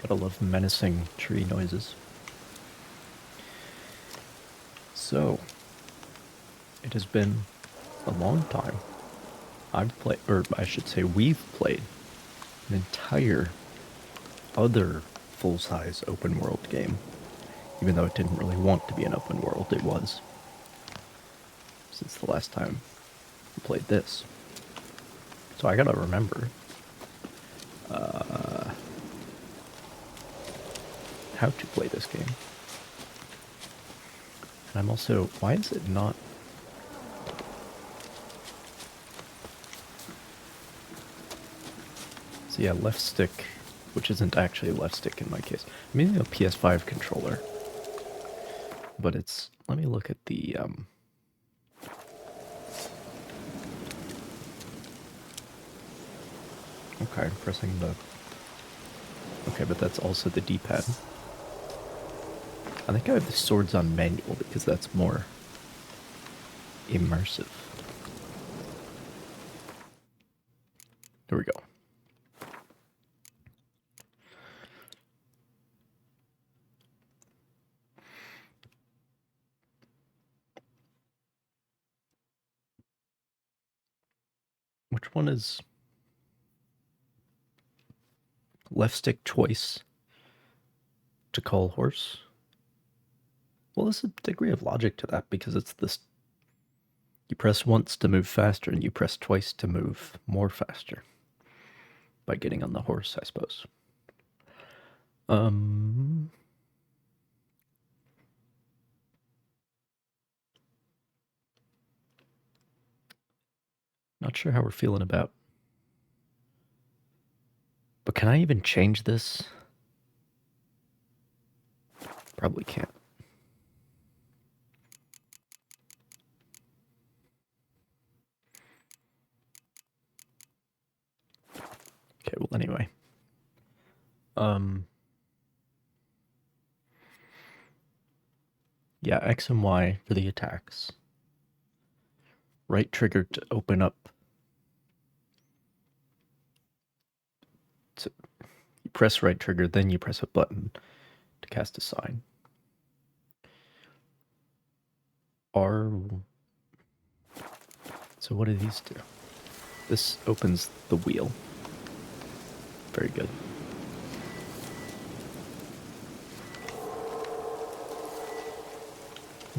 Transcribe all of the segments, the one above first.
Gotta love menacing tree noises. So, it has been a long time. I've played, or I should say we've played, an entire other full-size open world game. Even though it didn't really want to be an open world, it was. Since the last time we played this. So I gotta remember how to play this game. And I'm also, why is it not... So yeah, left stick, which isn't actually left stick in my case. I'm using a PS5 controller. But it's, let me look at the, okay, pressing the, okay, but that's also the D-pad. I think I have the swords on manual because that's more immersive. There we go. Which one is left stick twice to call horse? Well, there's a degree of logic to that because it's this, you press once to move faster and you press twice to move more faster by getting on the horse, I suppose. Not sure how we're feeling about, but can I even change this? Probably can't. Okay, well anyway. Yeah, X and Y for the attacks. Right trigger to open up. So you press right trigger, then you press a button to cast a sign. R. So what do these do? This opens the wheel. Very good.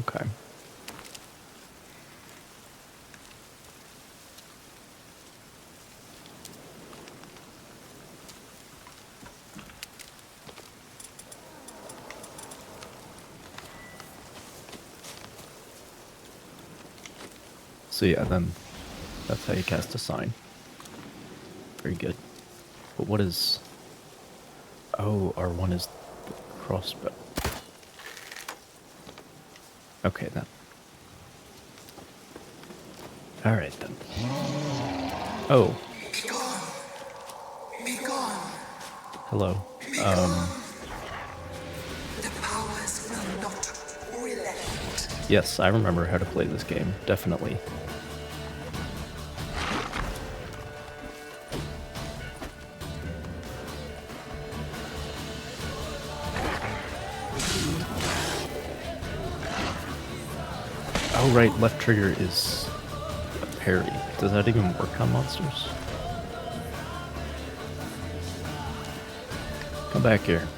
Okay. So yeah, then that's how you cast a sign. Very good. But what is... Oh, R1 is the crossbow. Okay, then. Alright, then. Oh. Be gone. Be gone. Hello. Be gone. The powers will not relent. Yes, I remember how to play this game. Definitely. Oh, right, left trigger is a parry. Does that even work on monsters? Come back here.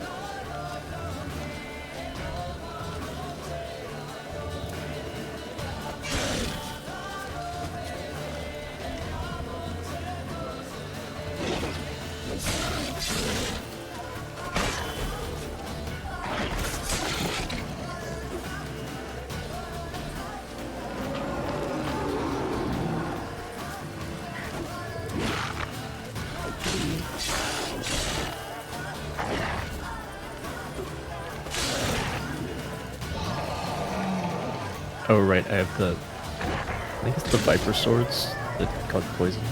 Oh, right, I have the... I think it's the Viper Swords that cause poison.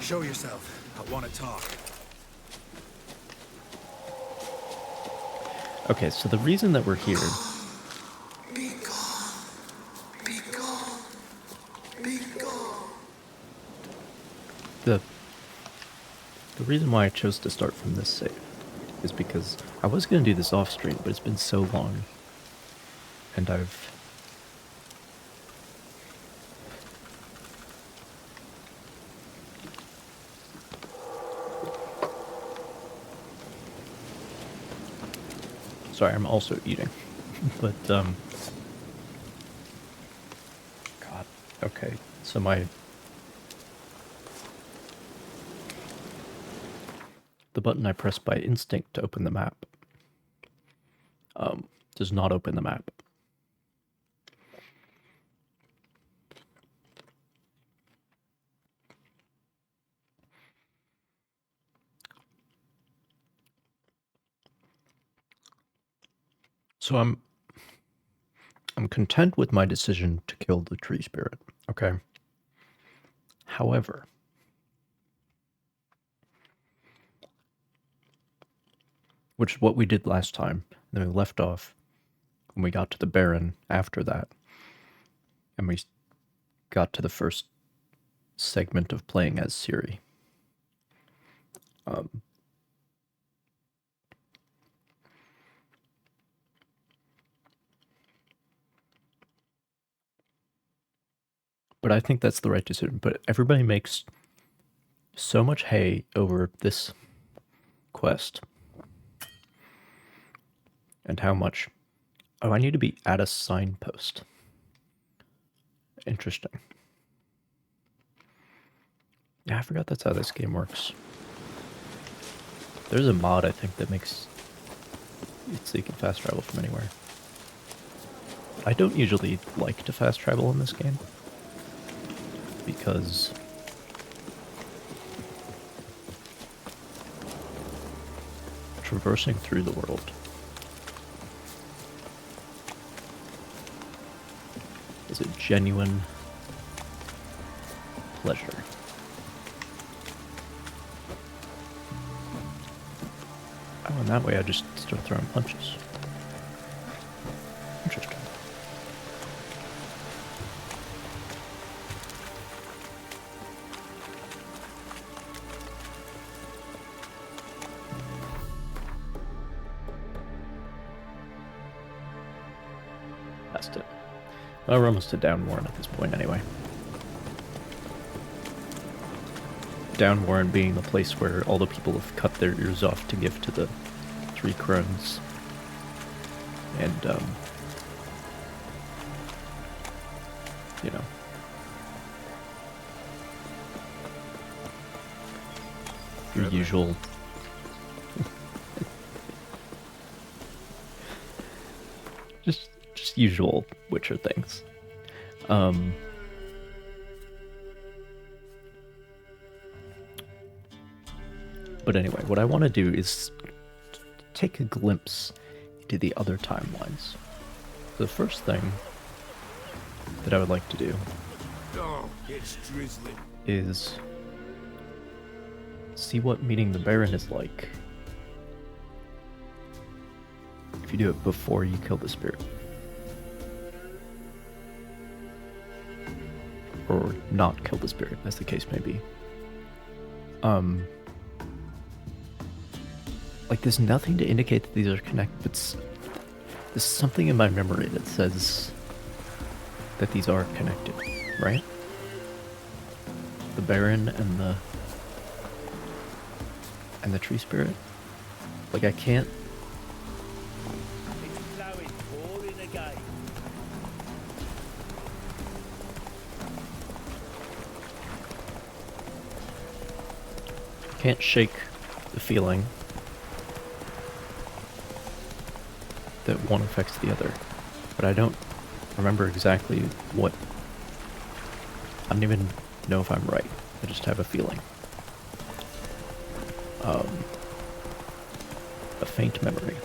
Show yourself. I want to talk. Okay, so the reason that we're here... Be gone. Be gone. Be gone. the reason why I chose to start from this save is because I was going to do this off stream, but it's been so long, and I've sorry, I'm also eating, but God, okay, so the button I pressed by instinct to open the map does not open the map. So I'm content with my decision to kill the tree spirit, okay? However, which is what we did last time, and then we left off when we got to the Baron after that, and we got to the first segment of playing as Ciri. But I think that's the right decision. But everybody makes so much hay over this quest. And how much... Oh, I need to be at a signpost. Interesting. Yeah, I forgot that's how this game works. There's a mod, I think, that makes it so you can fast travel from anywhere. I don't usually like to fast travel in this game, because traversing through the world is a genuine pleasure. Oh, and that way I just start throwing punches. Interesting. That's it. Well, we're almost to Down Warren at this point anyway. Down Warren being the place where all the people have cut their ears off to give to the 3 crones. And, you know. Your usual... just usual Witcher things. But anyway, what I want to do is take a glimpse into the other timelines. The first thing that I would like to do is see what meeting the Baron is like if you do it before you kill the spirit. Or not kill the spirit, as the case may be. Like, there's nothing to indicate that these are connected, but there's something in my memory that says that these are connected, right? The Baron and the tree spirit. Like, I can't... can't shake the feeling that one affects the other, but I don't remember exactly what. I don't even know if I'm right. I just have a feeling. A faint memory.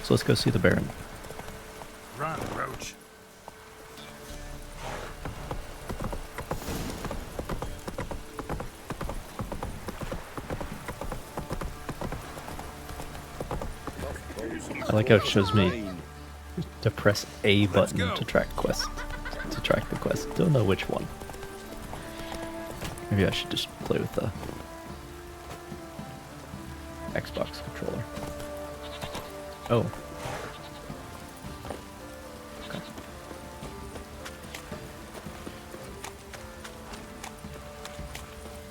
So let's go see the Baron. Run, Roach. I like how it shows me to press A button to track the quest. Don't know which one. Maybe I should just play with the Xbox controller. Oh. Okay.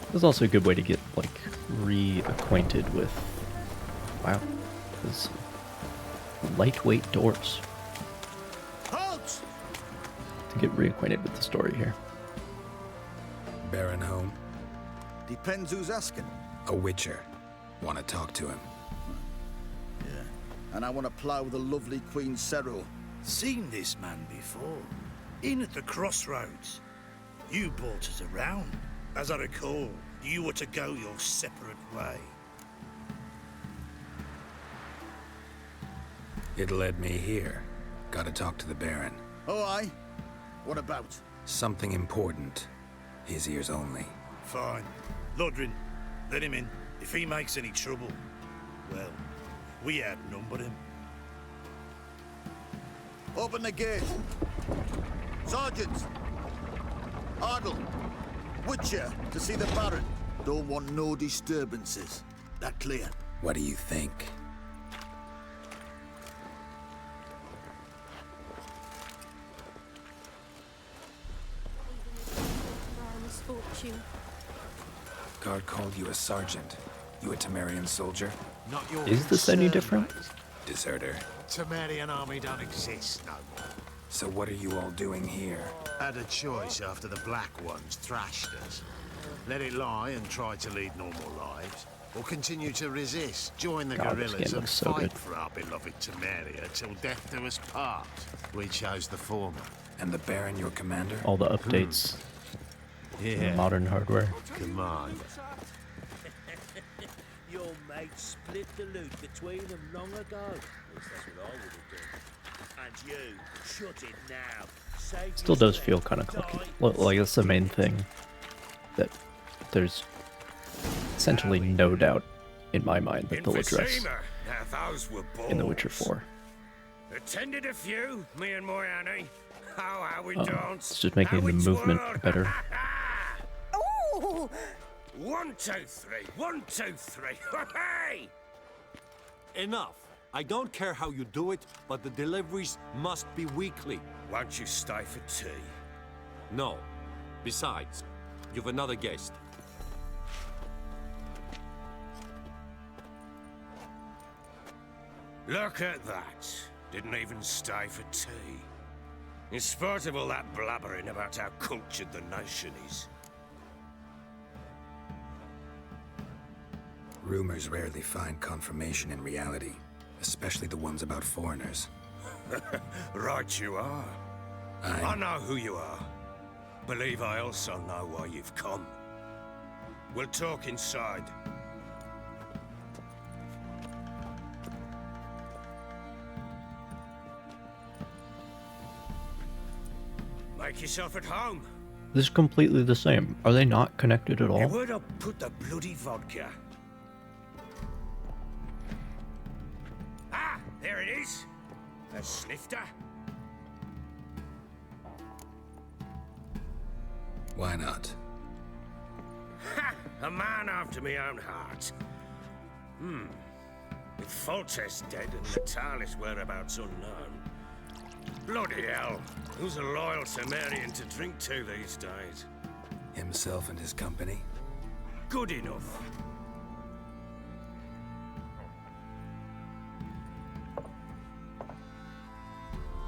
This is also a good way to get, like, reacquainted with... Wow. This lightweight doors. Halt! To get reacquainted with the story here. Baron home? Depends who's asking. A witcher. Want to talk to him? Yeah. And I want to plough the lovely Queen Cyril. Seen this man before. In at the crossroads. You brought us around. As I recall, you were to go your separate way. It led me here. Gotta talk to the Baron. Oh, aye? What about? Something important. His ears only. Fine. Lodrin, let him in. If he makes any trouble, well, we outnumber him. Open the gate. Sergeants! Ardle! Witcher, to see the Baron. Don't want no disturbances. That clear? What do you think? Misfortune. Guard called you a sergeant. You a Temerian soldier? Not your Is this any different? Deserter. Temerian army don't exist no more. So what are you all doing here? Had a choice after the Black Ones thrashed us. Let it lie and try to lead normal lives, or continue to resist, join the God, this guerrillas game and looks so fight good. for our beloved Temeria till death do us part. We chose the former. And the Baron your commander? All the updates. Yeah. Modern hardware. Command. Your mates split the loot between them long ago. At least that's what I would have done. And you, shut it now. Save Still does yourself. feel kind of clunky. Like, that's the main thing. That there's essentially no doubt in my mind that they'll address Now those were balls. in The Witcher 4. Attended a few, me and my Annie. How we It's dance. just making how the it's movement word. better. Ooh! 1, 2, 3. 1, 2, 3. Hey! Enough. I don't care how you do it, but the deliveries must be weekly. Won't you stay for tea? No. Besides, you've another guest. Look at that. Didn't even stay for tea. In spite of all that blabbering about how cultured the nation is. Rumors rarely find confirmation in reality, especially the ones about foreigners. Right you are. I know who you are. Believe I also know why you've come. We'll talk inside. Make yourself at home. This is completely the same. Are they not connected at all? Where'd I put the bloody vodka? Ah, there it is. A snifter. Why not? Ha! A man after my own heart. With Foltest dead and Natalis whereabouts unknown. Bloody hell. Who's a loyal Cimmerian to drink to these days? Himself and his company? Good enough.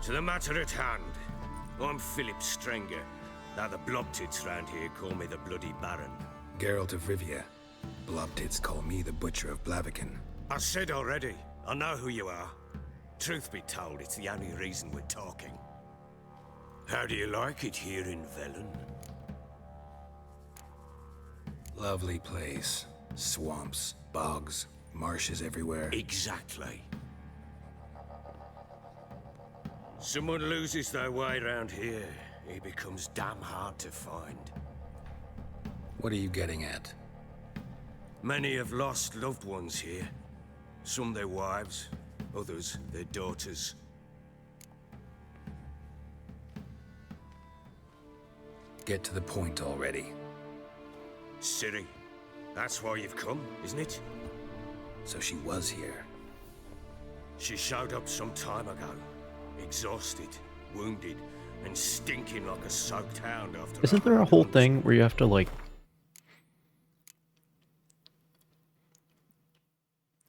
To the matter at hand. I'm Philip Strenger. Now the Blobtits round here call me the Bloody Baron. Geralt of Rivia. Blobtits call me the Butcher of Blaviken. I said already, I know who you are. Truth be told, it's the only reason we're talking. How do you like it here in Velen? Lovely place. Swamps, bogs, marshes everywhere. Exactly. Someone loses their way around here, he becomes damn hard to find. What are you getting at? Many have lost loved ones here. Some their wives, others their daughters. Get to the point already. Ciri, that's why you've come, isn't it? So she was here. She showed up some time ago, exhausted, wounded, and stinking like a soaked hound after Isn't there a hard whole hunt. thing where you have to like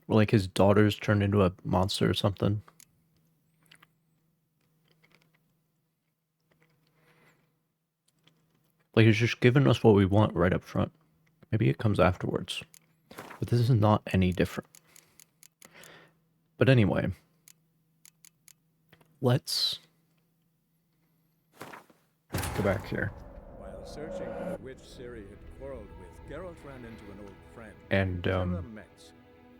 where like his daughter's turned into a monster or something? Like it's just giving us what we want right up front. Maybe it comes afterwards. But this is not any different. But anyway, let's go back here. While searching for the witch Ciri had quarreled with, Geralt ran into an old friend. And Terra Metz.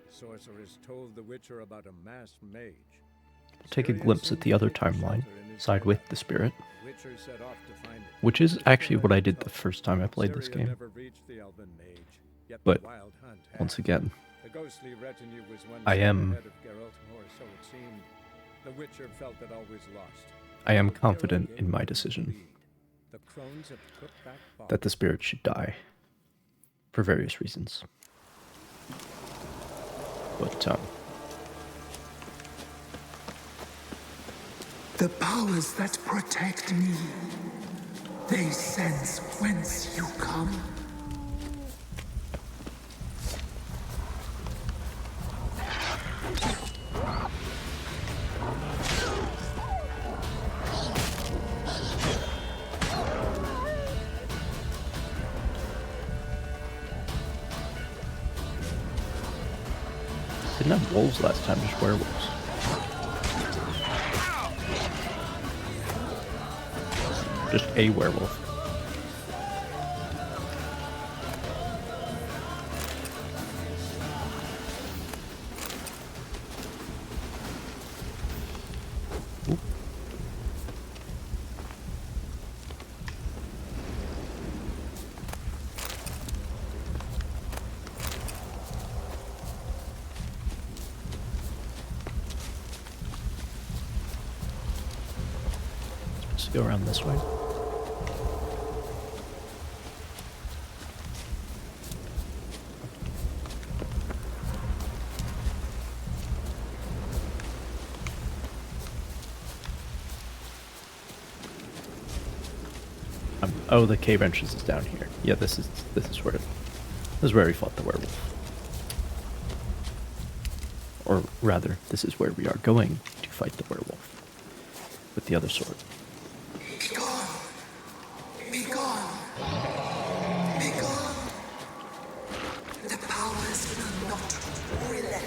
The sorceress told the Witcher about a masked mage. take a Ciri glimpse at the other seemed to take timeline, shelter in his side cave. with the spirit, The Witcher set off to find it. which is actually what I did the first time I played this Ciri had game. never reached the elven mage, yet But the wild hunt had. once again, The ghostly retinue was one I step am- ahead of Geralt, or so it seemed. The Witcher felt that all was lost. I am Geralt confident gave in my him decision lead. The crones had put back that the spirit should die for various reasons. But The powers that protect me, they sense whence you come. didn't have wolves last time, just werewolves. Just a werewolf. Oop. Let's go around this way. Oh, the cave entrance is down here. Yeah, this is where we fought the werewolf. Or rather, this is where we are going to fight the werewolf with the other sword. Be gone! Be gone! Be gone! The powers will not relent.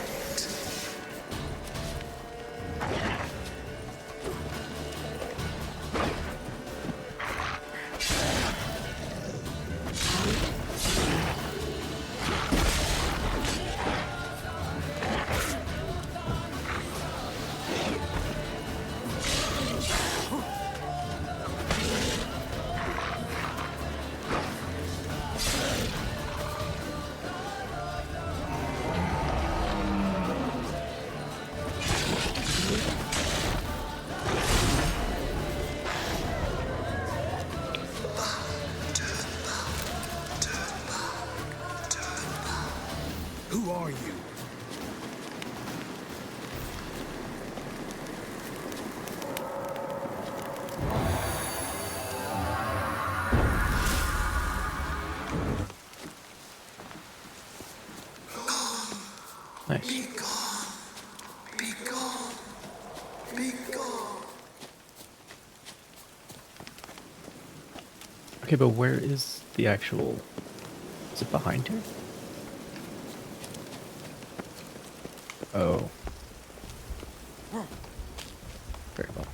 Who are you? Nice. Be gone! Be gone! Be gone! Okay, but where is the actual... Is it behind here? Oh. Very well.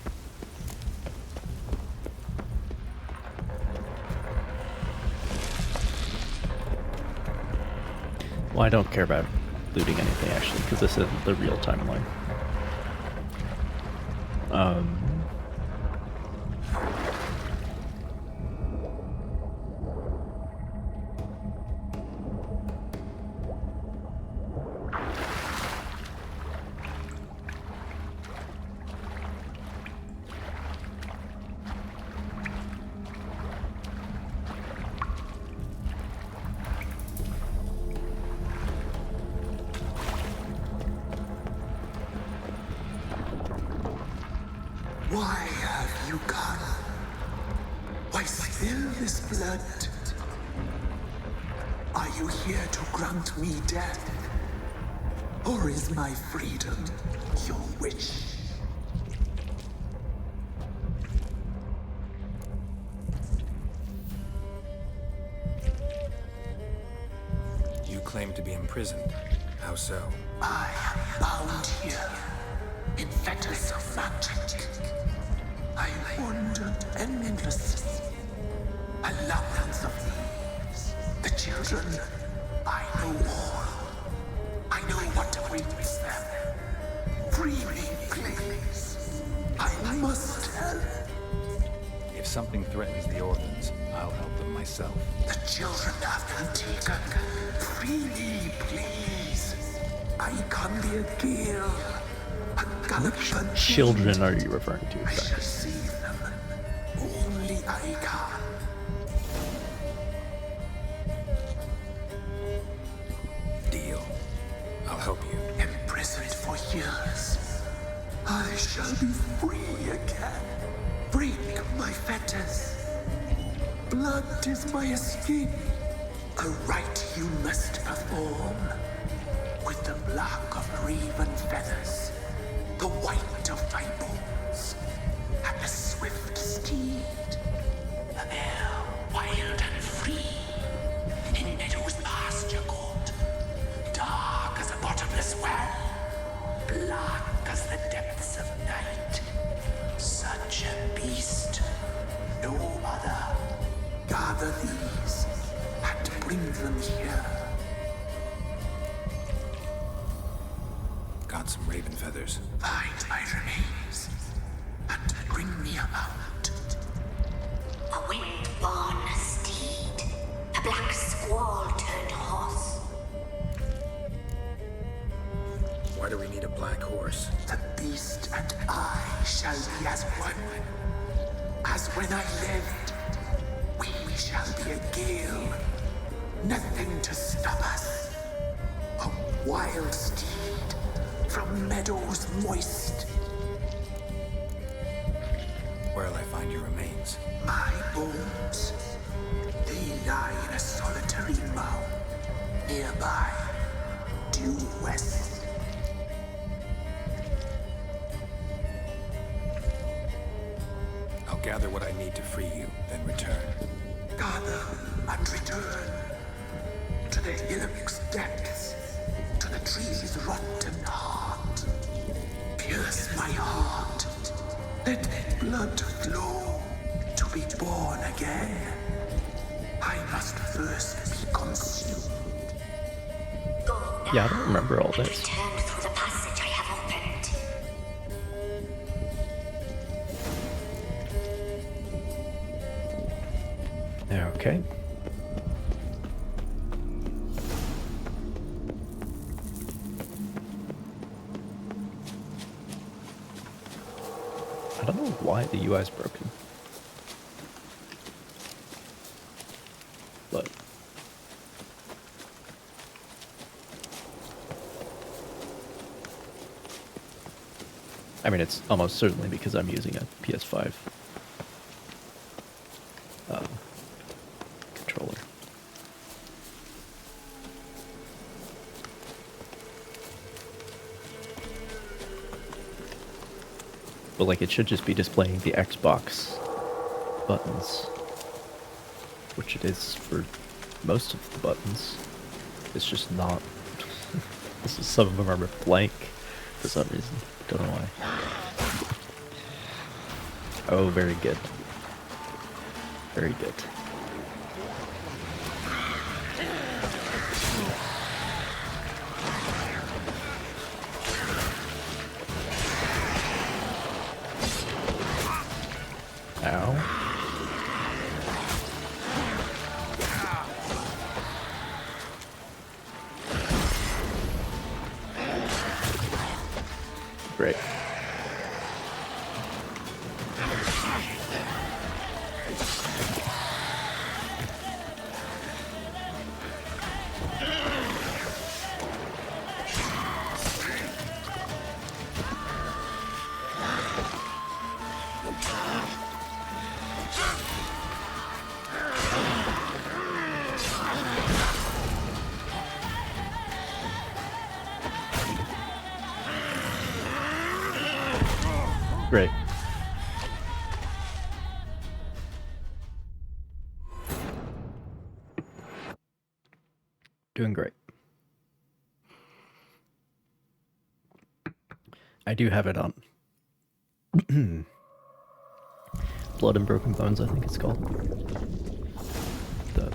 Well, I don't care about looting anything, actually, because this isn't the real timeline. Why have you come? Why spill this blood? Are you here to grant me death? Or is my freedom your wish? You claim to be imprisoned. How so? I am bound here in fetters of magic. I wandered endlessly along the leaves. The children, I know all. I know what awaits them. Free me, please. I must help. If something threatens the orphans, I'll help them myself. The children have been taken. Free me, please. I can be a gale. Which children are you referring to? I shall save them. Only I can. Deal. I'll help you. Imprisoned for years, I shall be free again. Break my fetters. Blood is my escape. A rite you must perform. With the black of raven feathers, the white of my bones, and the swift steed. An air wild and free, in meadows pasture gold, dark as a bottomless well, black as the depths of night. Such a beast, no other. Gather these and bring them here. Got some raven feathers. Find my remains and bring me a mount. A wind-born steed, a black squall turned horse. Why do we need a black horse? The beast and I shall be as one. As when I lived, we shall be a gale. Nothing to stop us. A wild steed from meadows moist. Where'll I find your remains? My bones, they lie in a solitary mound nearby, due west. I'll gather what I need to free you, then return. Gather and return to the hillock's depths, to the tree's rotten heart. Pierce my heart, let blood flow to be born again. I must first be consumed. Yeah, I don't remember all this. Return through the passage I have opened. Okay. I don't know why the UI is broken. But I mean, it's almost certainly because I'm using a PS5 controller. But like, it should just be displaying the Xbox buttons, which it is for most of the buttons. It's just not. Some of them are blank for some reason. Don't know why. Oh, very good. Very good. Ow. Great. Doing great. I do have it on Blood and Broken Bones, I think it's called. The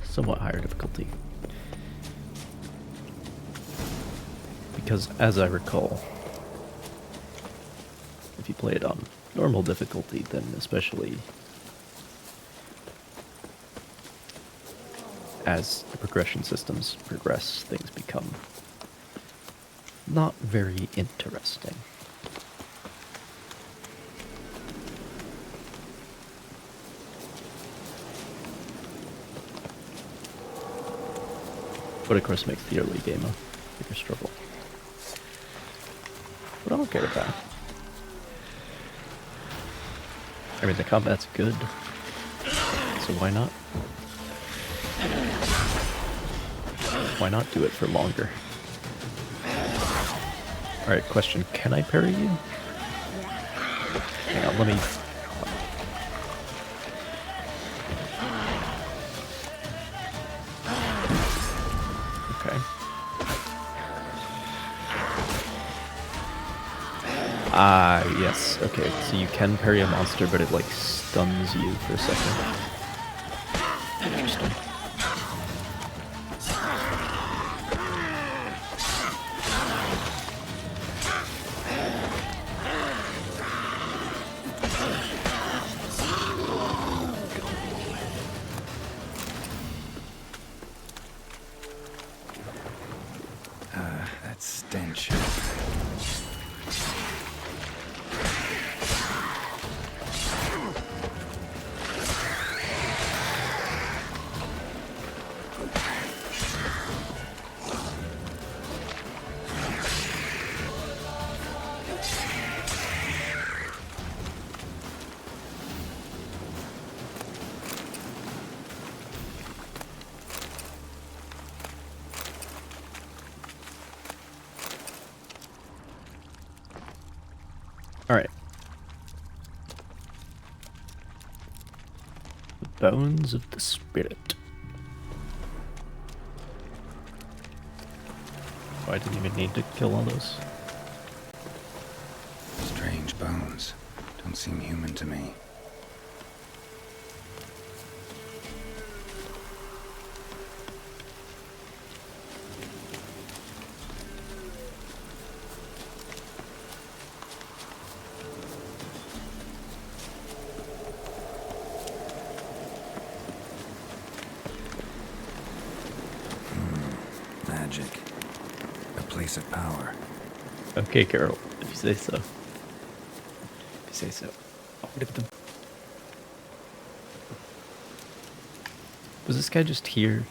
somewhat higher difficulty. Because as I recall, if you play it on normal difficulty, then especially as the progression systems progress, things become not very interesting. But of course makes the early game a bigger struggle. But I don't care about it. I mean, the combat's good, so why not? Why not do it for longer? Alright, question, can I parry you? Hang on, let me... Okay. Ah, yes, okay, so you can parry a monster, but it, like, stuns you for a second. Interesting. That stench. Alright. The Bones of the Spirit. Oh, I didn't even need to kill all those. Strange bones. Don't seem human to me. Magic. A place of power. Okay, Carol, if you say so. If you say so. Oh, what if the... Was this guy just here?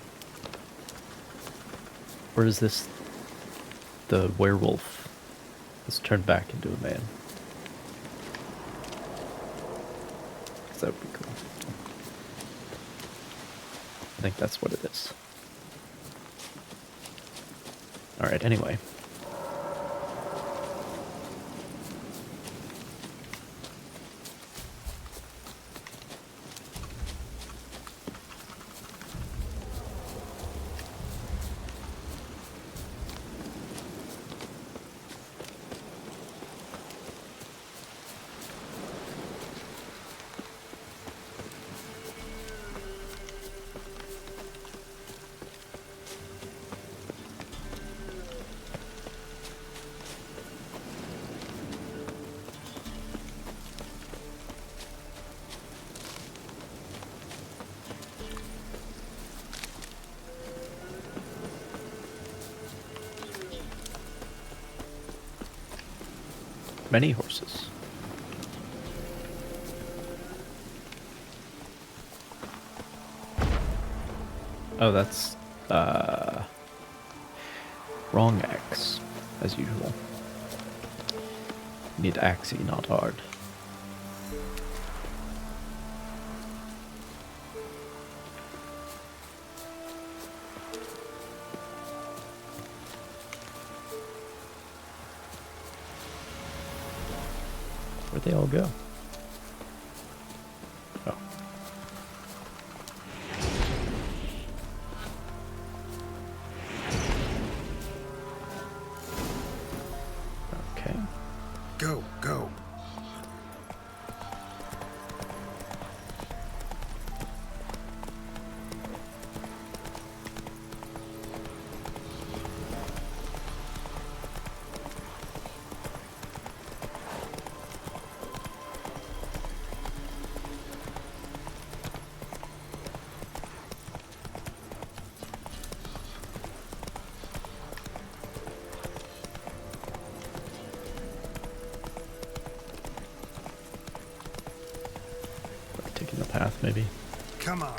Or is this the werewolf that's turned back into a man? 'Cause that would be cool. I think that's what it is. Alright, anyway. Many horses. Oh, that's, wrong axe, as usual. You need axey, not hard. Where'd they all go? Oh. path, maybe. Come on.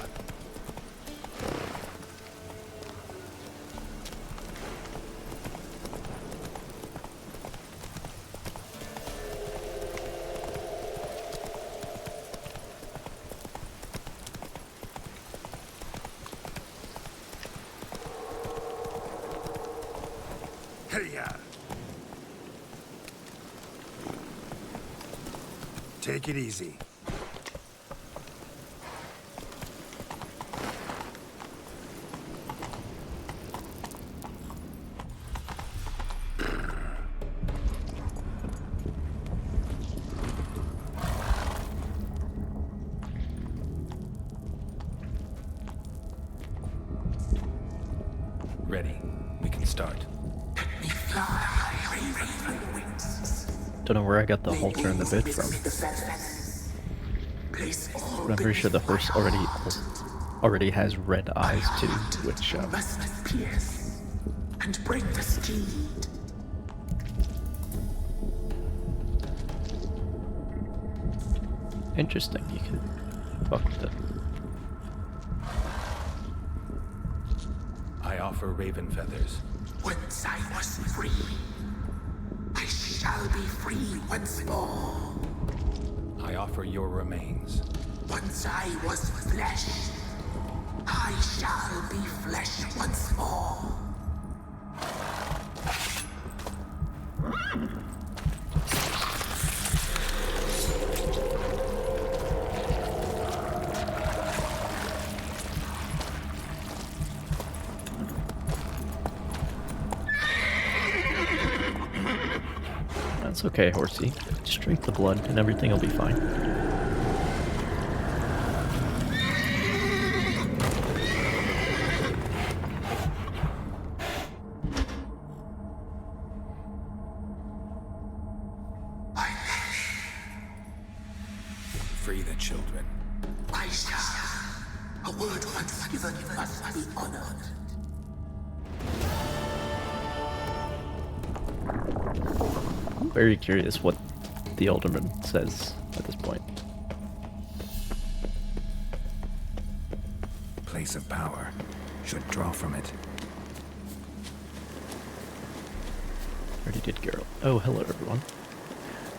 Hey-ya. Take it easy. Ready. We can start. Don't know where I got the halter and the bit from. But I'm pretty sure the horse already has red eyes too, which and bring the steed. interesting. You could fuck with it. I offer raven feathers. Once I was free, I shall be free once more. I offer your remains. Once I was flesh, I shall be flesh once more. That's okay, horsey. Just drink the blood and everything will be fine. Free the children. I shall. A word once given must be honored. I'm very curious what the alderman says at this point. Place of power. Should draw from it. Already did Geralt. Oh, hello everyone.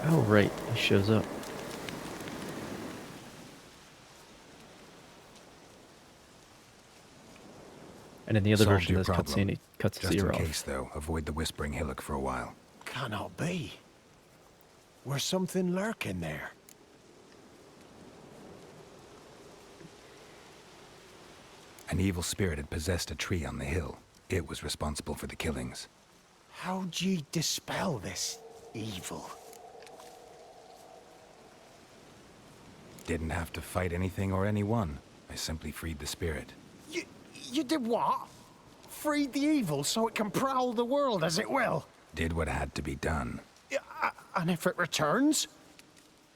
Oh right, he shows up. And in the other Solved version your of this problem. cutscene, he cuts his Just ear in off. case, though, avoid the Whispering Hillock for a while. Cannot be. Where's something lurking there? An evil spirit had possessed a tree on the hill. It was responsible for the killings. How'd ye dispel this evil? Didn't have to fight anything or anyone. I simply freed the spirit. You did what? Freed the evil so it can prowl the world as it will? Did what had to be done. And if it returns?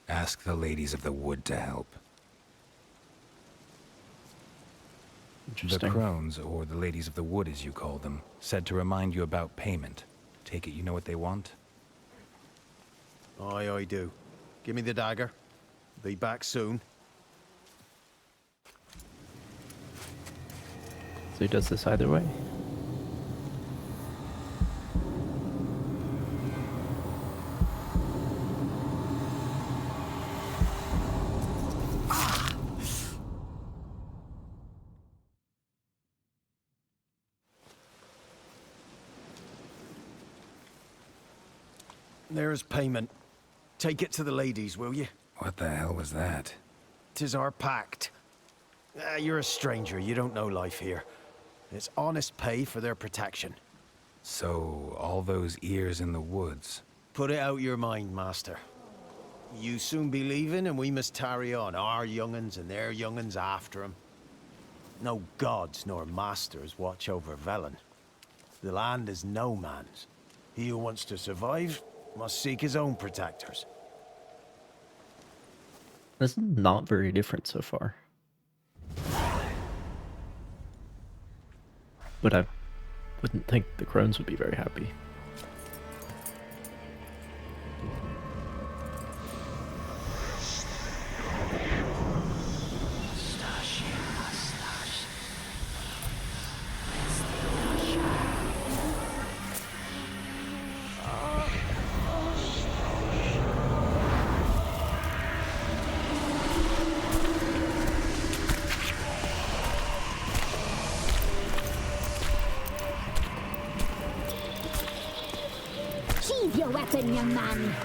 Ask the ladies of the wood to help. The Interesting. crones, or the ladies of the wood as you call them, said to remind you about payment. Take it you know what they want? Aye, I do. Give me the dagger. Be back soon. So he does this either way. There's payment. Take it to the ladies, will you? What the hell was that? 'Tis our pact. You're a stranger, you don't know life here. It's honest pay for their protection. So, all those ears in the woods. Put it out your mind, master. You soon be leaving and we must tarry on, our young'uns and their young'uns after 'em. No gods nor masters watch over Velen. The land is no man's. He who wants to survive must seek his own protectors. This is not very different so far. But I wouldn't think the crones would be very happy. doing, young man?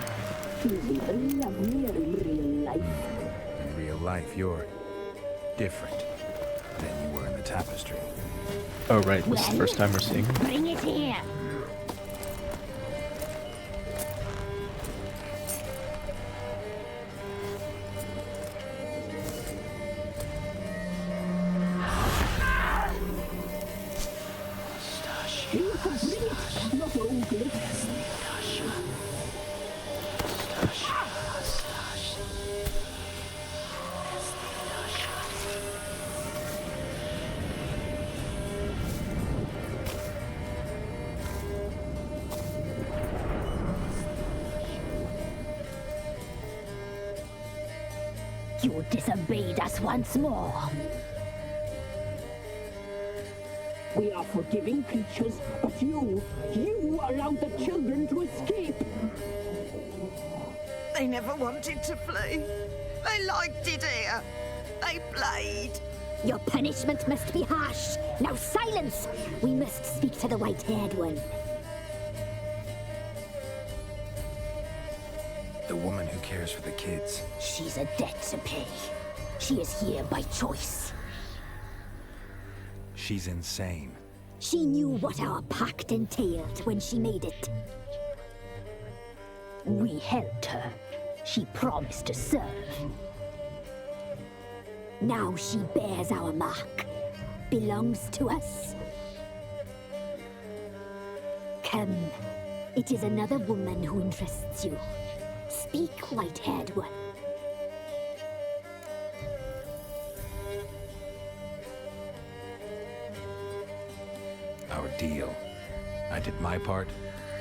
He's even lovelier in real life. In real life, you're different than you were in the tapestry. Oh, right. This is the first time we're seeing him. Bring it here. Not all good. You disobeyed us once more. We are forgiving creatures, but you allowed the children to escape. They never wanted to flee. They liked it here. They played. Your punishment must be harsh. Now silence! We must speak to the white-haired one. The woman who cares for the kids. She's a debt to pay. She is here by choice. She's insane. She knew what our pact entailed when she made it. We helped her. She promised to serve. Now she bears our mark. Belongs to us. Come. It is another woman who interests you. Speak, white-haired one. Our deal. I did my part.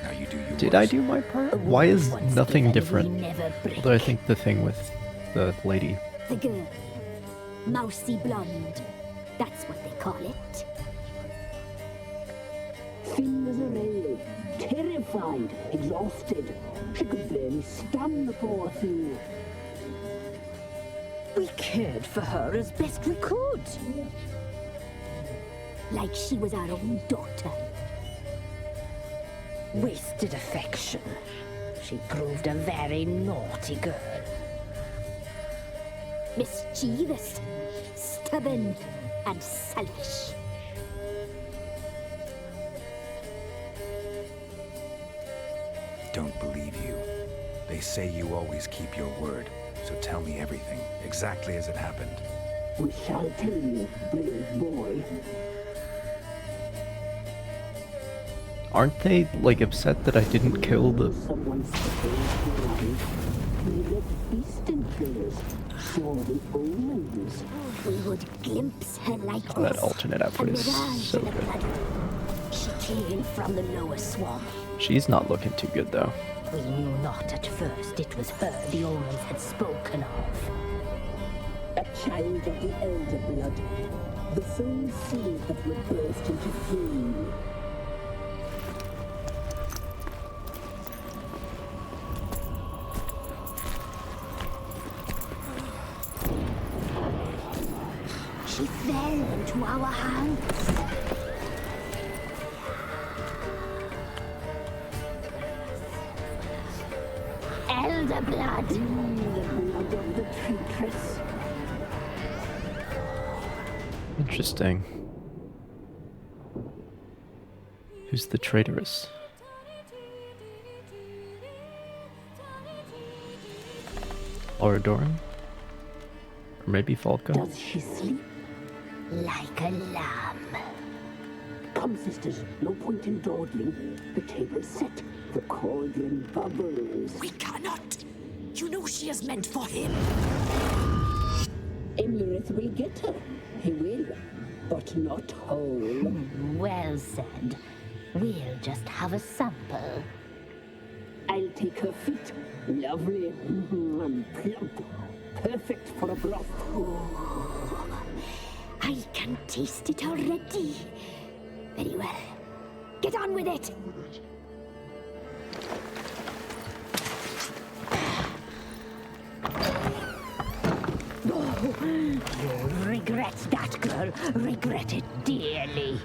Now you do yours. Did I do my part? Why is nothing different? Although I think the thing with the lady. The girl. Mousy blonde. That's what they call it. Thin as a rail, terrified, exhausted. She could barely stand the poor thing. We cared for her as best we could. Like she was our own daughter. Wasted affection. She proved a very naughty girl. Mischievous, stubborn, and selfish. Don't believe you. They say you always keep your word. So tell me everything, exactly as it happened. We shall tell you, brave boy. Aren't they, like, upset that I didn't kill the... Someone we left beast and killers, saw the omens. We would glimpse her like Oh, that this. alternate outfit is so good. She came from the lower swamp. She's not looking too good, though. We knew not at first it was her the omens had spoken of. A child of the elder blood, the same seed that would burst into flame. She fell into our hands. Elder blood. The blood of the traitress. Interesting. Who's the traitoress? Oradoran? Or maybe Falco? Does she sleep? Like a lamb. Come, sisters, no point in dawdling. The table's set. The cauldron bubbles. We cannot. You know she is meant for him. Emlyrith will get her. He will. But not whole. Well said. We'll just have a sample. I'll take her feet. Lovely. And plump. Perfect for a broth. Oh, I can taste it already. Very well. Get on with it. Oh, you'll regret that, girl. Regret it dearly.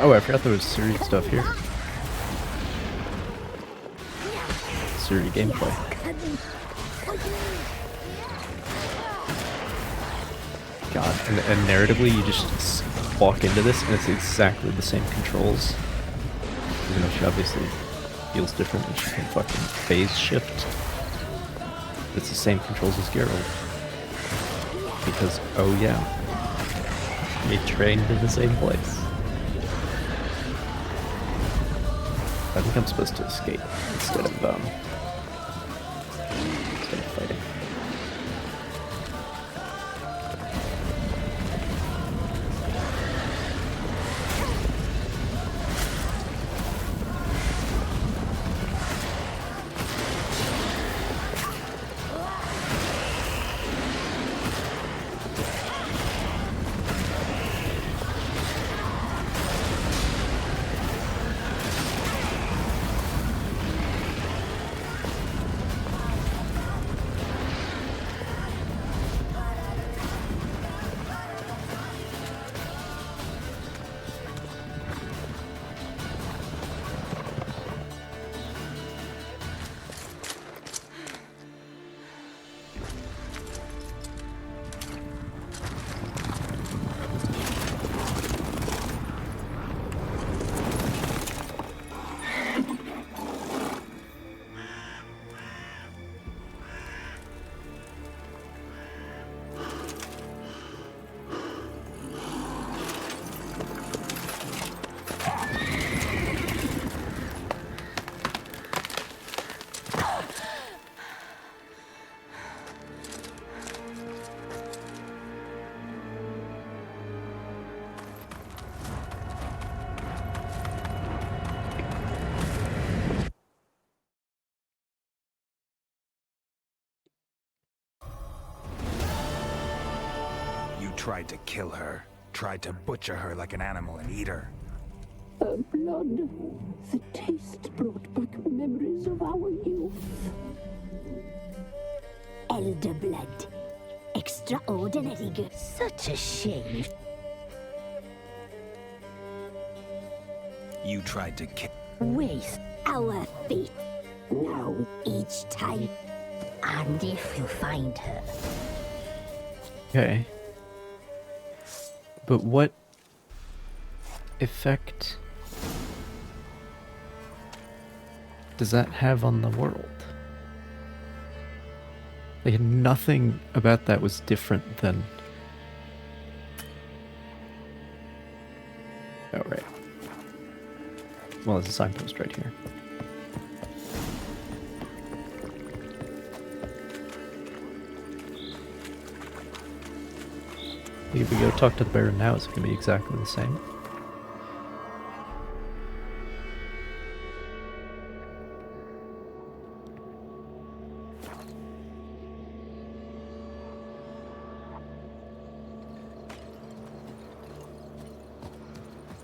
Oh, I forgot there was Siri stuff here. Siri gameplay. God, and narratively, you just walk into this and it's exactly the same controls. Even though she obviously feels different and she can fucking phase shift. It's the same controls as Geralt. Because, oh yeah, we trained in the same place. I think I'm supposed to escape instead of fighting. Tried to kill her. Tried to butcher her like an animal and eat her. Her blood. The taste brought back memories of our youth. Elder blood. Extraordinary good. Such a shame. You tried to kill... With our fate. Now, each time. And if you find her. Okay. But what effect does that have on the world? Like, nothing about that was different than... Oh, right. Well, there's a signpost right here. If we go talk to the Baron now, it's going to be exactly the same.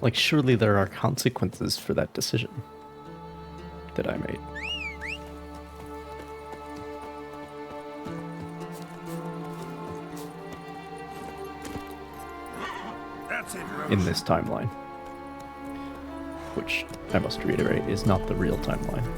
Like, surely there are consequences for that decision that I made. In this timeline. Which, I must reiterate, is not the real timeline.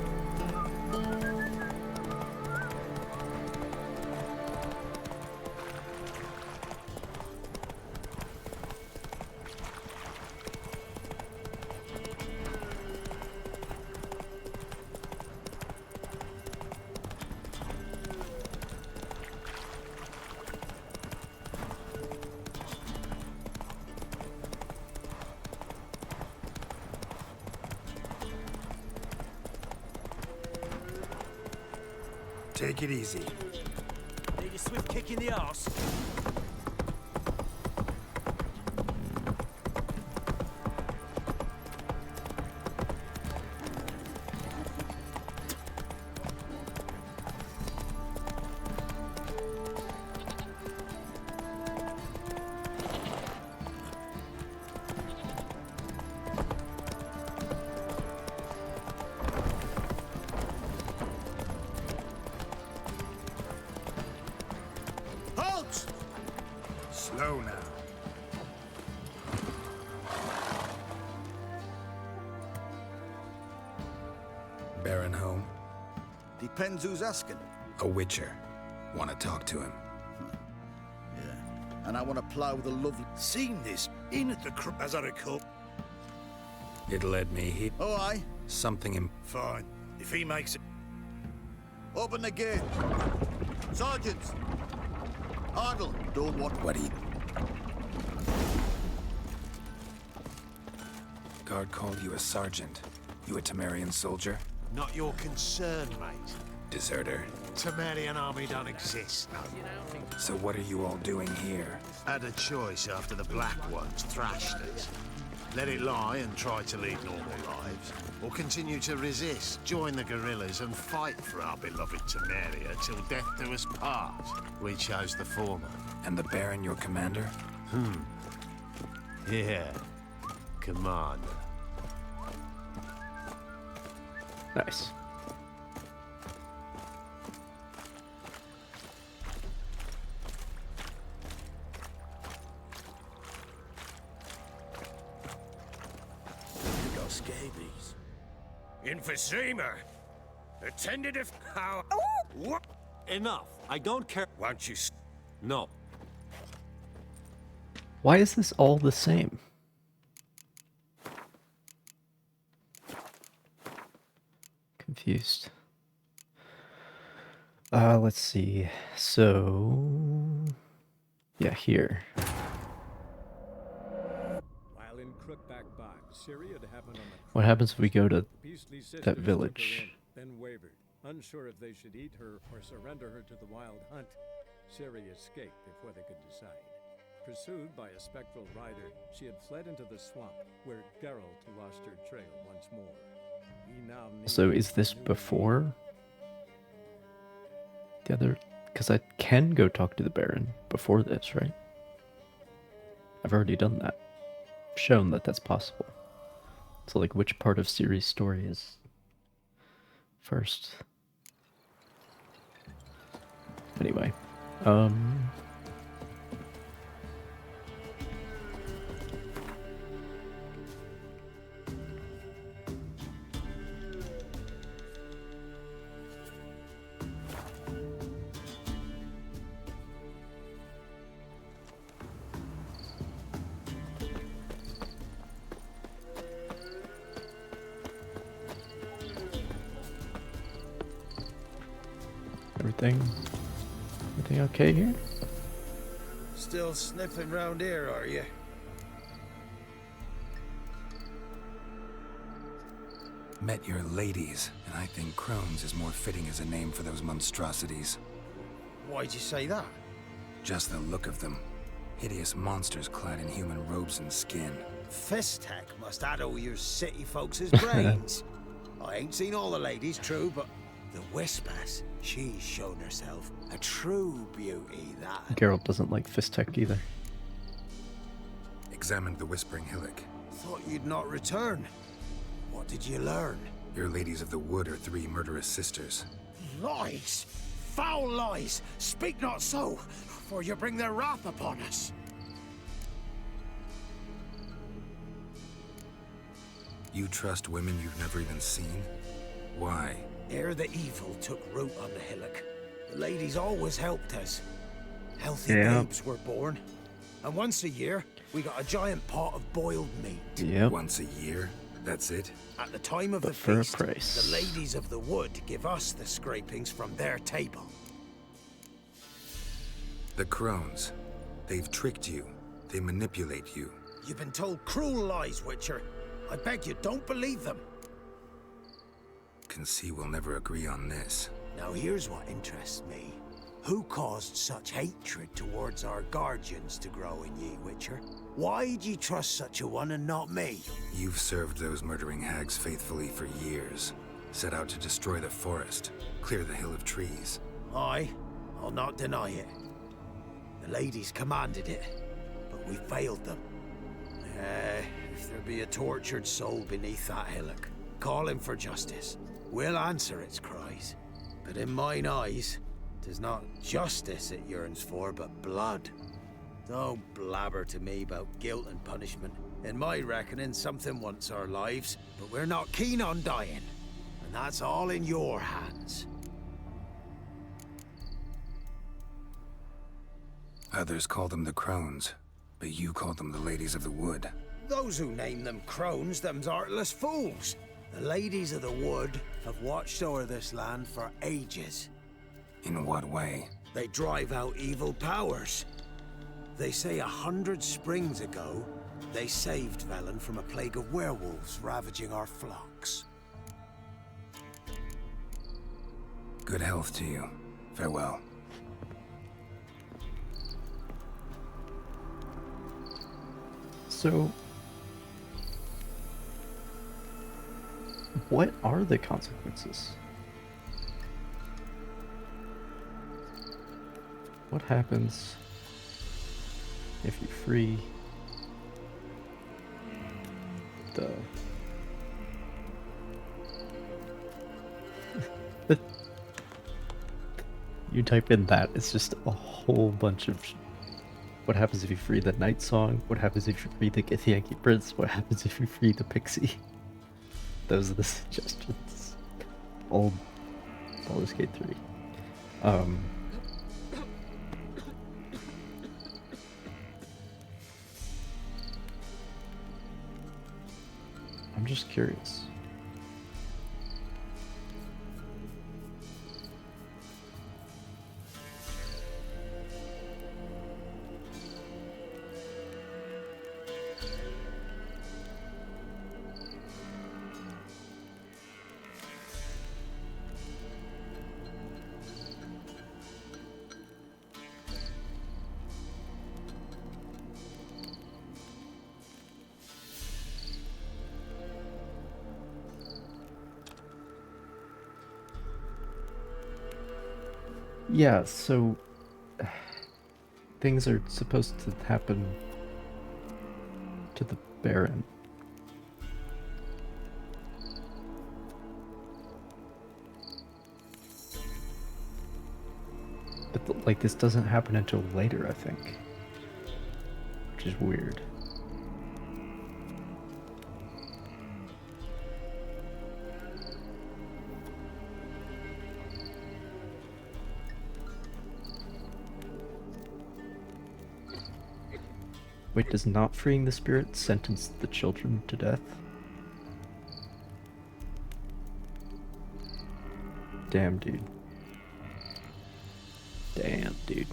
Take it easy. Need a swift kick in the arse. Baron home? Depends who's asking. A witcher. Want to talk to him? Yeah. And I want to plow the lovely... Seen this in at the as I recall. It led me he... Oh, aye. Something Fine. If he makes it... Open the gate. Sergeants! Ardle, don't want... What he... Guard called you a sergeant. You a Temerian soldier? Not your concern, mate. Deserter. Temerian army don't exist, no. So what are you all doing here? Had a choice after the Black Ones thrashed us. Let it lie and try to lead normal lives, or continue to resist, join the guerrillas and fight for our beloved Temeria till death do us part. We chose the former. And the Baron your commander? Yeah. Commander. Nice. Scabies. Emphysema. Attended if how. What? Enough. I don't care. Won't you? No. Why is this all the same? Confused. Let's see. So, yeah, here. While in Crookback Bog, Syria had happened on the What happens if we go to Beastly sisters that took her village? in, then wavered, unsure if they should eat her or surrender her to the wild hunt. Syria escaped before they could decide. Pursued by a spectral rider, she had fled into the swamp, where Geralt lost her trail once more. He now So is this before the other? Because I can go talk to the Baron before this, right? I've already done that. Shown that that's possible. So, like, which part of Ciri's story is first? Anyway, everything okay here? Still sniffing round here, are you? Met your ladies, and I think Crones is more fitting as a name for those monstrosities. Why'd you say that? Just the look of them. Hideous monsters clad in human robes and skin. Fistek must addle your city folks' brains. I ain't seen all the ladies, true, but the Whispers, she's shown herself a true beauty, that. Geralt doesn't like Fistek either. Examined the Whispering Hillock. Thought you'd not return. What did you learn? Your ladies of the wood are 3 murderous sisters. Lies! Foul lies! Speak not so, for you bring their wrath upon us. You trust women you've never even seen? Why? Ere the evil took root on the hillock, the ladies always helped us. Healthy babes were born. And once a year, we got a giant pot of boiled meat. Yep. Once a year? That's it? At the time of the for a feast, price. the ladies of the wood give us the scrapings from their table. The Crones. They've tricked you. They manipulate you. You've been told cruel lies, Witcher. I beg you, don't believe them. Can see we'll never agree on this. Now here's what interests me. Who caused such hatred towards our guardians to grow in ye, Witcher? Why'd ye trust such a one and not me? You've served those murdering hags faithfully for years. Set out to destroy the forest, clear the hill of trees. Aye, I'll not deny it. The ladies commanded it, but we failed them. If there be a tortured soul beneath that hillock, calling for justice, we'll answer its cries. But in mine eyes, 'tis not justice it yearns for, but blood. Don't blabber to me about guilt and punishment. In my reckoning, something wants our lives, but we're not keen on dying. and that's all in your hands. Others call them the Crones, but you call them the Ladies of the Wood. Those who name them crones, them's artless fools. The Ladies of the Wood have watched over this land for ages. In what way? They drive out evil powers. They say 100 springs ago, they saved Velen from a plague of werewolves ravaging our flocks. Good health to you. Farewell. So, what are the consequences? What happens if you free the... You type in that, it's just a whole bunch of... What happens if you free the Night Song? What happens if you free the Githyanki Prince? What happens if you free the Pixie? Those are the suggestions. Old Baldur's Gate 3. I'm just curious. Yeah, so things are supposed to happen to the Baron. But like this doesn't happen until later, I think. Which is weird. Wait, does not freeing the spirit sentence the children to death? Damn, dude. Damn, dude.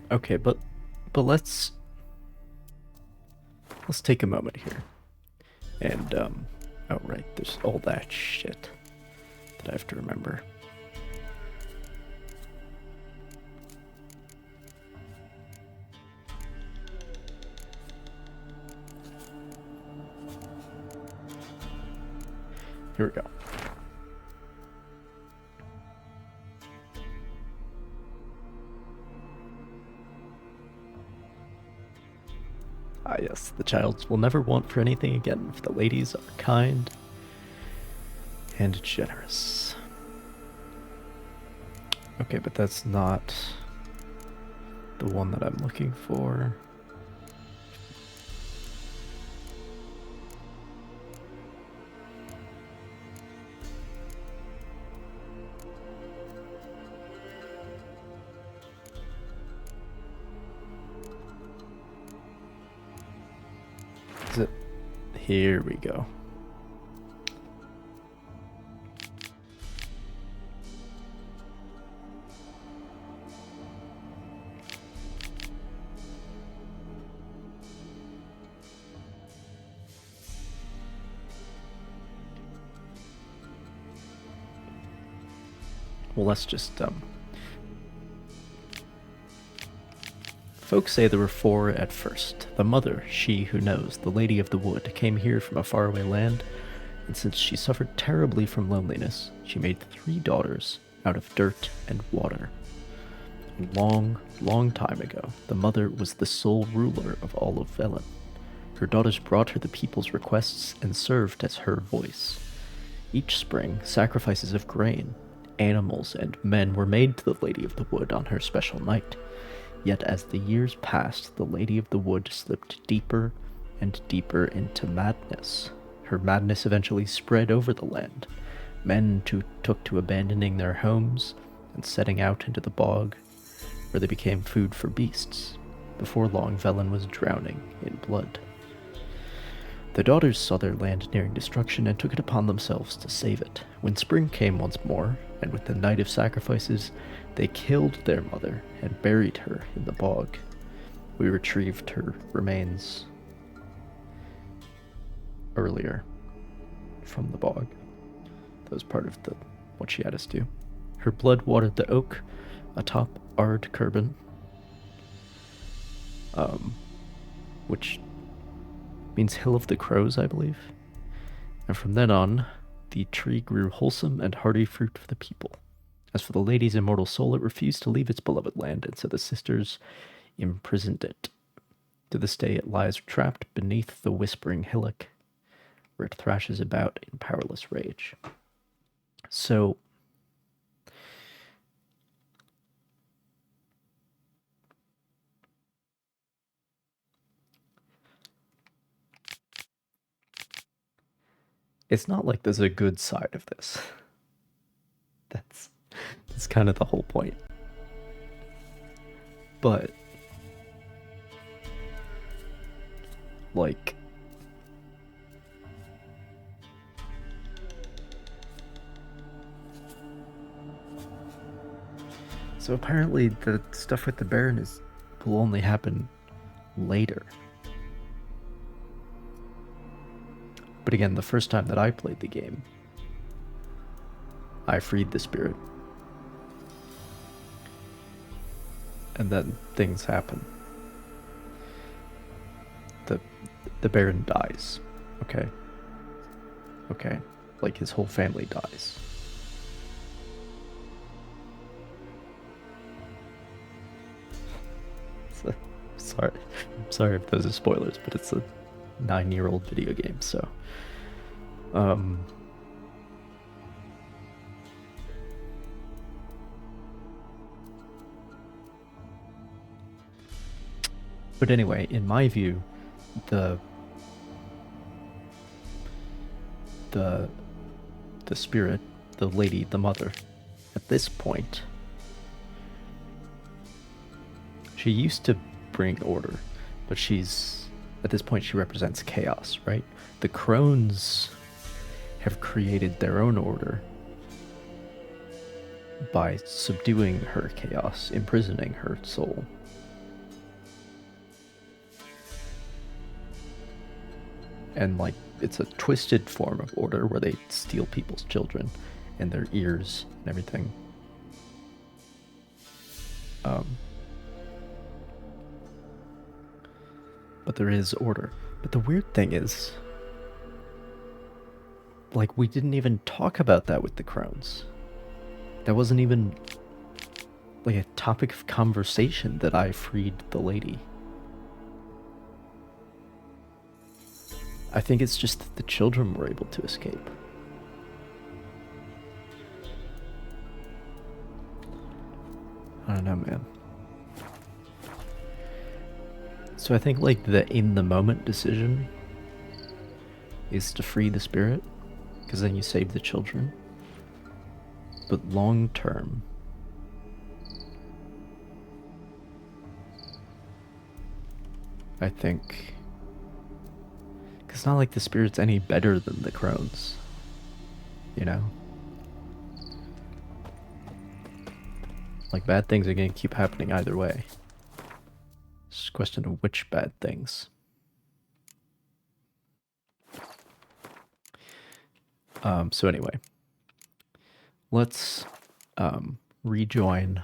Okay, but let's take a moment here. And oh right, there's all that shit that I have to remember. Here we go. Ah yes, the child will never want for anything again, for the ladies are kind and generous. Okay, but that's not the one that I'm looking for. Is it? Here we go. Well, let's just folks say there were 4 at first. The mother, she who knows, the Lady of the Wood, came here from a faraway land, and since she suffered terribly from loneliness, she made 3 daughters out of dirt and water. A long, long time ago, the mother was the sole ruler of all of Velen. Her daughters brought her the people's requests and served as her voice. Each spring, sacrifices of grain, animals, and men were made to the Lady of the Wood on her special night. Yet as the years passed, the Lady of the Wood slipped deeper and deeper into madness. Her madness eventually spread over the land. Men took to abandoning their homes and setting out into the bog, where they became food for beasts. Before long, Velen was drowning in blood. The daughters saw their land nearing destruction and took it upon themselves to save it. When spring came once more, and with the night of sacrifices, they killed their mother and buried her in the bog. We retrieved her remains earlier from the bog. That was part of what she had us do. Her blood watered the oak atop Ard Kerbin, which means Hill of the Crows, I believe. And from then on, the tree grew wholesome and hearty fruit for the people. As for the lady's immortal soul, it refused to leave its beloved land, and so the sisters imprisoned it. To this day, it lies trapped beneath the whispering hillock, where it thrashes about in powerless rage. So, it's not like there's a good side of this. That's kind of the whole point. But, like, so apparently the stuff with the Baron will only happen later. But again, the first time that I played the game, I freed the spirit. And then things happen. The Baron dies. Okay. Like his whole family dies. So, sorry if those are spoilers, but it's a 9-year-old video game, so but anyway, in my view, the spirit, the lady, the mother, at this point, she used to bring order, but at this point she represents chaos, right? The crones have created their own order by subduing her chaos, imprisoning her soul. And like, it's a twisted form of order where they steal people's children and their ears and everything. But there is order. But the weird thing is, like, we didn't even talk about that with the crones. That wasn't even like a topic of conversation that I freed the lady. I think it's just that the children were able to escape. I don't know, man. So I think like the in the moment decision is to free the spirit, because then you save the children. But long term, I think, because it's not like the spirit's any better than the crones, you know? Like, bad things are gonna keep happening either way. It's just a question of which bad things. So anyway, let's rejoin.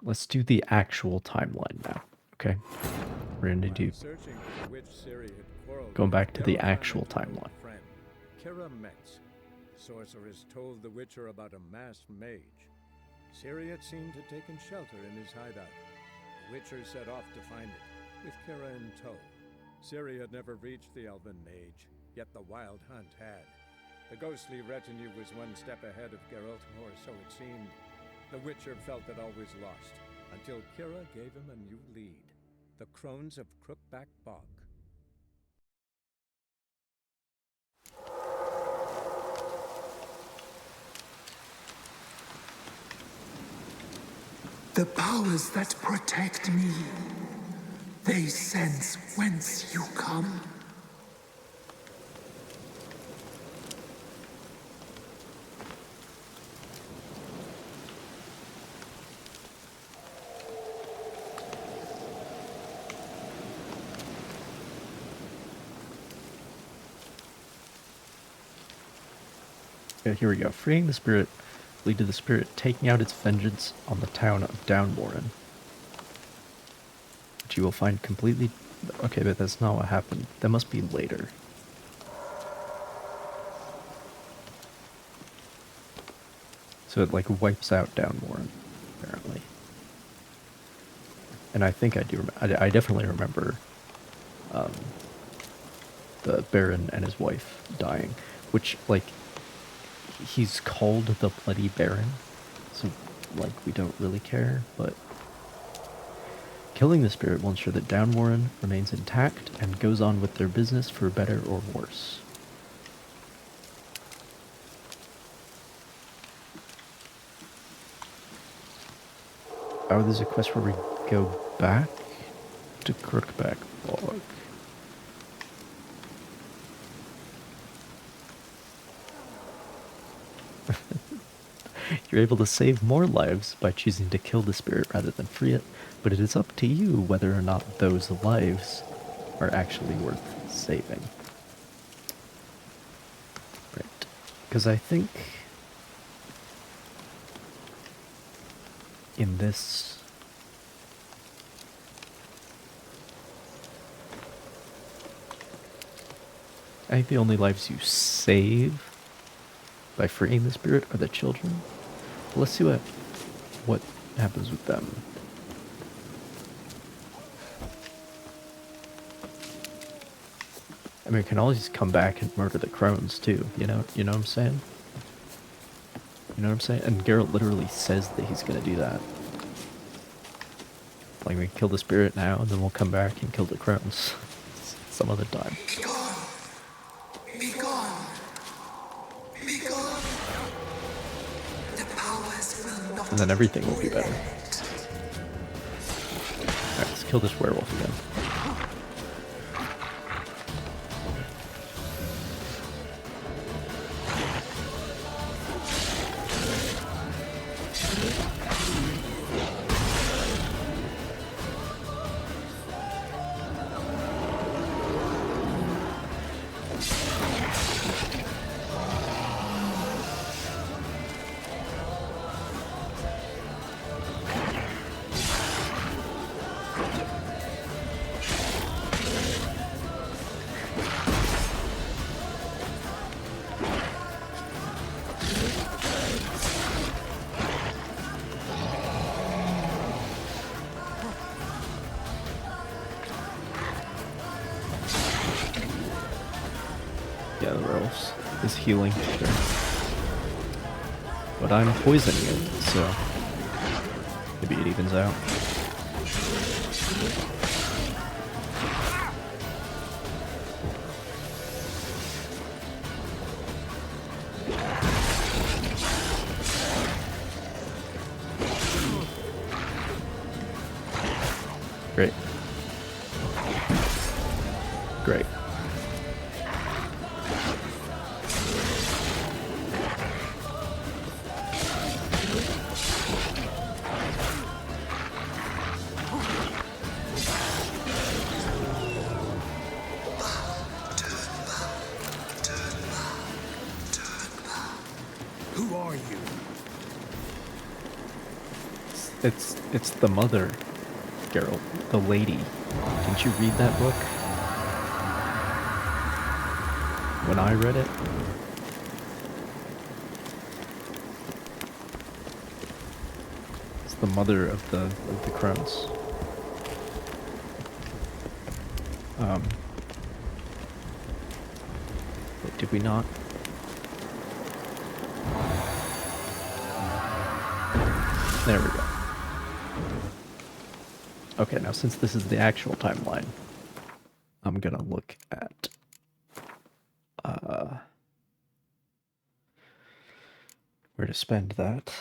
Let's do the actual timeline now, okay? We're gonna do going back to the actual timeline. Kira Metz. Sorceress told the Witcher about a masked mage. Syriat seemed to have taken shelter in his hideout. The Witcher set off to find it, with Kira in tow. Syriat never reached the elven mage, yet the wild hunt had. The ghostly retinue was one step ahead of Geralt, or so it seemed. The Witcher felt that all was lost, until Kira gave him a new lead. The Crones of Crookback Bog. The powers that protect me, they sense whence you come. Yeah, here we go. Freeing the spirit lead to the spirit taking out its vengeance on the town of Downwarren, which you will find completely... Okay, but that's not what happened. That must be later. So it, like, wipes out Downwarren, apparently. And I think I do... I definitely remember the Baron and his wife dying, which, like... He's called the Bloody Baron, so, like, we don't really care, but... Killing the spirit will ensure that Downwarren remains intact and goes on with their business for better or worse. Oh, there's a quest where we go back to Crookback Bog. You're able to save more lives by choosing to kill the spirit rather than free it, but it is up to you whether or not those lives are actually worth saving. Right. Because I think in this... I think the only lives you save by freeing the spirit are the children. But let's see what happens with them. I mean, we can always come back and murder the crones too, you know what I'm saying? You know what I'm saying? And Geralt literally says that he's gonna do that. Like, we kill the spirit now, and then we'll come back and kill the crones some other time. Be gone! Be gone! Be gone! The powers will not... And then everything will be better. Alright, let's kill this werewolf again. Yeah, the werewolf is healing, sure. But I'm poisoning it, so maybe it evens out. Great. Great. Who are you? It's the mother, Geralt, the lady. Didn't you read that book? When I read it? It's the mother of the crones. Wait, did we not? There we go. Okay, now since this is the actual timeline, I'm gonna look at where to spend that.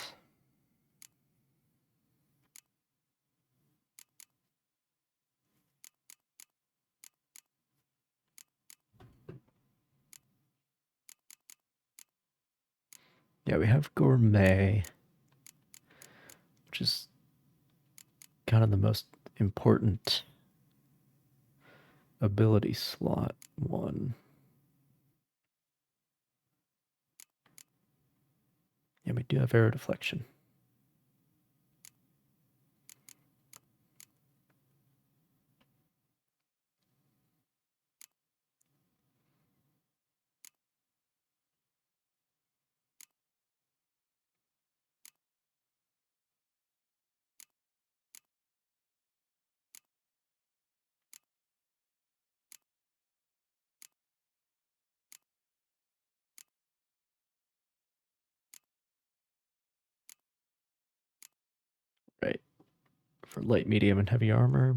Yeah, we have Gourmet, which is kind of the most important ability slot one. Yeah, we do have arrow deflection. Right. For light, medium, and heavy armor.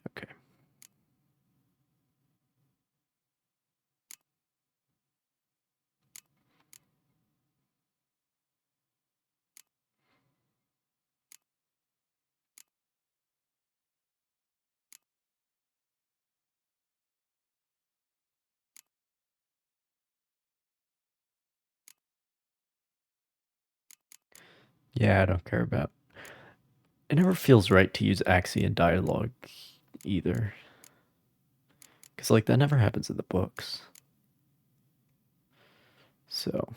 Okay. Yeah, I don't care about. It never feels right to use Axian dialogue either. Because, like, that never happens in the books. So.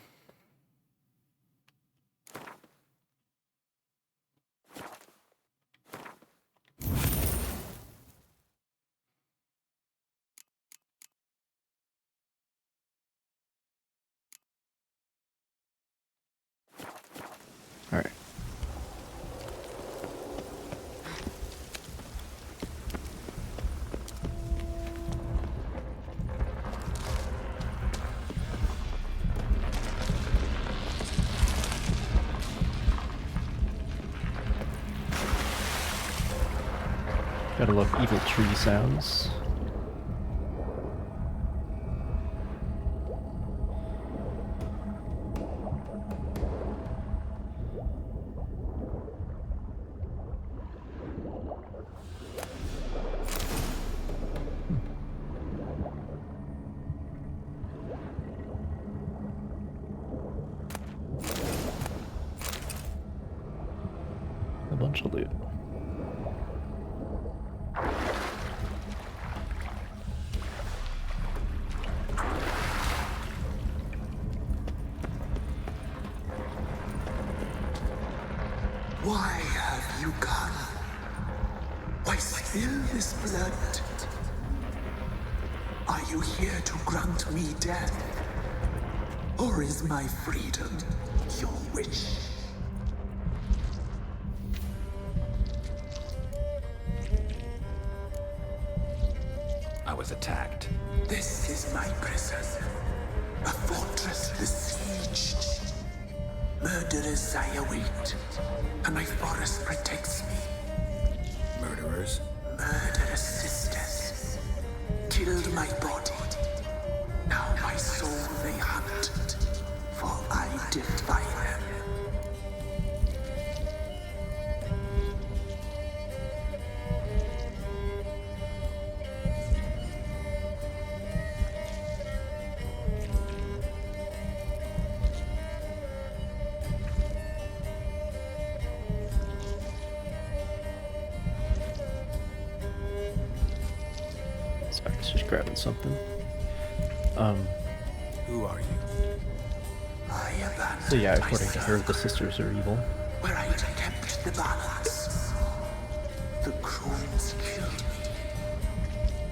Alright. Gotta love evil tree sounds. A bunch of loot. Why have you gone? Why spill this blood? Are you here to grant me death? Or is my freedom your wish? I was attacked. This is my prison. A fortress besieged. Murderers I await, and my forest protects me. Murderers? Murderous sisters killed my body. Now my soul they hunt, for I defy them. Sorry, I was just grabbing something. Who are you? I abandoned So yeah, according to myself her, the sisters are evil. where I kept the balance. The crones killed me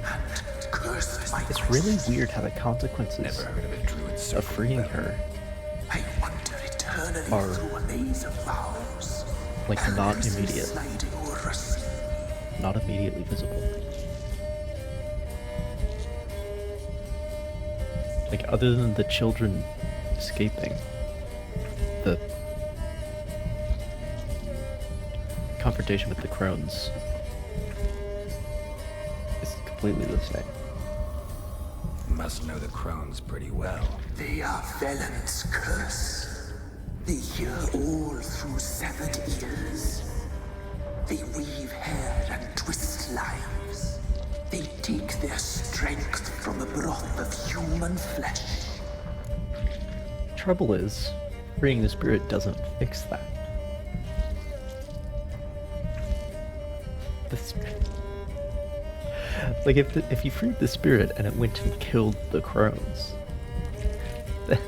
and cursed my It's really weird how the consequences Never heard of a druid of circle freeing before. her I wander eternally are through a maze of vows. like not endlessly immediate, sliding over a sea. not immediately visible. Like other than the children escaping, the confrontation with the crones is completely the same. Must know the crones pretty well. They are Velen's curse. They hear all through severed ears. They weave hair and twist lives. They take their strength from a broth of human flesh. trouble is, freeing the spirit doesn't fix that. Like if you freed the spirit and it went and killed the crones, then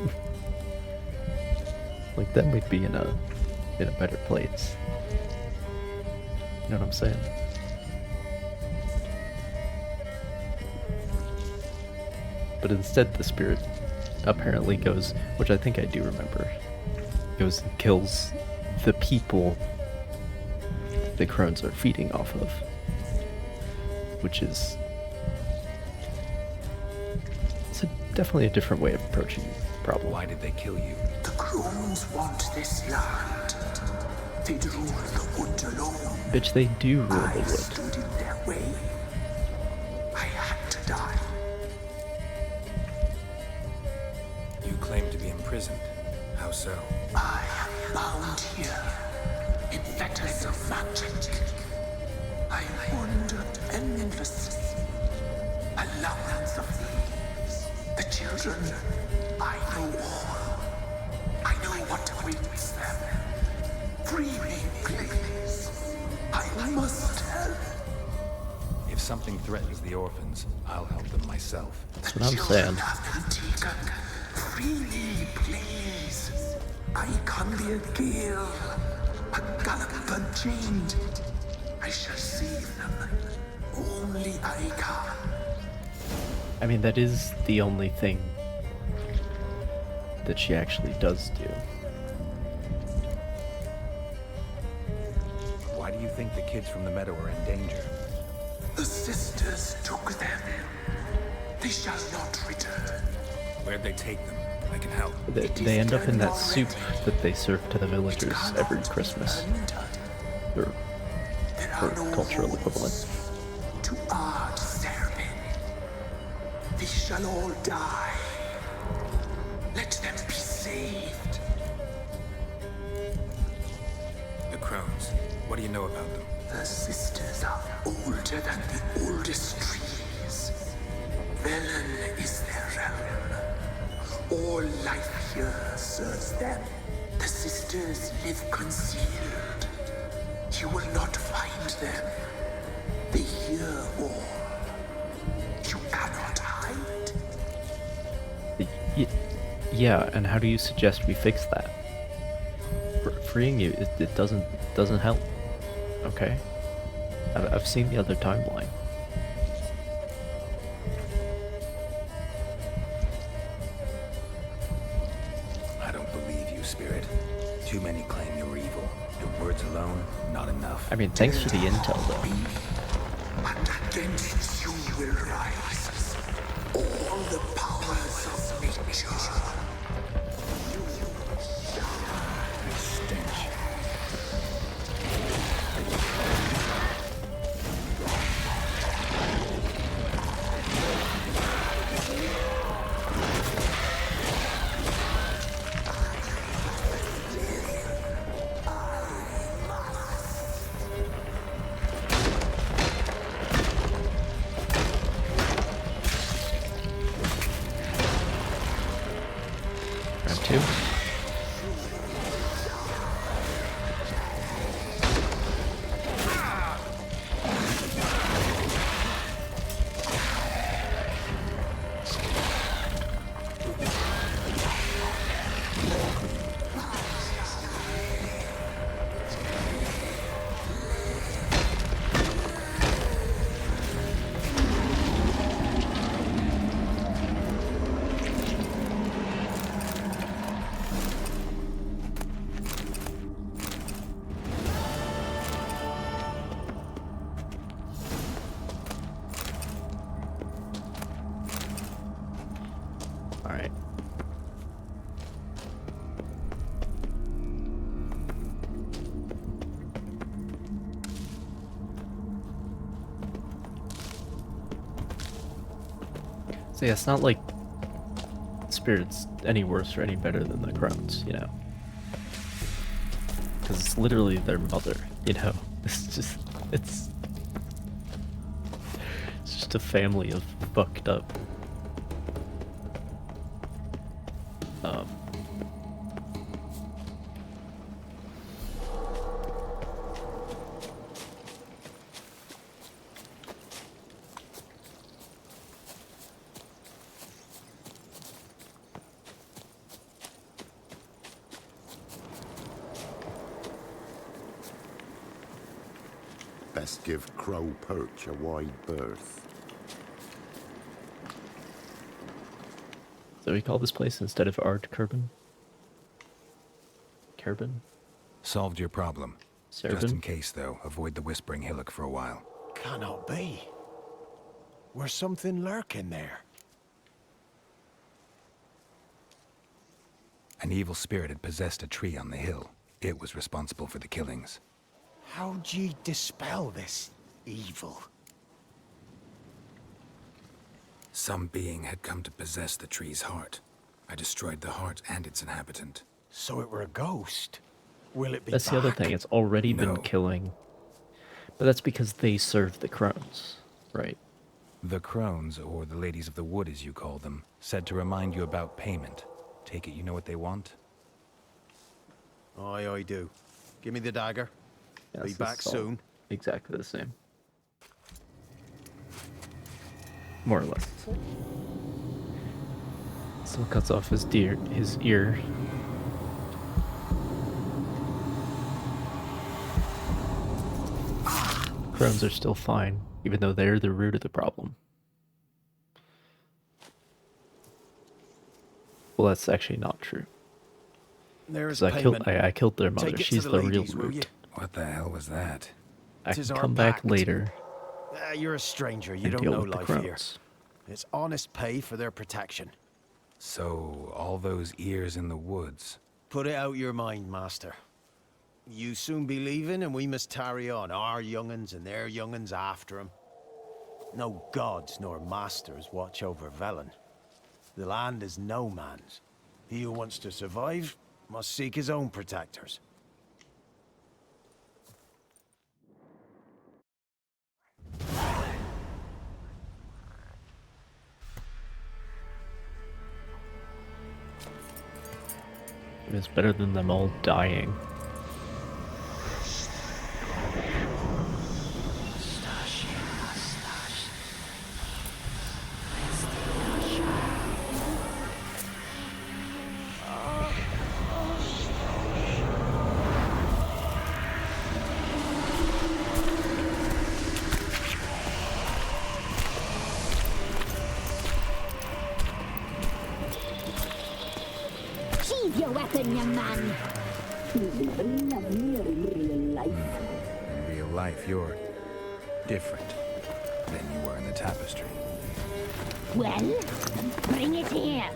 like that might be in a better place. You know what I'm saying? But instead the spirit apparently goes, which I think I do remember, goes and kills the people the crones are feeding off of. Which is definitely a different way of approaching the problem. Why did they kill you? The crones want this land. They'd rule the wood alone. Bitch, they do rule the I wood. stood in their way. I had to die. You claim to be imprisoned. How so? I am bound here in fetters of magic. I wandered endlessly. Allowance of thieves. The children, I know all. I know what awaits them. Free me, please. I must help. If something threatens the orphans, I'll help them myself. That's what I'm saying. Have been taken. Free me, please. I can be a gale, a gallop unchained. I shall save them. Only I can. I mean, that is the only thing that she actually does do. Why do you think the kids from the meadow are in danger? The sisters took them. They shall not return. Where'd they take them? I can help. They end up in that soup that they serve to the villagers every Christmas. Or cultural equivalent. To our serving. They shall all die. Let them be saved. The crones. What do you know about them? The sisters are older than the oldest trees. Velen is their realm. All life here serves them. The sisters live concealed. You will not find them. They hear all. You cannot hide. Yeah, and how do you suggest we fix that? Freeing you, it doesn't help. Okay? I've seen the other timeline. I don't believe you, Spirit. Too many claim you're evil. Your words alone, not enough. I mean, thanks for the intel, though. And against you will rise all the powers of nature. Stench. Round two. Alright. So yeah, it's not like Spirit's any worse or any better than the crones, you know? Because it's literally their mother, you know? It's just a family of fucked up Best give Crow Perch a wide berth. So we call this place instead of Ard Kerbin? Kerbin? Solved your problem. Just Servin? in case, though, avoid the Whispering Hillock for a while. Cannot be. Where's something lurking there? An evil spirit had possessed a tree on the hill. It was responsible for the killings. How'd ye dispel this evil? Some being had come to possess the tree's heart. I destroyed the heart and its inhabitant. So it were a ghost? Will it be That's the other back? thing, it's already been No. killing. But that's because they serve the crones, right? The crones, or the ladies of the wood as you call them, said to remind you about payment. Take it you know what they want? Aye, I do. Give me the dagger. Yes, Be this back is all soon. Exactly the same. More or less. Still cuts off his ear. Crones are still fine, even though they're the root of the problem. Well, that's actually not true. There's 'Cause payment. I killed their mother. Take it She's to the the real ladies, will root. ye? What the hell was that? I Tis can our come back pact. later You're a stranger. You and don't deal know with the life here. crones. It's honest pay for their protection. So, all those ears in the woods. Put it out your mind, master. You soon be leaving, and we must tarry on, our young'uns and their young'uns after 'em. No gods nor masters watch over Velen. The land is no man's. He who wants to survive must seek his own protectors. It's better than them all dying. Sheathe your weapon, young man. He's even lovelier in real life. In real life, you're different than you were in the tapestry. Well, bring it here.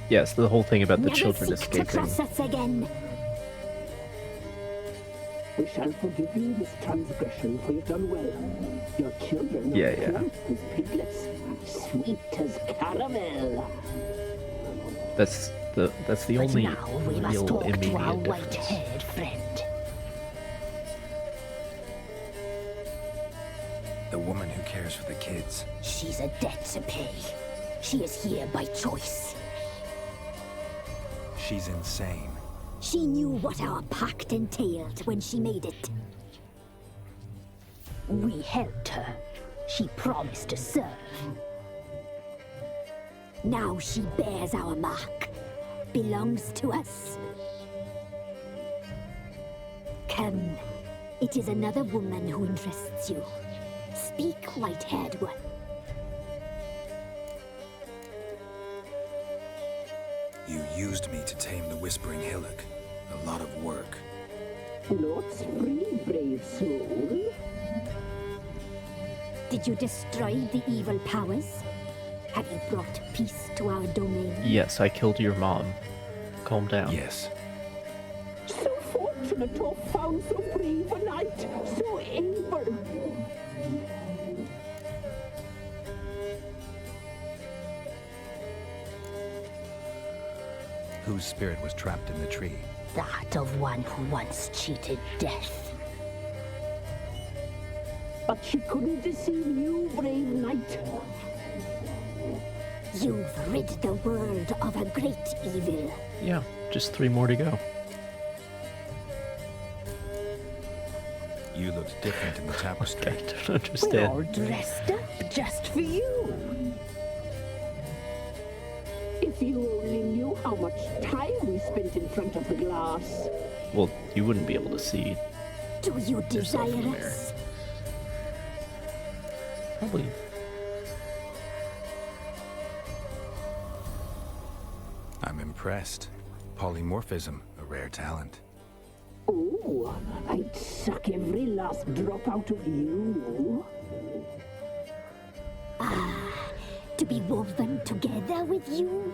Yes, the whole thing about the Never children seek to escaping. cross us again. We shall forgive you this transgression, for you've done well. Your children Yeah, are yeah. plump as piglets, sweet as caramel. That's the But only now we must real talk to our immediate difference. white-haired friend. The woman who cares for the kids. She's a debt to pay. She is here by choice. She's insane. She knew what our pact entailed when she made it. We helped her. She promised to serve. Now she bears our mark. Belongs to us. Come. It is another woman who interests you. Speak, white-haired one. You used me to tame the Whispering Hillock. A lot of work. Lord's free, brave soul. Did you destroy the evil powers? Have you brought peace to our domain? Yes, I killed your mom. Calm down. Yes. So fortunate to have found so brave a knight, so able. Whose spirit was trapped in the tree? That of one who once cheated death. But she couldn't deceive you, brave knight. You've rid the world of a great evil. Yeah, just 3 more to go. You looked different in the tapestry. I don't We're understand. all dressed up just for you. If you only knew how much time we spent in front of the glass. Well, you wouldn't be able to see. Do you Yourself in the desire mirror. us? Probably. I'm impressed. Polymorphism, a rare talent. Oh, I'd suck every last drop out of you. To be woven together with you?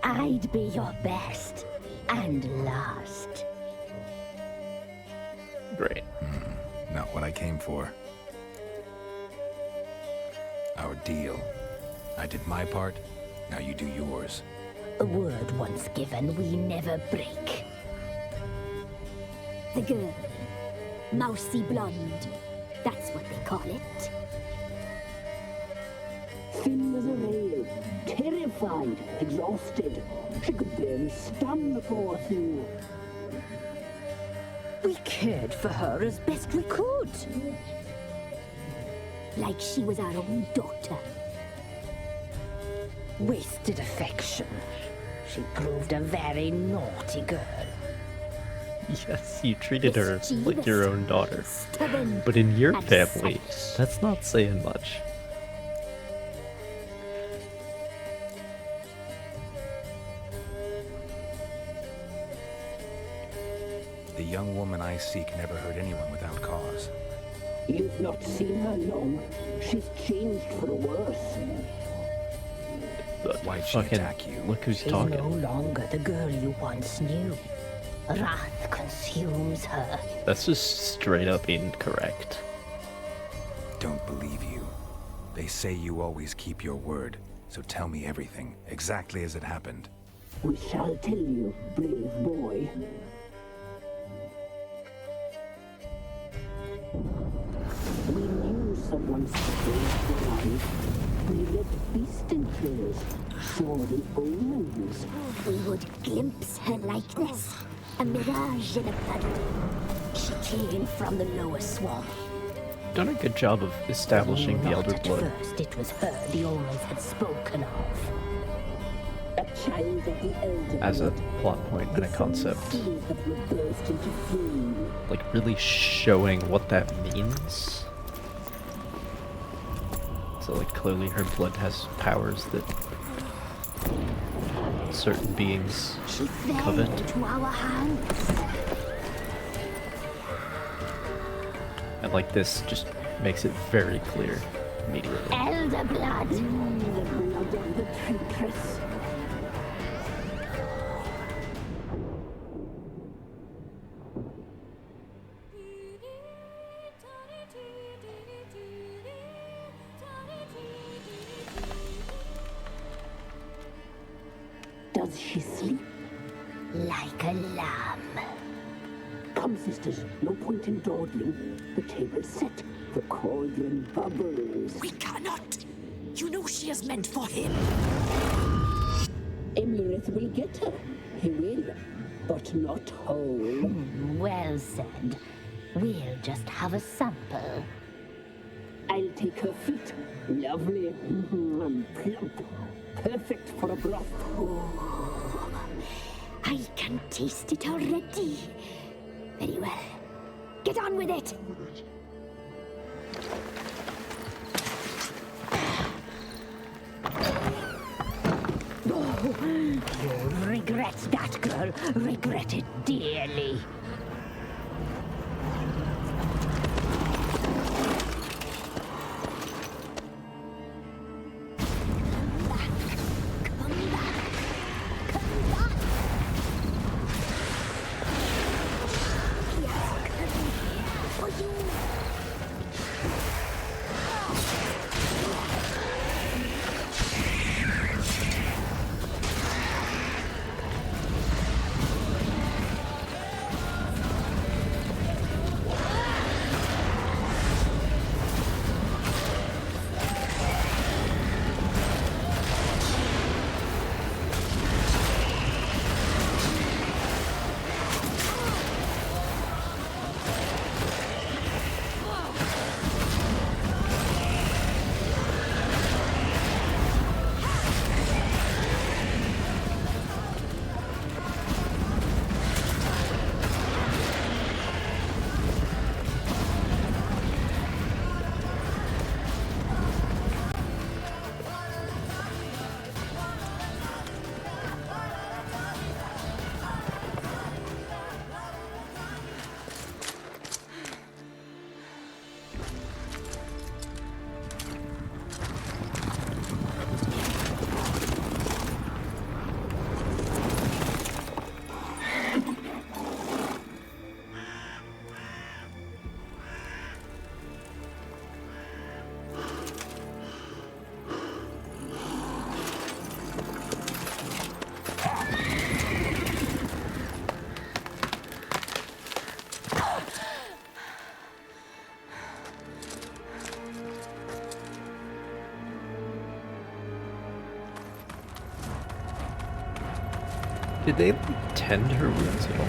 I'd be your best and last. Great. Not what I came for. Our deal. I did my part, now you do yours. A word once given, we never break. The girl, mousy blonde, that's what they call it. Thin as a rail, terrified, exhausted. She could barely stand the poor thing. We cared for her as best we could. Like she was our own daughter. Wasted affection. She proved a very naughty girl. Yes, you treated her like your own daughter. Stubborn But in your and family, selfish. that's not saying much. The young woman I seek never hurt anyone without cause. You've not seen her long. She's changed for the worse. Why'd she Fucking attack you? look who's She's talking. no longer the girl you once knew. Wrath consumes her. That's just straight up incorrect. Don't believe you. They say you always keep your word, so tell me everything, exactly as it happened. We shall tell you, brave boy. We knew someone saved her life. We left beast enclosed, saw the omens. We would glimpse her likeness, a mirage in a puddle. She came from the lower swamp. Done a good job of establishing the Not Elder at Blood. first it was her the omens had spoken of. A child of the elder As a blood. plot point and a concept. Seas that will burst into flame. Like really showing what that means. So like clearly her blood has powers that certain beings She fell covet. into our hands. And like this just makes it very clear immediately. Elder blood. The blood of the traitress. Does she sleep? Like a lamb. Come, sisters, no point in dawdling. The table's set. The cauldron bubbles. We cannot. You know she is meant for him. Emirith will get her. He will, but not whole. Well said. We'll just have a sample. I'll take her feet. Lovely. And plump. Perfect for a broth. I can taste it already. Very well. Get on with it. You'll regret that, girl. Regret it dearly. Did they like, tend her wounds at all?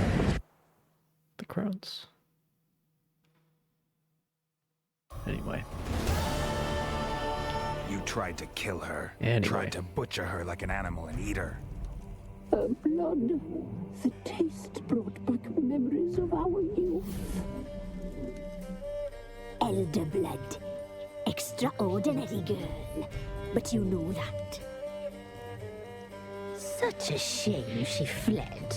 The crowns? Anyway. You tried to kill her. Anyway. Tried to butcher her like an animal and eat her. Her blood. The taste brought back memories of our youth. Elder blood. Extraordinary girl. But you know that. Such a shame she fled.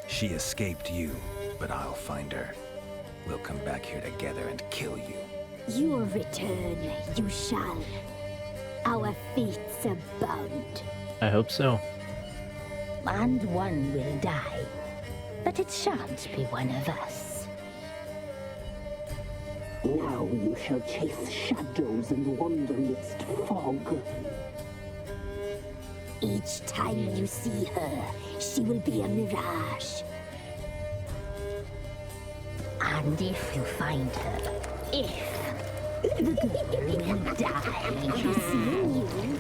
She escaped you, but I'll find her. We'll come back here together and kill you. Your return, you shall. Our fates are bound. I hope so. And one will die. But it shan't be one of us. Now you shall chase shadows and wander midst fog. Each time you see her, she will be a mirage. And if you find her, the girl will die seeing you,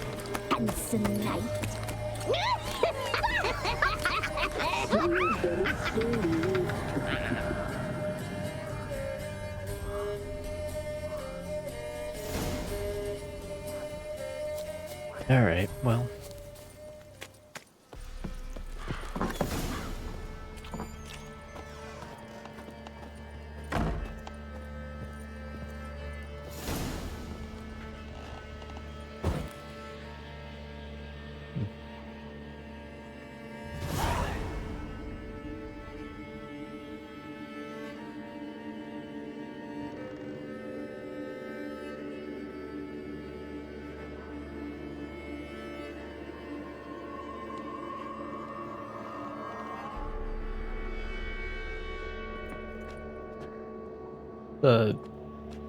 handsome knight. All right, well.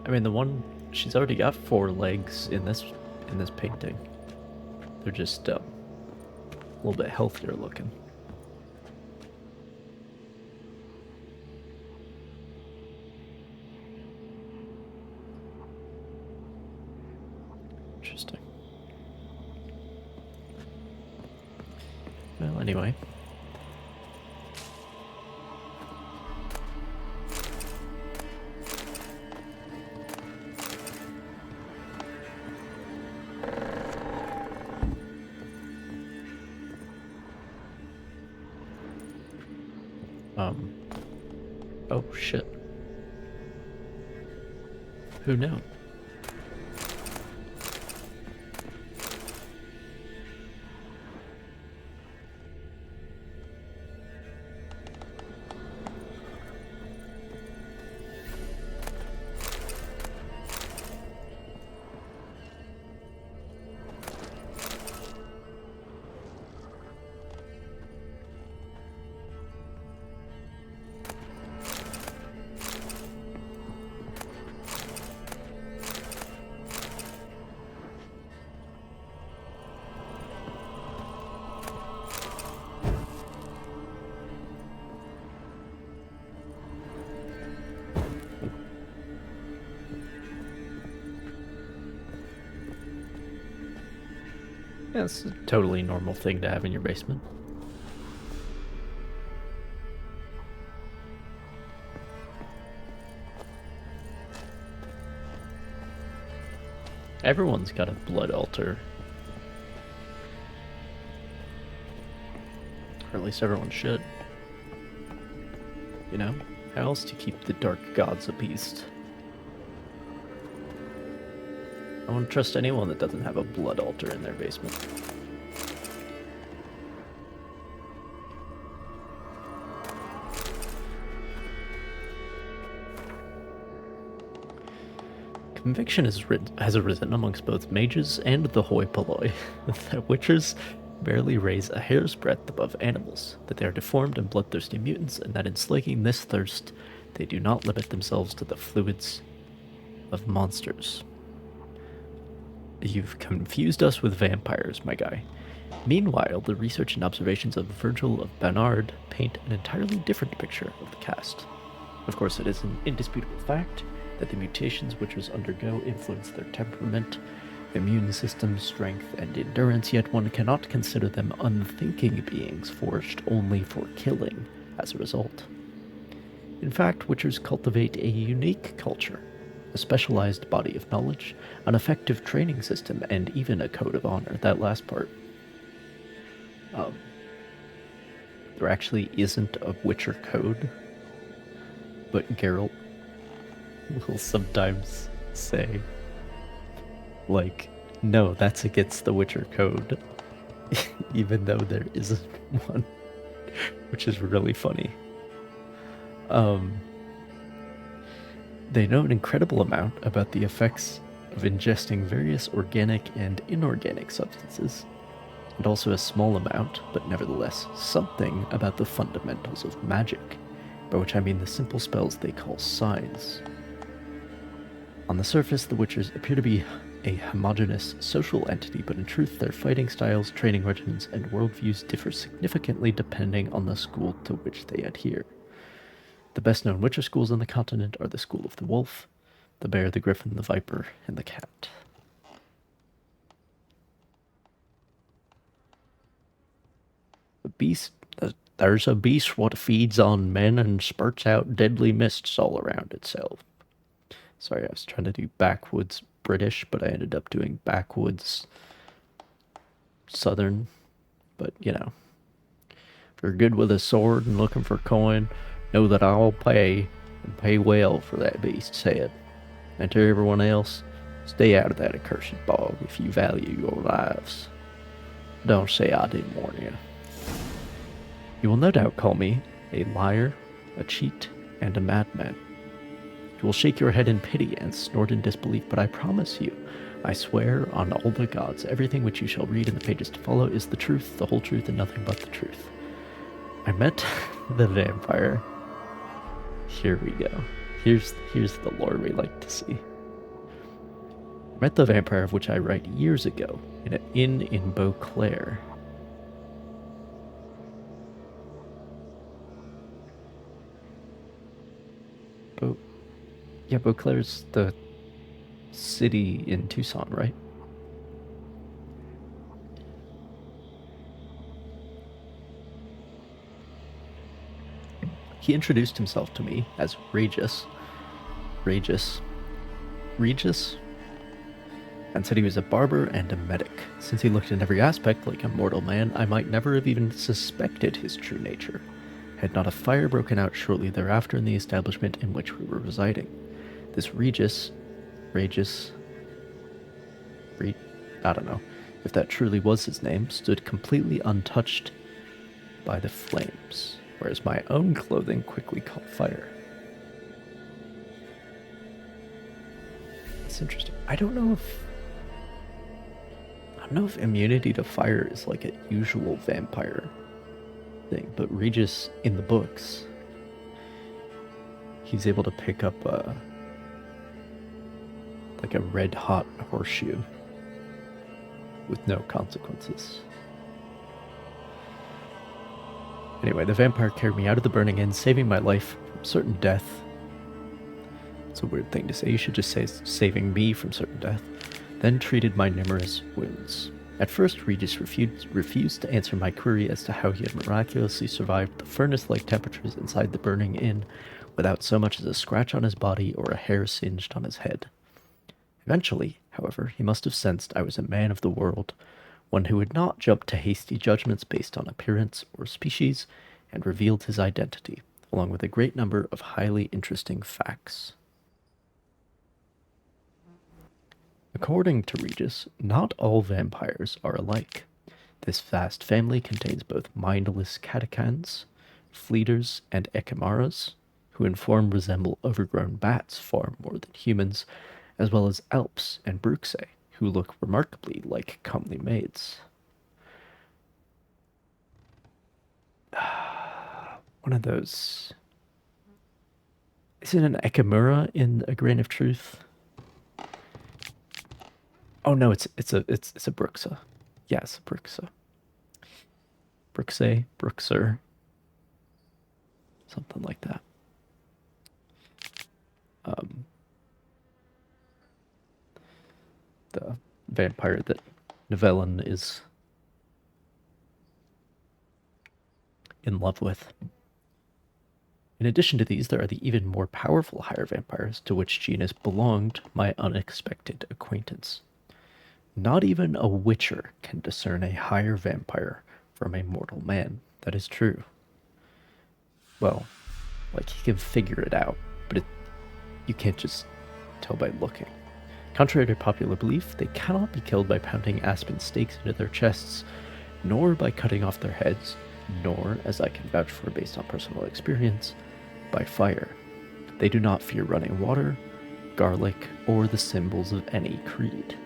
I mean, the one she's already got 4 legs in this painting. They're just a little bit healthier looking. Interesting. Well, anyway. Oh shit. Who knew? Yeah, it's a totally normal thing to have in your basement. Everyone's got a blood altar. Or at least everyone should. You know? How else to keep the dark gods appeased? I won't trust anyone that doesn't have a blood altar in their basement. Conviction has arisen amongst both mages and the hoi polloi that witchers barely raise a hair's breadth above animals, that they are deformed and bloodthirsty mutants, and that in slaking this thirst, they do not limit themselves to the fluids of monsters. You've confused us with vampires, my guy. Meanwhile, the research and observations of Virgil of Bernard paint an entirely different picture of the cast. Of course, it is an indisputable fact that the mutations witchers undergo influence their temperament, immune system, strength, and endurance, yet one cannot consider them unthinking beings forged only for killing as a result. In fact, witchers cultivate a unique culture, a specialized body of knowledge, an effective training system, and even a code of honor. That last part. There actually isn't a Witcher code, but Geralt will sometimes say, like, no, that's against the Witcher code, even though there isn't one, which is really funny. They know an incredible amount about the effects of ingesting various organic and inorganic substances, and also a small amount, but nevertheless something about the fundamentals of magic, by which I mean the simple spells they call signs. On the surface, the Witchers appear to be a homogeneous social entity, but in truth their fighting styles, training regimens, and worldviews differ significantly depending on the school to which they adhere. The best-known Witcher schools on the continent are the School of the Wolf, the Bear, the Griffin, the Viper, and the Cat. There's a beast what feeds on men and spurts out deadly mists all around itself. Sorry, I was trying to do backwoods British, but I ended up doing backwoods Southern. But, you know, if you're good with a sword and looking for coin, know that I'll pay, and pay well for that beast's head. And to everyone else, stay out of that accursed bog if you value your lives. Don't say I didn't warn you. You will no doubt call me a liar, a cheat, and a madman. You will shake your head in pity and snort in disbelief, but I promise you, I swear on all the gods, everything which you shall read in the pages to follow is the truth, the whole truth, and nothing but the truth. I met the vampire. Here we go. Here's the lore we like to see. I met the vampire of which I write years ago in an inn in Beauclair. Yeah, Beauclair's the city in Tucson, right? He introduced himself to me as Regis, and said he was a barber and a medic. Since he looked in every aspect like a mortal man, I might never have even suspected his true nature, had not a fire broken out shortly thereafter in the establishment in which we were residing. This I don't know if that truly was his name, stood completely untouched by the flames, whereas my own clothing quickly caught fire. It's interesting. I don't know if immunity to fire is like a usual vampire thing, but Regis in the books, he's able to pick up like a red hot horseshoe with no consequences. Anyway, the vampire carried me out of the burning inn, saving my life from certain death. It's a weird thing to say. You should just say saving me from certain death. Then treated my numerous wounds. At first, Regis refused to answer my query as to how he had miraculously survived the furnace-like temperatures inside the burning inn without so much as a scratch on his body or a hair singed on his head. Eventually, however, he must have sensed I was a man of the world, one who would not jump to hasty judgments based on appearance or species, and revealed his identity, along with a great number of highly interesting facts. According to Regis, not all vampires are alike. This vast family contains both mindless catechans, fleeters, and echimaras, who in form resemble overgrown bats far more than humans, as well as Alps and Bruxae, who look remarkably like comely maids. One of those... Is it an echimera in A Grain of Truth? Oh no, it's a Bruxa. Yes, Bruxa. Bruxae, Bruxer. Something like that. the vampire that Nivellen is in love with. In addition to these, there are the even more powerful higher vampires to which Genus belonged my unexpected acquaintance. Not even a witcher can discern a higher vampire from a mortal man. That is true. Well, like he can figure it out, but you can't just tell by looking. Contrary to popular belief, they cannot be killed by pounding aspen stakes into their chests, nor by cutting off their heads, nor, as I can vouch for based on personal experience, by fire. They do not fear running water, garlic, or the symbols of any creed.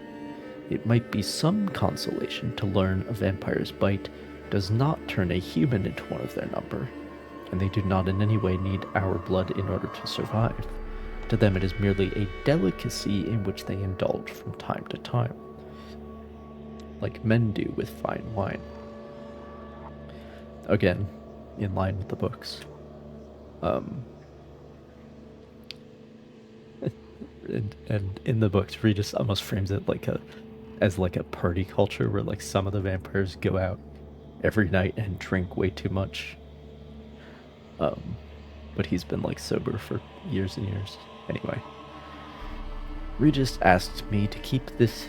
It might be some consolation to learn a vampire's bite does not turn a human into one of their number, and they do not in any way need our blood in order to survive. To them it is merely a delicacy in which they indulge from time to time, like men do with fine wine. Again, in line with the books. And in the books, Regis almost frames it as like a party culture where like some of the vampires go out every night and drink way too much. But he's been like sober for years and years. Anyway, Regis asked me to keep his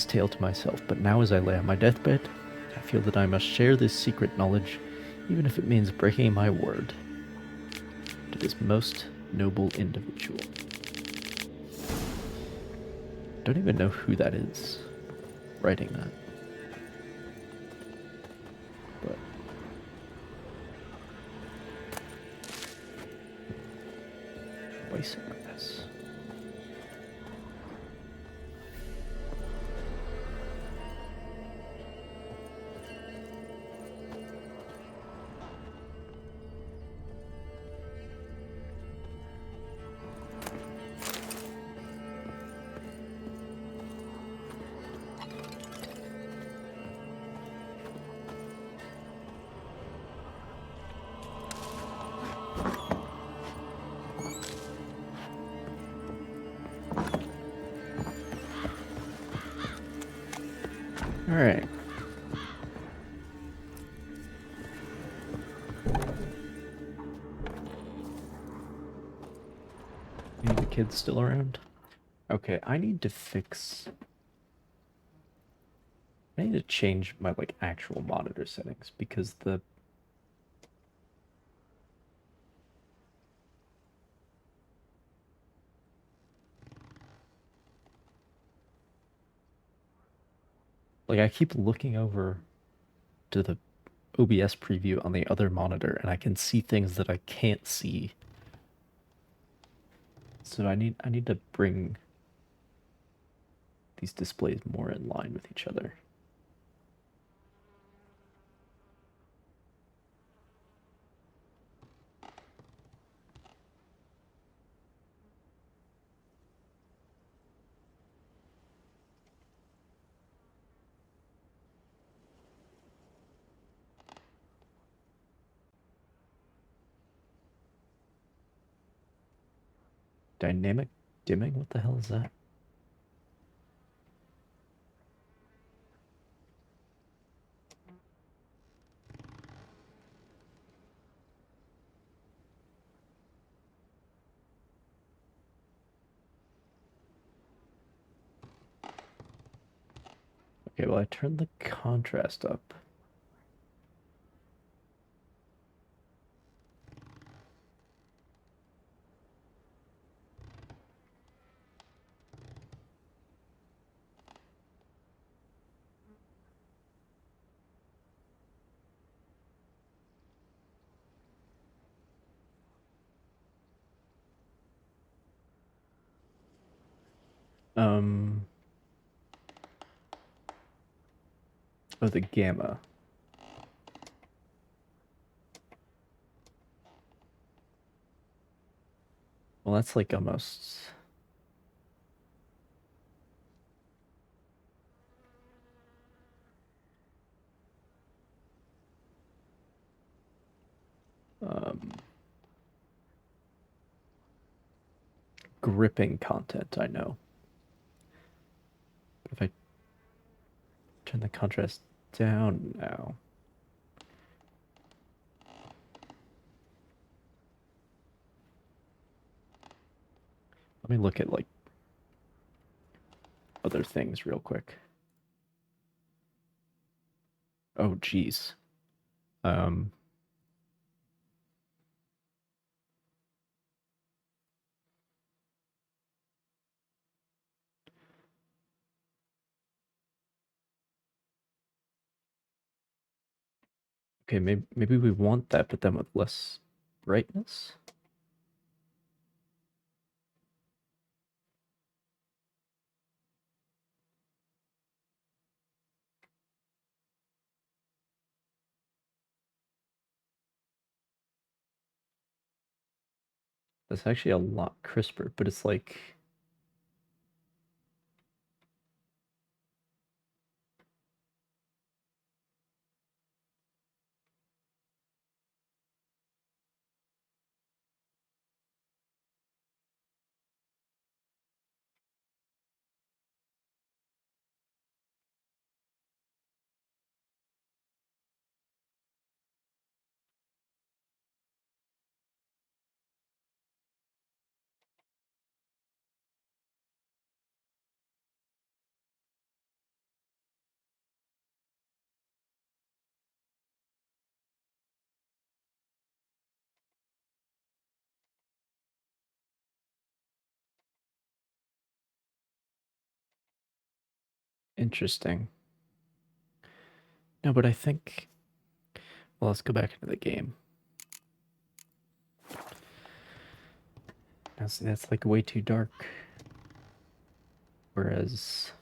tale to myself, but now as I lay on my deathbed, I feel that I must share this secret knowledge, even if it means breaking my word to this most noble individual. Don't even know who that is writing that. But bison grass. All right. Any of the kids still around? Okay, I need to change my like actual monitor settings because I keep looking over to the OBS preview on the other monitor and I can see things that I can't see. So I need to bring these displays more in line with each other. Dynamic dimming? What the hell is that? Okay, well I turned the contrast up. Oh, the gamma. Well, that's like almost... gripping content, I know. But if I turn the contrast down now. Let me look at like other things real quick. Oh geez. Okay, maybe we want that, but then with less brightness. That's actually a lot crisper, but it's like interesting. No, but I think, well, let's go back into the game. That's like way too dark. Whereas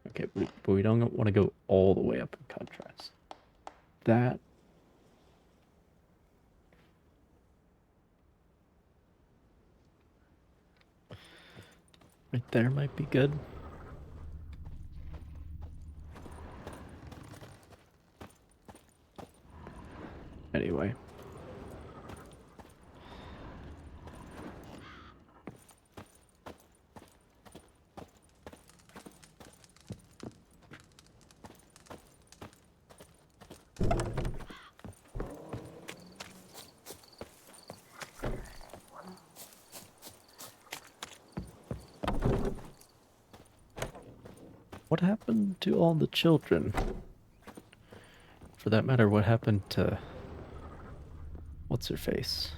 okay, but we don't want to go all the way up in contrast. That right there might be good. Anyway. What happened to all the children? For that matter, what happened to what's her face?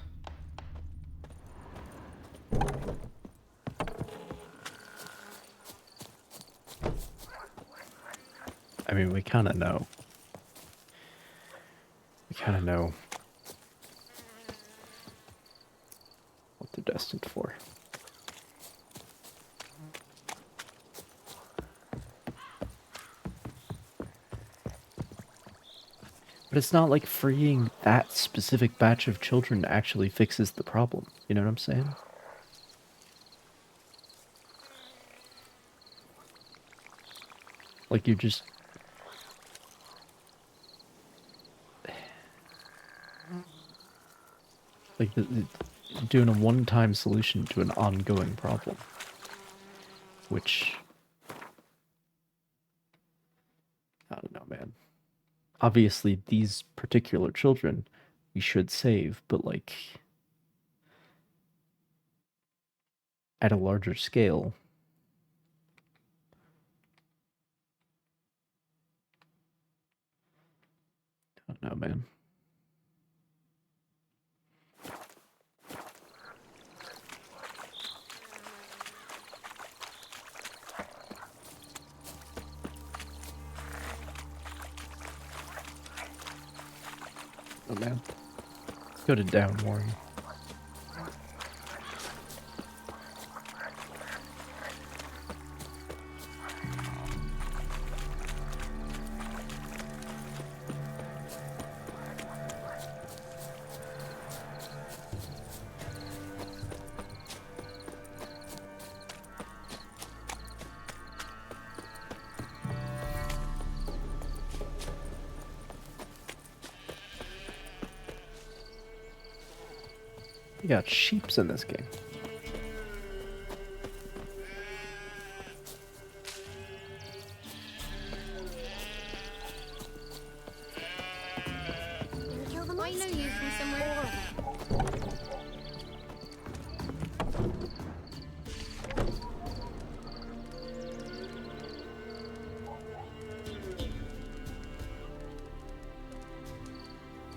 I mean, we kind of know. We kind of know what they're destined for. But it's not like freeing that specific batch of children actually fixes the problem. You know what I'm saying? Like, you're just... like, doing a one-time solution to an ongoing problem. Which... I don't know, man. Obviously, these particular children we should save, but, like... at a larger scale... I don't know, man. Oh man. Let's go to Downwarren. You got sheeps in this game. Kill them. I know you from somewhere.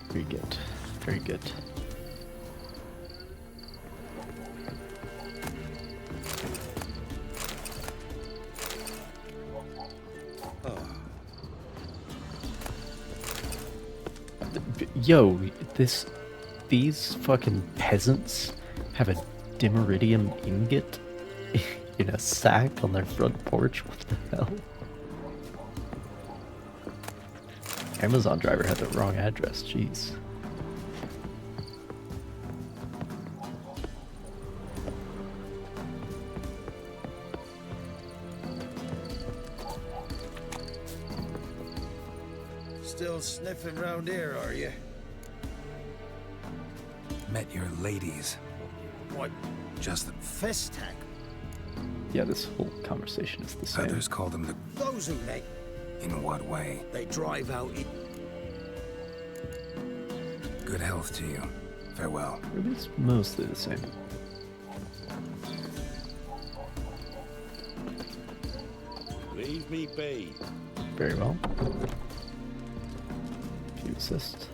Very good. Very good. Yo, these fucking peasants have a dimeridium ingot in a sack on their front porch. What the hell? Amazon driver had the wrong address. Jeez. Still sniffing round here, are you? Met your ladies. What? Just the Festac? Yeah, this whole conversation is the same. others call them the... Those who they... In what way? They drive out in... Good health to you. Farewell. It's mostly the same. Leave me be. Very well. Few assist.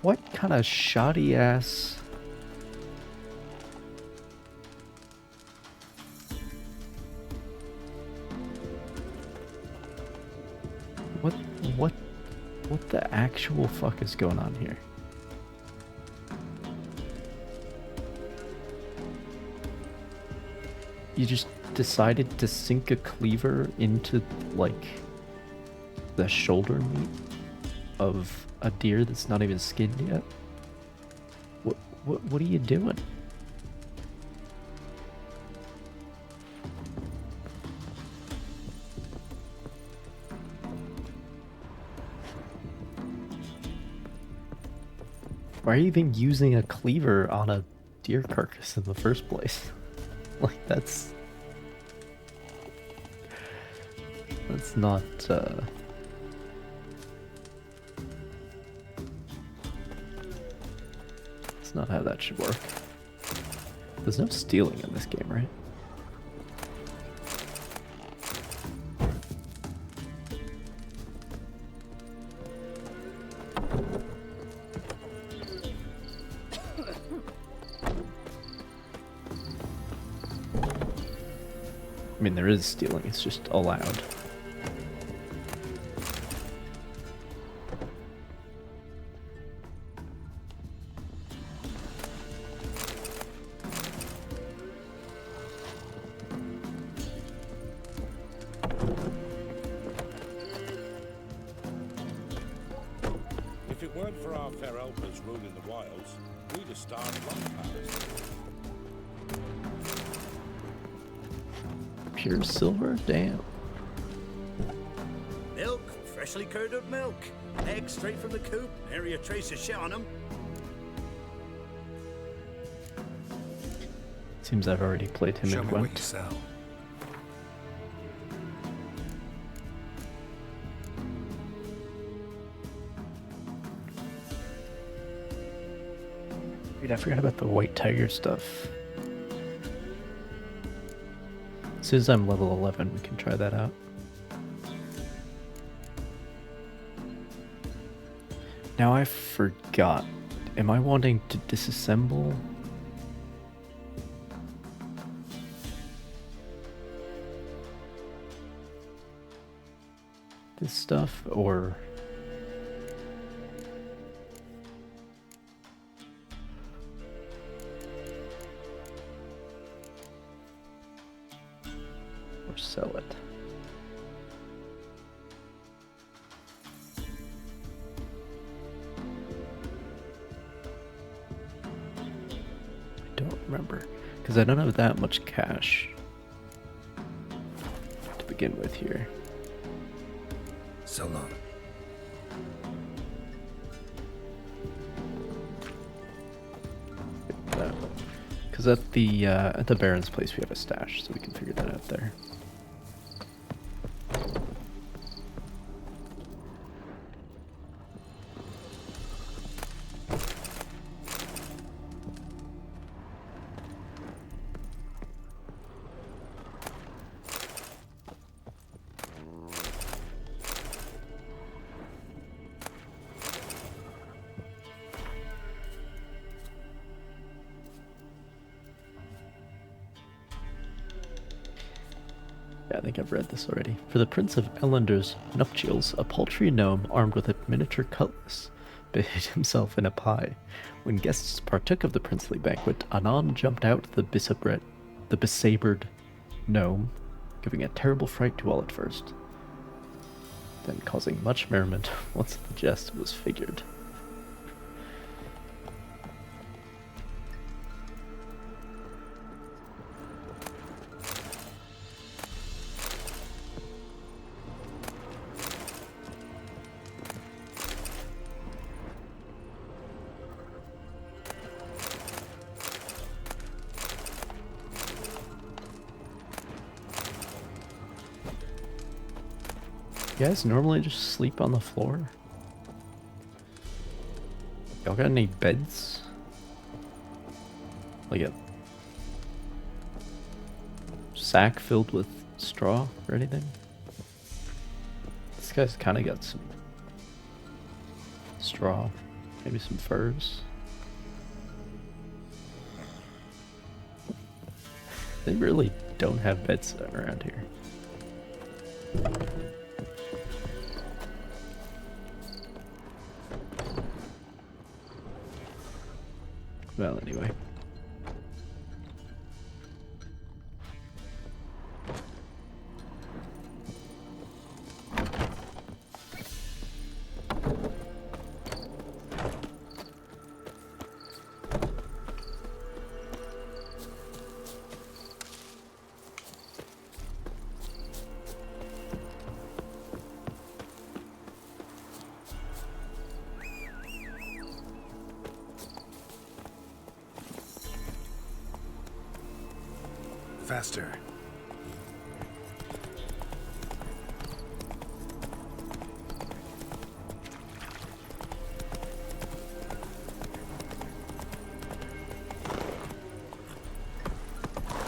What kind of shoddy ass... What the actual fuck is going on here? You just decided to sink a cleaver into, like, the shoulder meat of a deer that's not even skinned yet? What are you doing? Why are you even using a cleaver on a deer carcass in the first place? Like, that's not, that's not how that should work. There's no stealing in this game, right? I mean, there is stealing, it's just allowed. If it weren't for our fair elders ruling the wilds, we'd have starved long past. Pure silver? Damn. Milk, freshly curdled milk. Eggs straight from the coop. Area trace of shit on them. Seems I've already played him Show in me what you Gwent. sell. Dude, I forgot about the white tiger stuff. As soon as I'm level 11, we can try that out. Now I forgot. Am I wanting to disassemble? This stuff, or... or sell it? remember. Because I don't have that much cash to begin with here. So long. Because at the Baron's place we have a stash, so we can figure that out there. Yeah, I think I've read this already. For the Prince of Ellender's nuptials, a paltry gnome armed with a miniature cutlass hid himself in a pie. When guests partook of the princely banquet, anon jumped out the besabred gnome, giving a terrible fright to all at first, then causing much merriment once the jest was figured. You guys normally just sleep on the floor? Y'all got any beds? Like a sack filled with straw or anything? This guy's kind of got some straw, maybe some furs. They really don't have beds around here. Well, anyway. Faster.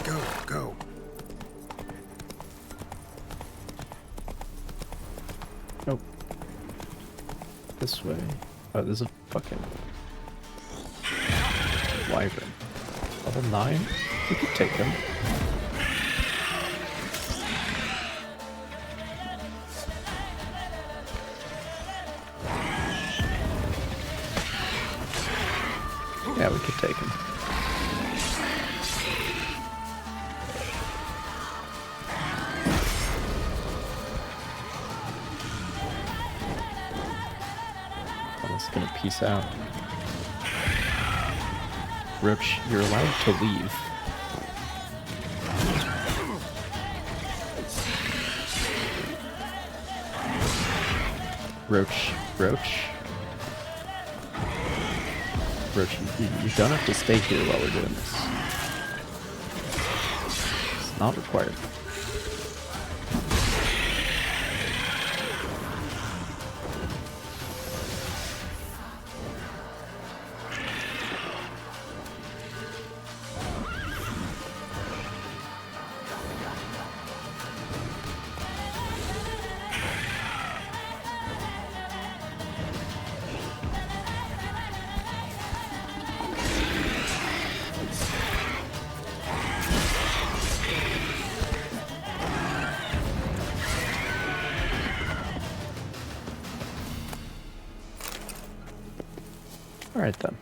Go, go. Nope. This way. Oh, there's a fucking wyvern. Level 9? We could take him. Yeah, we could take him. I'm just gonna peace out. Roach, you're allowed to leave. Roach. Roach, you don't have to stay here while we're doing this. It's not required. Alright then.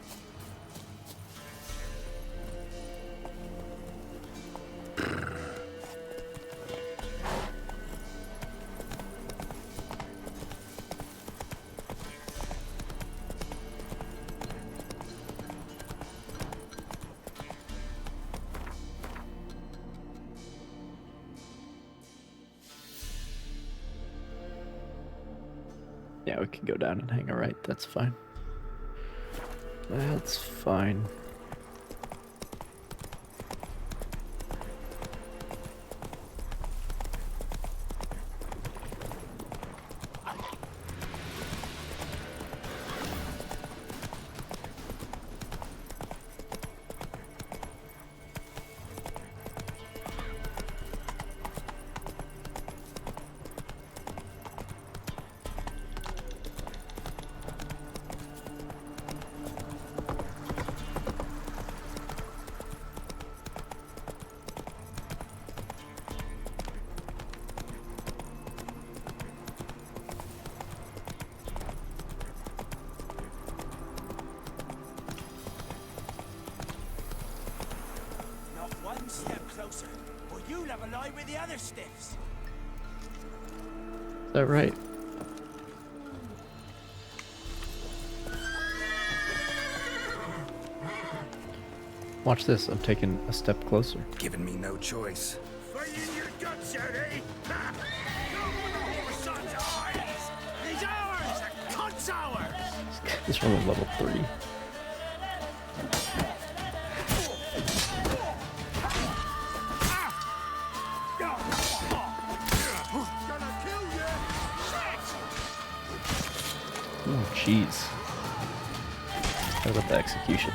Yeah, we can go down and hang a right. That's fine. That's fine. Not one step closer, or you'll have a lie with the other stiffs. Is that right? Watch this. I'm taking a step closer. Giving me no choice. Fight in your guts, Eddie! Ha! No more sons of eyes! He's ours! The cunt's ours! This is only level 3. Oh, jeez. How about the executions?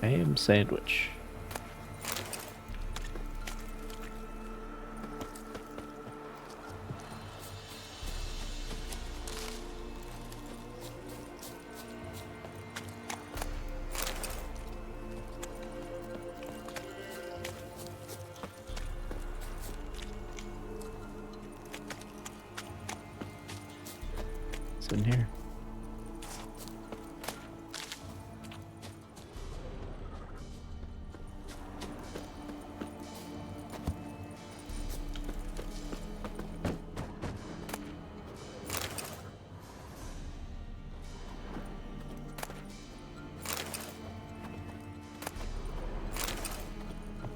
Ham sandwich. What's in here?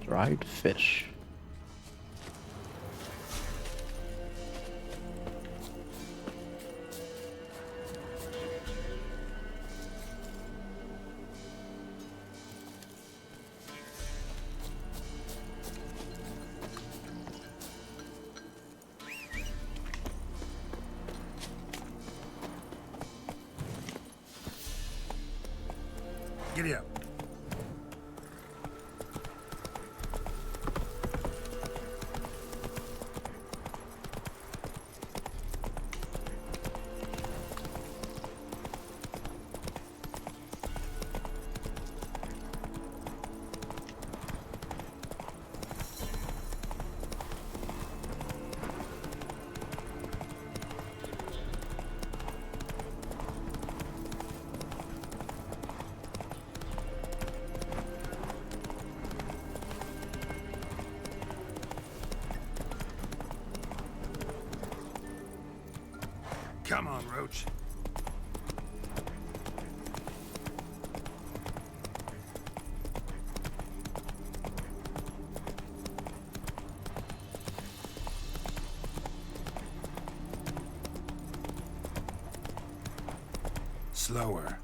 Dried fish. Giddy up. Come on, Roach. Slower.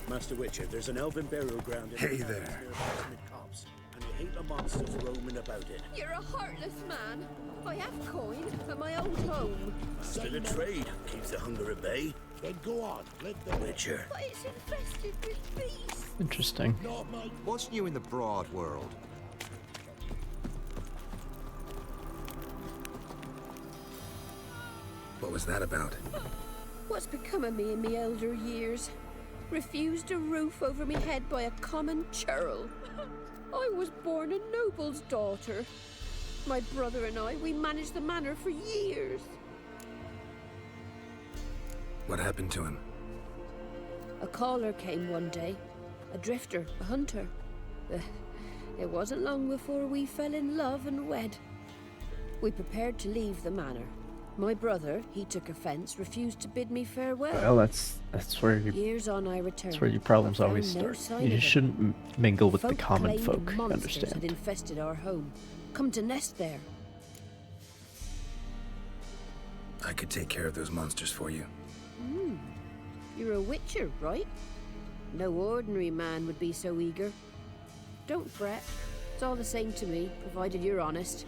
Master Witcher, there's an elven burial ground in Hey the there. near Cosmic Copse, and we hate the monsters roaming about it. You're a heartless man. I have coin at my old home. Still a trade. Keeps the hunger at bay. Then go on, let the Witcher. But it's infested with beasts. Interesting. What's new in the broad world? What was that about? What's become of me in me elder years? Refused a roof over me head by a common churl. I was born a noble's daughter. My brother and I, we managed the manor for years. What happened to him? A caller came one day. A drifter, a hunter. It wasn't long before we fell in love and wed. We prepared to leave the manor. My brother, he took offence, refused to bid me farewell. Well, that's where Years on, I returned. that's where your problems but always found no start. sign You of just him. shouldn't mingle with the common claimed folk. You monsters had understand? infested our home, come to nest there. I could take care of those monsters for you. You're a witcher, right? No ordinary man would be so eager. Don't fret. It's all the same to me, provided you're honest.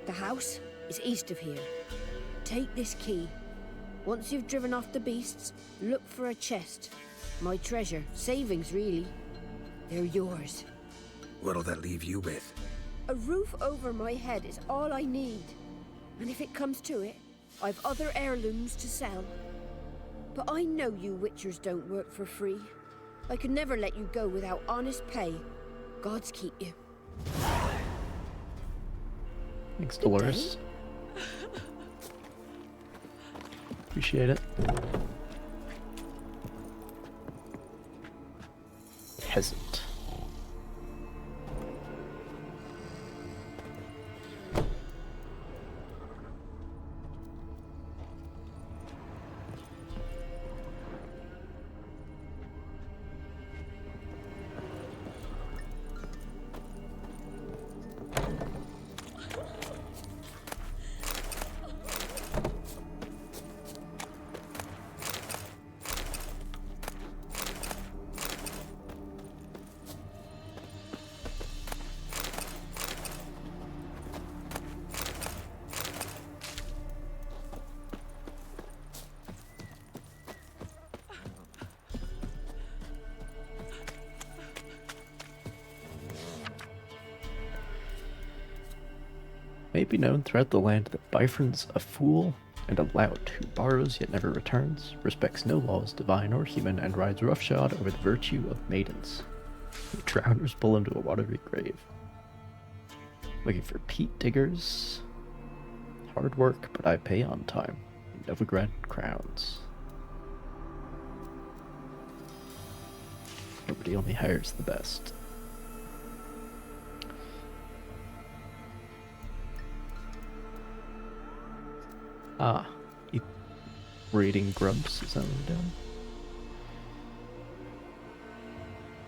The house is east of here. Take this key. Once you've driven off the beasts, look for a chest. My treasure. Savings, really. They're yours. What'll that leave you with? A roof over my head is all I need. And if it comes to it, I've other heirlooms to sell. But I know you witchers don't work for free. I could never let you go without honest pay. Gods keep you. Thanks, Dolores. Appreciate it. Peasant. May it be known throughout the land that Bifron's a fool and a lout who borrows yet never returns, respects no laws divine or human, and rides roughshod over the virtue of maidens. The drowners pull him to a watery grave. Looking for peat diggers. Hard work, but I pay on time. Novigrad crowns. Nobody only hires the best. Ah, raiding grubs, is that what we're doing?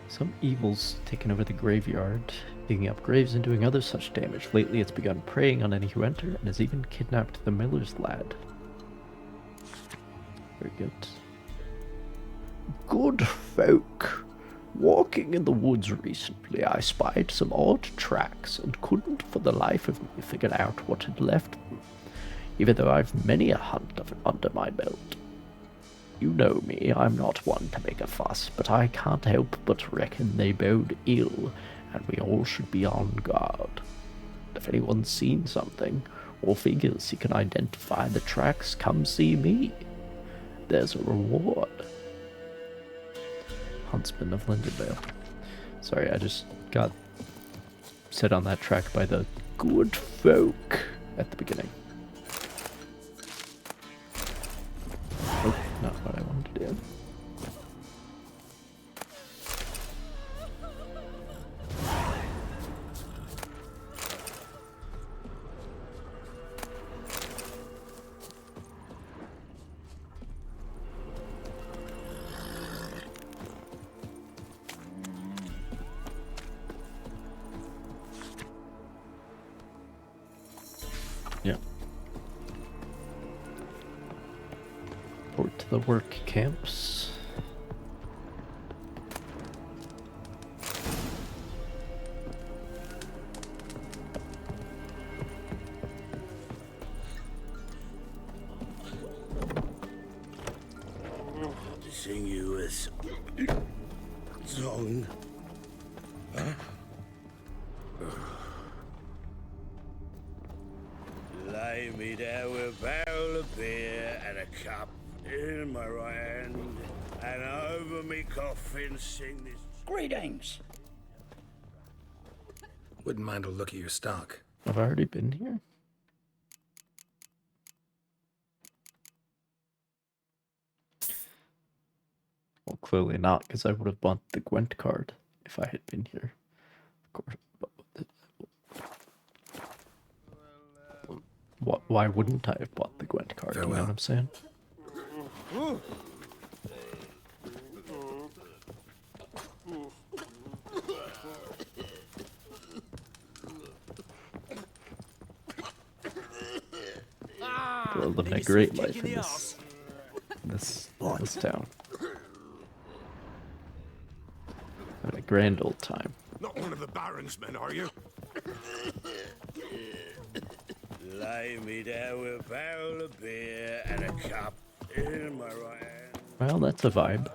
Some evils taken over the graveyard, digging up graves and doing other such damage. Lately it's begun preying on any who enter, and has even kidnapped the miller's lad. Very good. Good folk. Walking in the woods recently, I spied some odd tracks and couldn't for the life of me figure out what had left them, even though I've many a hunt of it under my belt. You know me, I'm not one to make a fuss, but I can't help but reckon they bode ill, and we all should be on guard. If anyone's seen something, or figures he can identify the tracks, come see me. There's a reward. Huntsman of Lindenvale. Sorry, I just got set on that track by the good folk at the beginning. Oh, not what I wanted to do. Yeah. Report to the work camps. To sing you a song. Huh? Lay me down with a barrel of beer and a cup in my right hand, and over me coffin sing this. Greetings. Wouldn't mind a look at your stock. I've already been here. Well, clearly not, because I would have bought the Gwent card if I had been here. Of course. why wouldn't I have bought the Gwent card? You know what I'm saying? We're living a great life in this town. Having a grand old time. Not one of the Baron's men, are you? Lay me down with a barrel of beer and a cup in my right hand. Well, that's a vibe.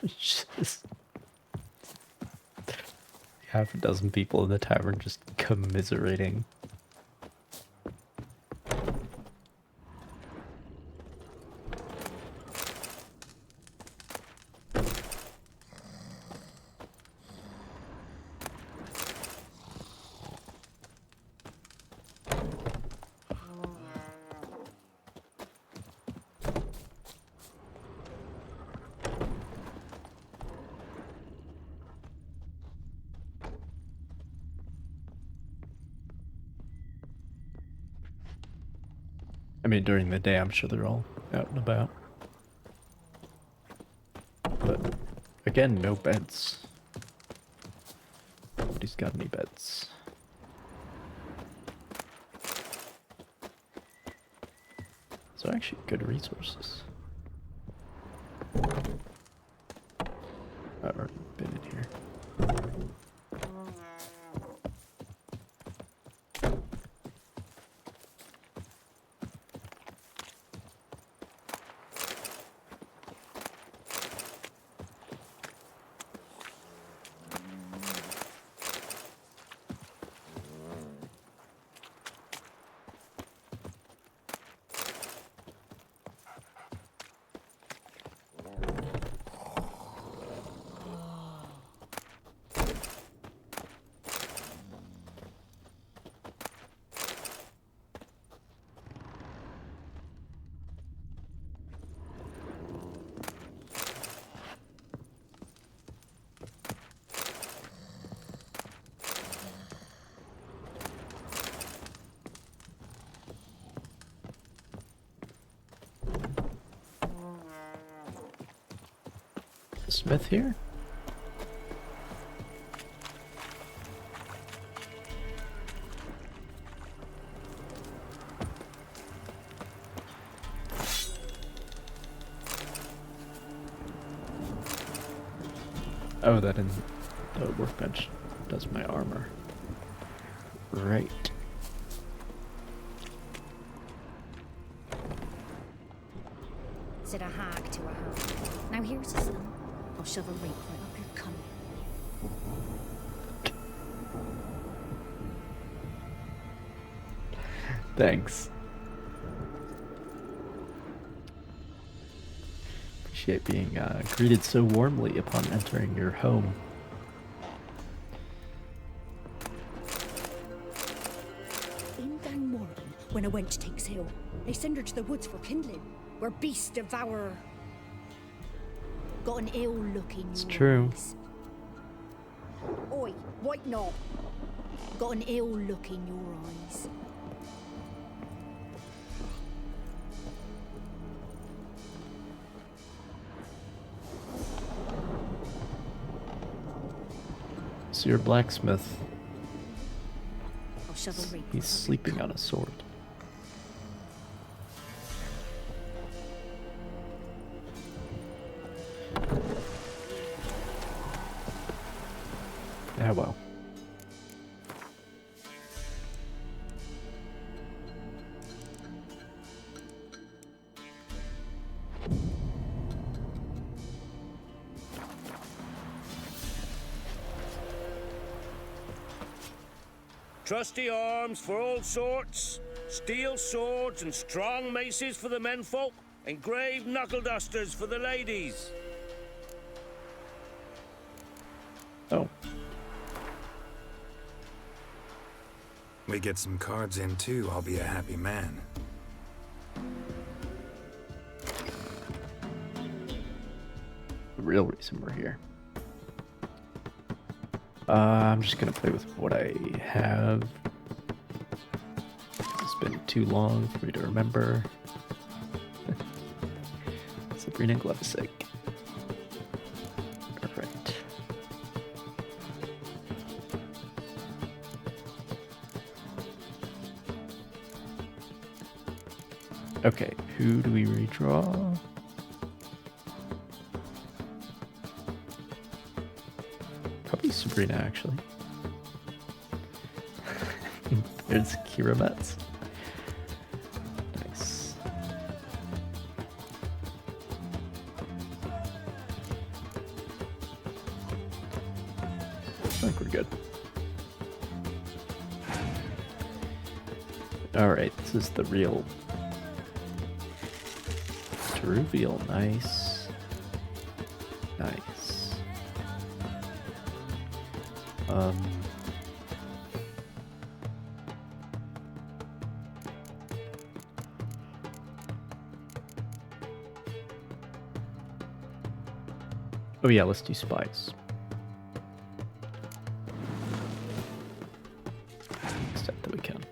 Just half a dozen people in the tavern just commiserating. I mean, during the day, I'm sure they're all out and about. But, again, no beds. Nobody's got any beds. So actually, good resources. I've already been in here. Smith here? Oh, that in the workbench does my armor. Right. Said a hag to a hag. Now here's a sum. I'll shove a rake right up your cunt. Thanks. Appreciate being greeted so warmly upon entering your home. In Down Morgan, when a wench takes ill, they send her to the woods for kindling, where beasts devour her. Got an ill look in It's your true. eyes. Oi, white knob. Got an ill look in your eyes. So your blacksmith, I'll shove a rake. he's sleeping on a sword. Yeah, well. Trusty arms for all sorts, steel swords and strong maces for the menfolk, engraved knuckle dusters for the ladies. Oh. We get some cards in too, I'll be a happy man. The real reason we're here. I'm just gonna play with what I have. It's been too long for me to remember. Sabrina Glavisic. Alright. Okay, who do we redraw? Probably Sabrina, actually. There's Kira Metz. Nice. I think we're good. Alright, this is the real to reveal. Nice. Nice. Oh yeah, let's do spies. Except that we can.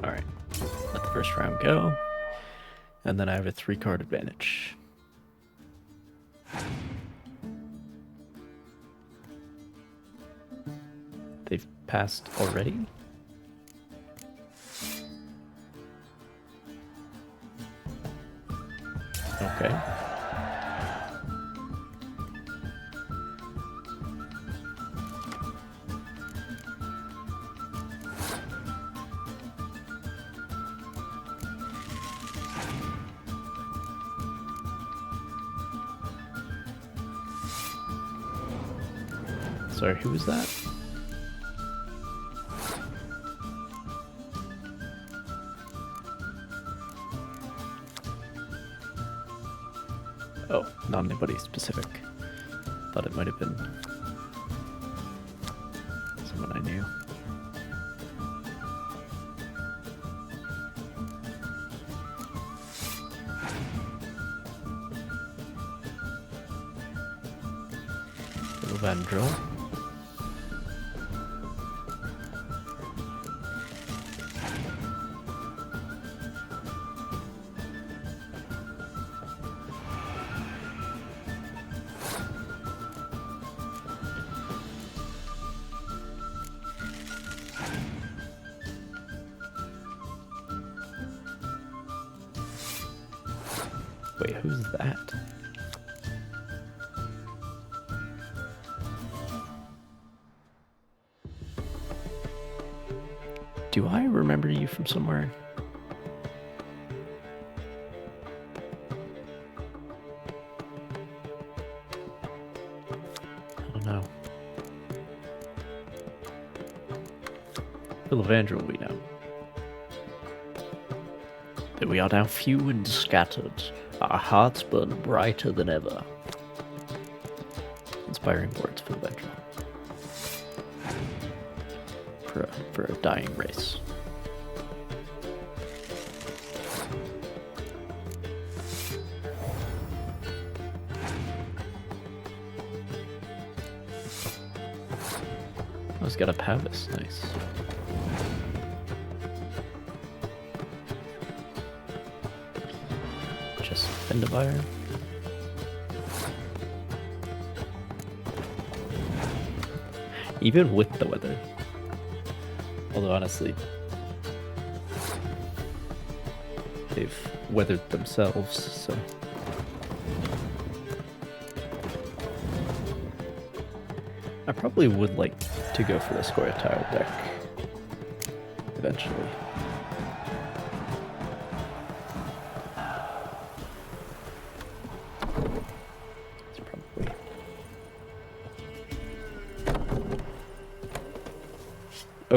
Alright, let the first round go, and then I have a 3-card advantage. They've passed already? Okay. Sorry, who was that? Oh, not anybody specific. Thought it might have been someone I knew. Vandril. Wait, who's that? Do I remember you from somewhere? I don't know. Evangel we know. That we are now few and scattered, our hearts burn brighter than ever. Inspiring words for Evangel. For a dying race. Oh, it's got a Pavis, nice. Just Fendavire. Even with the weather. Although honestly, they've weathered themselves, so. I probably would like to go for the Scoia'tael deck eventually. It's probably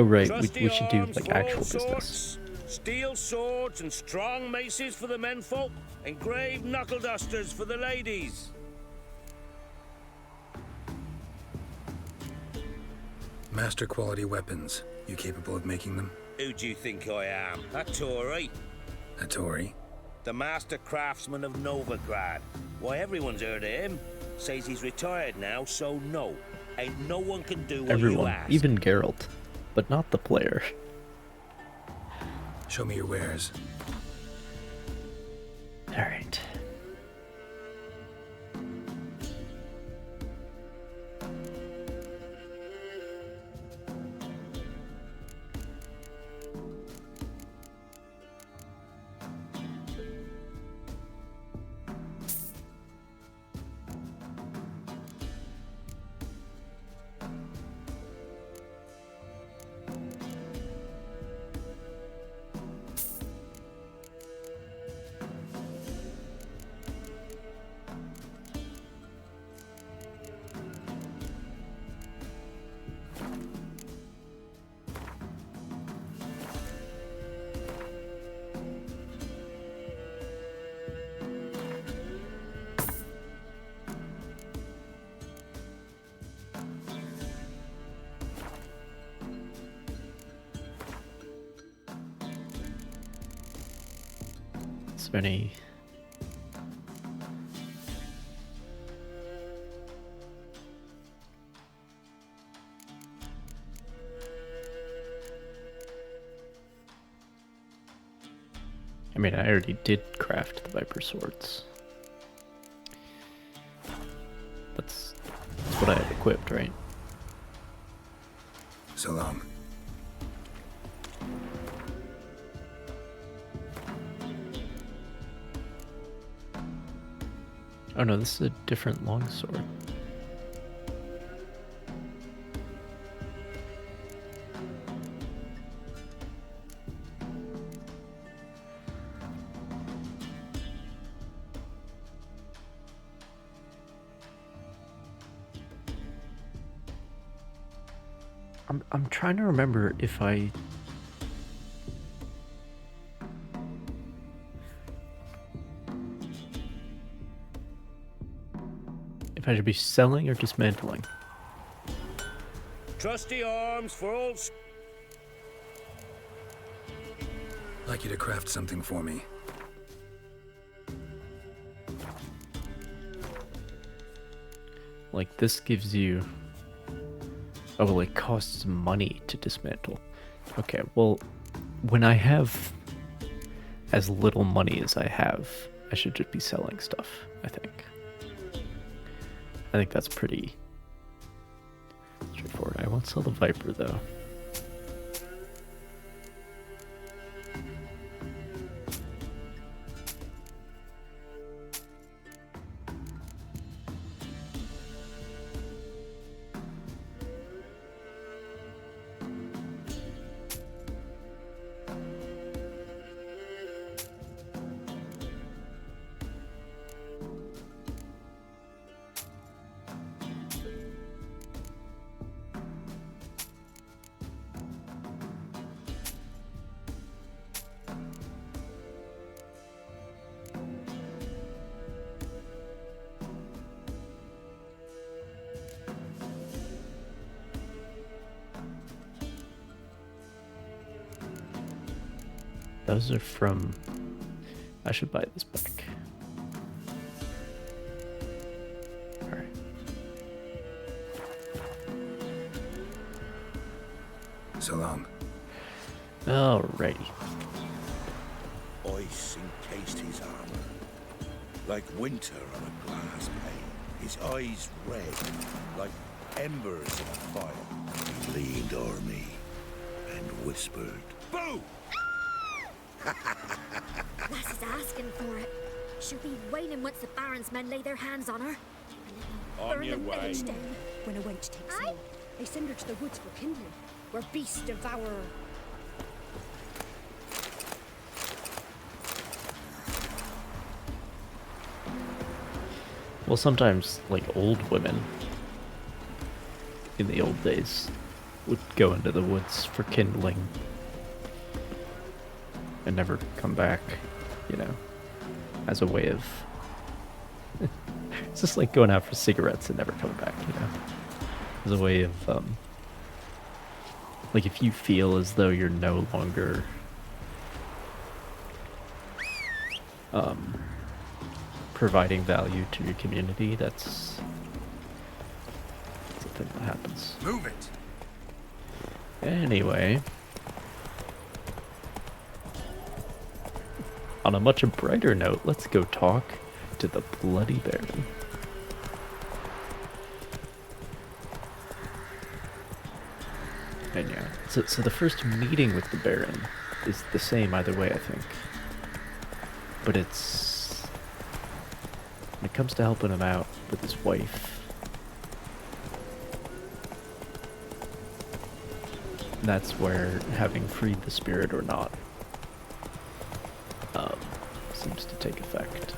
Oh right, Trusty we should do arms like for all actual business. sorts, steel swords and strong maces for the menfolk, engraved knuckle dusters for the ladies. Master quality weapons. You capable of making them? Who do you think I am? A Tory? A Tory? The master craftsman of Novigrad. Why, everyone's heard of him. Says he's retired now, so no. Ain't no one can do what you Everyone, ask. even Geralt, but not the player. Show me your wares. Alright. Is there any... I mean, I already did craft the Viper swords. That's what I have equipped, right? So long. Oh no, this is a different longsword. I'm trying to remember if I... if I should be selling or dismantling. Trusty arms for all... I'd like you to craft something for me. Like, this gives you... oh, well, it costs money to dismantle. Okay, well, when I have as little money as I have, I should just be selling stuff, I think. I think that's pretty straightforward. I won't sell the Viper, though. Those are from... I should buy this back. Alright. So long. Alrighty. Ice encased his armor, like winter on a glass pane. His eyes red, like embers in a fire. He leaned o'er me and whispered, "Boo!" Lass is asking for it. She'll be wailing once the Baron's men lay their hands on her. On Burn your the way. village down. When a wench takes ill, they send her to the woods for kindling, where beasts devour her. Well, sometimes, like, old women in the old days would go into the woods for kindling and never come back, you know, as a way of... It's just like going out for cigarettes and never coming back, you know, as a way of, like if you feel as though you're no longer, providing value to your community, that's the thing that happens. Move it. Anyway, on a much brighter note, let's go talk to the Bloody Baron. And yeah, so the first meeting with the Baron is the same either way, I think. But it's... when it comes to helping him out with his wife, that's where having freed the spirit or not seems to take effect.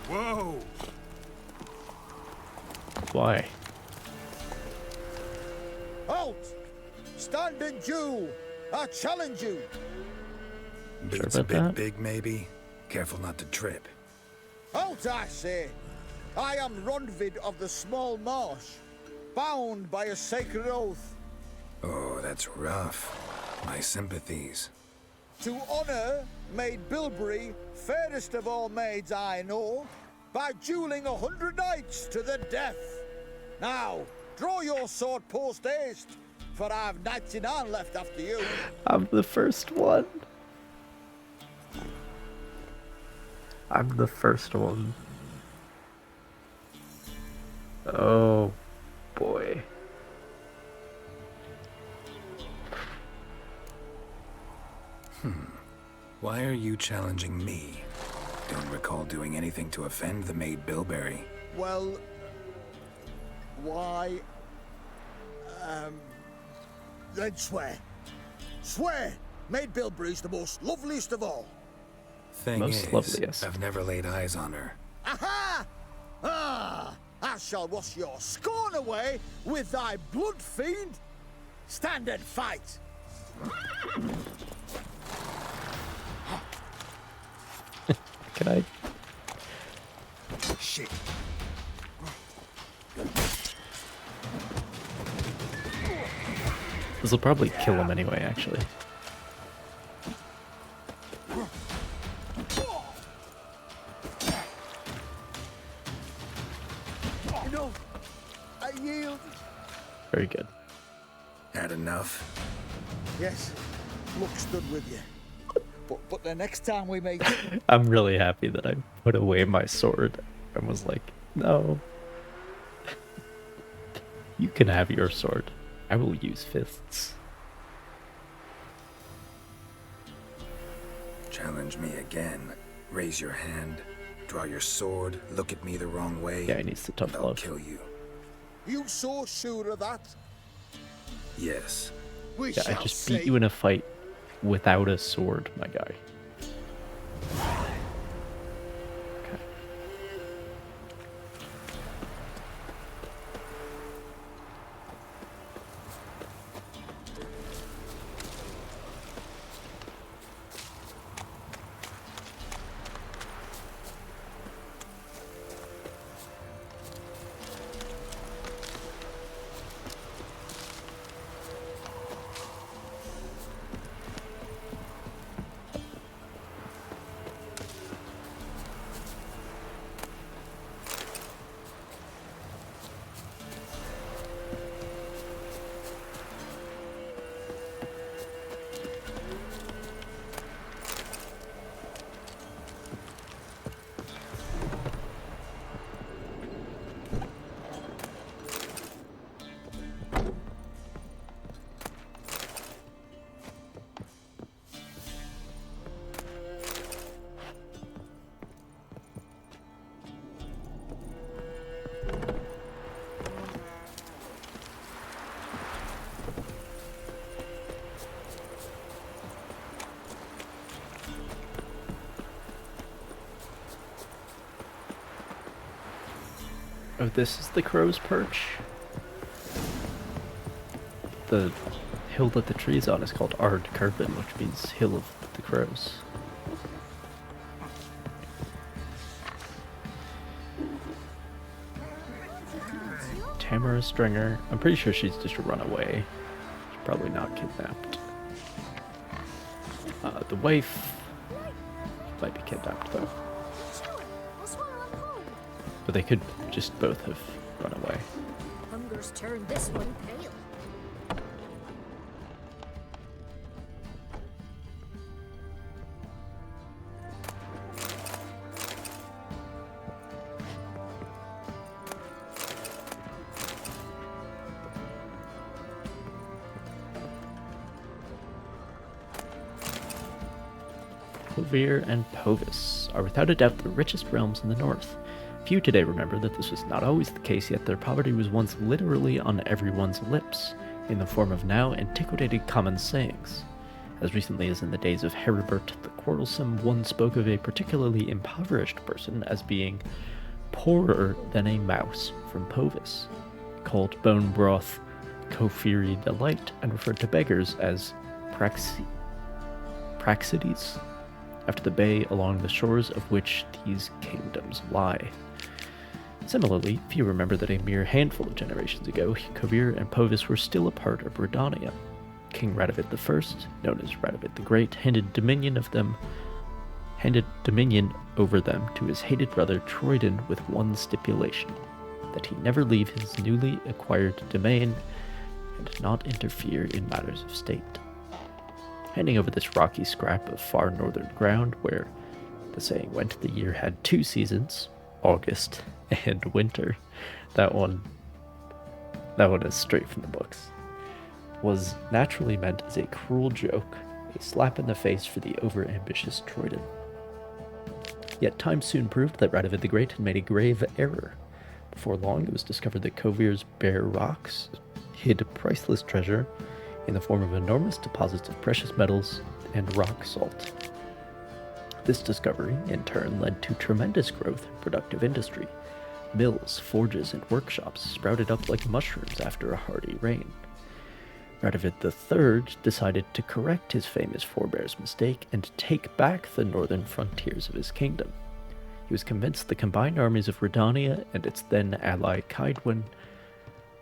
Whoa! Why? Halt! Standing Jew! I challenge you! Boots a bit big, maybe? Careful not to trip. Halt, I say! I am Rondvid of the Small Marsh, bound by a sacred oath. Oh, that's rough. My sympathies. To honor Maid Bilberry, fairest of all maids I know, by dueling 100 knights to the death. Now, draw your sword post haste, for I've 99 left after you. I'm the first one. I'm the first one. Oh, boy. Why are you challenging me? Don't recall doing anything to offend the Maid Bilberry. Well, why? Then swear. Swear! Maid Bilberry's the most loveliest of all. Thing Most is, loveliest. I've never laid eyes on her. Aha! Ah! I shall wash your scorn away with thy blood fiend. Stand and fight. Can I? Shit. This will probably kill him anyway, actually. No, I yield. Very good. Had enough? Yes, luck stood with you. But the next time we make... I'm really happy that I put away my sword and was like, no. You can have your sword. I will use fists. Challenge me again. Raise your hand. Draw your sword. Look at me the wrong way. Yeah, he needs to tough and I'll love. kill you. You so sure of that? Yes. We Yeah, I shall just see. beat you in a fight without a sword, my guy. Okay. Oh, this is the crow's perch? The hill that the tree's on is called Ard Carpin, which means Hill of the Crows. Tamara Stringer. I'm pretty sure she's just run away. She's probably not kidnapped. The wife might be kidnapped though. But they could just both have run away. Hunger's turned this one pale. Kovir and Povis are without a doubt the richest realms in the north. Few today remember that this was not always the case, yet their poverty was once literally on everyone's lips, in the form of now antiquated common sayings. As recently as in the days of Heribert the Quarrelsome, one spoke of a particularly impoverished person as being poorer than a mouse from Povis, called bone broth Kofiri delight, and referred to beggars as Praxides, after the bay along the shores of which these kingdoms lie. Similarly, few remember that a mere handful of generations ago, Kovir and Povis were still a part of Redania. King Radovid I, known as Radovid the Great, handed dominion over them to his hated brother Troidan with one stipulation, that he never leave his newly acquired domain and not interfere in matters of state. Handing over this rocky scrap of far northern ground where, the saying went, the year had two seasons, August and winter. That one is straight from the books. Was naturally meant as a cruel joke, a slap in the face for the over-ambitious Troidan. Yet time soon proved that Radovid the Great had made a grave error. Before long, it was discovered that Kovir's bare rocks hid priceless treasure in the form of enormous deposits of precious metals and rock salt. This discovery, in turn, led to tremendous growth in productive industry. Mills, forges, and workshops sprouted up like mushrooms after a hearty rain. Radovid III decided to correct his famous forebear's mistake and take back the northern frontiers of his kingdom. He was convinced the combined armies of Redania and its then ally Kaedwen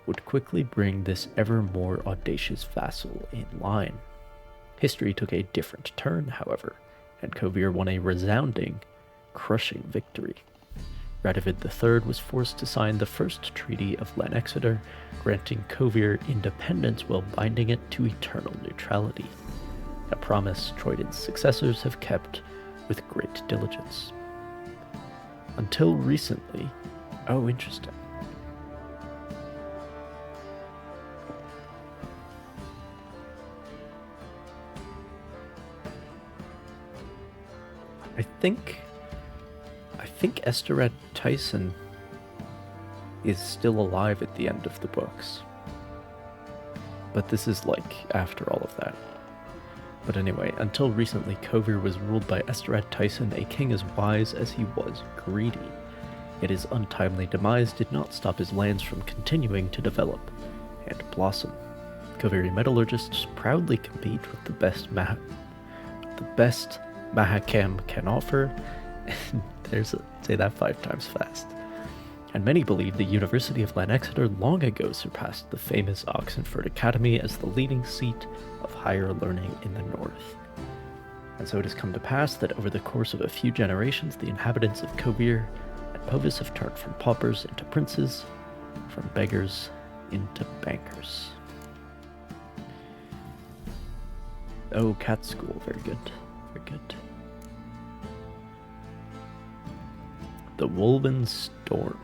would quickly bring this ever more audacious vassal in line. History took a different turn, however, and Kovir won a resounding, crushing victory. Radovid III was forced to sign the first treaty of Lanexeter, granting Kovir independence while binding it to eternal neutrality, a promise Troidan's successors have kept with great diligence. Until recently... Oh, interesting. I think Estered Tyson is still alive at the end of the books. But this is like after all of that. But anyway, until recently, Kovir was ruled by Estered Tyson, a king as wise as he was greedy. Yet his untimely demise did not stop his lands from continuing to develop and blossom. Koviri metallurgists proudly compete with the best Mahakam can offer. Say that 5 times fast. And many believe the University of Lanexeter long ago surpassed the famous Oxenford Academy as the leading seat of higher learning in the north. And so it has come to pass that over the course of a few generations, the inhabitants of Kovir and Povis have turned from paupers into princes, from beggars into bankers. Oh, cat school, very good, very good. The Woven Storm.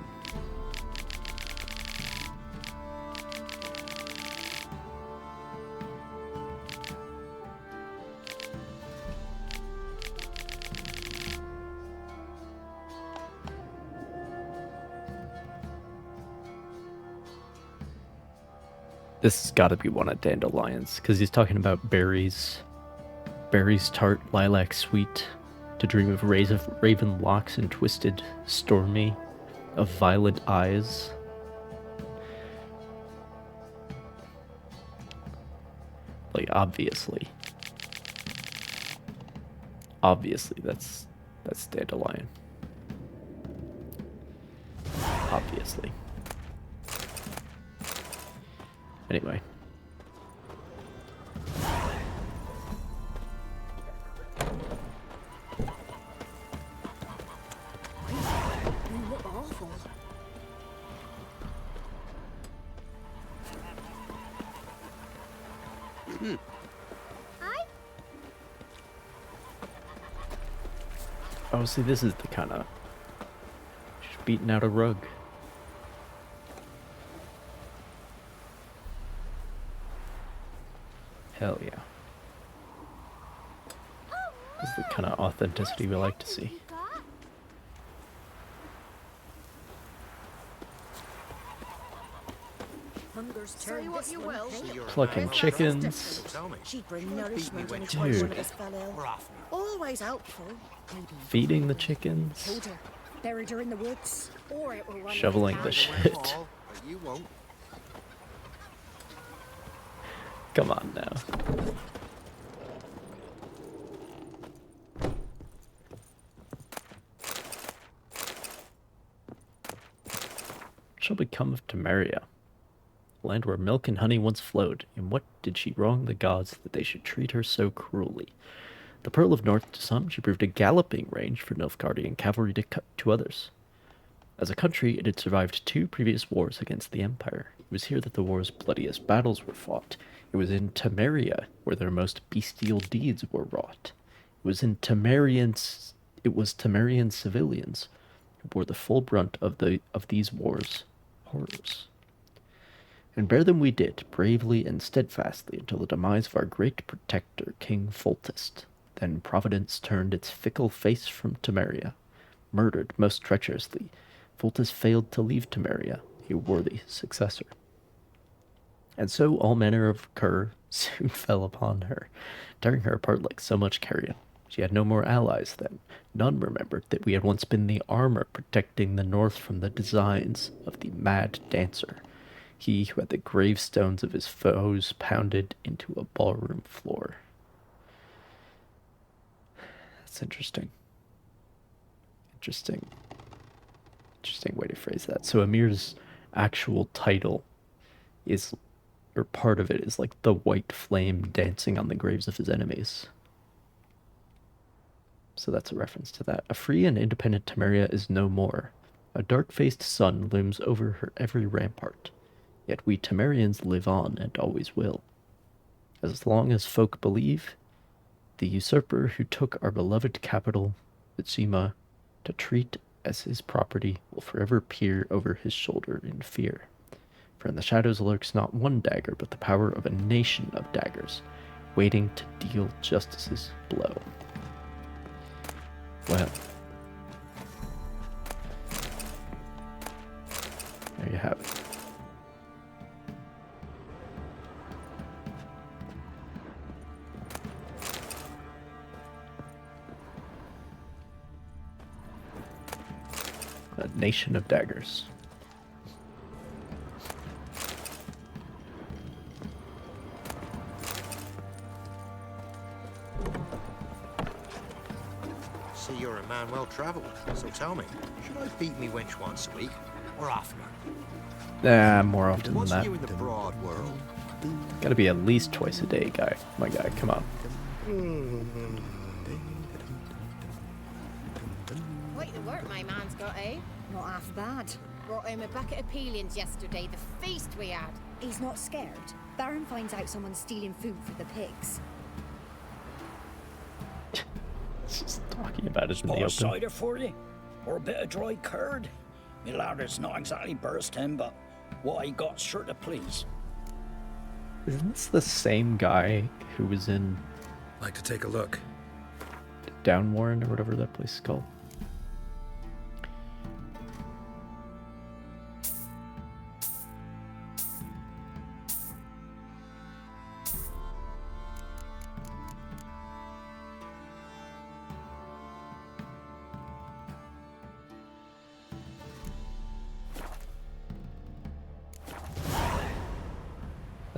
This has got to be one of Dandelion's, because he's talking about berries tart, lilac sweet, to dream of raven locks and twisted, stormy, of violet eyes. Like, obviously. Obviously, that's Dandelion. Obviously. Anyway. You look awful. Oh, see, this is the kind of just beating out a rug. Hell yeah. This is the kind of authenticity we like to see. Hunger's Say turned what this you one will. pale. Plucking chickens. She'd bring nourishment any Dude. time one of us fell ill. Always helpful. Feeding the chickens. Killed her. Buried her in the woods. Or it were one Shoveling of the the shit. But you won't. Come on now. What shall become of Temeria? A land where milk and honey once flowed. In what did she wrong the gods that they should treat her so cruelly? The Pearl of North to some, she proved a galloping range for Nilfgaardian cavalry to others. As a country, it had survived 2 previous wars against the Empire. It was here that the war's bloodiest battles were fought. It was in Temeria where their most bestial deeds were wrought. It was Temerian civilians who bore the full brunt of these wars' horrors. And bear them we did, bravely and steadfastly, until the demise of our great protector, King Foltest. Then Providence turned its fickle face from Temeria. Murdered most treacherously, Foltest failed to leave Temeria a worthy successor. And so all manner of cur soon fell upon her, tearing her apart like so much carrion. She had no more allies then. None remembered that we had once been the armor protecting the north from the designs of the mad dancer, he who had the gravestones of his foes pounded into a ballroom floor. That's interesting. Interesting way to phrase that. So Amir's actual title is, or part of it is like the white flame dancing on the graves of his enemies. So that's a reference to that. A free and independent Temeria is no more. A dark-faced sun looms over her every rampart. Yet we Temerians live on and always will. As long as folk believe, the usurper who took our beloved capital, Vitsima, to treat as his property will forever peer over his shoulder in fear. For in the shadows lurks not one dagger, but the power of a nation of daggers, waiting to deal justice's blow. Well, there you have it. A nation of daggers. See, you're a man well travelled. So tell me, should I beat me wench once a week, or oftener? More often than What's that. new in the broad world? Gotta be at least twice a day, guy. My guy, come on. Quite the work my man's got, eh? Not half bad. Brought home a bucket of peelings yesterday, the feast we had. He's not scared. Baron finds out someone's stealing food for the pigs. Just talking about it in the Spot open. cider for you? Or a bit of dry curd? Me ladder's not exactly bursting, but what I got's sure to please. Isn't this the same guy who was in... Like to take a look. Downwarren or whatever that place is called?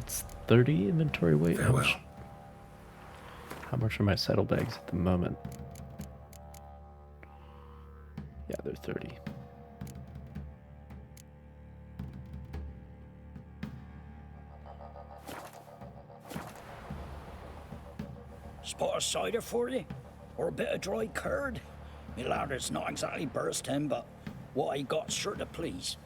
It's 30 inventory weight. Farewell. How much are my saddlebags at the moment? Yeah, they're 30. Spot of cider for you? Or a bit of dry curd? Me lard's not exactly bursting, but what I got's sure to please.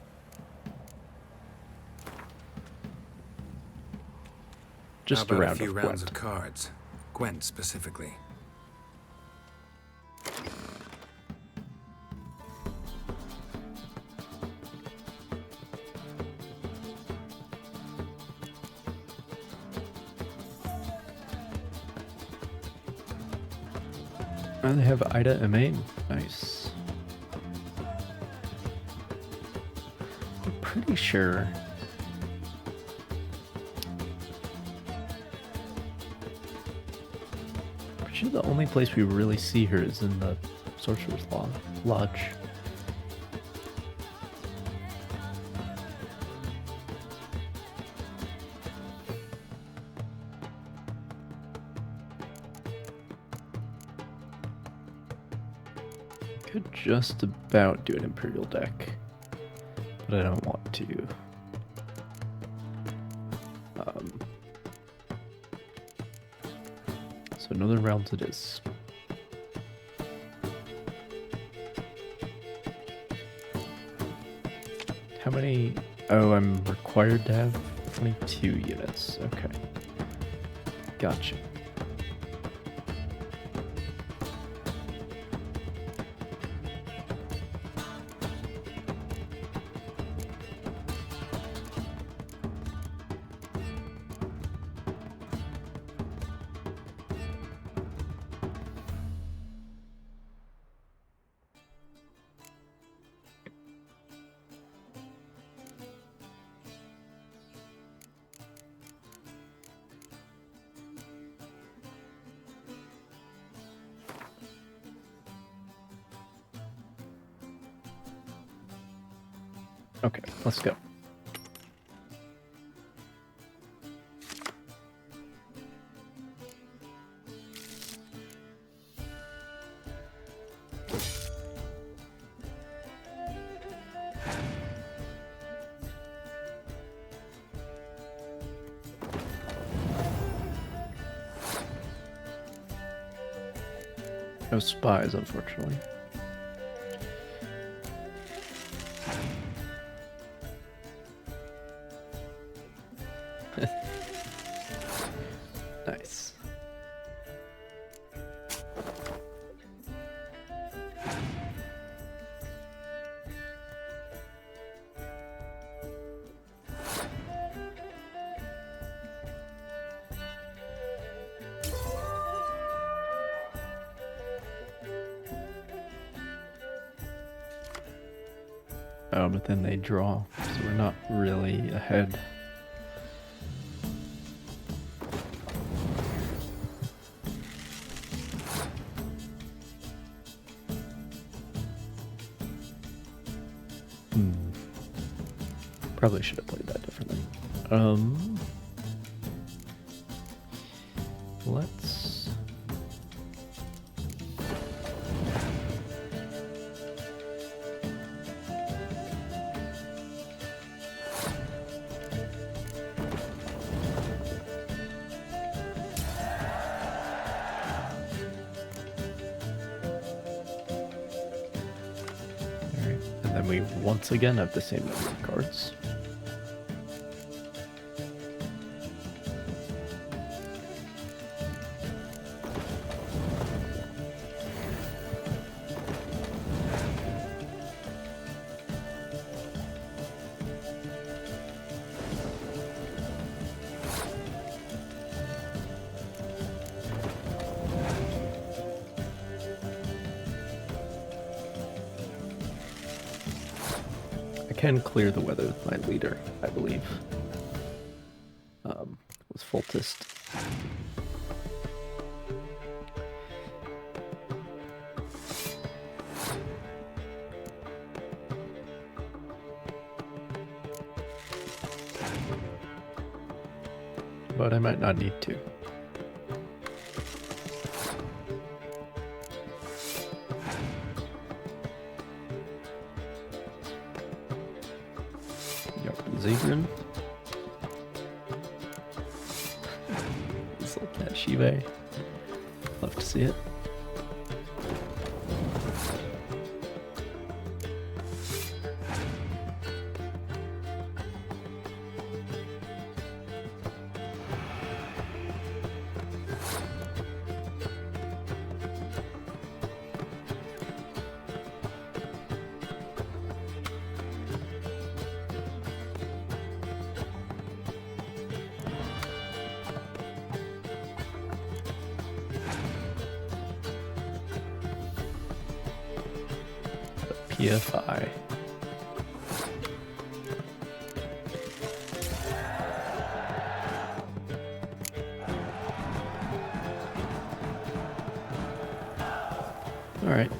Just How a about round a few of rounds Gwent. of cards? Gwent specifically. And they have Ida and Maine. Nice. I'm pretty sure. Pretty sure the only place we really see her is in the Sorcerer's Lodge. Could just about do an Imperial deck, but I don't want to. So Northern Realms it is. How many? Oh, I'm required to have 22 units. Okay. Gotcha. Okay, let's go. No spies, unfortunately. Nice. Oh, but then they draw, so we're not really ahead. Probably should have played that differently. Let's... Alright, and then we once again have the same number of cards. I can clear the weather with my leader, I believe. With Foltest. but I might not need to. Zebrin. This little cat Shive. Love to see it. pt4. All right.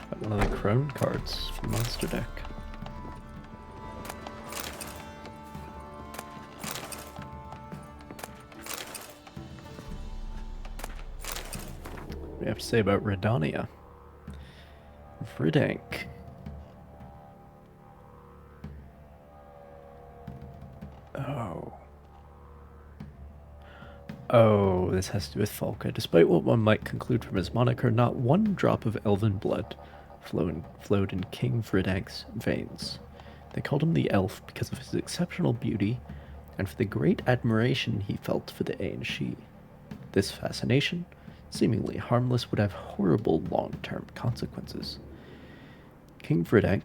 Got one of the Crone cards from Monster Deck. What do you have to say about Redania? Vridank. Oh, this has to do with Falca. Despite what one might conclude from his moniker, not one drop of elven blood flowed in King Vridank's veins. They called him the Elf because of his exceptional beauty and for the great admiration he felt for the Aenshi. This fascination, seemingly harmless, would have horrible long-term consequences. King Vridank,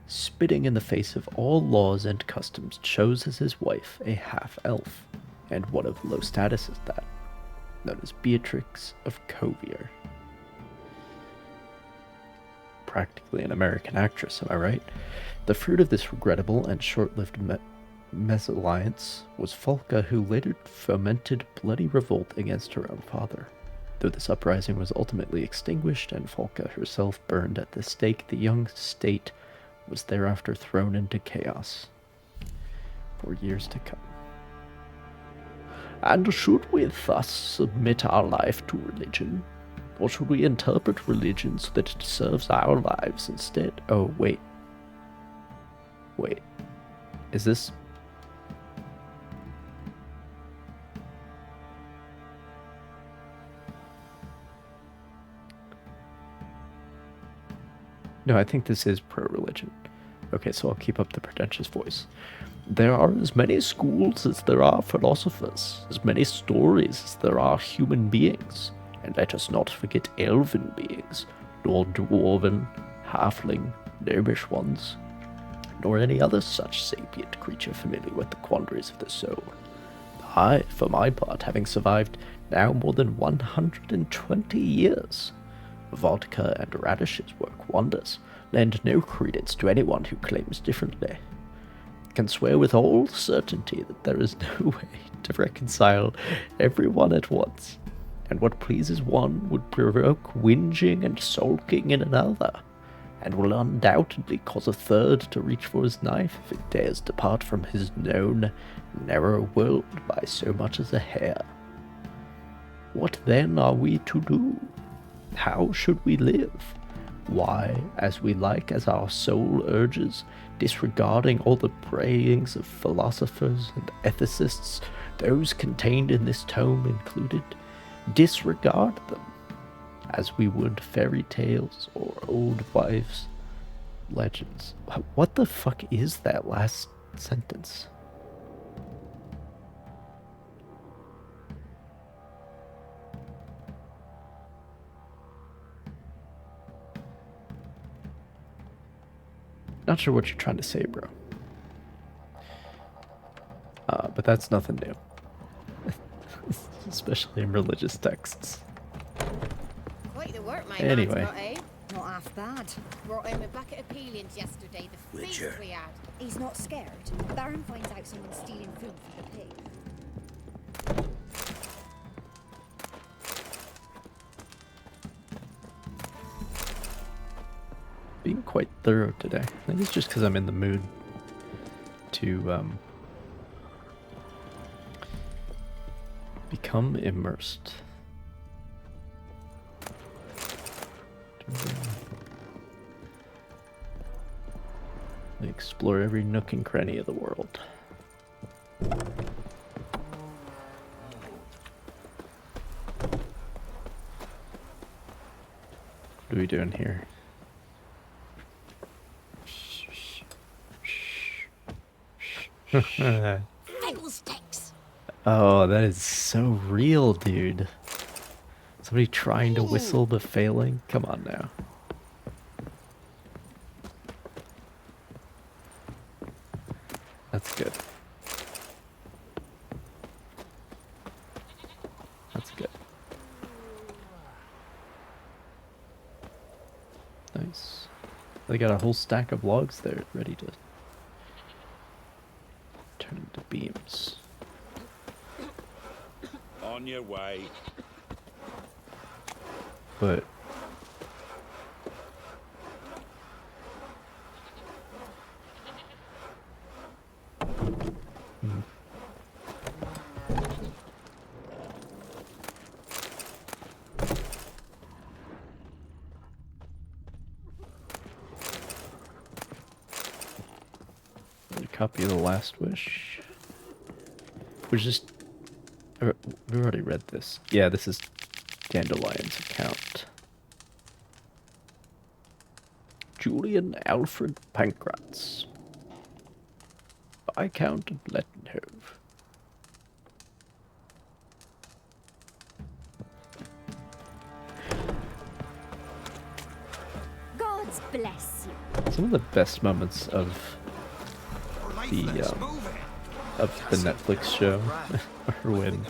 spitting in the face of all laws and customs, chose as his wife a half-elf, and one of low status at that, known as Beatrix of Covier. Practically an American actress, am I right? The fruit of this regrettable and short-lived mesalliance was Falca, who later fomented bloody revolt against her own father. Though this uprising was ultimately extinguished and Falca herself burned at the stake, the young state was thereafter thrown into chaos for years to come. And should we thus submit our life to religion? Or should we interpret religion so that it serves our lives instead? Oh, wait. Wait. Is this... No, I think this is pro-religion. Okay, so I'll keep up the pretentious voice. There are as many schools as there are philosophers, as many stories as there are human beings, and let us not forget elven beings, nor dwarven, halfling, gnomish ones, nor any other such sapient creature familiar with the quandaries of the soul. I, for my part, having survived now more than 120 years, vodka and radishes work wonders, lend no credence to anyone who claims differently. Can swear with all certainty that there is no way to reconcile everyone at once, and what pleases one would provoke whinging and sulking in another, and will undoubtedly cause a third to reach for his knife if it dares depart from his known narrow world by so much as a hair. What then are we to do? How should we live? Why, as we like, as our soul urges, disregarding all the prayings of philosophers and ethicists, those contained in this tome included, disregard them, as we would fairy tales or old wives' legends. What the fuck is that last sentence? Not sure what you're trying to say, bro. But that's nothing new. Especially in religious texts. Quite the work, my Anyway. man's got, eh? Not half bad. Brought him a bucket of peelings yesterday, the feast Witcher. we had. He's not scared. Baron finds out someone's stealing food from the pig. being quite thorough today. I think it's just because I'm in the mood to become immersed. Explore every nook and cranny of the world. What are we doing here? Fiddlesticks! Oh, that is so real, dude. Somebody trying to whistle but failing? Come on now. That's good. That's good. Nice. They got a whole stack of logs there ready to turn into beams. On your way. But a copy of The Last Wish. Which is we already read this. Yeah, this is Dandelion's account. Julian Alfred Pancratz, Viscount of Lettenhove. God's bless you. Some of the best moments of the Netflix show are when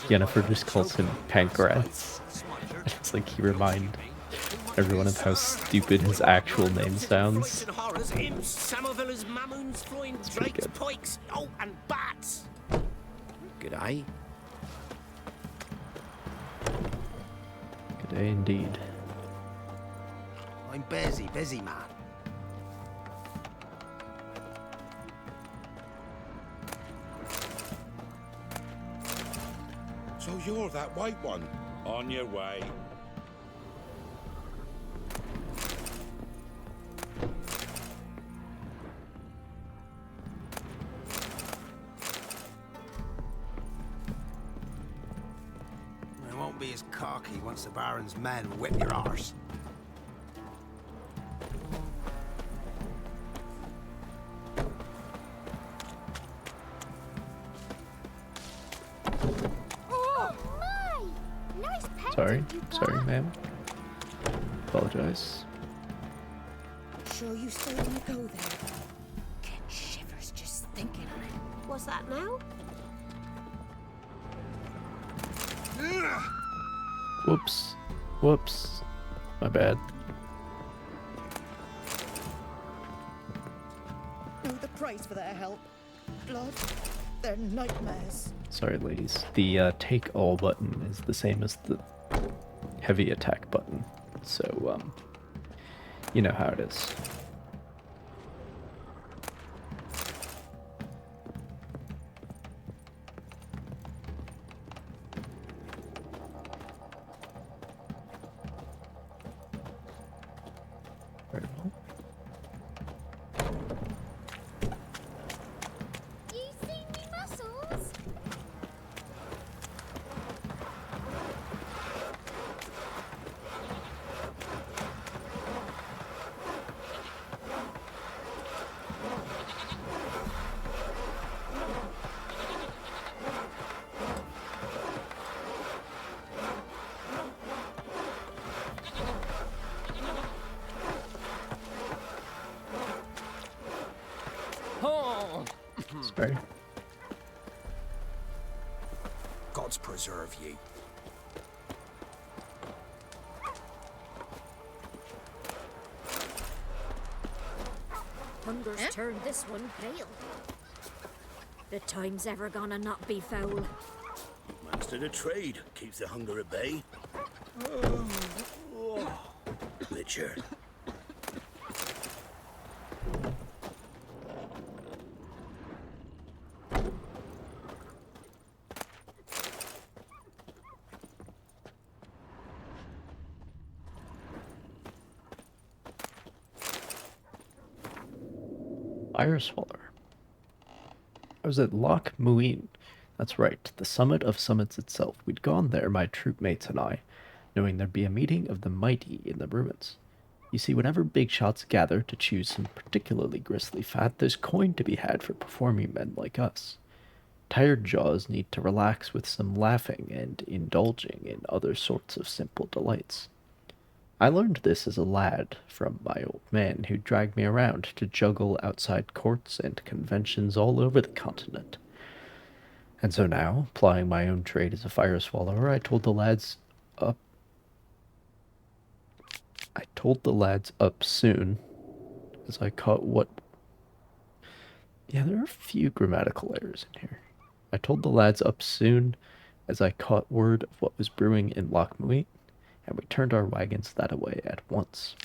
Jennifer just calls him Pancratz. It's like he remind everyone of how stupid his actual name sounds. It's pretty good. G'day. Good day indeed. I'm busy man. So you're that white one. On your way. I won't be as cocky once the Baron's men whip your arse. Sorry, ma'am. Apologize. Sure you still want to go there? Get shivers just thinking of it. What's that now? Whoops. My bad. Know the price for their help. Blood. They're nightmares. Sorry, ladies. The take all button is the same as the heavy attack button. So, you know how it is. Very well. You see me muscles? Sorry. Gods preserve ye. Hunger's turned this one pale. The time's ever gonna not be foul. Master the trade keeps the hunger at bay. Witcher. Fire Swaller. I was at Loch Muin. That's right, the summit of summits itself. We'd gone there, my troop mates and I, knowing there'd be a meeting of the mighty in the ruins. You see, whenever big shots gather to choose some particularly grisly fat, there's coin to be had for performing men like us. Tired jaws need to relax with some laughing and indulging in other sorts of simple delights. I learned this as a lad from my old man, who dragged me around to juggle outside courts and conventions all over the continent. And so now, plying my own trade as a fire swallower, I told the lads up soon as I caught what... Yeah, there are a few grammatical errors in here. I told the lads up soon as I caught word of what was brewing in Loch Muin, and we turned our wagons that way at once.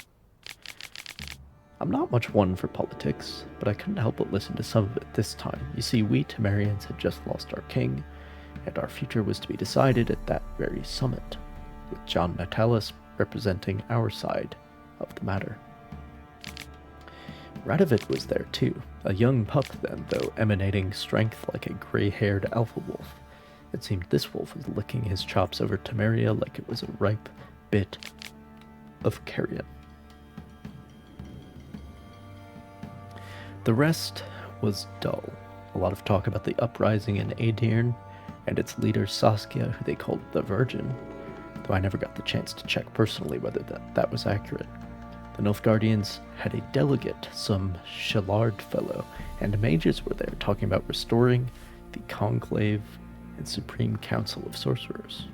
I'm not much one for politics, but I couldn't help but listen to some of it this time. You see, we Temerians had just lost our king, and our future was to be decided at that very summit, with John Natalis representing our side of the matter. Radovid was there too, a young pup then, though emanating strength like a gray-haired alpha wolf. It seemed this wolf was licking his chops over Temeria like it was a ripe bit of carrion. The rest was dull. A lot of talk about the uprising in Aedirn and its leader Saskia, who they called the Virgin, though I never got the chance to check personally whether that was accurate. The Nilfgaardians had a delegate, some Shallard fellow, and mages were there talking about restoring the Conclave and Supreme Council of Sorcerers.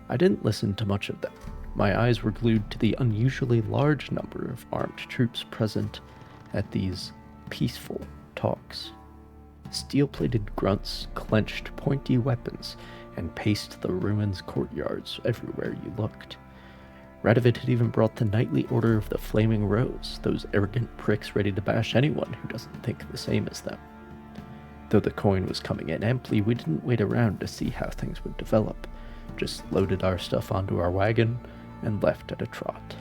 I didn't listen to much of them. My eyes were glued to the unusually large number of armed troops present at these peaceful talks. Steel-plated grunts clenched pointy weapons and paced the ruins' courtyards everywhere you looked. Radovid had even brought the Knightly Order of the Flaming Rose, those arrogant pricks ready to bash anyone who doesn't think the same as them. Though the coin was coming in amply, we didn't wait around to see how things would develop, just loaded our stuff onto our wagon and left at a trot.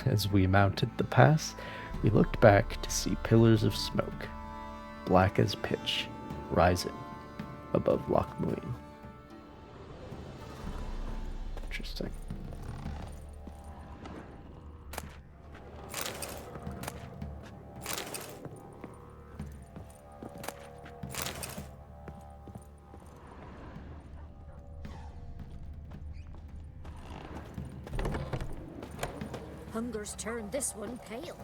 As we mounted the pass, we looked back to see pillars of smoke, black as pitch, rising above Loch Muin. Interesting. Hunger's turned this one pale.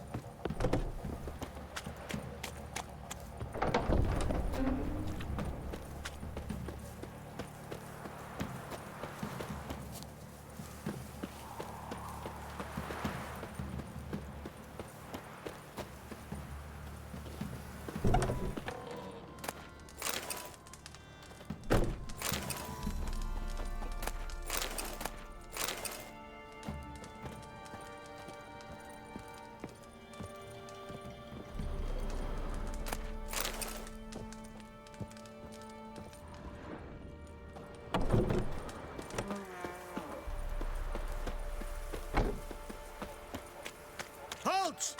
Halt!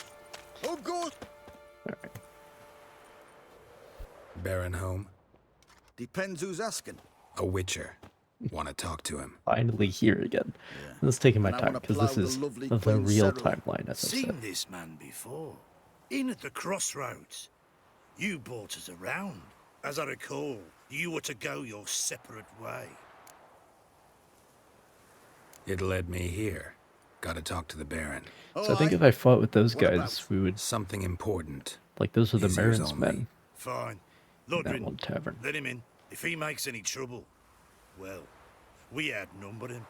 Who goes? Baron home? Depends who's asking. A witcher. Want to talk to him. Finally here again. I was taking my And I time wanna because plough this the is lovely the Queen real Cyril. timeline, as I Seen said. this man before. In at the crossroads. You brought us around. As I recall, you were to go your separate way. It led me here. Gotta talk to the Baron. So I think if I fought with those What guys, about we would... something important. Like, those are the His ears Marin's only. men. Fine. In that Lodrin, one tavern. let him in. If he makes any trouble, well, we outnumber him.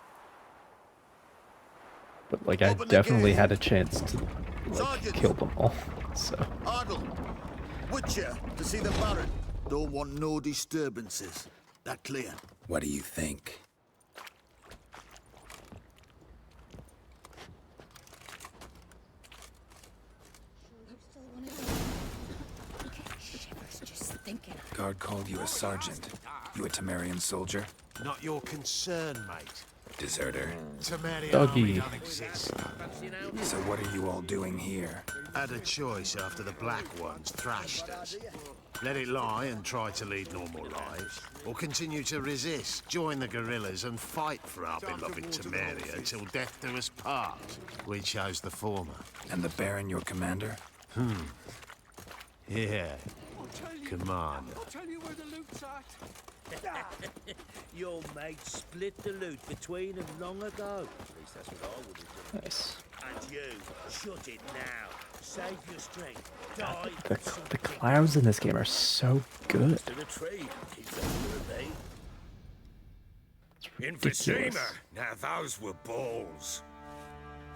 But, like, I Open the definitely gate. had a chance to, like, Sergeant. kill them all. So, Ardle, Witcher, to see the Baron. Don't want no disturbances. That clear? What do you think? Shivers just thinking. Guard called you a sergeant. You a Temerian soldier? Not your concern, mate. deserter. Temeria Doggy. army don't exist. So what are you all doing here? Had a choice after the Black Ones thrashed us. Let it lie and try to lead normal lives, or continue to resist, join the guerrillas and fight for our beloved Temeria till death do us part. We chose the former. And the Baron, your commander? Yeah, commander. I'll tell you where the loot's at. Your mate split the loot between them long ago. At least that's what I would have done. Nice. And you, shut it now. Save your strength. Die. The clowns in this game are so good. To the tree. Keep that for me. Ridiculous. Infosema. Now those were balls.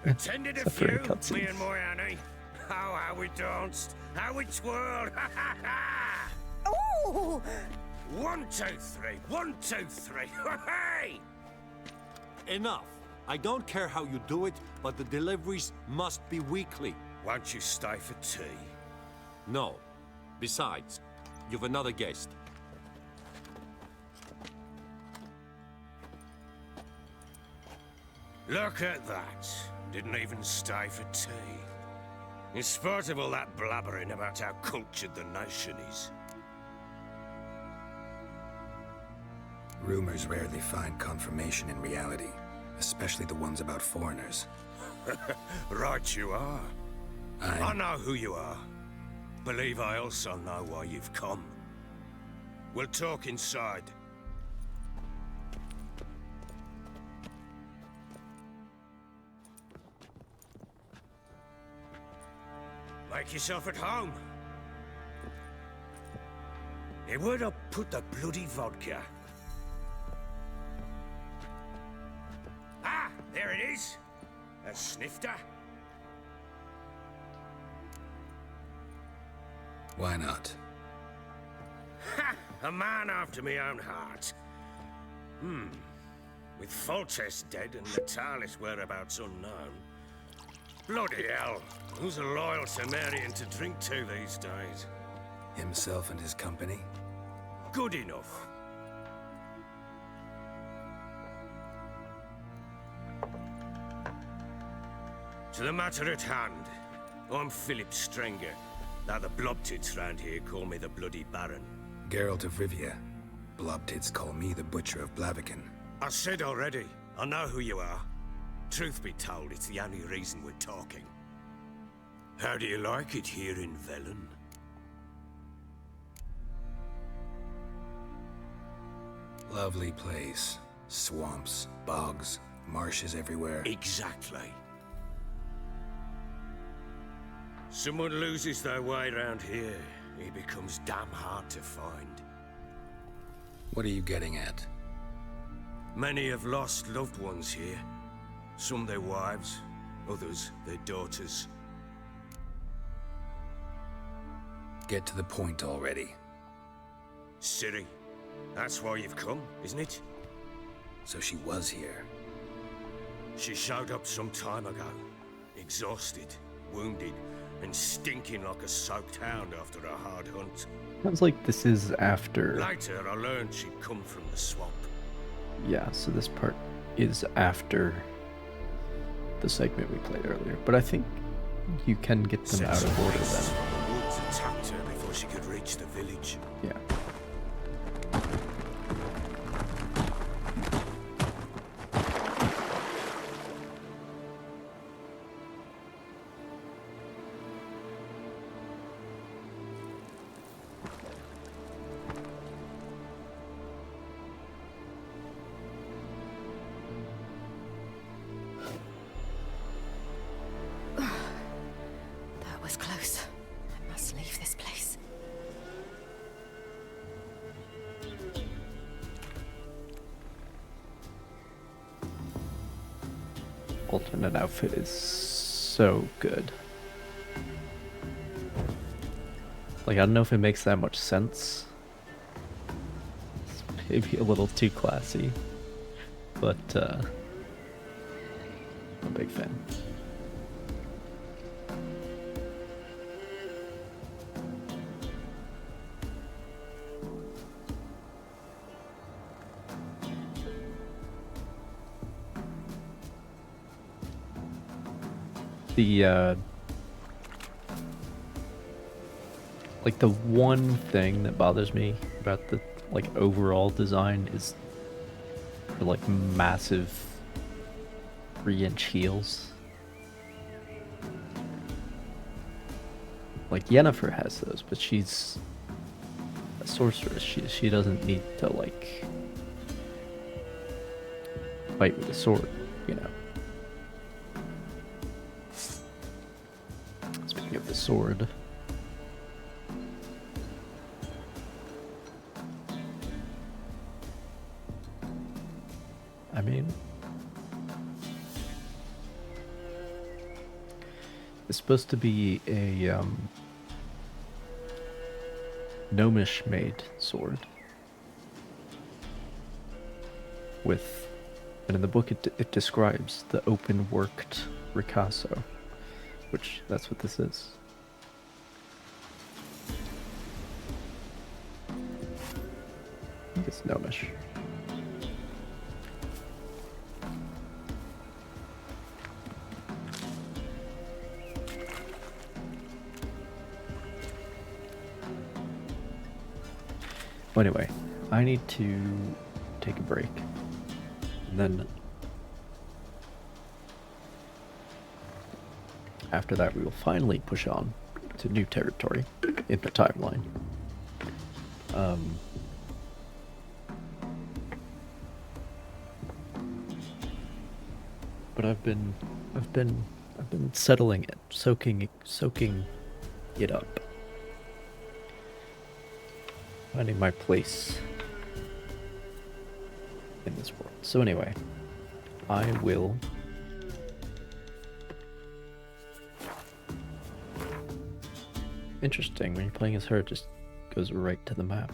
Attended a Except for few, the cutscenes. me and my Annie. Oh, how we danced, how we twirled. Oh! 1, 2, 3. 1, 2, 3. Hey! Enough. I don't care how you do it, but the deliveries must be weekly. Won't you stay for tea? No. Besides, you've another guest. Look at that. Didn't even stay for tea. In spite of all that blabbering about how cultured the nation is. Rumors rarely find confirmation in reality, especially the ones about foreigners. Right you are. I know who you are. Believe I also know why you've come. We'll talk inside. Make yourself at home. Hey, where'd I put the bloody vodka? Ah, there it is. A snifter. Why not? Ha! A man after my own heart. With Foltest dead and Natalis whereabouts unknown. Bloody hell. Who's a loyal Temerian to drink to these days? Himself and his company? Good enough. To the matter at hand. I'm Philip Strenger. Now the Blobtits round here call me the Bloody Baron. Geralt of Rivia. Blobtits call me the Butcher of Blaviken. I said already, I know who you are. Truth be told, it's the only reason we're talking. How do you like it here in Velen? Lovely place. Swamps, bogs, marshes everywhere. Exactly. Someone loses their way around here, he becomes damn hard to find. What are you getting at? Many have lost loved ones here. Some their wives, others their daughters. Get to the point already. Ciri, that's why you've come, isn't it? So she was here. She showed up some time ago. Exhausted, wounded, and stinking like a soaked hound after a hard hunt. Sounds like this is after. Later, I learned she'd come from the swamp. Yeah, so this part is after the segment we played earlier. But I think you can get them out of order then. The woods attacked her before she could reach the village. Yeah. That was close. I must leave this place. Alternate outfit is so good. Like, I don't know if it makes that much sense. It's maybe a little too classy. But, I'm a big fan. The like the one thing that bothers me about the like overall design is the like massive 3-inch heels. Like Yennefer has those, but she's a sorceress. She doesn't need to like fight with a sword, you know. Speaking of the sword, I mean, it's supposed to be a gnomish made sword with, and in the book it describes the open worked ricasso, which that's what this is. I think it's gnomish. Well, anyway, I need to take a break. And then after that, we will finally push on to new territory in the timeline. But I've been settling it, soaking it up. Finding my place in this world. So anyway, I will interesting, when you're playing as her, it just goes right to the map.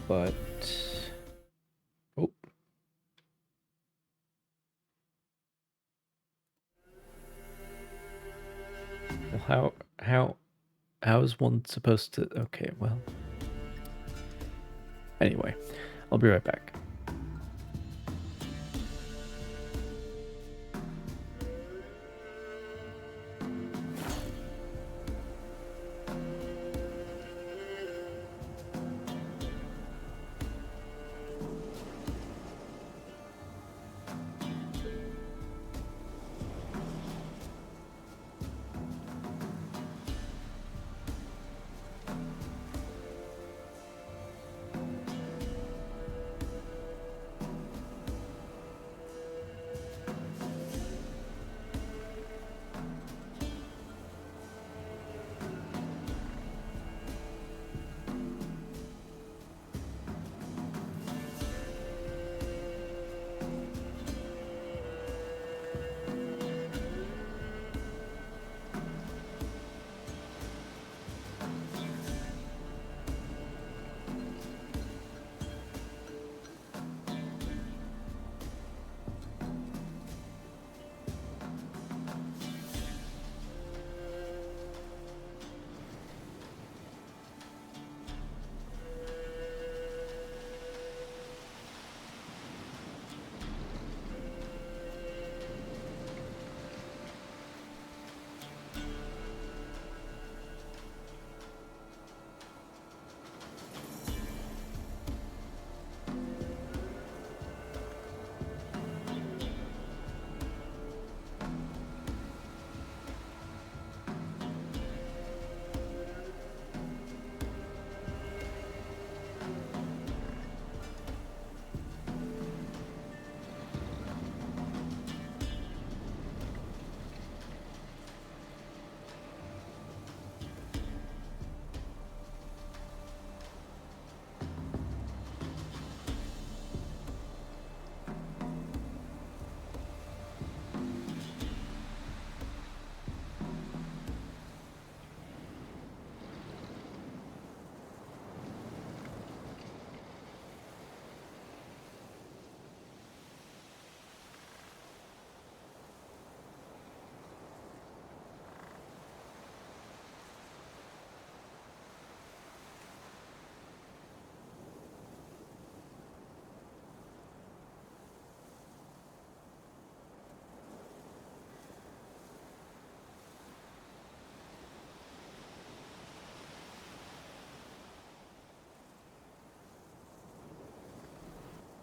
But oh. Well, how is one supposed to? Okay, well. Anyway, I'll be right back.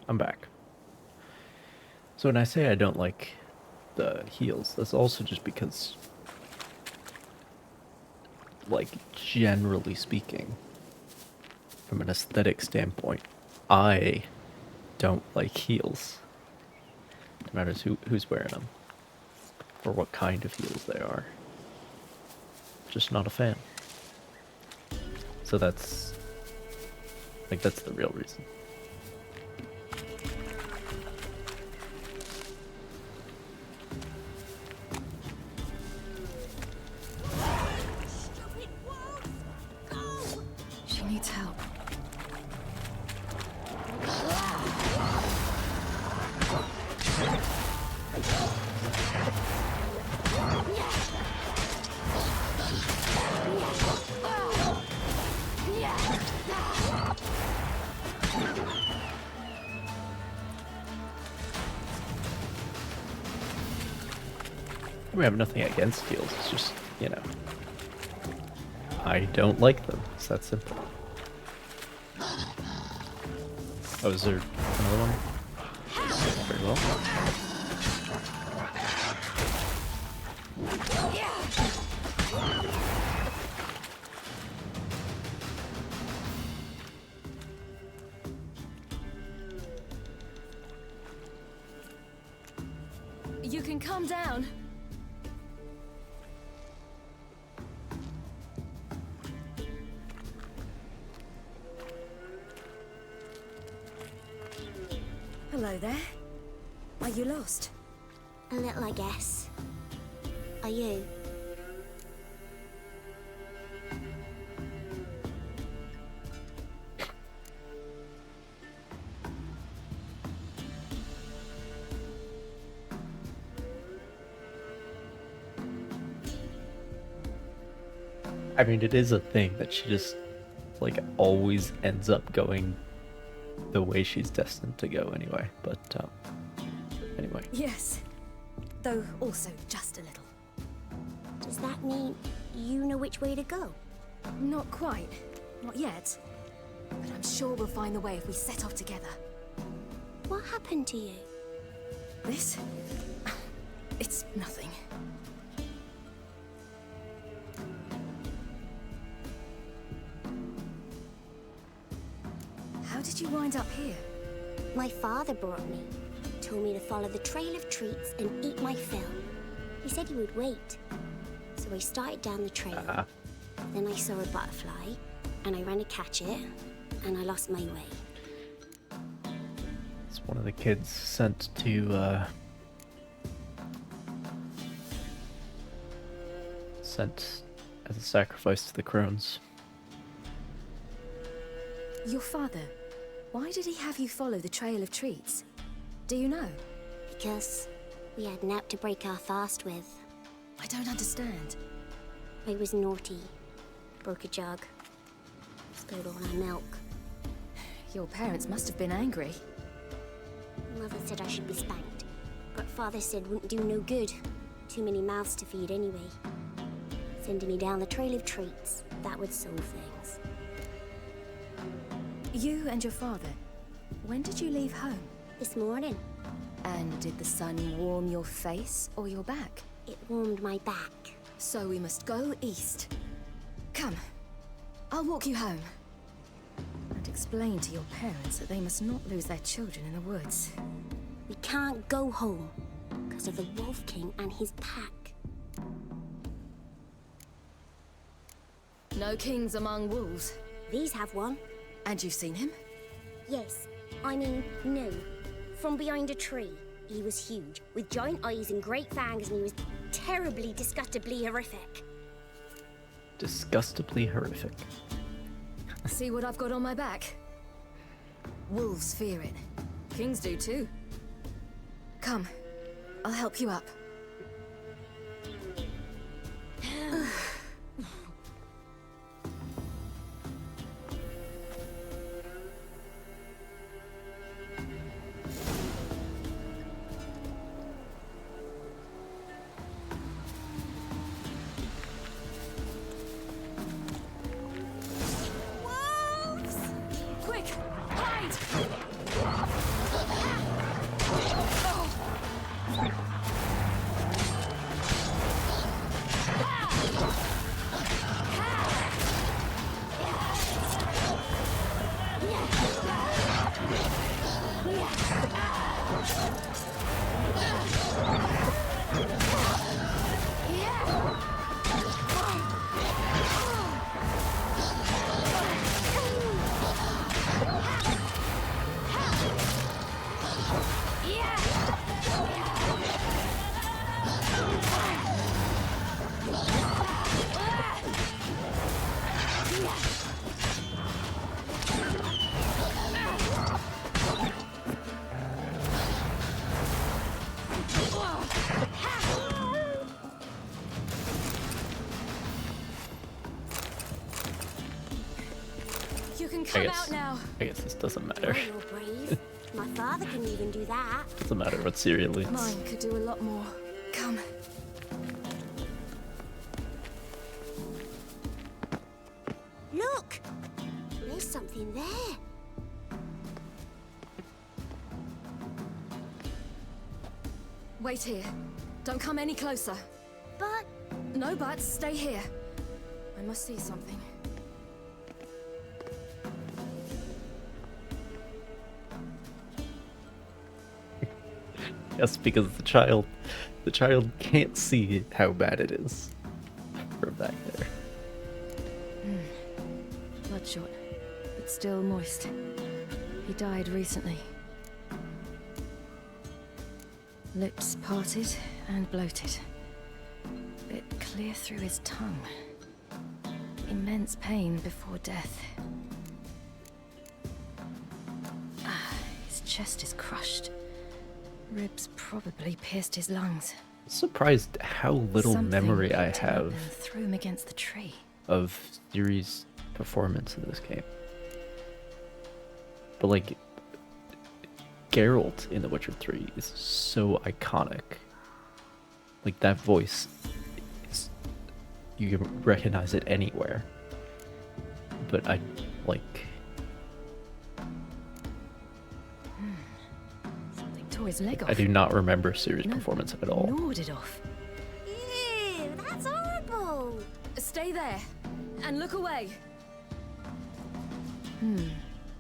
I'm back. So when I say I don't like the heels, that's also just because, like, generally speaking, from an aesthetic standpoint, I don't like heels. No matter who's wearing them, or what kind of heels they are. Just not a fan. So that's the real reason. She needs help. We have nothing against heels, it's just, you know, I don't like them. It's that simple. Oh, is there another one? Very well. You can calm down. Hello there. Are you lost? A little, I guess. Are you? I mean, it is a thing that she just, like, always ends up going the way she's destined to go anyway, but, anyway. Yes. Though also just a little. Does that mean you know which way to go? Not quite. Not yet. But I'm sure we'll find the way if we set off together. What happened to you? This? It's nothing. How did you wind up here? My father brought me. Told me to follow the trail of treats and eat my fill. He said he would wait. So I started down the trail. Then I saw a butterfly, and I ran to catch it, and I lost my way. It's one of the kids sent to, sent as a sacrifice to the crones. Your father, why did he have you follow the trail of treats? Do you know? Because we had naught to break our fast with. I don't understand. I was naughty. Broke a jug. Spilled all our milk. Your parents must have been angry. Mother said I should be spanked. But Father said wouldn't do no good. Too many mouths to feed anyway. Sending me down the trail of treats. That would solve things. You and your father, when did you leave home? This morning. And did the sun warm your face or your back? It warmed my back. So we must go east. Come, I'll walk you home. And explain to your parents that they must not lose their children in the woods. We can't go home because of the Wolf King and his pack. No kings among wolves. These have one. And you've seen him? Yes. I mean, no. From behind a tree. He was huge, with giant eyes and great fangs, and he was terribly, disgustingly horrific. Disgustingly horrific. See what I've got on my back? Wolves fear it. Kings do too. Come, I'll help you up. Quick, hide! You can come out now. I guess this doesn't matter. Oh, you're brave. My father can even do that. Doesn't matter what cereal leads. Mine could do a lot more. Come. Look! There's something there. Wait here. Don't come any closer. But... No buts. Stay here. I must see something. Yes, because the child can't see how bad it is from back there. Bloodshot, but still moist. He died recently. Lips parted and bloated. Bit clear through his tongue. Immense pain before death. His chest is crushed. Ribs probably pierced his lungs. Surprised how little Something memory I picked him up have and threw him against the tree. of Ciri's performance in this game. But like, Geralt in The Witcher 3 is so iconic. Like, that voice is, you can recognize it anywhere. But I like. Tore his leg off. I do not remember Ciri's performance at all. Gnawed it off. Ew, that's horrible. Stay there and look away.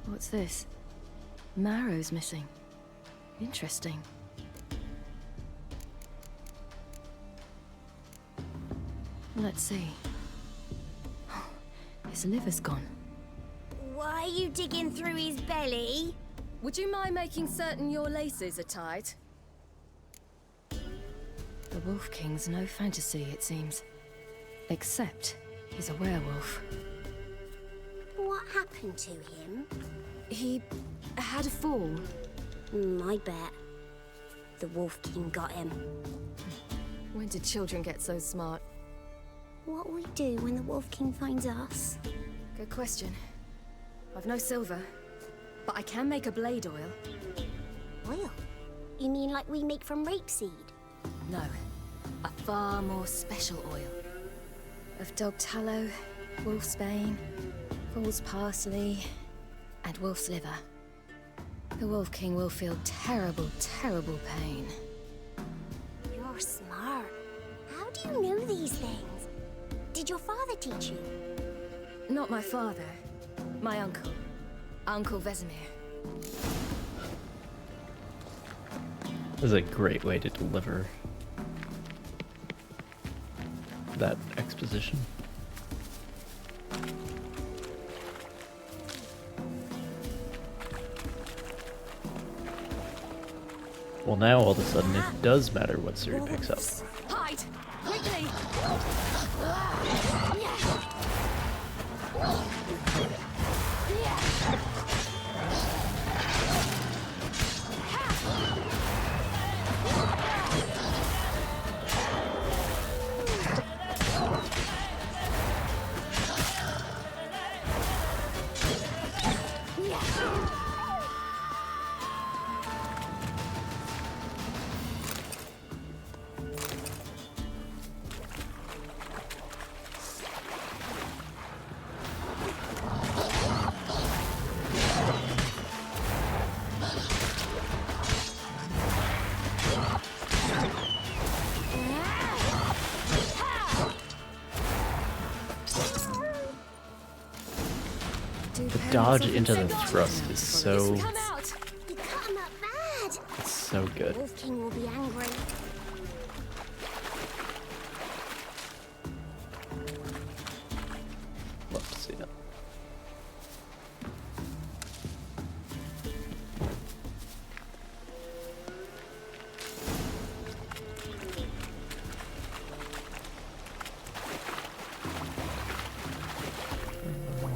What's this? Marrow's missing. Interesting. Let's see. His liver's gone. Why are you digging through his belly? Would you mind making certain your laces are tied? The Wolf King's no fantasy, it seems. Except he's a werewolf. What happened to him? He had a fall. I bet. The Wolf King got him. When did children get so smart? What will we do when the Wolf King finds us? Good question. I've no silver, but I can make a blade oil. Oil? You mean like we make from rapeseed? No, a far more special oil. Of dog tallow, wolf's bane, fool's parsley, and wolf's liver. The Wolf King will feel terrible, terrible pain. You're smart. How do you know these things? Did your father teach you? Not my father. My uncle. Uncle Vesemir. This is a great way to deliver that exposition. Well, now all of a sudden it does matter what Ciri picks up. Hide! Quickly! The dodge into the thrust is so... You cut him up bad. It's so good. Wolf King will be angry. Love to see it.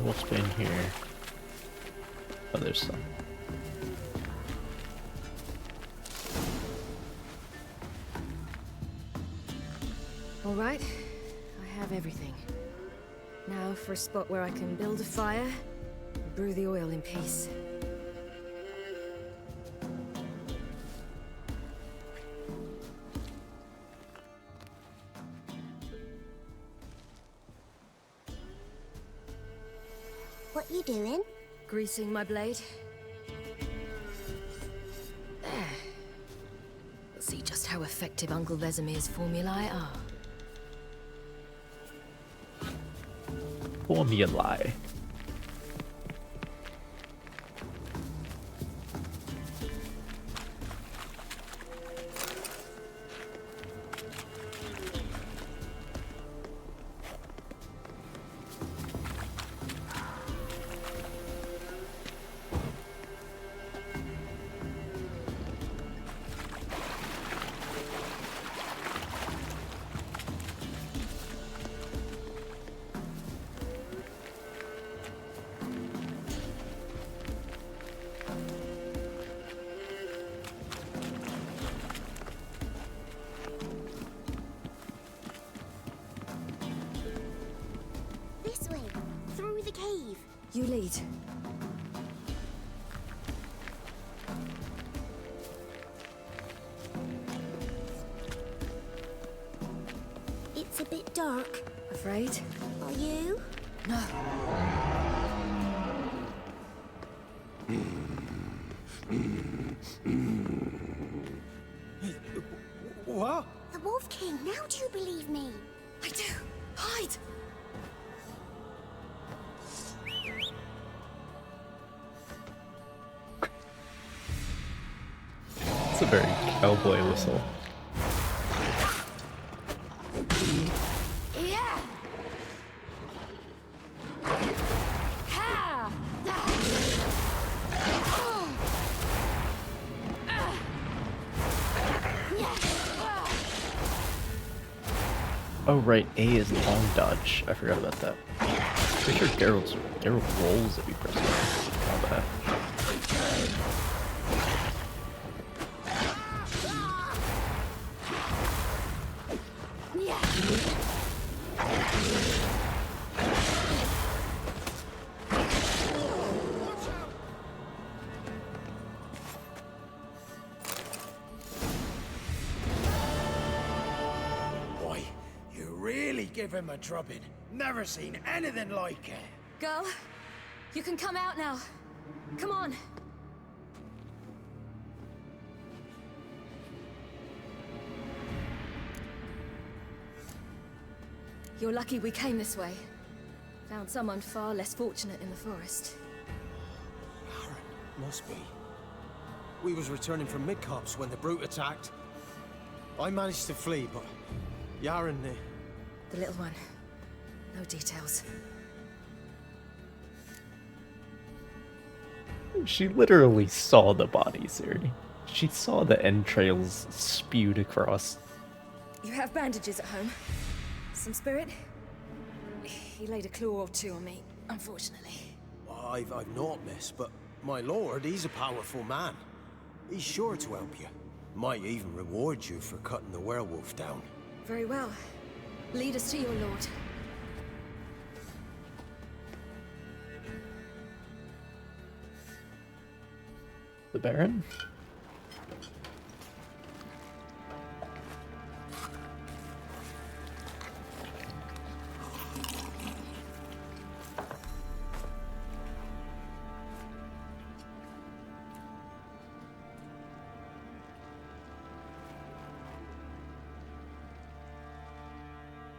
Wolfsbane here. Oh, there's some. All right, I have everything. Now for a spot where I can build a fire and brew the oil in peace. What you doing? Greasing my blade. There. We'll see just how effective Uncle Vesemir's formulae are. Formulae. This way, through the cave. You lead. It's a bit dark. Afraid? Are you? No. What? The Wolf King, now do you believe me? I do. Hide! It's a very cowboy whistle. Yeah! Ha! Oh right, A is long dodge. I forgot about that. Pretty sure Daryl rolls if you press it. All that. Boy, you really give him a drubbing. Never seen anything like it. Girl, you can come out now. Come on. You're lucky we came this way. Found someone far less fortunate in the forest. Must be. We was returning from Midcops when the brute attacked. I managed to flee, but Yaren, The little one. No details. She literally saw the body, Siri. She saw the entrails spewed across. You have bandages at home? Some spirit? He laid a claw or two on me, unfortunately. I've naught, miss, but my lord, he's a powerful man. He's sure to help you. Might even reward you for cutting the werewolf down. Very well. Lead us to your lord. The Baron?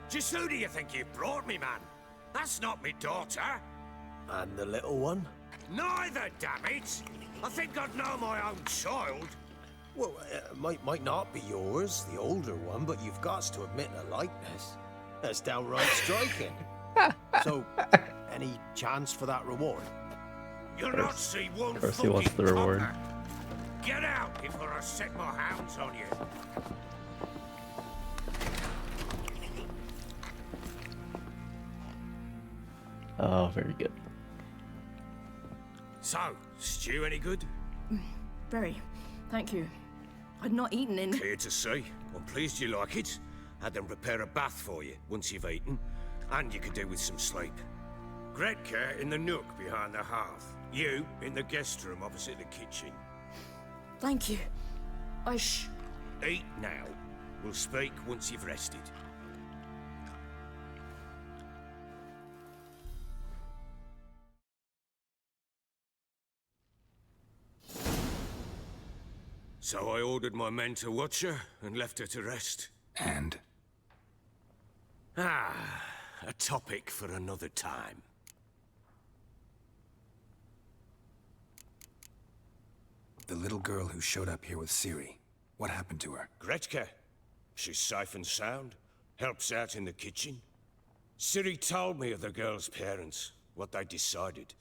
Just who do you think you brought me, man? That's not me daughter. And the little one? Neither, damn it! I think I'd know my own child. Well, might not be yours, the older one, but you've got to admit a likeness. That's downright striking. So, any chance for that reward? You'll not see one Of course he wants the fucking reward. copper. Get out before I set my hounds on you. Oh, very good. So, stew any good? Very. Thank you. I'd not eaten in. Clear to see. I'm pleased you like it. Had them prepare a bath for you once you've eaten, and you could do with some sleep. Gretka in the nook behind the hearth. You in the guest room opposite the kitchen. Thank you. Eat now. We'll speak once you've rested. So I ordered my men to watch her and left her to rest. And? A topic for another time. The little girl who showed up here with Ciri. What happened to her? Gretka. She's safe and sound. Helps out in the kitchen. Ciri told me of the girl's parents, what they decided.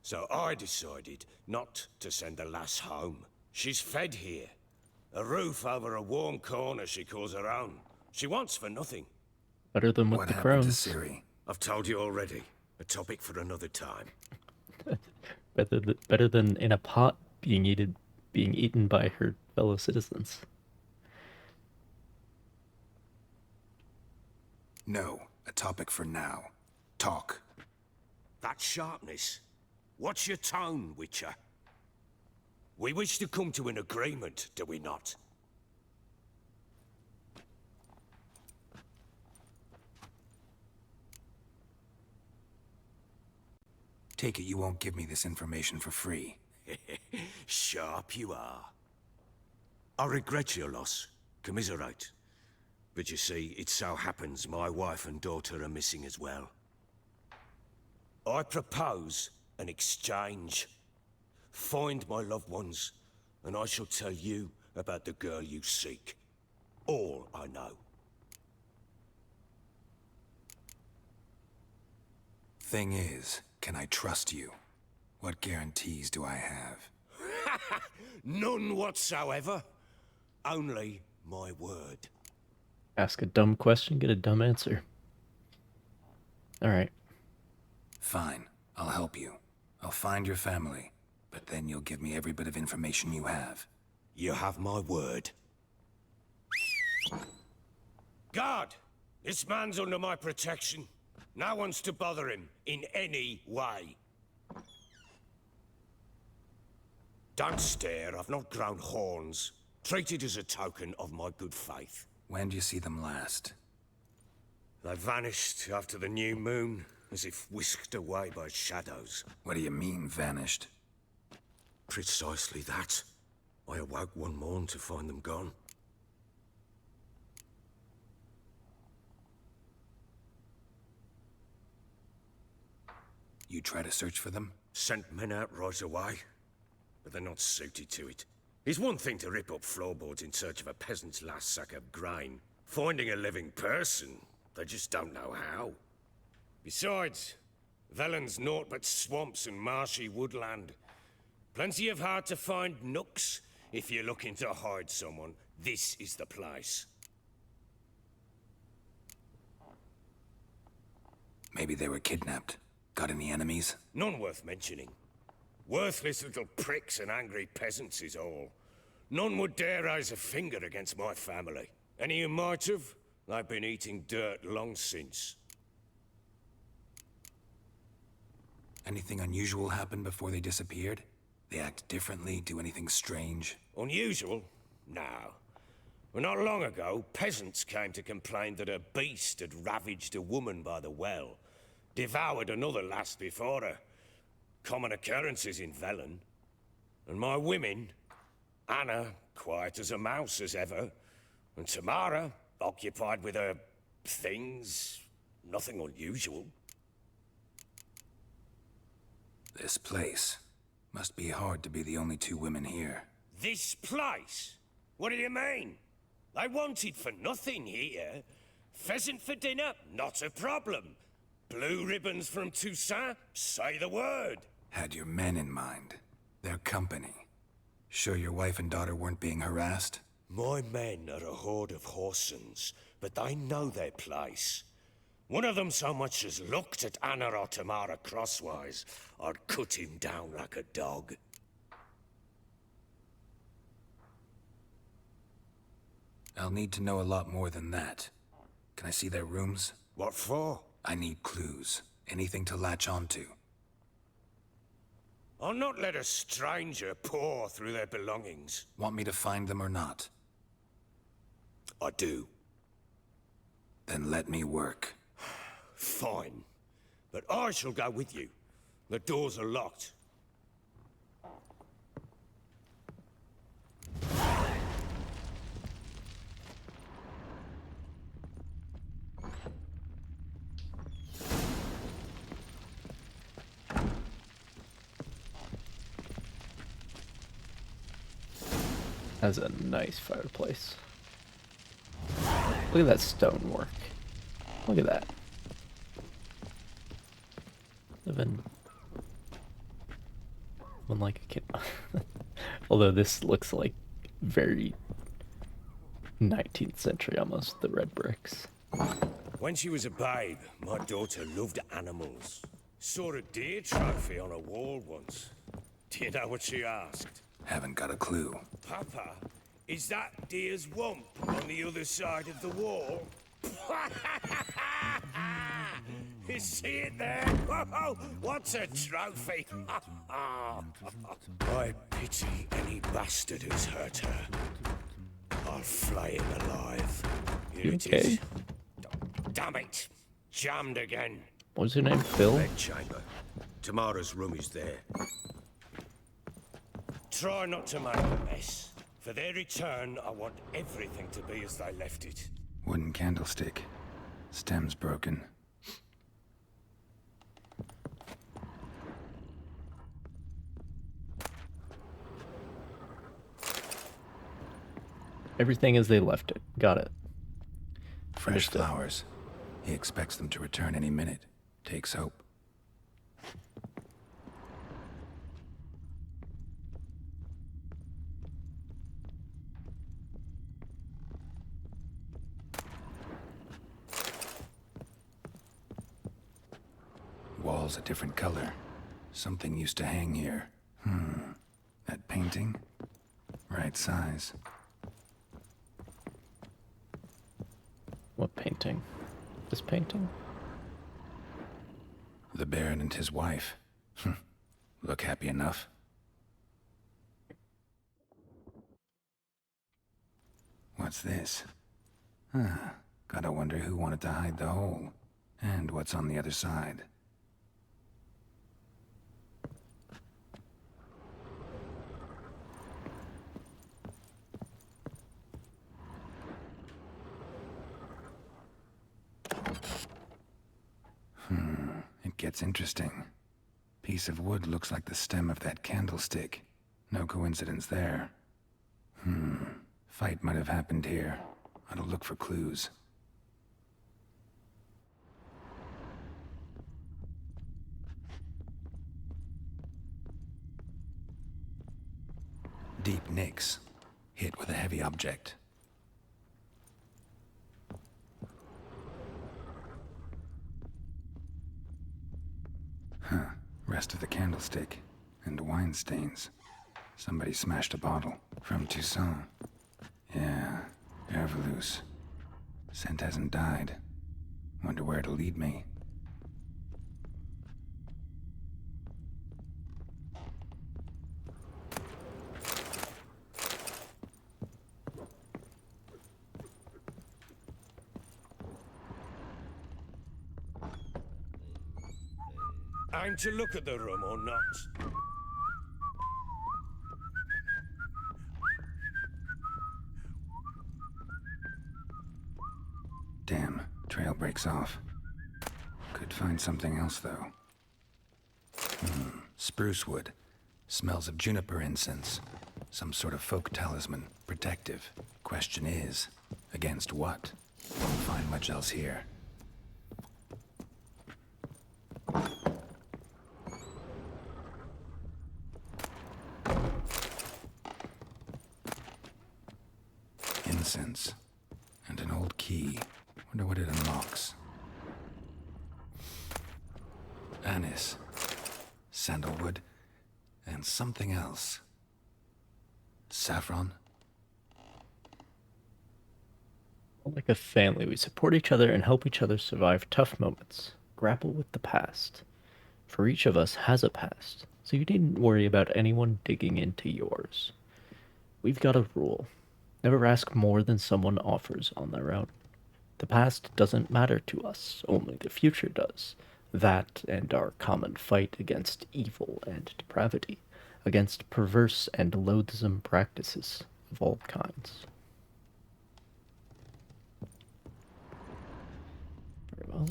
So I decided not to send the lass home. She's fed here. A roof over a warm corner she calls her own. She wants for nothing. Better than with What the happened crones. to Ciri? I've told you already. A topic for another time. Better than in a pot being eaten by her fellow citizens. No, a topic for now. Talk. That sharpness. What's your tone, Witcher? We wish to come to an agreement, do we not? Take it you won't give me this information for free. Sharp you are. I regret your loss. Commiserate. But you see, it so happens my wife and daughter are missing as well. I propose an exchange. Find my loved ones, and I shall tell you about the girl you seek. All I know. Thing is, can I trust you? What guarantees do I have? None whatsoever. Only my word. Ask a dumb question, get a dumb answer. Alright. Fine, I'll help you. I'll find your family, but then you'll give me every bit of information you have. You have my word. Guard! This man's under my protection. No one's to bother him in any way. Don't stare, I've not grown horns. Treat it as a token of my good faith. When do you see them last? They vanished after the new moon, as if whisked away by shadows. What do you mean, vanished? Precisely that. I awoke one morn to find them gone. You try to search for them? Sent men out right away, but they're not suited to it. It's one thing to rip up floorboards in search of a peasant's last sack of grain. Finding a living person, they just don't know how. Besides, Velen's naught but swamps and marshy woodland. Plenty of hard-to-find nooks. If you're looking to hide someone, this is the place. Maybe they were kidnapped. Got any enemies? None worth mentioning. Worthless little pricks and angry peasants is all. None would dare raise a finger against my family. Any who might have, they've been eating dirt long since. Anything unusual happen before they disappeared? They act differently, do anything strange? Unusual? No. Well, not long ago, peasants came to complain that a beast had ravaged a woman by the well. Devoured another lass before her. Common occurrences in Velen. And my women, Anna, quiet as a mouse as ever, and Tamara, occupied with her things, nothing unusual. This place. Must be hard to be the only two women here. This place? What do you mean? I wanted for nothing here. Pheasant for dinner? Not a problem. Blue ribbons from Toussaint? Say the word. Had your men in mind. Their company. Sure your wife and daughter weren't being harassed? My men are a horde of horsens, but they know their place. One of them so much as looked at Anna or Tamara crosswise, I'd cut him down like a dog. I'll need to know a lot more than that. Can I see their rooms? What for? I need clues. Anything to latch onto. I'll not let a stranger pore through their belongings. Want me to find them or not? I do. Then let me work. Fine. But I shall go with you. The doors are locked. That's a nice fireplace. Look at that stonework. Look at that. Living like a kid. Although this looks like very 19th century almost, the red bricks. When she was a babe, my daughter loved animals. Saw a deer trophy on a wall once. Do you know what she asked? Haven't got a clue. Papa, is that deer's wump on the other side of the wall? You see it there? Oh, what's a trophy? I pity any bastard who's hurt her. I'll flay him alive. Here it okay? is. Damn it! Jammed again. What's your name, Phil? Bed chamber. Tamara's room is there. Try not to make a mess. For their return, I want everything to be as they left it. Wooden candlestick. Stem's broken. Everything as they left it. Got it. Fresh Understood. flowers. He expects them to return any minute. Takes hope. Wall's a different color. Something used to hang here. That painting? Right size. What painting? This painting? The Baron and his wife. Look happy enough. What's this? Gotta wonder who wanted to hide the hole. And what's on the other side. It gets interesting. Piece of wood looks like the stem of that candlestick. No coincidence there. Fight might have happened here. I'll look for clues. Deep nicks. Hit with a heavy object. Rest of the candlestick. And wine stains. Somebody smashed a bottle. From Toussaint. Yeah, Herveloos. Scent hasn't died. Wonder where it'll lead me. Aim to look at the room or not? Damn, trail breaks off. Could find something else, though. Spruce wood. Smells of juniper incense. Some sort of folk talisman. Protective. Question is, against what? Won't find much else here. Incense. And an old key. Wonder what it unlocks. Anise. Sandalwood. And something else. Saffron? Like a family, we support each other and help each other survive tough moments, grapple with the past. For each of us has a past, so you needn't worry about anyone digging into yours. We've got a rule. Never ask more than someone offers on their own. The past doesn't matter to us, only the future does. That and our common fight against evil and depravity, against perverse and loathsome practices of all kinds. Very well.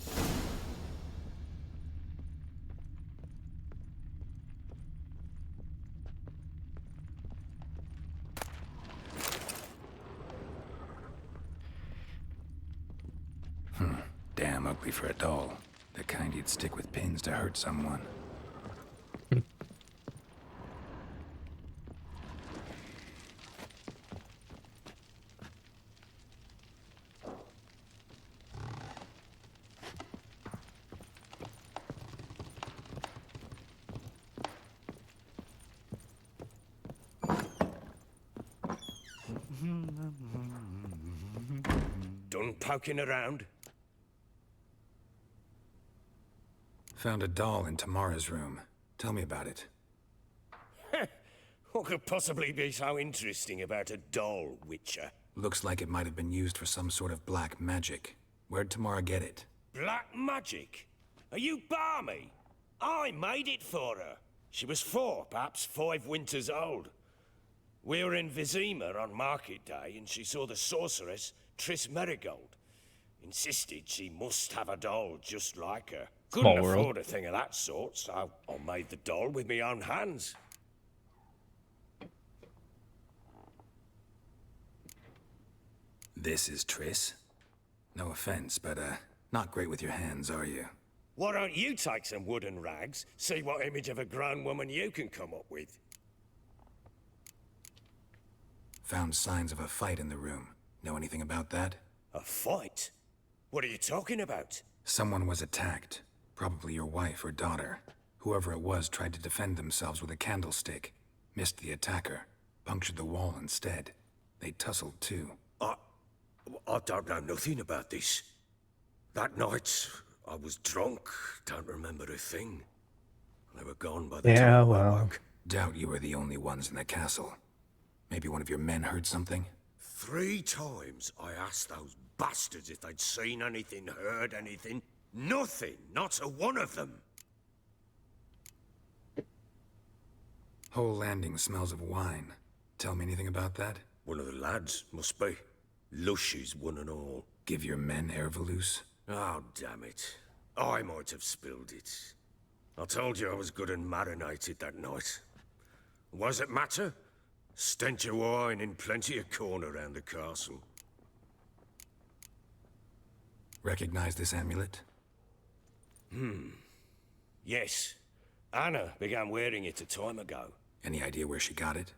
Damn ugly for a doll. The kind you'd stick with pins to hurt someone. Done poking around? Found a doll in Tamara's room. Tell me about it. What could possibly be so interesting about a doll, Witcher? Looks like it might have been used for some sort of black magic. Where'd Tamara get it? Black magic? Are you balmy? I made it for her. She was 4, perhaps 5 winters old. We were in Vizima on market day, and she saw the sorceress, Triss Merigold. Insisted she must have a doll just like her. Small Couldn't world. afford a thing of that sort, so I made the doll with my own hands. This is Triss? No offense, but, not great with your hands, are you? Why don't you take some wooden rags, see what image of a grown woman you can come up with? Found signs of a fight in the room. Know anything about that? A fight? What are you talking about? Someone was attacked. Probably your wife or daughter. Whoever it was tried to defend themselves with a candlestick. Missed the attacker. Punctured the wall instead. They tussled too. I don't know nothing about this. That night, I was drunk. Don't remember a thing. They were gone by the time I woke. Doubt you were the only ones in the castle. Maybe one of your men heard something? 3 times I asked those bastards if they'd seen anything, heard anything. Nothing. Not a one of them. Whole landing smells of wine. Tell me anything about that? One of the lads, must be. Lushes, one and all. Give your men Ervalus? Oh, damn it. I might have spilled it. I told you I was good and marinated that night. Was it matter? Stench of wine in plenty of corn around the castle. Recognize this amulet? Yes. Anna began wearing it a time ago. Any idea where she got it?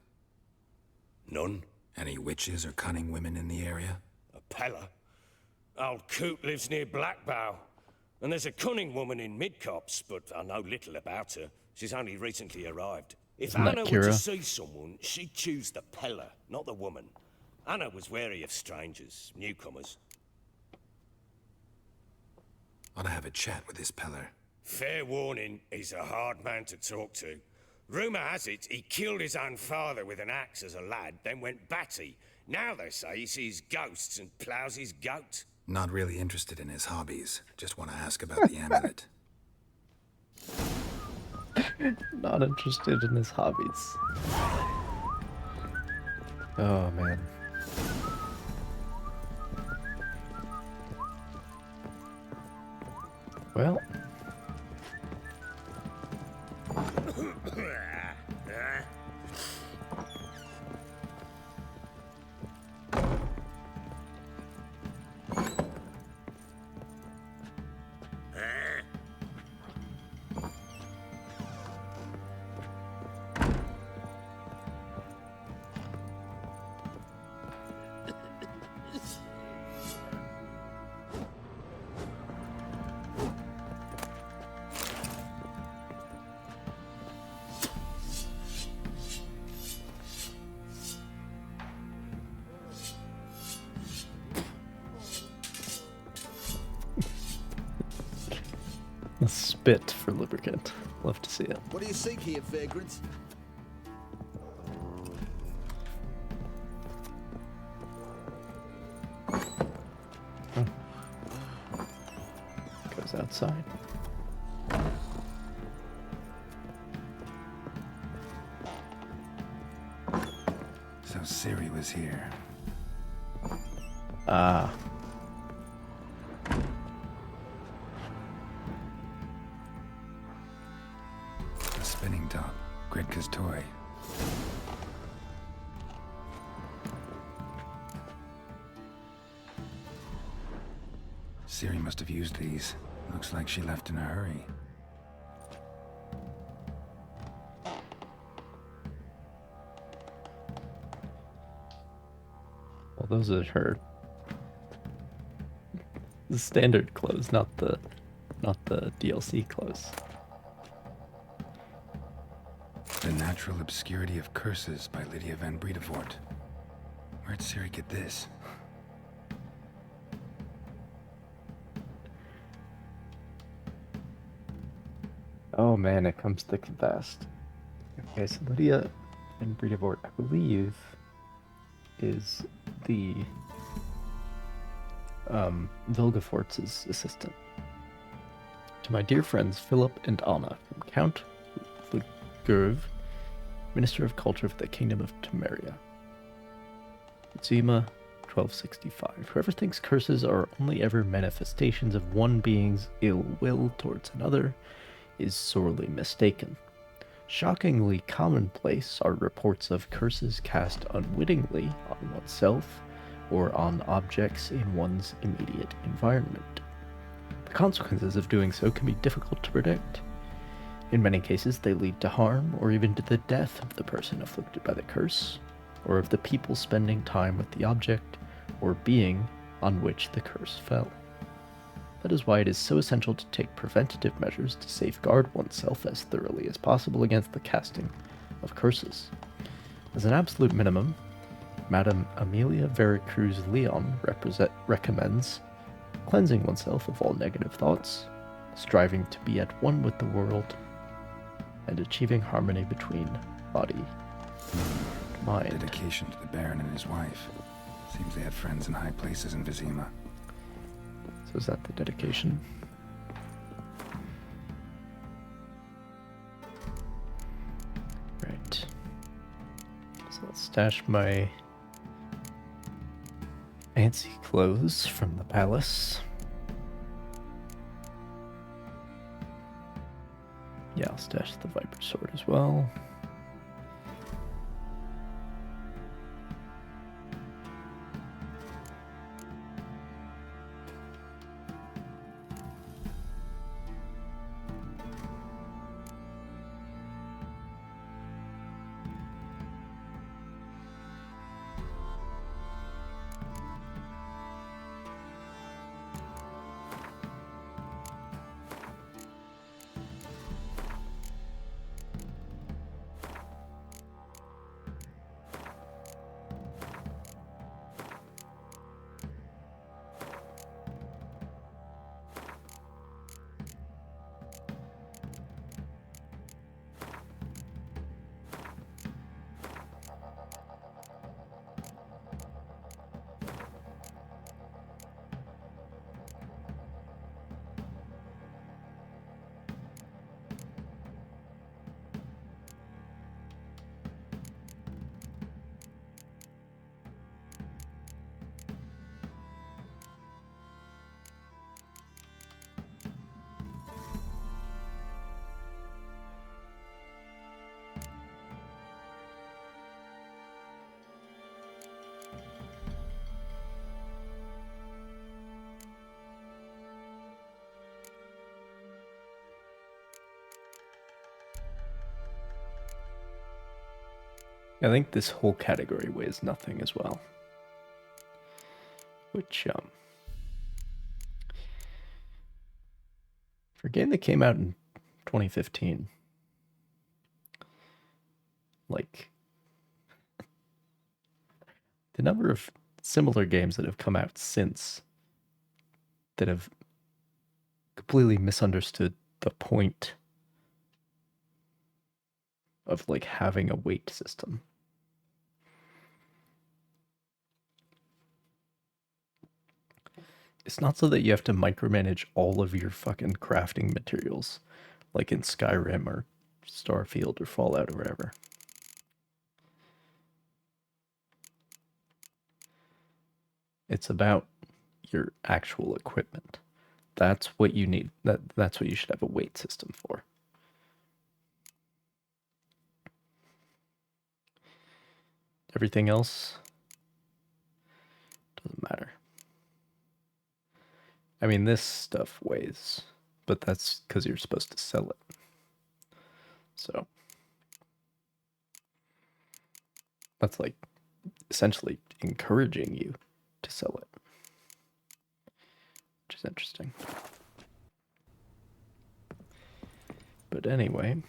None. Any witches or cunning women in the area? A Pella. Old Coot lives near Blackbow. And there's a cunning woman in Midcops, but I know little about her. She's only recently arrived. If Isn't that Anna were to Kira? see someone, she'd choose the Pella, not the woman. Anna was wary of strangers, newcomers. Ought to have a chat with this Peller. Fair warning, he's a hard man to talk to. Rumour has it he killed his own father with an axe as a lad, then went batty. Now they say he sees ghosts and ploughs his goat. Not really interested in his hobbies. Just want to ask about the amulet. Not interested in his hobbies. Oh, man. Well. bit for lubricant. Love to see it. What do you seek here, vagrants? Goes outside. So Ciri was here. Ah. A spinning top. Gretka's toy. Ciri must have used these. Looks like she left in a hurry. Well, those are her. The standard clothes, not the DLC clothes. The Natural Obscurity of Curses by Lydia van Bredevoort. Where'd Ciri get this? Oh man, it comes thick and fast. Okay, so Lydia van Bredevoort, I believe, is the Vilgefortz's assistant. To my dear friends Philip and Anna from Count Flugurv, Minister of Culture for the Kingdom of Temeria. Zima, 1265. Whoever thinks curses are only ever manifestations of one being's ill will towards another is sorely mistaken. Shockingly commonplace are reports of curses cast unwittingly on oneself or on objects in one's immediate environment. The consequences of doing so can be difficult to predict. In many cases, they lead to harm or even to the death of the person afflicted by the curse, or of the people spending time with the object or being on which the curse fell. That is why it is so essential to take preventative measures to safeguard oneself as thoroughly as possible against the casting of curses. As an absolute minimum, Madame Amelia Veracruz Leon recommends cleansing oneself of all negative thoughts, striving to be at one with the world, and achieving harmony between body and mind. Dedication to the Baron and his wife. Seems they had friends in high places in Vizima. So is that the dedication? Right. So let's stash my fancy clothes from the palace. Yeah, I'll stash the Viper Sword as well. I think this whole category weighs nothing as well. Which, for a game that came out in 2015, like, the number of similar games that have come out since that have completely misunderstood the point of like having a weight system. It's not so that you have to micromanage all of your fucking crafting materials like in Skyrim or Starfield or Fallout or whatever. It's about your actual equipment. That's what you need. That's what you should have a weight system for. Everything else doesn't matter. I mean, this stuff weighs, but that's because you're supposed to sell it. So that's like essentially encouraging you to sell it, which is interesting. But anyway,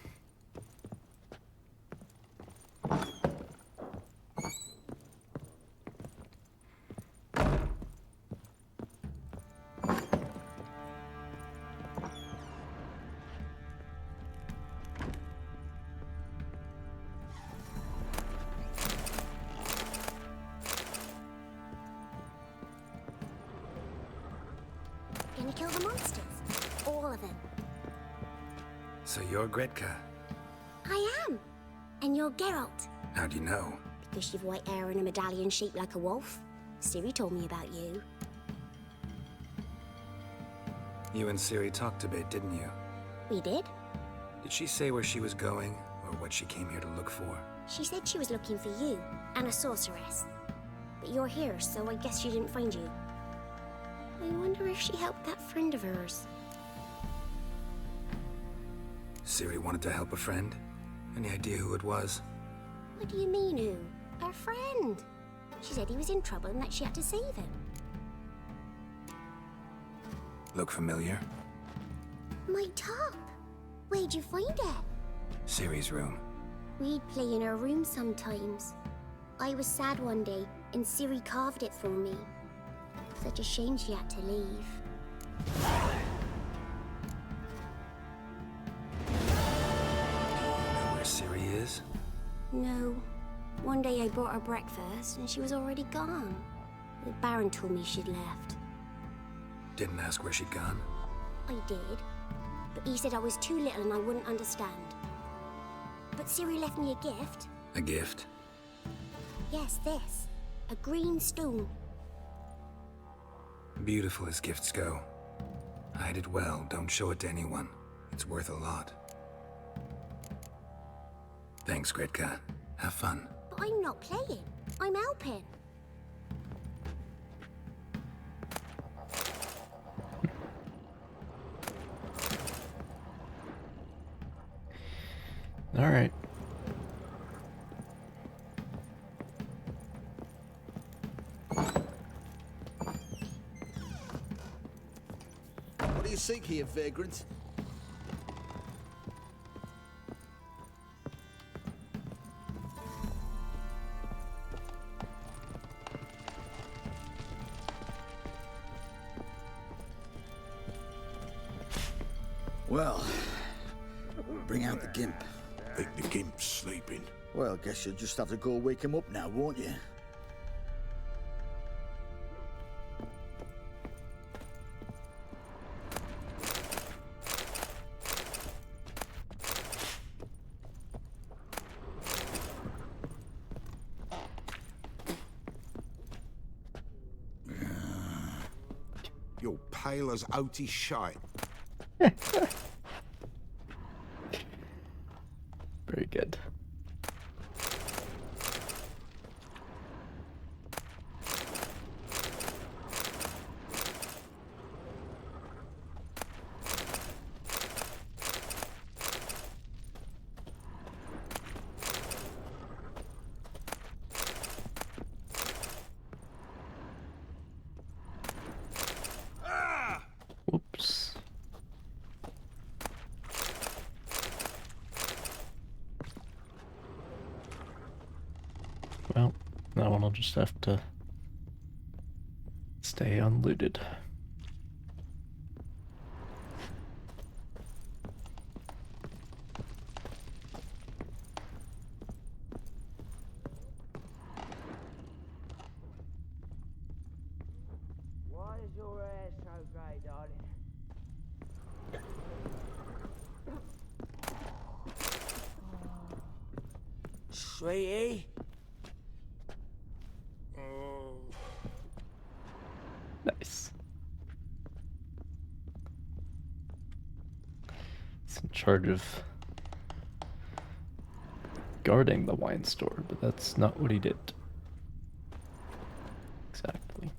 Gonna kill the monsters. All of them. So you're Gretka. I am. And you're Geralt. How do you know? Because you've white hair and a medallion shaped like a wolf. Ciri told me about you. You and Ciri talked a bit, didn't you? We did. Did she say where she was going, or what she came here to look for? She said she was looking for you, and a sorceress. But you're here, so I guess she didn't find you. I wonder if she helped that friend of hers. Ciri wanted to help a friend? Any idea who it was? What do you mean, who? Her friend. She said he was in trouble and that she had to save him. Look familiar? My top. Where'd you find it? Ciri's room. We'd play in her room sometimes. I was sad one day, and Ciri carved it for me. Such a shame she had to leave. Know where Ciri is? No. One day I brought her breakfast, and she was already gone. The Baron told me she'd left. Didn't ask where she'd gone? I did. But he said I was too little and I wouldn't understand. But Ciri left me a gift. A gift? Yes, this. A green stone. Beautiful as gifts go. Hide it well, don't show it to anyone. It's worth a lot. Thanks, Gretka. Have fun. But I'm not playing. I'm helping. all right. What do you seek here, vagrant? Well, bring out the gimp. Think the gimp's sleeping? Well, guess you'll just have to go wake him up now, won't you? You're pale as oaty shite. Very good. Whoops. Well, that one will just have to stay unlooted. Sweetie? Nice. He's in charge of guarding the wine store, but that's not what he did. Exactly.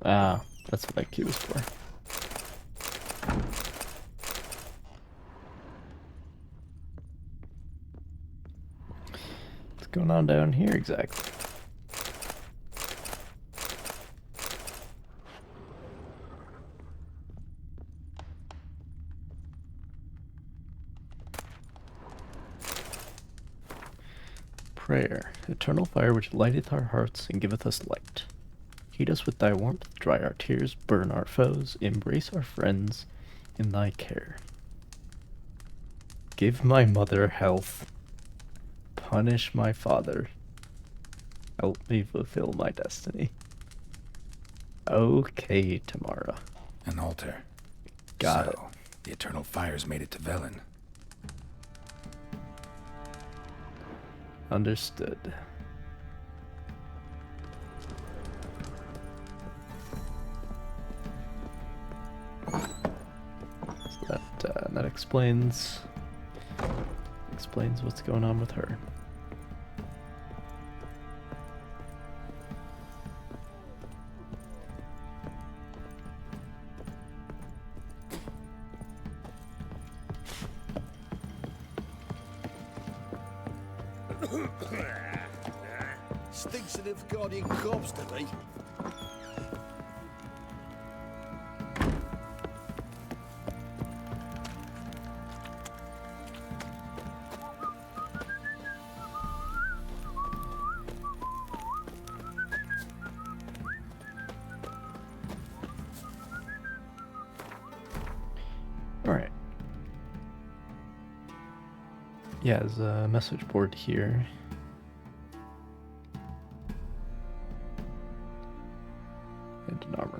Ah, that's what that key was for. What's going on down here exactly? Prayer. Eternal fire which lighteth our hearts and giveth us light. Heat us with thy warmth, dry our tears, burn our foes, embrace our friends in thy care. Give my mother health. Punish my father. Help me fulfill my destiny. Okay, Tamara. An altar. Got it. The eternal fires made it to Velen. Understood. So that explains what's going on with her. Stinks of the Guardian corpse to me. Alright. Yeah, there's a message board here. And an armor.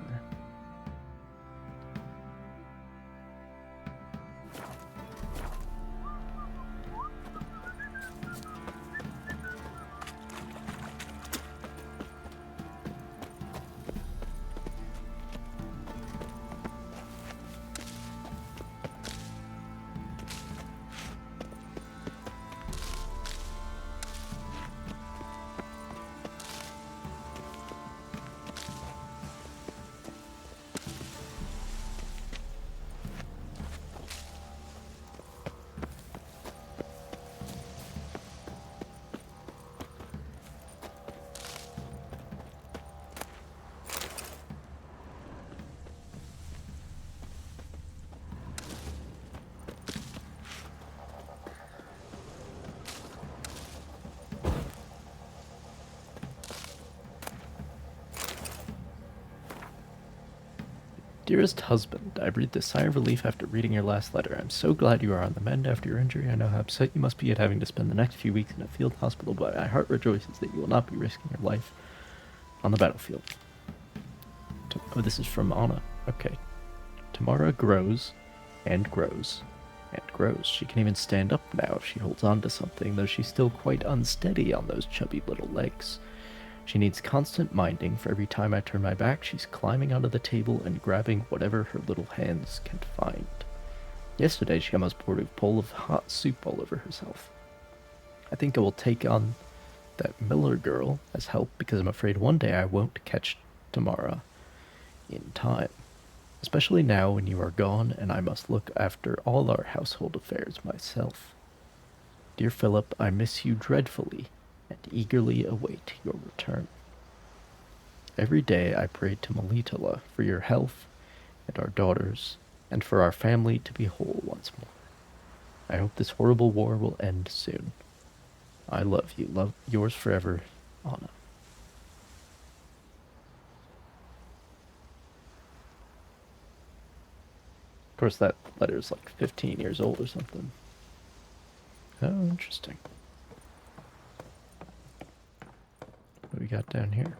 Dearest husband, I breathed a sigh of relief after reading your last letter. I'm so glad you are on the mend after your injury. I know how upset you must be at having to spend the next few weeks in a field hospital, but my heart rejoices that you will not be risking your life on the battlefield. Oh, this is from Anna. Okay. Tamara grows and grows and grows. She can even stand up now if she holds on to something, though she's still quite unsteady on those chubby little legs. She needs constant minding, for every time I turn my back, she's climbing onto the table and grabbing whatever her little hands can find. Yesterday, she almost poured a bowl of hot soup all over herself. I think I will take on that Miller girl as help because I'm afraid one day I won't catch Tamara in time. Especially now when you are gone and I must look after all our household affairs myself. Dear Philip, I miss you dreadfully and eagerly await your return. Every day I pray to Melitala for your health and our daughters, and for our family to be whole once more. I hope this horrible war will end soon. I love you. Love yours forever, Anna. Of course, that letter's like 15 years old or something. Oh, interesting. What do we got down here?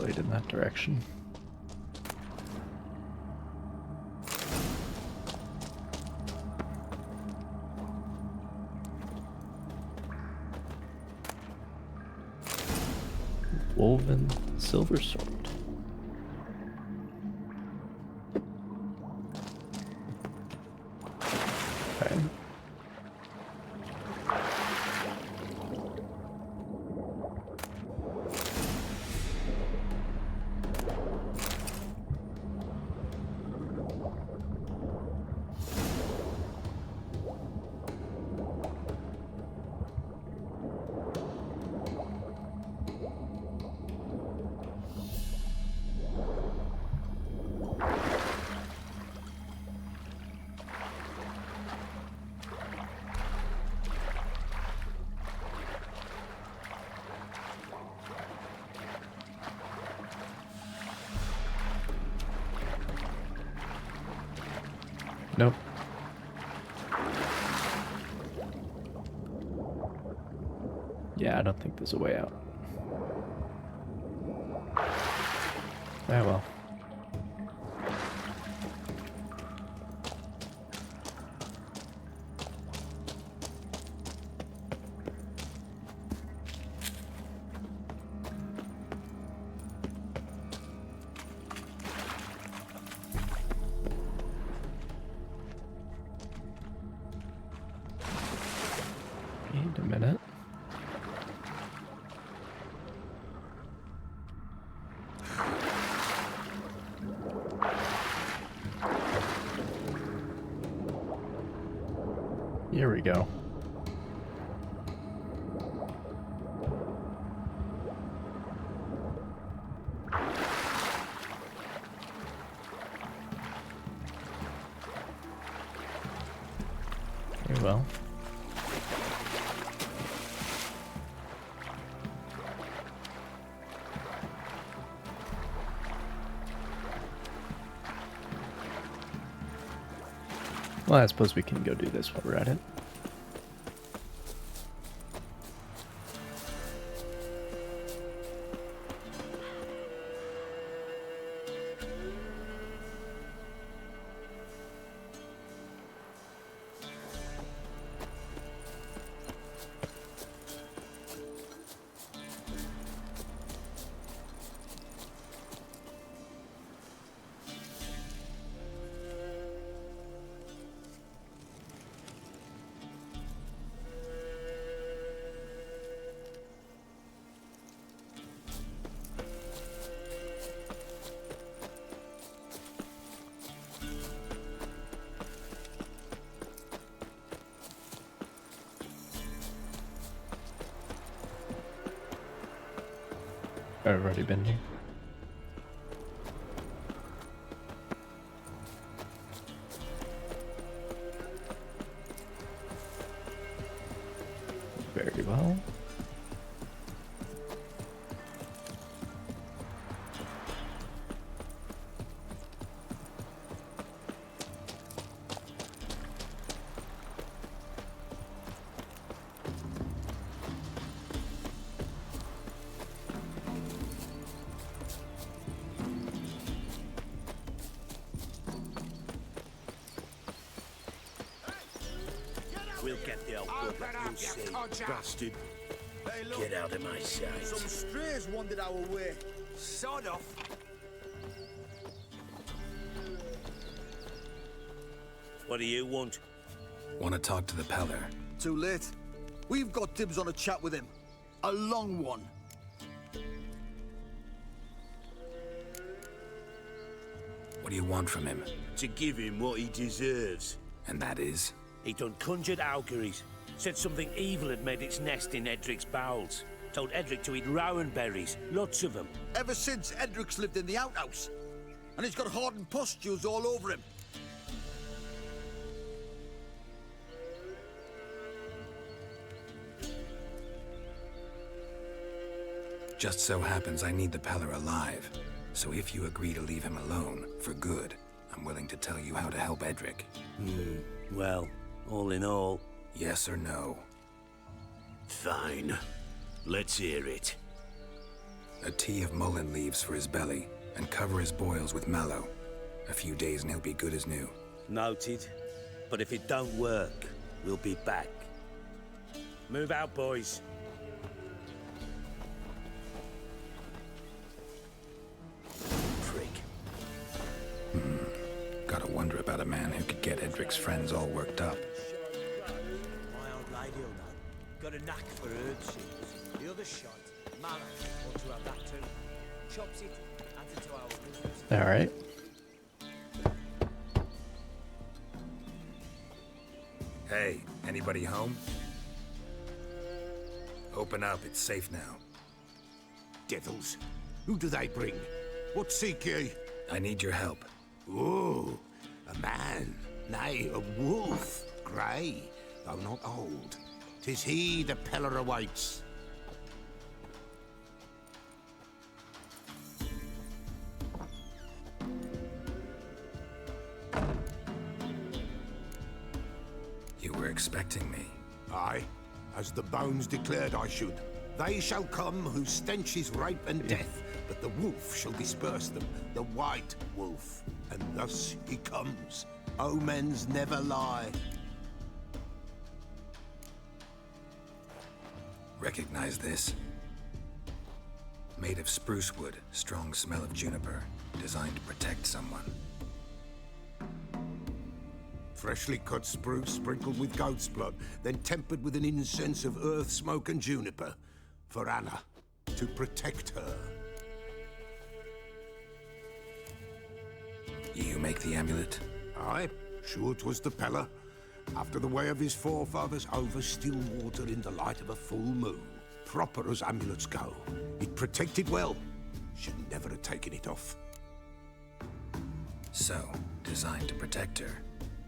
Light in that direction. Woven silver sword. Okay. Nope. Yeah, I don't think there's a way out. Ah, well. Wait a minute. Here we go. Very well. Well, I suppose we can go do this while we're at it. I've already been here. Very well. We'll get the old brother, you'll see. Bastard. Get out of my sight. Some strays wandered our way. Sod off. What do you want? Want to talk to the Peller? Too late. We've got dibs on a chat with him. A long one. What do you want from him? To give him what he deserves. And that is? He done conjured auguries. Said something evil had made its nest in Edric's bowels. Told Edric to eat rowan berries, lots of them. Ever since Edric's lived in the outhouse. And he's got hardened pustules all over him. Just so happens I need the Peller alive. So if you agree to leave him alone, for good, I'm willing to tell you how to help Edric. Well, all in all... Yes or no? Fine. Let's hear it. A tea of mullein leaves for his belly, and cover his boils with mallow. A few days and he'll be good as new. Noted. But if it don't work, we'll be back. Move out, boys. Prick. Gotta wonder about a man who could get Edric's friends all worked up. My old lady will know. Got a knack for herb seeds. The other shot, mallow, ought to have that too. Chops it, adds it to our business. All right. Hey, anybody home? Open up, it's safe now. Devils, who do they bring? What seek ye? I need your help. Oh, a man, nay, a wolf, grey, though not old. 'Tis he the Peller awaits. You were expecting me. Aye, as the bones declared I should. They shall come whose stench is rape and death, but the wolf shall disperse them, the white wolf. And thus he comes. Omens never lie. Recognize this? Made of spruce wood, strong smell of juniper, designed to protect someone. Freshly cut spruce sprinkled with goat's blood, then tempered with an incense of earth, smoke and juniper. For Anna, to protect her. You make the amulet? Aye, sure 'twas the Peller. After the way of his forefathers, over still water in the light of a full moon. Proper as amulets go. It protected well. Should never have taken it off. So, designed to protect her.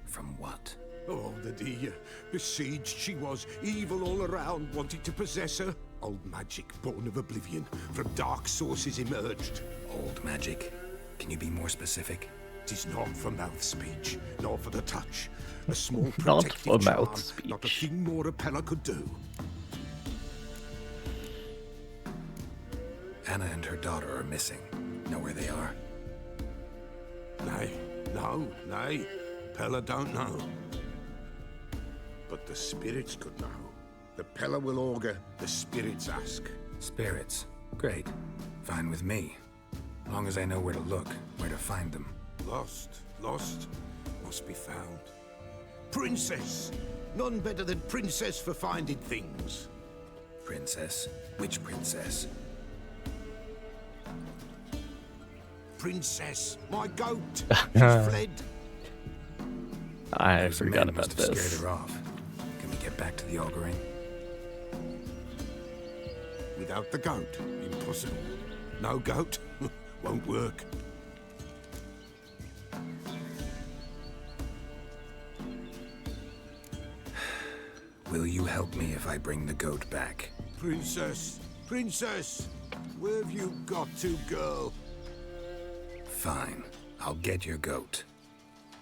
From what? Oh, the dear. Besieged she was, evil all around, wanted to possess her. Old magic, born of oblivion, from dark sources emerged. Old magic? Can you be more specific? 'Tis not for mouth speech, nor for the touch. A small Not protective for charm, mouth speech. not a thing more a Peller could do. Anna and her daughter are missing. Know where they are? Nay. Peller don't know. But the spirits could know. The Peller will augur, the spirits ask. Spirits? Great. Fine with me. Long as I know where to look, where to find them. Lost, must be found. Princess! None better than Princess for finding things. Princess? Which princess? Princess, my goat! She's fled. I Those forgot men about must have this. scared her off. Can we get back to the auguring? Without the goat, impossible. No goat? Won't work. Will you help me if I bring the goat back? Princess! Princess! Where have you got to, girl? Fine. I'll get your goat.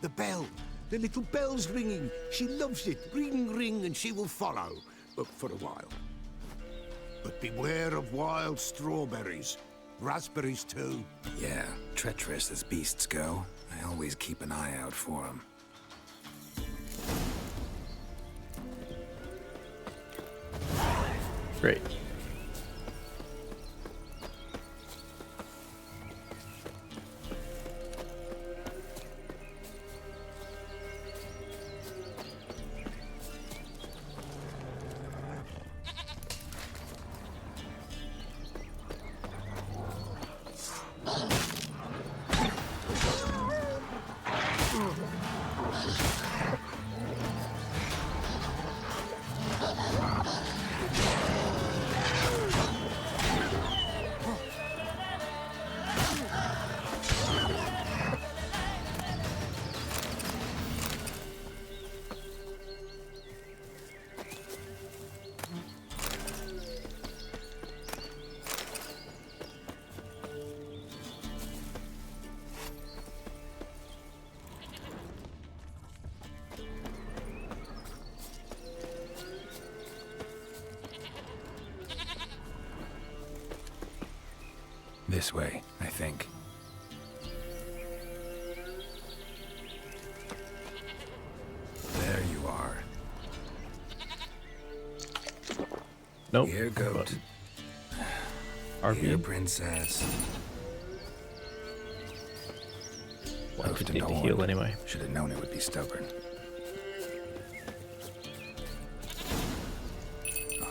The bell! The little bell's ringing. She loves it. Ring, ring, and she will follow. But for a while. But beware of wild strawberries. Raspberries, too. Yeah, treacherous as beasts go. I always keep an eye out for them. Great. This way, I think. There you are. Nope. Here, goat. RP. Here, princess. Well, I need to heal anyway. Should have known it would be stubborn.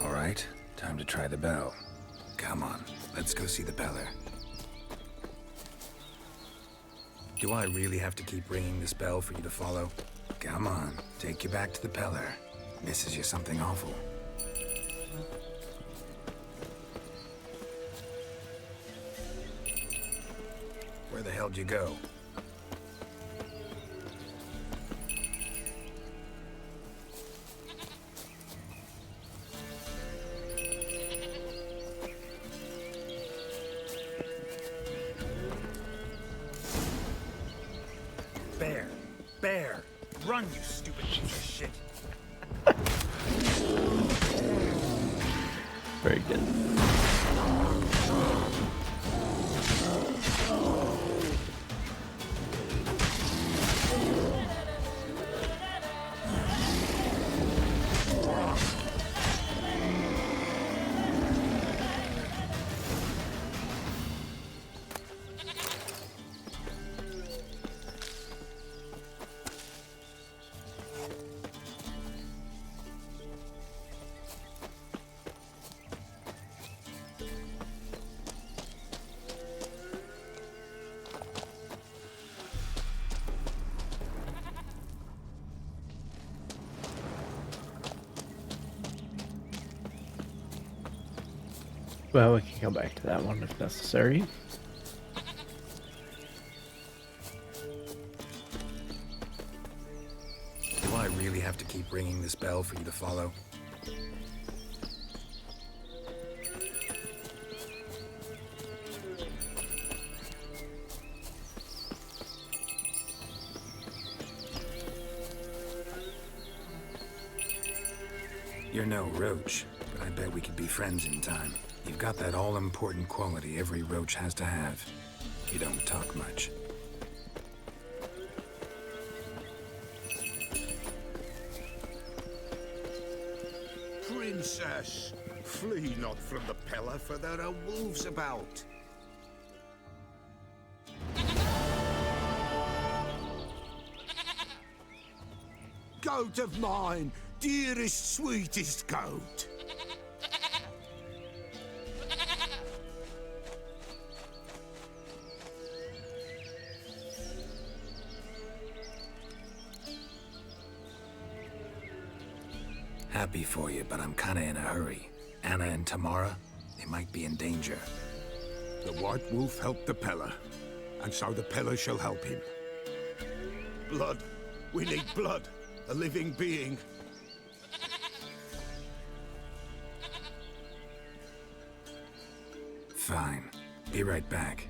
All right, time to try the bell. Come on, let's go see the Peller. Do I really have to keep ringing this bell for you to follow? Come on, take you back to the Peller. Misses you something awful. Where the hell'd you go? Bear! Bear! Run, you stupid piece of shit! Very good. Well, we can come back to that one if necessary. Do I really have to keep ringing this bell for you to follow? You're no roach, but I bet we could be friends in time. You've got that all-important quality every roach has to have. You don't talk much. Princess! Flee not from the Peller, for there are wolves about. Goat of mine! Dearest, sweetest goat! Happy for you, but I'm kinda in a hurry. Anna and Tamara, they might be in danger. The White Wolf helped the Peller, and so the Peller shall help him. Blood. We need blood. A living being. Fine. Be right back.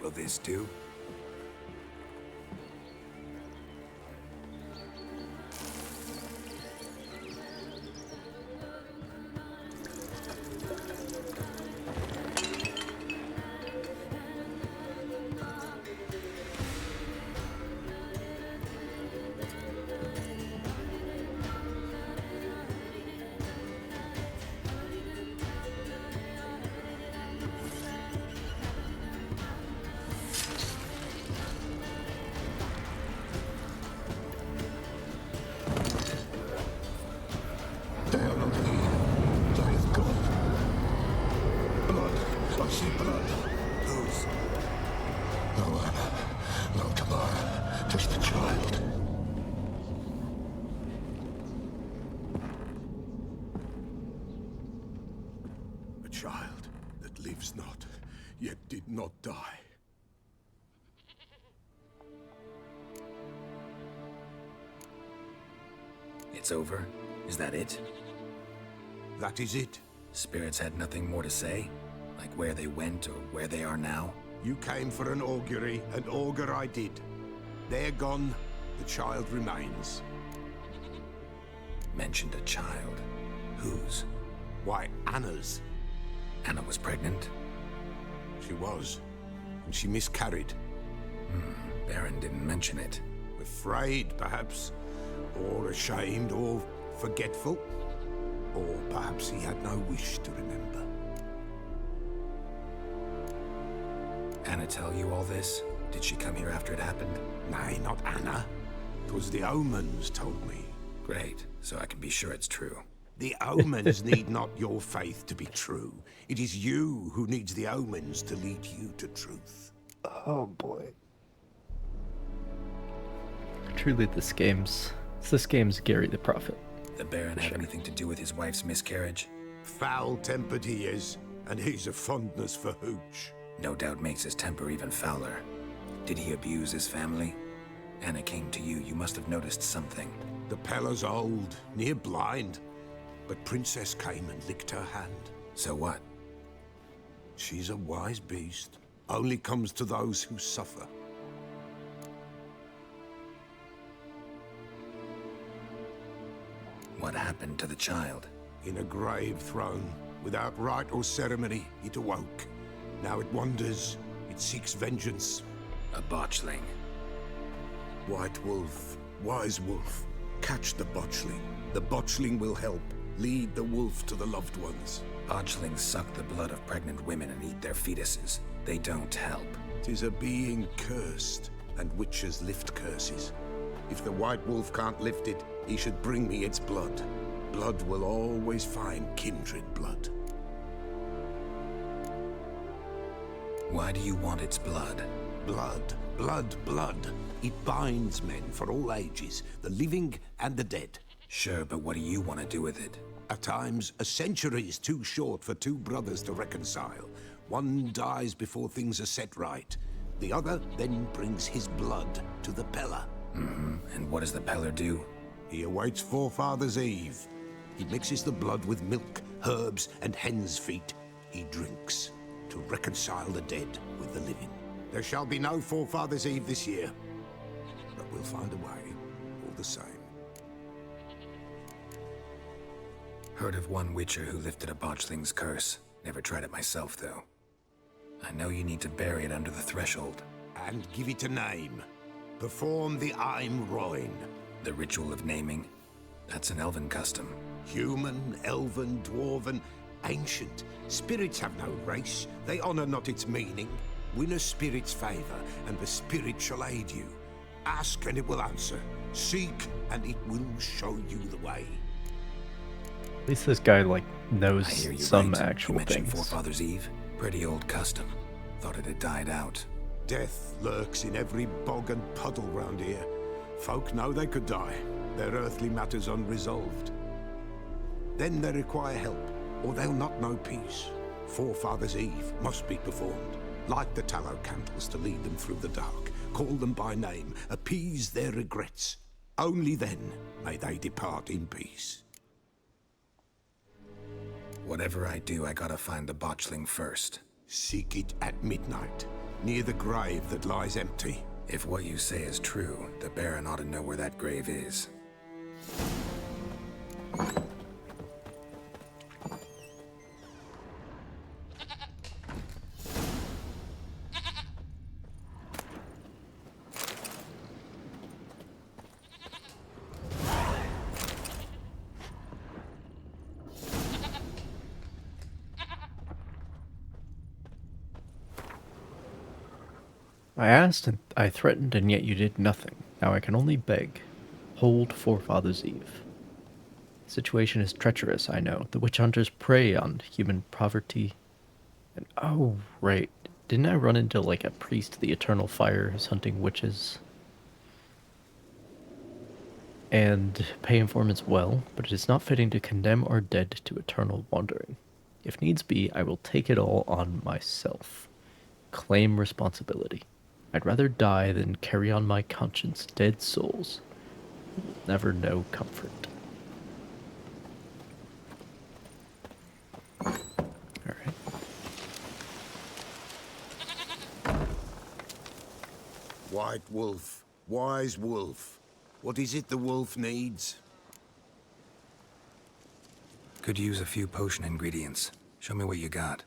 Will this do? Child that lives not, yet did not die. It's over? Is that it? That is it. Spirits had nothing more to say? Like where they went or where they are now? You came for an augury, and augur I did. They're gone, the child remains. Mentioned a child. Whose? Why, Anna's. Anna was pregnant? She was, and she miscarried. Baron didn't mention it. Afraid, perhaps, or ashamed, or forgetful. Or perhaps he had no wish to remember. Anna tell you all this? Did she come here after it happened? Nay, not Anna. 'Twas the omens told me. Great, so I can be sure it's true. The omens need not your faith to be true. It is you who needs the omens to lead you to truth. Oh boy. Truly this game's Gary the Prophet. The Baron have anything to do with his wife's miscarriage? Foul-tempered he is, and he's a fondness for hooch. No doubt makes his temper even fouler. Did he abuse his family? Anna came to you, you must have noticed something. The Peller's old, near blind. But Princess came and licked her hand. So what? She's a wise beast. Only comes to those who suffer. What happened to the child? In a grave thrown. Without rite or ceremony, it awoke. Now it wanders. It seeks vengeance. A botchling. White Wolf. Wise Wolf. Catch the botchling. The botchling will help. Lead the wolf to the loved ones. Botchlings suck the blood of pregnant women and eat their fetuses. They don't help. 'Tis a being cursed, and witches lift curses. If the White Wolf can't lift it, he should bring me its blood. Blood will always find kindred blood. Why do you want its blood? Blood, blood, blood. It binds men for all ages, the living and the dead. Sure, but what do you want to do with it? At times, a century is too short for two brothers to reconcile. One dies before things are set right. The other then brings his blood to the Peller. And what does the Peller do? He awaits Forefathers' Eve. He mixes the blood with milk, herbs, and hen's feet. He drinks to reconcile the dead with the living. There shall be no Forefathers' Eve this year, but we'll find a way, all the same. Heard of one witcher who lifted a botchling's curse. Never tried it myself, though. I know you need to bury it under the threshold. And give it a name. Perform the Aim Roin. The ritual of naming? That's an elven custom. Human, elven, dwarven, ancient. Spirits have no race. They honor not its meaning. Win a spirit's favor, and the spirit shall aid you. Ask, and it will answer. Seek, and it will show you the way. least this guy, like, I knows hear you some right. actual You mentioned things. Forefathers' Eve? Pretty old custom. Thought it had died out. Death lurks in every bog and puddle round here. Folk know they could die, their earthly matters unresolved. Then they require help, or they'll not know peace. Forefathers' Eve must be performed. Light the tallow candles to lead them through the dark. Call them by name, appease their regrets. Only then may they depart in peace. Whatever I do, I gotta find the botchling first. Seek it at midnight, near the grave that lies empty. If what you say is true, the Baron ought to know where that grave is. I asked and I threatened, and yet you did nothing. Now I can only beg. Hold Forefathers' Eve. The situation is treacherous, I know. The witch hunters prey on human poverty. And oh, right. Didn't I run into, like, a priest of the eternal fire who's hunting witches? And pay him for him as well, but it is not fitting to condemn our dead to eternal wandering. If needs be, I will take it all on myself. Claim responsibility. I'd rather die than carry on my conscience dead souls who will never know comfort. Alright. White wolf, wise wolf. What is it the wolf needs? Could use a few potion ingredients. Show me what you got.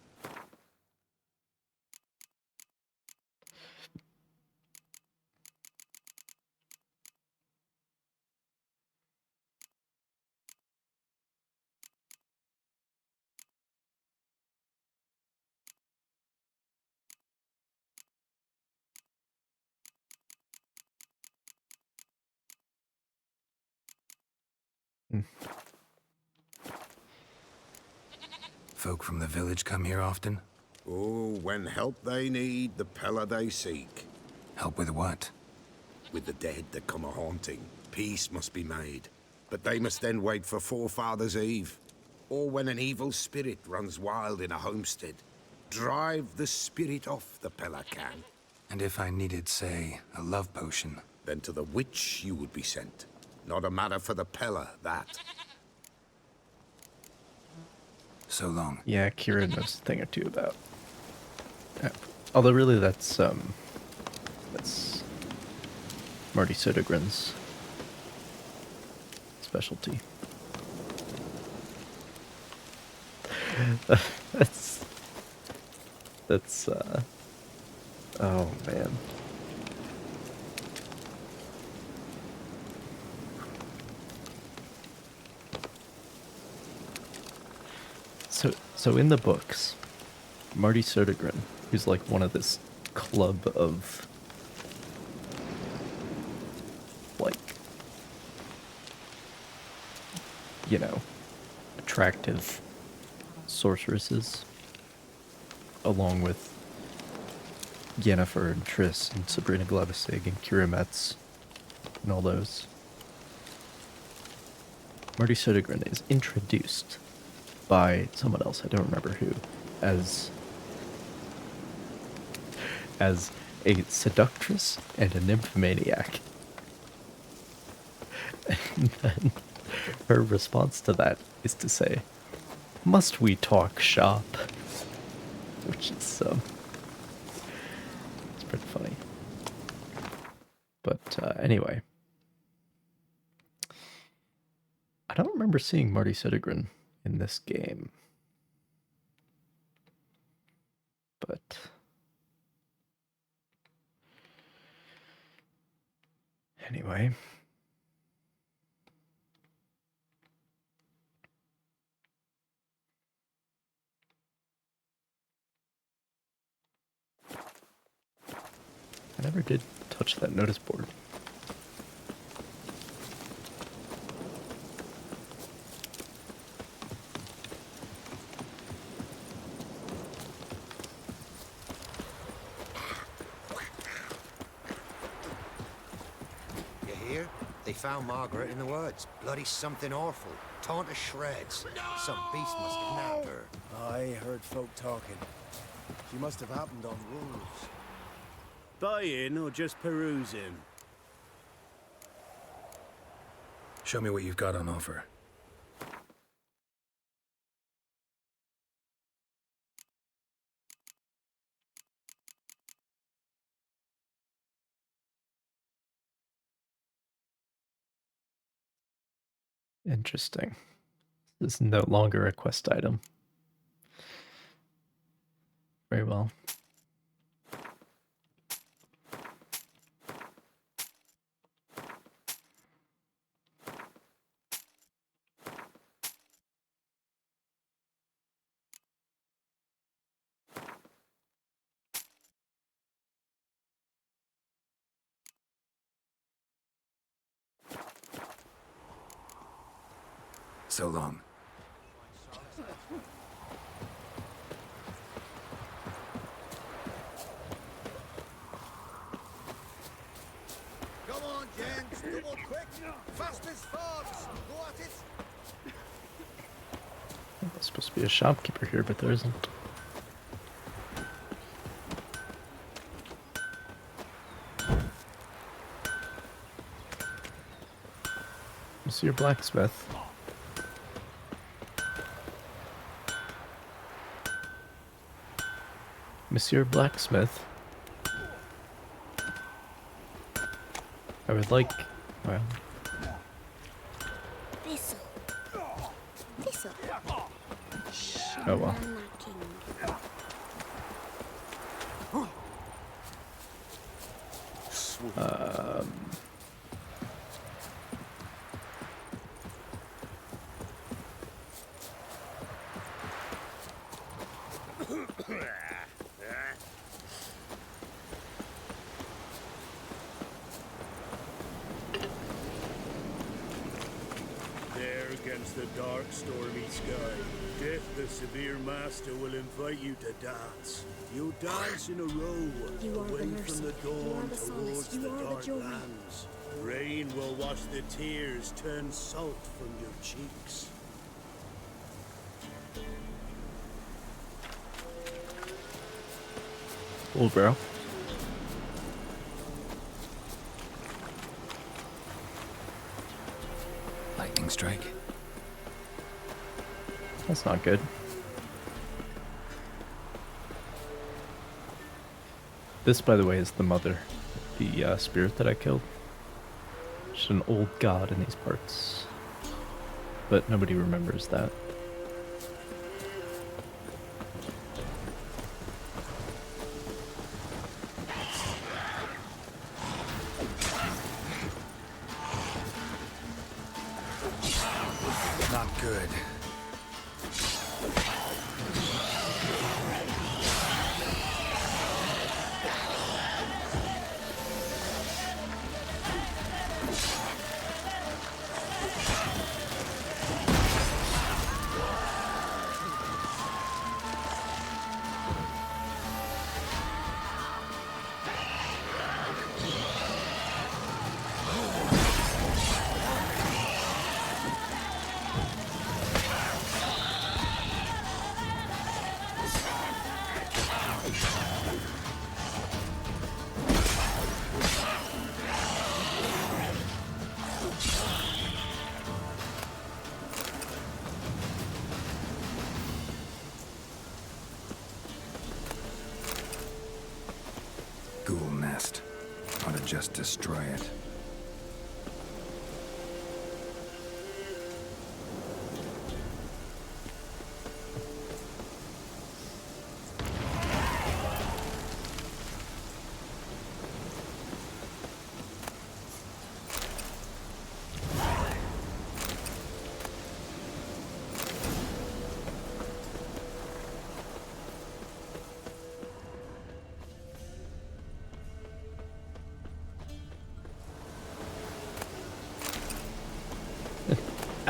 Folk from the village come here often? Oh, when help they need, the Pella they seek. Help with what? With the dead that come a-haunting, peace must be made. But they must then wait for Forefathers' Eve. Or when an evil spirit runs wild in a homestead. Drive the spirit off, the Pella can. And if I needed, say, a love potion? Then to the witch you would be sent. Not a matter for the Pella, that. So long. Yeah, Kira knows a thing or two about. Although really that's Marty Sodergren's specialty. that's oh man. So in the books, Marty Sodergren, who's like one of this club of like, you know, attractive sorceresses, along with Yennefer and Triss and Sabrina Glavasig and Kira Metz and all those. Marty Sodergren is introduced by someone else, I don't remember who, as a seductress and a nymphomaniac. And then her response to that is to say, "Must we talk shop?" Which is it's pretty funny. But anyway, I don't remember seeing Marty Sodergren in this game, but anyway, I never did touch that notice board. found Margaret in the woods. Bloody something awful. Torn to shreds. Some beast must have nabbed her. I heard folk talking. She must have happened on wolves. Buy-in or just perusing? Show me what you've got on offer. Interesting. This is no longer a quest item. Very well. So long. Come on, gents, double quick, fast as fogs. Go at it. There's supposed to be a shopkeeper here, but there isn't. Monsieur Blacksmith. Monsieur Blacksmith. I would like... well... Thistle. Thistle. oh well. There against the dark, stormy sky, Death the Severe Master will invite you to dance. You'll dance in a row, away from the dawn towards the dark lands. Rain will wash the tears, turn salt from your cheeks. Cool, bro. Lightning strike. That's not good. This, by the way, is the mother, the spirit that I killed. She's an old god in these parts, but nobody remembers that. Not good. Ghoul nest. Ought to just destroy it.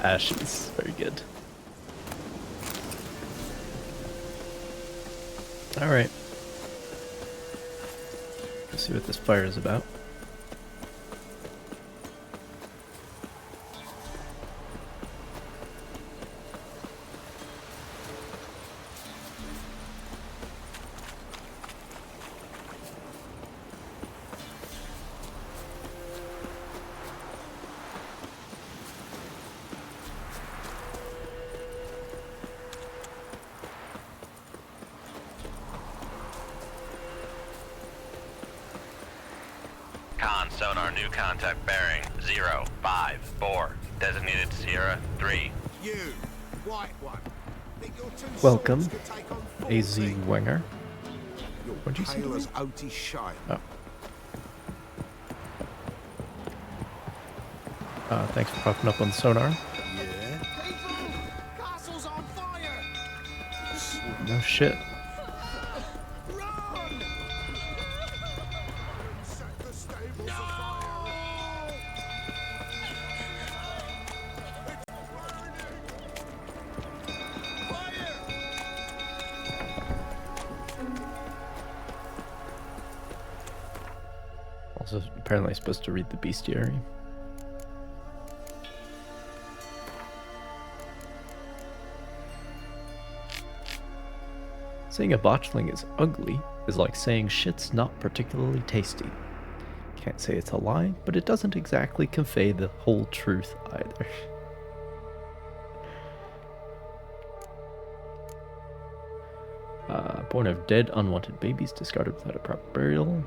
Ashes, very good. Alright. Let's see what this fire is about. Recon sonar, new contact bearing 054. Designated Sierra 3. You, white one. Think your two Welcome, swords could take on AZ 40? Wenger. You're What'd you say to pale me? as Otis shite. Thanks for popping up on the sonar. Yeah. People, castle's on fire. No shit. Run! Set the stables afire. Also, apparently supposed to read the bestiary. Saying a botchling is ugly is like saying shit's not particularly tasty. Can't say it's a lie, but it doesn't exactly convey the whole truth either. Born of dead, unwanted babies discarded without a proper burial.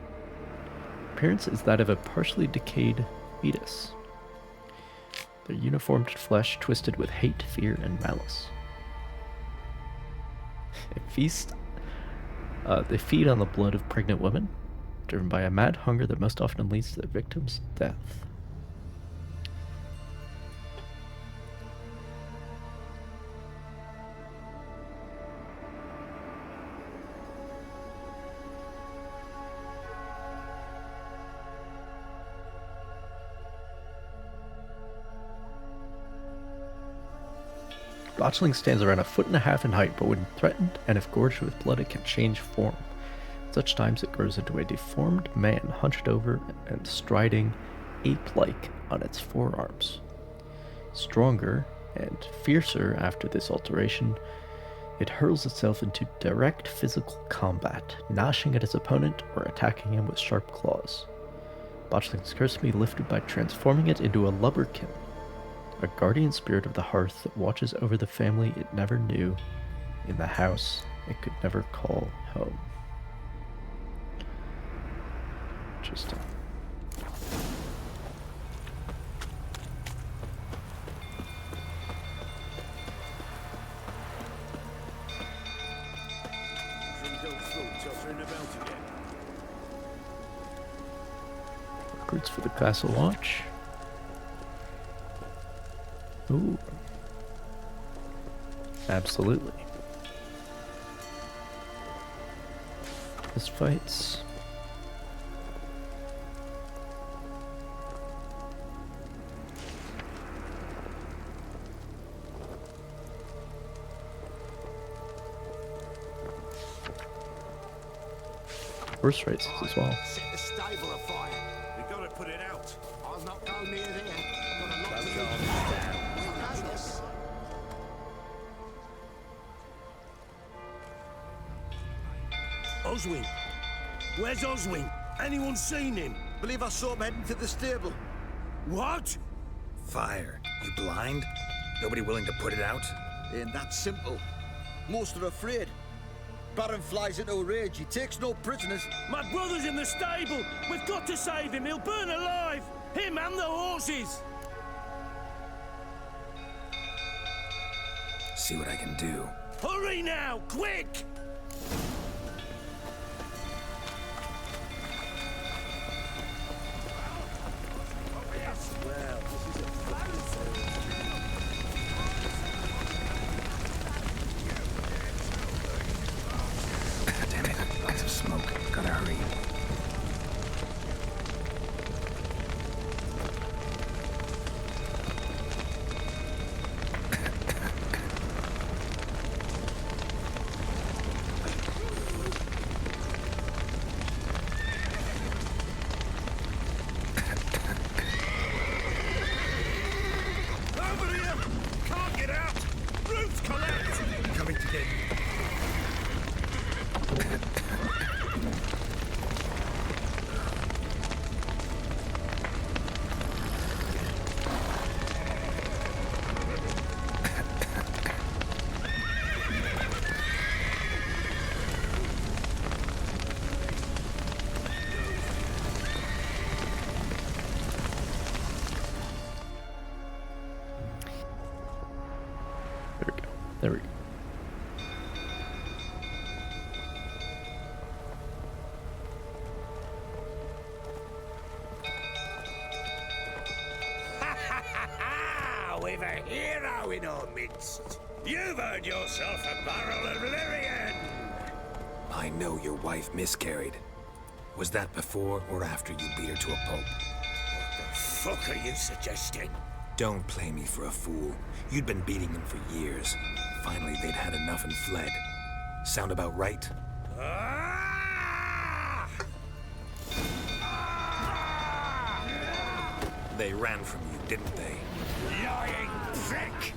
Appearance is that of a partially decayed fetus. Their uniformed flesh twisted with hate, fear, and malice. They feed on the blood of pregnant women, driven by a mad hunger that most often leads to their victims' death. Botchling stands around 1.5 feet in height, but when threatened and if gorged with blood, it can change form. At such times, it grows into a deformed man, hunched over and striding ape-like on its forearms. Stronger and fiercer after this alteration, it hurls itself into direct physical combat, gnashing at its opponent or attacking him with sharp claws. Botchling's curse can be lifted by transforming it into a lubberkin, a guardian spirit of the hearth that watches over the family it never knew, in the house it could never call home. Interesting. Recruits for the Castle Watch. Ooh. Absolutely. Fist fights. Horse races as well. Set the stable afire. We gotta put it out. I'll not go near there. Got a lot to do. Oswin! Where's Oswin? Anyone seen him? Believe I saw him heading to the stable. What? Fire. You blind? Nobody willing to put it out? Ain't that simple. Most are afraid. Baron flies into a rage. He takes no prisoners. My brother's in the stable! We've got to save him! He'll burn alive! Him and the horses! See what I can do. Hurry now! Quick! Damn it, lots of smoke. Gotta hurry. There we go. There we go. We've a hero in our midst. You've earned yourself a barrel of Lyrian. I know your wife miscarried. Was that before or after you beat her to a pulp? What the fuck are you suggesting? Don't play me for a fool. You'd been beating them for years. Finally, they'd had enough and fled. Sound about right? They ran from you, didn't they? Lying prick!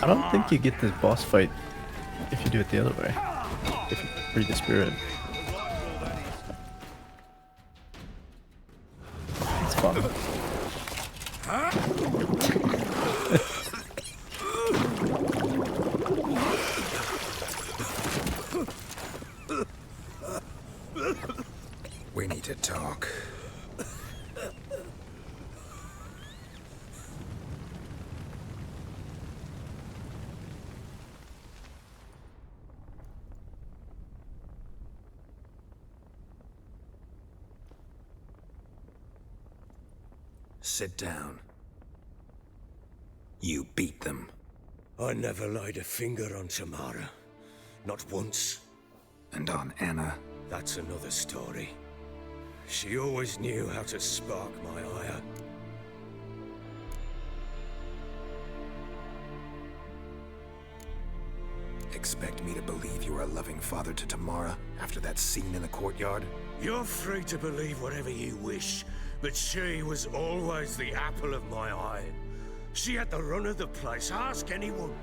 I don't think you get this boss fight if you do it the other way. If you free the spirit. It's fun. We need to talk. Sit down. You beat them. I never laid a finger on Tamara. Not once. And on Anna? That's another story. She always knew how to spark my ire. Expect me to believe you were a loving father to Tamara after that scene in the courtyard? You're free to believe whatever you wish, but she was always the apple of my eye. She had the run of the place, ask anyone.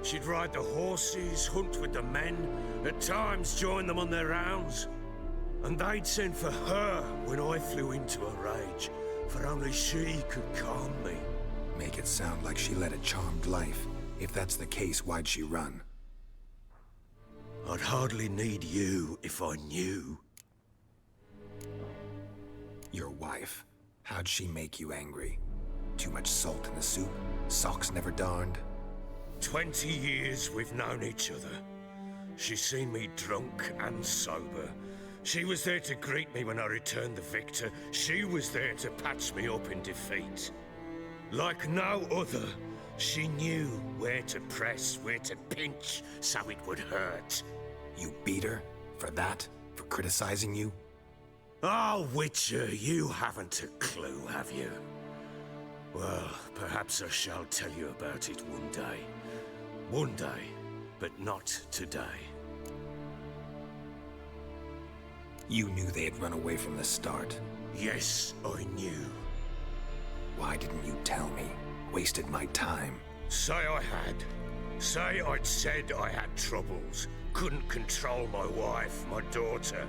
She'd ride the horses, hunt with the men, at times join them on their rounds. And they'd send for her when I flew into a rage, for only she could calm me. Make it sound like she led a charmed life. If that's the case, why'd she run? I'd hardly need you if I knew. Your wife. How'd she make you angry? Too much salt in the soup? Socks never darned? 20 years we've known each other. She's seen me drunk and sober. She was there to greet me when I returned the victor. She was there to patch me up in defeat. Like no other, she knew where to press, where to pinch, so it would hurt. You beat her? For that? For criticizing you? Oh, Witcher, you haven't a clue, have you? Well, perhaps I shall tell you about it one day. One day, but not today. You knew they had run away from the start. Yes, I knew. Why didn't you tell me? Wasted my time. Say I had. Say I'd said I had troubles. Couldn't control my wife, my daughter.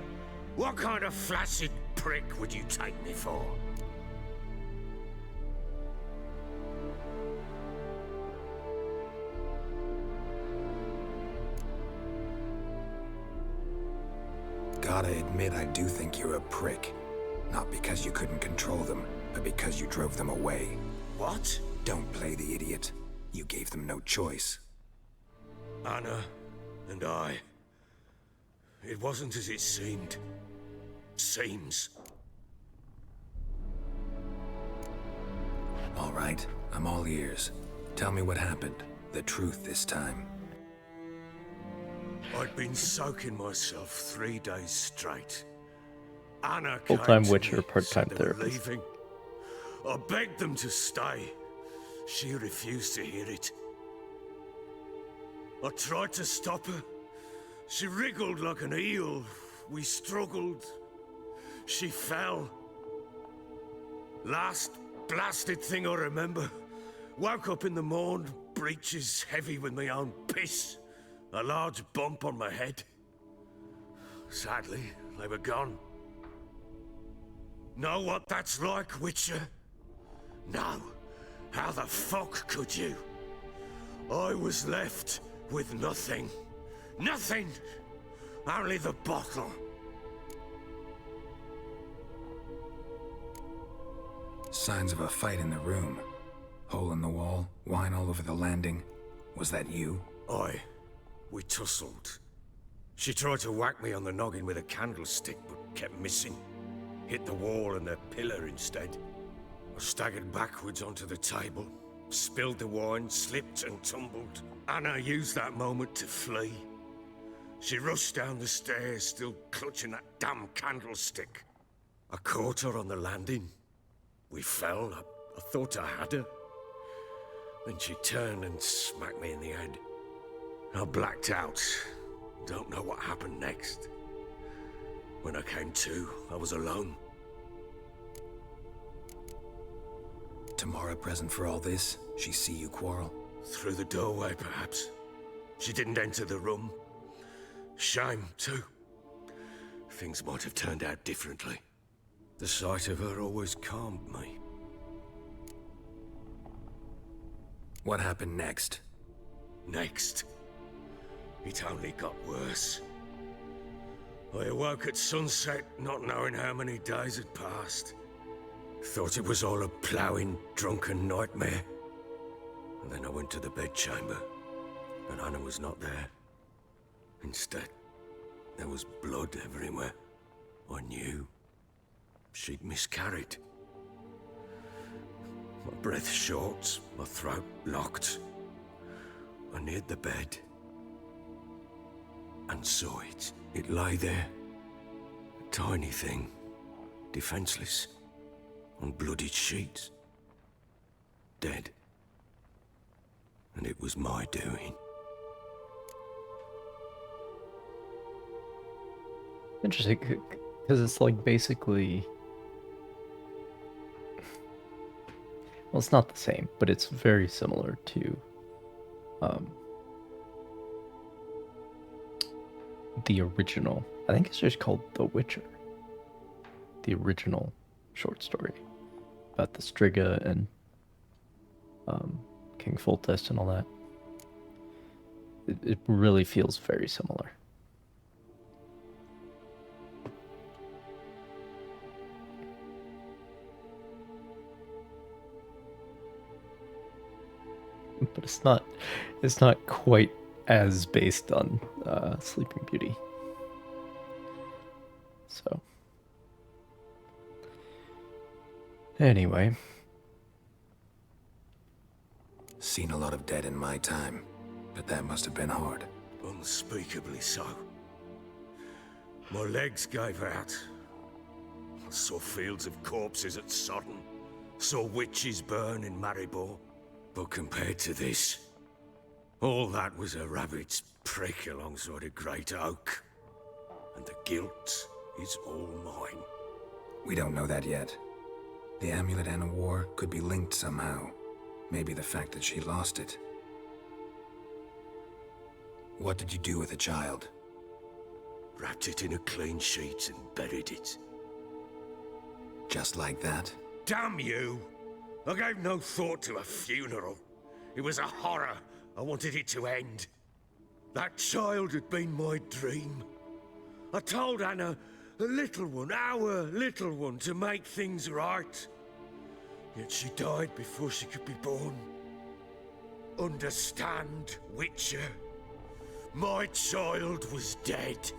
What kind of flaccid prick would you take me for? Gotta admit, I do think you're a prick. Not because you couldn't control them, but because you drove them away. What? Don't play the idiot. You gave them no choice. Anna and I. It wasn't as it seemed. Seems. All right, I'm all ears. Tell me what happened. The truth this time. I'd been soaking myself 3 days straight. Anna Full-time came to Witcher, me, part-time said they were therapist. leaving. I begged them to stay. She refused to hear it. I tried to stop her. She wriggled like an eel. We struggled. She fell. Last blasted thing I remember. Woke up in the morn, breeches heavy with my own piss. A large bump on my head. Sadly, they were gone. Know what that's like, Witcher? No. How the fuck could you? I was left with nothing. Nothing! Only the bottle. Signs of a fight in the room. Hole in the wall, wine all over the landing. Was that you? Aye. We tussled. She tried to whack me on the noggin with a candlestick, but kept missing. Hit the wall and the pillar instead. I staggered backwards onto the table, spilled the wine, slipped and tumbled. Anna used that moment to flee. She rushed down the stairs, still clutching that damn candlestick. I caught her on the landing. We fell. I thought I had her. Then she turned and smacked me in the head. I blacked out. Don't know what happened next. When I came to, I was alone. Tamara present for all this? She see you quarrel? Through the doorway, perhaps. She didn't enter the room. Shame, too. Things might have turned out differently. The sight of her always calmed me. What happened next? Next? It only got worse. I awoke at sunset, not knowing how many days had passed. Thought it was all a ploughing, drunken nightmare. And then I went to the bedchamber, and Anna was not there. Instead, there was blood everywhere. I knew she'd miscarried. My breath short, my throat locked. I neared the bed and saw it. It lay there, a tiny thing, defenseless, on bloodied sheets, dead. And it was my doing. Interesting, because it's like basically... Well, it's not the same, but it's very similar to the original. I think it's just called The Witcher. The original short story about the Striga and King Foltest and all that. It really feels very similar. But it's not quite as based on Sleeping Beauty. So anyway, seen a lot of dead in my time, but that must have been hard. Unspeakably so. My legs gave out. I saw fields of corpses at Sodden. Saw witches burn in Maribor. But compared to this, all that was a rabbit's prick alongside a great oak. And the guilt is all mine. We don't know that yet. The amulet Anna wore could be linked somehow. Maybe the fact that she lost it. What did you do with the child? Wrapped it in a clean sheet and buried it. Just like that? Damn you! I gave no thought to a funeral. It was a horror. I wanted it to end. That child had been my dream. I told Anna, the little one, our little one, to make things right. Yet she died before she could be born. Understand, Witcher? My child was dead.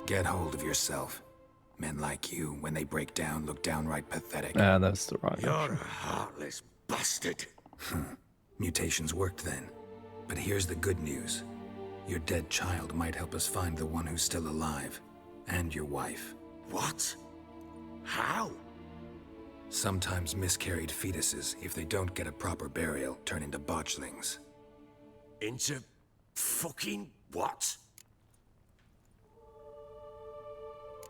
Get hold of yourself. Men like you, when they break down, look downright pathetic. That's the wrong You're option. a heartless bastard. Mutations worked then. But here's the good news. Your dead child might help us find the one who's still alive. And your wife. What? How? Sometimes miscarried fetuses, if they don't get a proper burial, turn into botchlings. Into fucking what?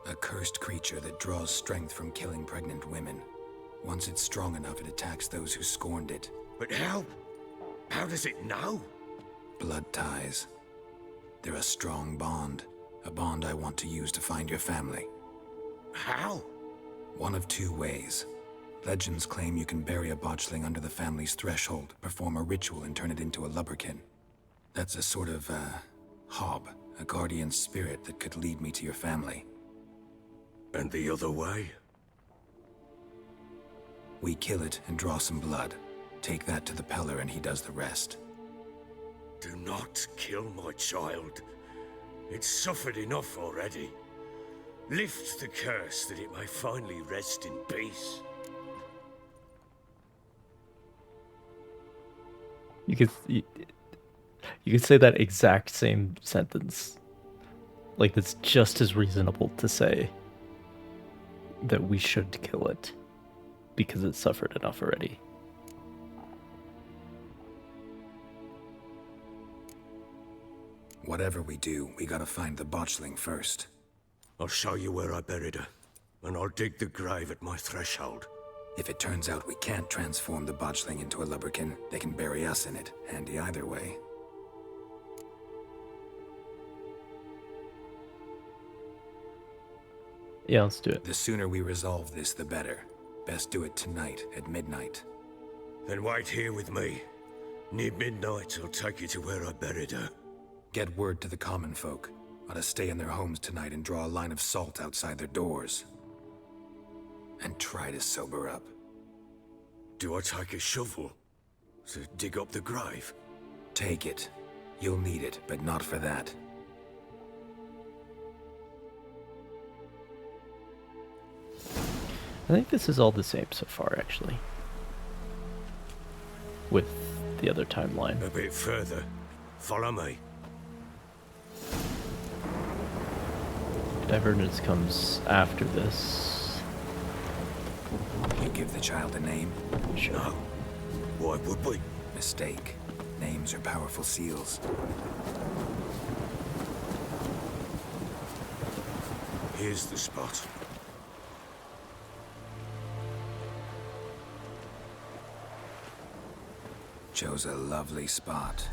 A cursed creature that draws strength from killing pregnant women. Once it's strong enough, it attacks those who scorned it. But how? How does it know? Blood ties. They're a strong bond. A bond I want to use to find your family. How? One of two ways. Legends claim you can bury a botchling under the family's threshold, perform a ritual and turn it into a lubberkin. That's a sort of, hob, a guardian spirit that could lead me to your family. And the other way? We kill it and draw some blood. Take that to the Peller and he does the rest. Do not kill my child. It's suffered enough already. Lift the curse that it may finally rest in peace. You could say that exact same sentence. Like, it's just as reasonable to say that we should kill it because it suffered enough already. Whatever we do, we gotta find the botchling first. I'll show you where I buried her, and I'll dig the grave at my threshold. If it turns out we can't transform the botchling into a lubberkin, they can bury us in it. Handy either way. Yeah, let's do it. The sooner we resolve this, the better. Best do it tonight, at midnight. Then wait here with me. Near midnight, I'll take you to where I buried her. Get word to the common folk. Ought to stay in their homes tonight and draw a line of salt outside their doors. And try to sober up. Do I take a shovel to dig up the grave? Take it. You'll need it, but not for that. I think this is all the same so far, actually. With the other timeline. A bit further. Follow me. Divergence comes after this. You give the child a name? Sure. No. Why would we? Mistake. Names are powerful seals. Here's the spot. Chose a lovely spot.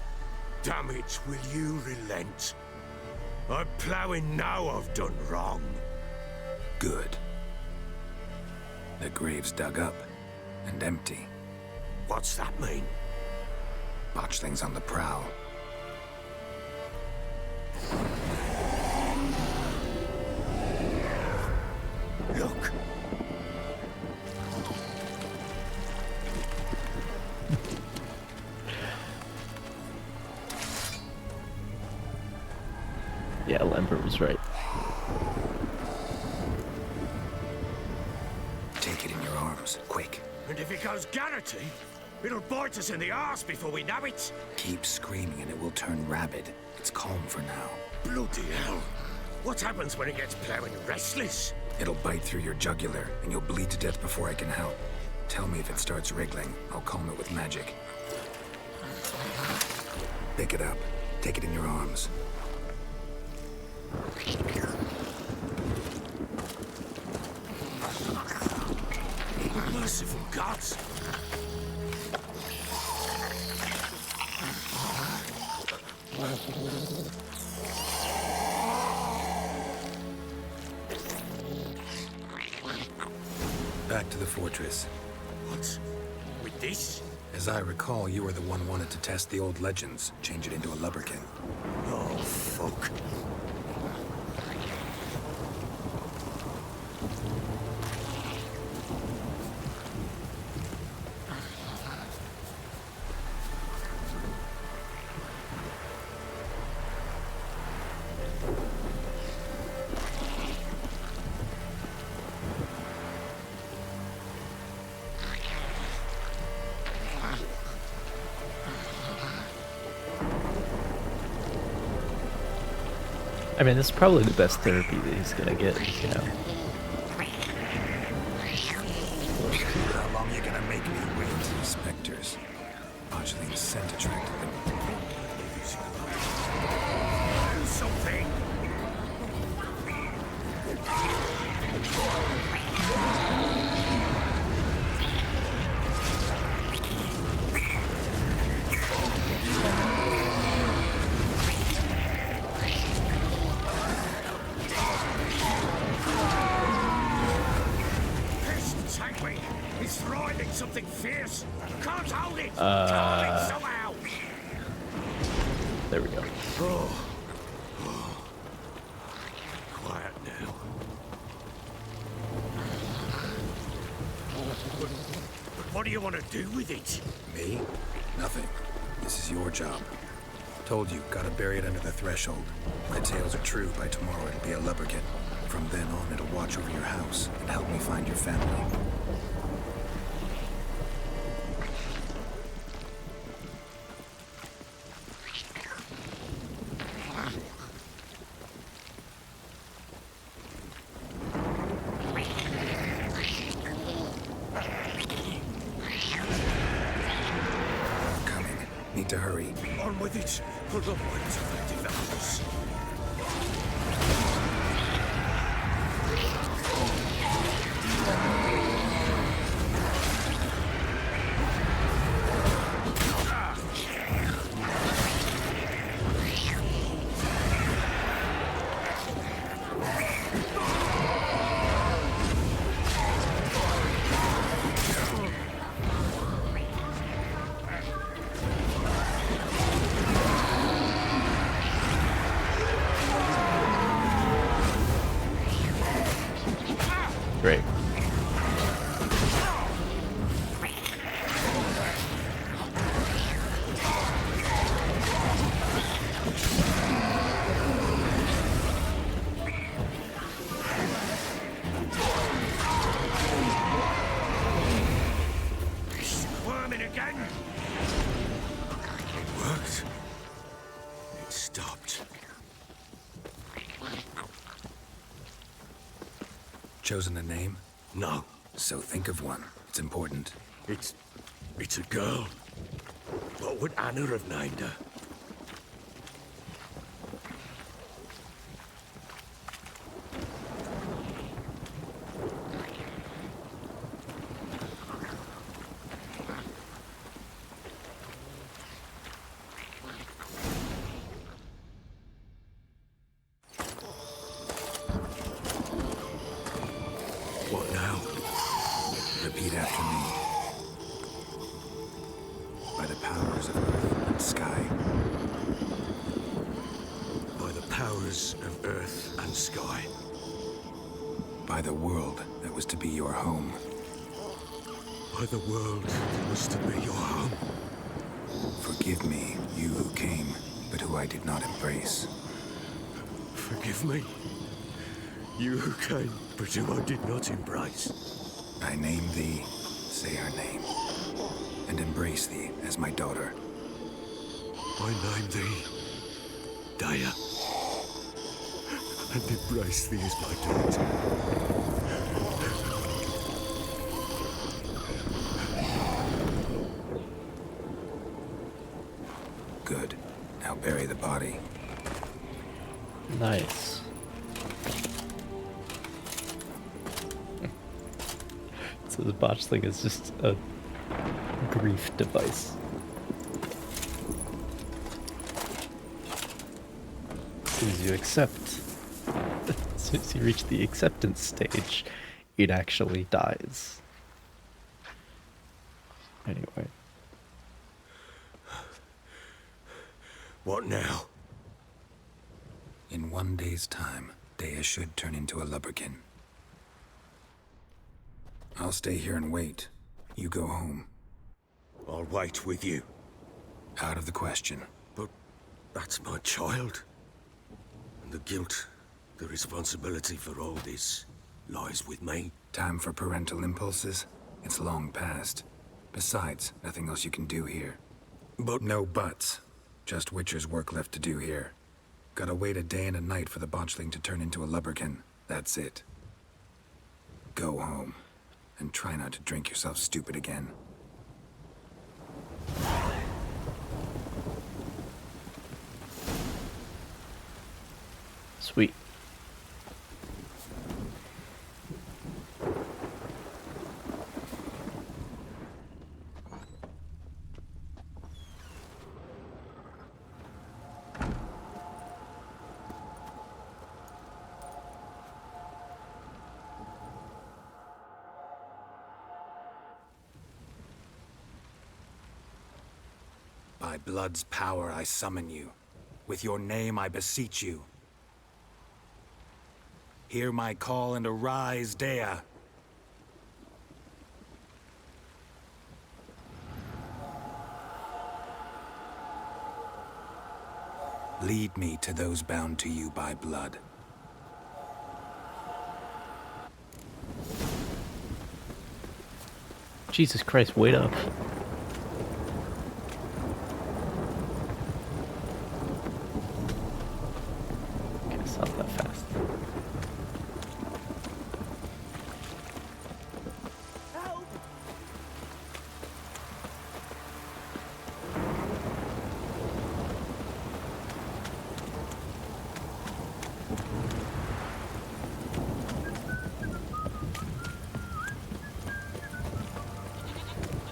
Damn it, will you relent? I'm ploughing now I've done wrong. Good. The grave's dug up and empty. What's that mean? Botchling's on the prowl. Look. Yeah, Lambert was right. Take it in your arms, quick. And if it goes Garrity, it'll bite us in the arse before we know it. Keep screaming and it will turn rabid. It's calm for now. Bloody hell. What happens when it gets ploughing restless? It'll bite through your jugular, and you'll bleed to death before I can help. Tell me if it starts wriggling. I'll calm it with magic. Pick it up. Take it in your arms. Merciful gods! Back to the fortress. What? With this? As I recall, you were the one wanted to test the old legends, change it into a lubberkin. Oh, fuck. I mean, this is probably the best therapy that he's gonna get, you know. How long you gonna make me wait? Spectres. Botchling's scent attracted them. Do something! It's riding something fierce. Can't hold it. Can't it somehow. There we go. Oh. Quiet now. What do you want to do with it? Me? Nothing. This is your job. Told you, gotta bury it under the threshold. My tales are true, by tomorrow it'll be a lubberkin. From then on, it'll watch over your house and help me find your family. Coming. Need to hurry. On with it. Hold on, wait till they develops. Great. Squirming again? It worked. It stopped. Chosen a name? No. So think of one. It's important. It's a girl. What would Anna have named her? What now? Repeat after me. By the powers of earth and sky. By the powers of earth and sky. By the world that was to be your home. By the world that was to be your home. Forgive me, you who came, but who I did not embrace. Forgive me. You who came, but who I did not embrace. I name thee, say her name, and embrace thee as my daughter. I name thee Daya, and embrace thee as my daughter. Good. Now bury the body. Nice. So the botch thing is just a grief device. As soon as you accept, as soon as you reach the acceptance stage, it actually dies. Anyway. What now? In 1 day's time, Dea should turn into a lubberkin. I'll stay here and wait. You go home. I'll wait with you. Out of the question. But that's my child. And the guilt, the responsibility for all this, lies with me. Time for parental impulses? It's long past. Besides, nothing else you can do here. But no buts. Just Witcher's work left to do here. Gotta wait a day and a night for the botchling to turn into a lubberkin. That's it. Go home. And try not to drink yourself stupid again. Sweet. By blood's power I summon you. With your name I beseech you. Hear my call and arise, Dea. Lead me to those bound to you by blood. Jesus Christ, wait up. Okay, it's not that fast.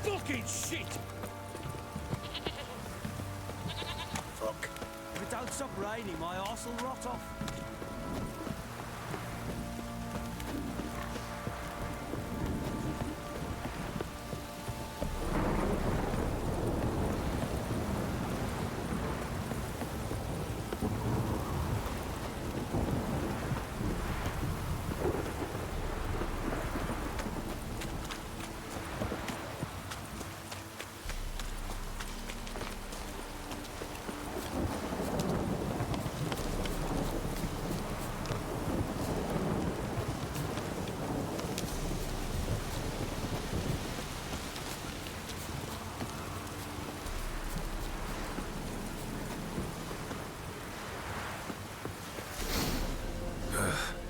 Fucking shit! Fuck! If it don't stop raining, my arse will rot off.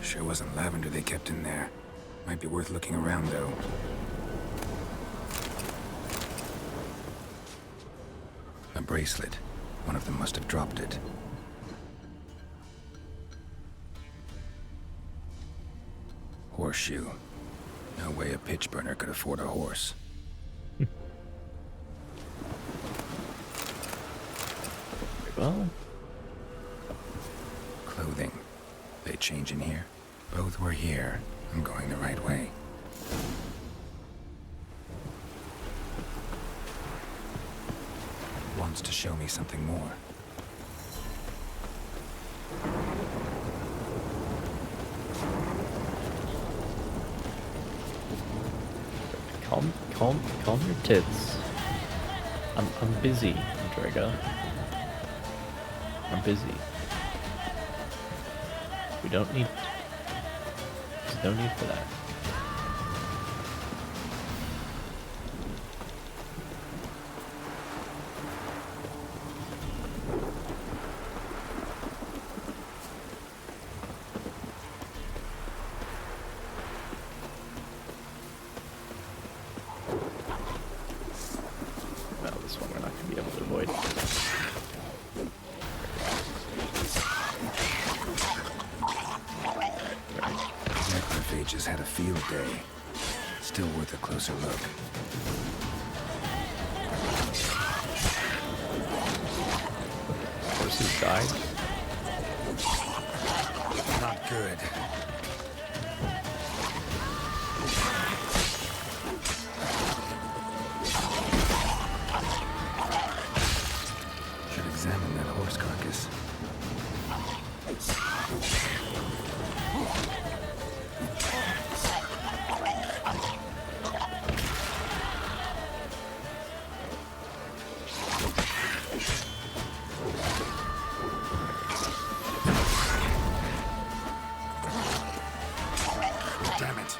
Sure wasn't lavender they kept in there. Might be worth looking around, though. A bracelet. One of them must have dropped it. Horseshoe. No way a pitch burner could afford a horse. Well, clothing. They change in here? Both were here. I'm going the right way. Wants to show me something more. Calm your tits. I'm busy, Draga. I'm busy. We don't need. There's no need for that. No, this one we're not going to be able to avoid. Necrophages had a field day. Still worth a closer look. Horses died? Not good. Should examine that horse carcass. Damn it.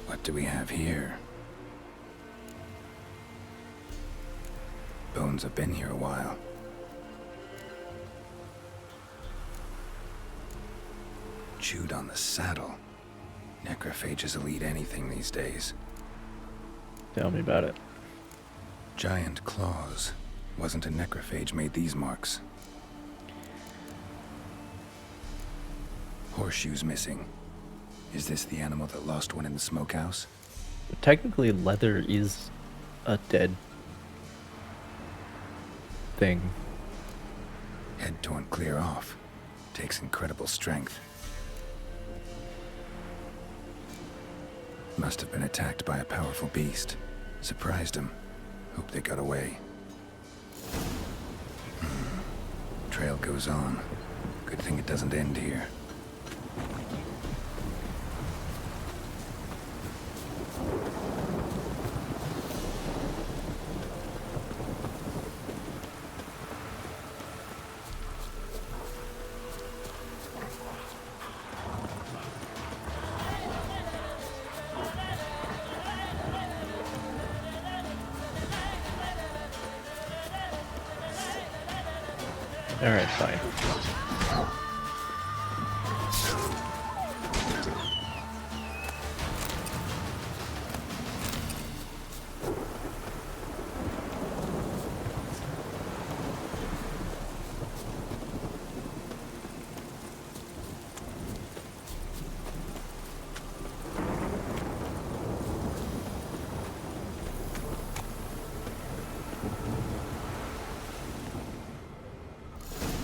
What do we have here? Bones have been here a while. Chewed on the saddle. Necrophages will eat anything these days. Tell me about it. Giant claws. Wasn't a necrophage made these marks. Horseshoes missing. Is this the animal that lost one in the smokehouse? Technically, leather is a dead thing. Head torn clear off. Takes incredible strength. Must have been attacked by a powerful beast. Surprised him. Hope they got away. Trail goes on. Good thing it doesn't end here. Alright, fine.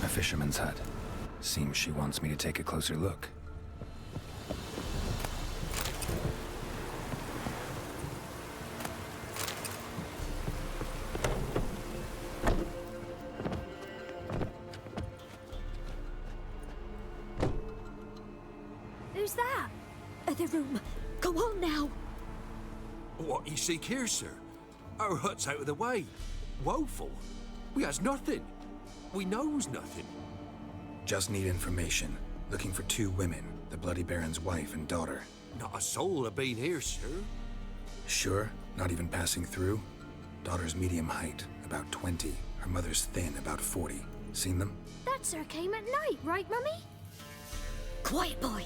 Fisherman's hut. Seems she wants me to take a closer look. Who's that? Other room. Go on now. What you seek here, sir? Our hut's out of the way. Woeful. We has nothing. We knows nothing. Just need information. Looking for 2 women, the Bloody Baron's wife and daughter. Not a soul have been here, sir. Sure? Not even passing through? Daughter's medium height, about 20. Her mother's thin, about 40. Seen them? That sir came at night, right, Mummy? Quiet, boy.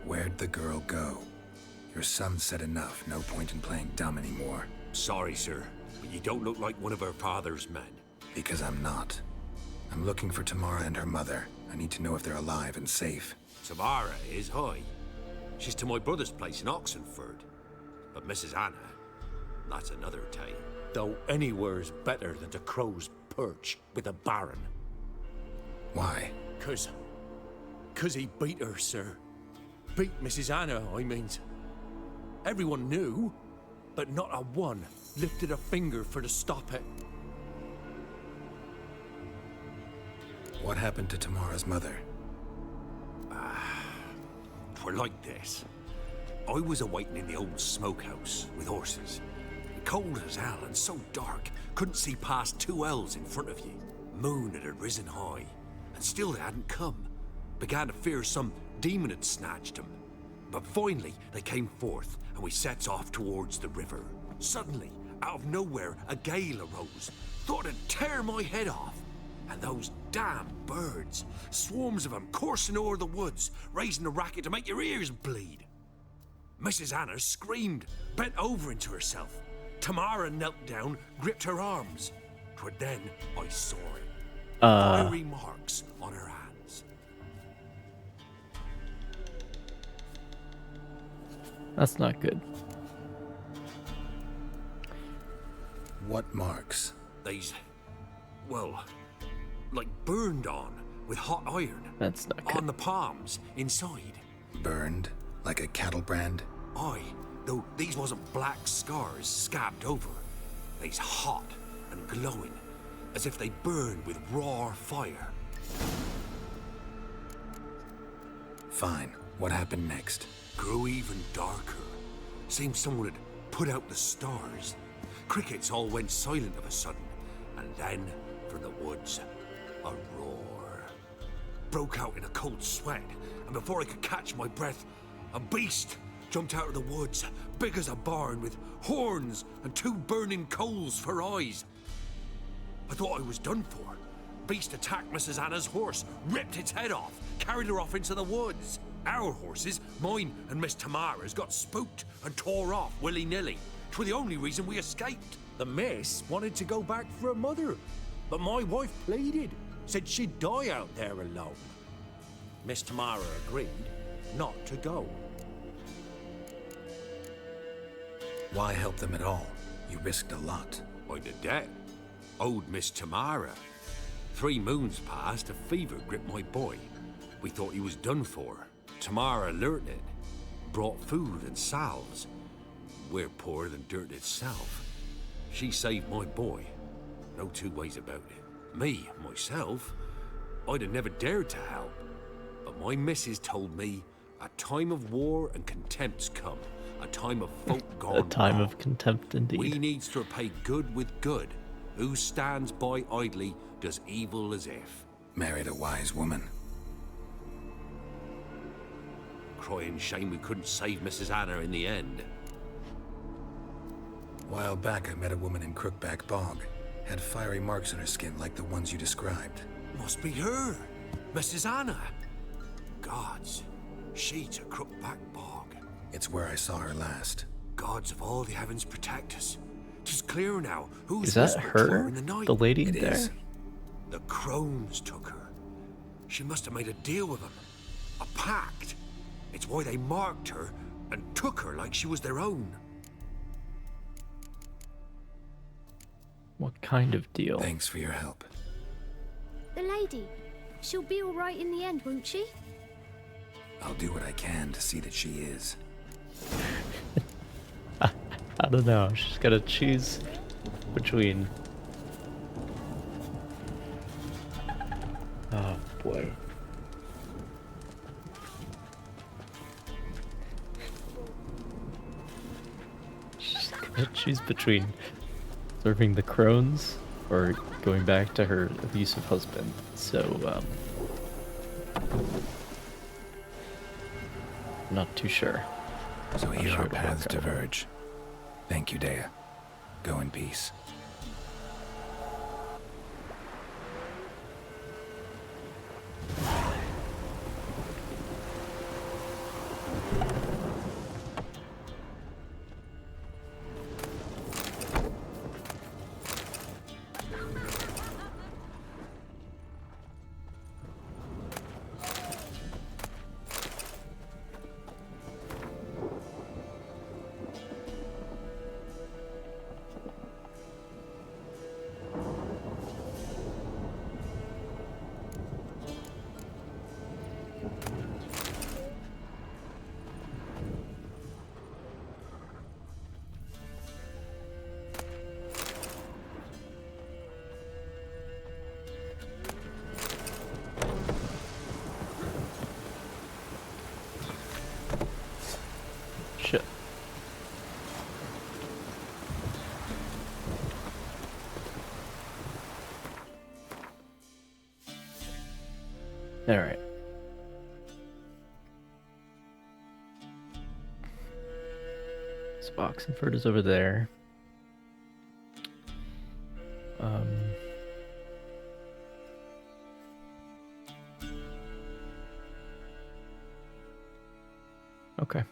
Where'd the girl go? Your son said enough. No point in playing dumb anymore. Sorry, sir, but you don't look like one of our father's men. Because I'm not. I'm looking for Tamara and her mother. I need to know if they're alive and safe. Tamara is high. She's to my brother's place in Oxenford. But Mrs. Anna, that's another tale. Though anywhere's better than to Crow's Perch with a baron. Why? 'Cause he beat her, sir. Beat Mrs. Anna, I means. Everyone knew, but not a one lifted a finger for to stop it. What happened to Tamara's mother? Twere like this. I was awaiting in the old smokehouse with horses. Cold as hell and so dark, couldn't see past 2 ells in front of you. Moon had risen high, and still they hadn't come. Began to fear some demon had snatched them. But finally, they came forth, and we sets off towards the river. Suddenly, out of nowhere, a gale arose. Thought it'd tear my head off. And those damn birds, swarms of them coursing o'er the woods, raising a racket to make your ears bleed. Mrs. Anna screamed, bent over into herself. Tamara knelt down, gripped her arms. 'Twere then I saw it. Fiery marks on her hands. That's not good. What marks? They's, well, like burned on with hot iron. That's not good. On the palms, inside. Burned? Like a cattle brand? Aye, though these wasn't black scars scabbed over. They's hot and glowing, as if they burned with raw fire. Fine. What happened next? Grew even darker. Seemed someone had put out the stars. Crickets all went silent of a sudden, and then, from the woods, a roar. Broke out in a cold sweat, and before I could catch my breath, a beast jumped out of the woods, big as a barn, with horns and 2 burning coals for eyes. I thought I was done for. Beast attacked Mrs. Anna's horse, ripped its head off, carried her off into the woods. Our horses, mine and Miss Tamara's, got spooked and tore off willy-nilly. 'Twere the only reason we escaped. The miss wanted to go back for her mother, but my wife pleaded, said she'd die out there alone. Miss Tamara agreed not to go. Why help them at all? You risked a lot. By the debt. Owed Miss Tamara. 3 moons passed, a fever gripped my boy. We thought he was done for. Tamara learnt it. Brought food and salves. We're poorer than dirt itself. She saved my boy. No 2 ways about it. Me, myself, I'd have never dared to help. But my missus told me a time of war and contempt's come. A time of folk gone A time wrong. of contempt indeed. We needs to repay good with good. Who stands by idly does evil as if. Married a wise woman. Crying shame we couldn't save Mrs. Anna in the end. While back, I met a woman in Crookback Bog. Had fiery marks on her skin like the ones you described. Must be her, Mrs. Anna. Gods, she to Crookback Bog. It's where I saw her last. Gods of all the heavens protect us. 'Tis clear now who's Is that whispered to her? in the night. The lady It there? is. The crones took her. She must have made a deal with them. A pact. It's why they marked her and took her like she was their own. What kind of deal? Thanks for your help. The lady. She'll be all right in the end, won't she? I'll do what I can to see that she is. I don't know. She's got to choose between. Oh boy. She's got to choose between serving the crones or going back to her abusive husband. So, not too sure. So Not here sure our it'll paths work out. diverge. Thank you, Dea. Go in peace. Shit. All right. So Oxenford is over there. Okay.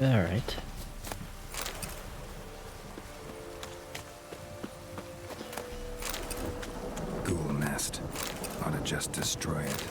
Alright. Ghoul nest. Ought to just destroy it.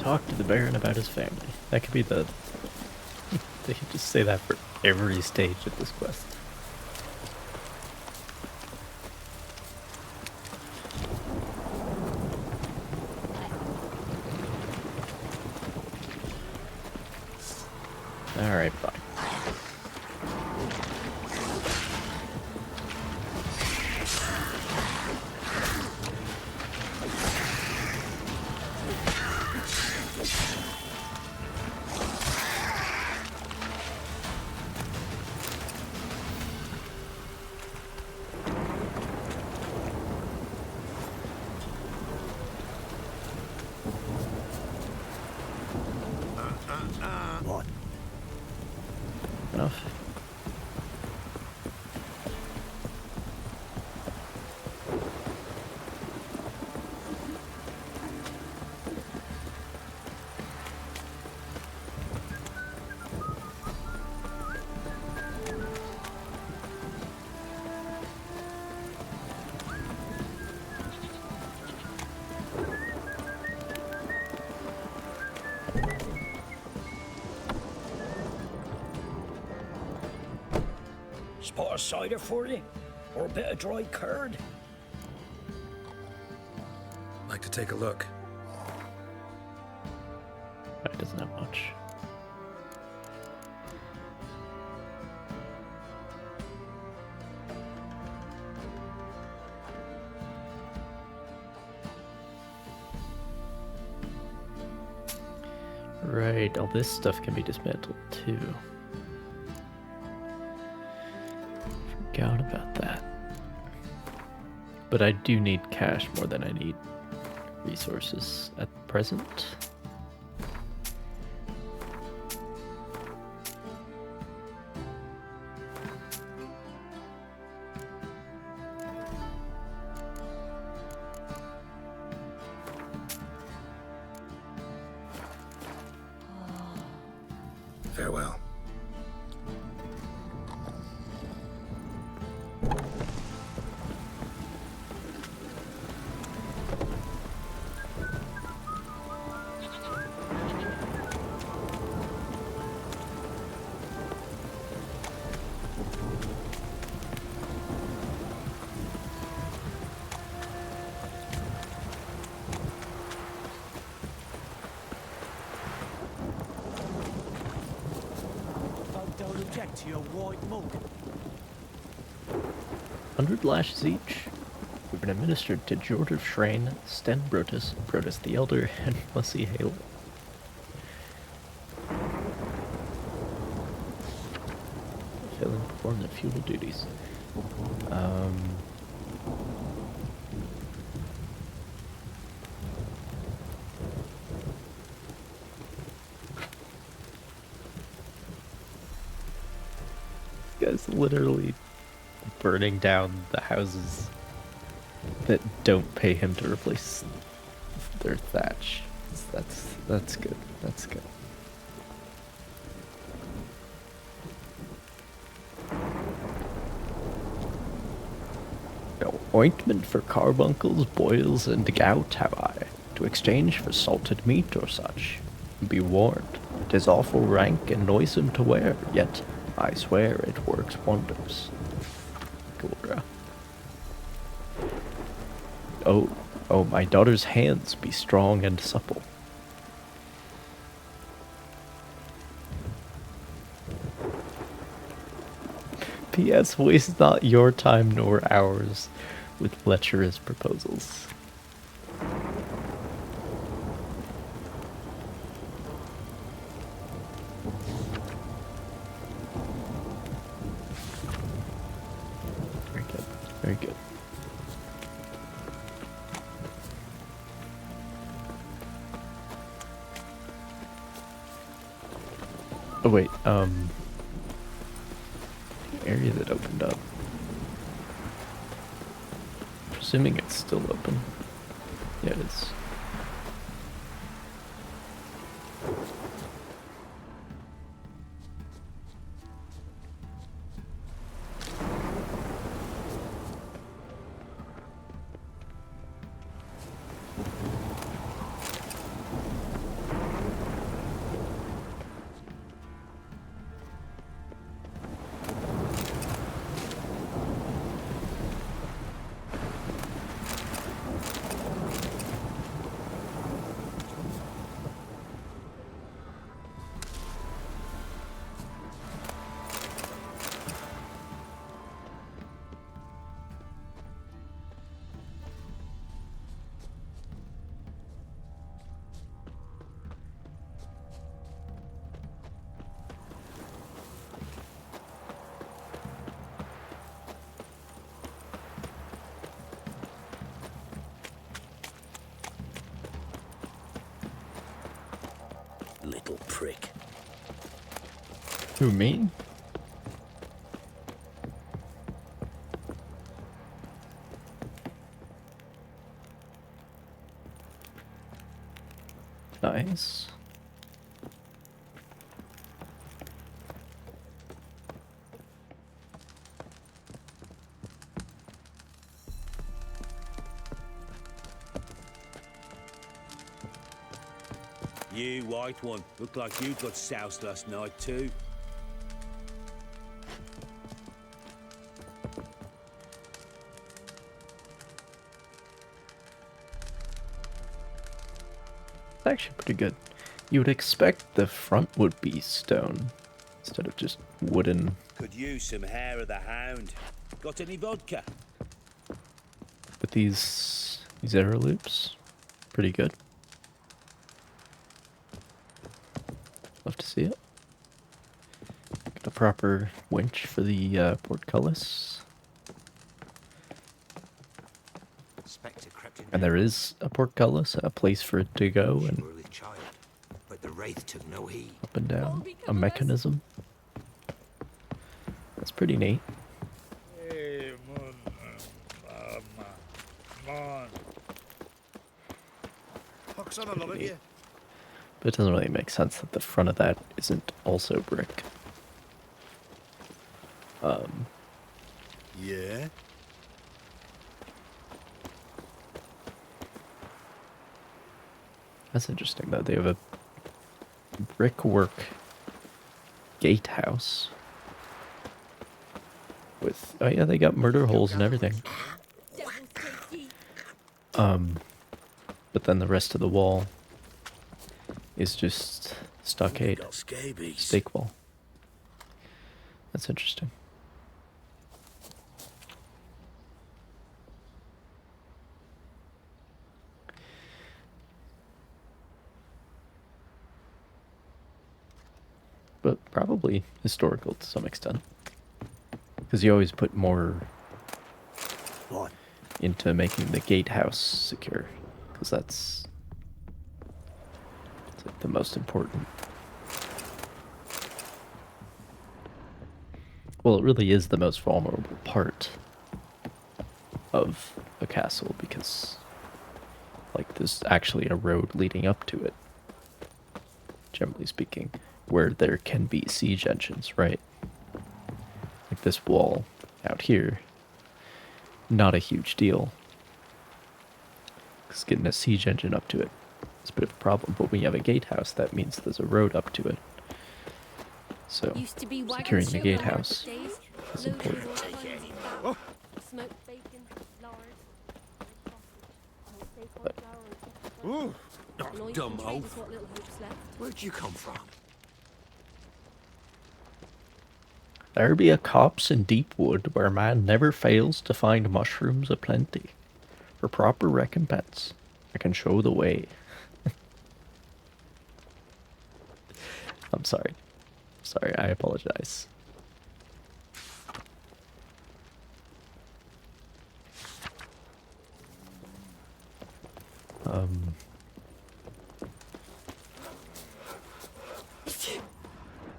Talk to the Baron about his family. That could be the... They could just say that for every stage of this quest. Alright, fine. What? Enough. Spot of cider for you? Or a bit of dry curd? Like to take a look. That doesn't have much. Right, all this stuff can be dismantled too. Forgot about that. But I do need cash more than I need resources at present. Farewell. Don't object to your white mug. 100 lashes each. We've been administered to George of Shrine, Sten Brotus, Brotus the Elder, and Mussy Halo. Failing to perform their feudal duties. Guys literally burning down the houses that don't pay him to replace their thatch. That's good. That's good. No ointment for carbuncles, boils, and gout have I, to exchange for salted meat or such. Be warned, 'tis awful rank and noisome to wear, yet I swear it works wonders. Gora. Oh, my daughter's hands be strong and supple. P.S. Waste not your time nor ours with lecherous proposals. Very good. Very good. Oh wait, area that opened up. Presuming it's still open. Yeah, it is. Little prick. Who, me? Nice. You, white one, look like you got soused last night too. It's actually pretty good. You would expect the front would be stone instead of just wooden. Could use some hair of the hound. Got any vodka? But these arrow loops, pretty good. Love to see it. Got a proper winch for the portcullis. And there is a portcullis, a place for it to go, and But the wraith took no heed. up and down, a mechanism. That's pretty neat. Hey, man. Pox on a lot of you. But it doesn't really make sense that the front of that isn't also brick. Yeah? That's interesting though. They have a brickwork gatehouse with, oh yeah, they got murder holes and everything. But then the rest of the wall is just stockade, stake wall. That's interesting. But probably historical to some extent. Because you always put more into making the gatehouse secure. Because that's like the most important. Well, it really is the most vulnerable part of a castle, because like there's actually a road leading up to it, generally speaking, where there can be siege engines, right? Like this wall out here, not a huge deal. Because getting a siege engine up to it is a bit of a problem, but when you have a gatehouse, that means there's a road up to it. So, securing the gatehouse is important. Smoked bacon, lard, Ooh, and all you dumb can trade oaf. is what little hope's left. Where'd you come from? There be a copse in deep wood where man never fails to find mushrooms aplenty. For proper recompense, I can show the way. I'm sorry. Sorry, I apologize.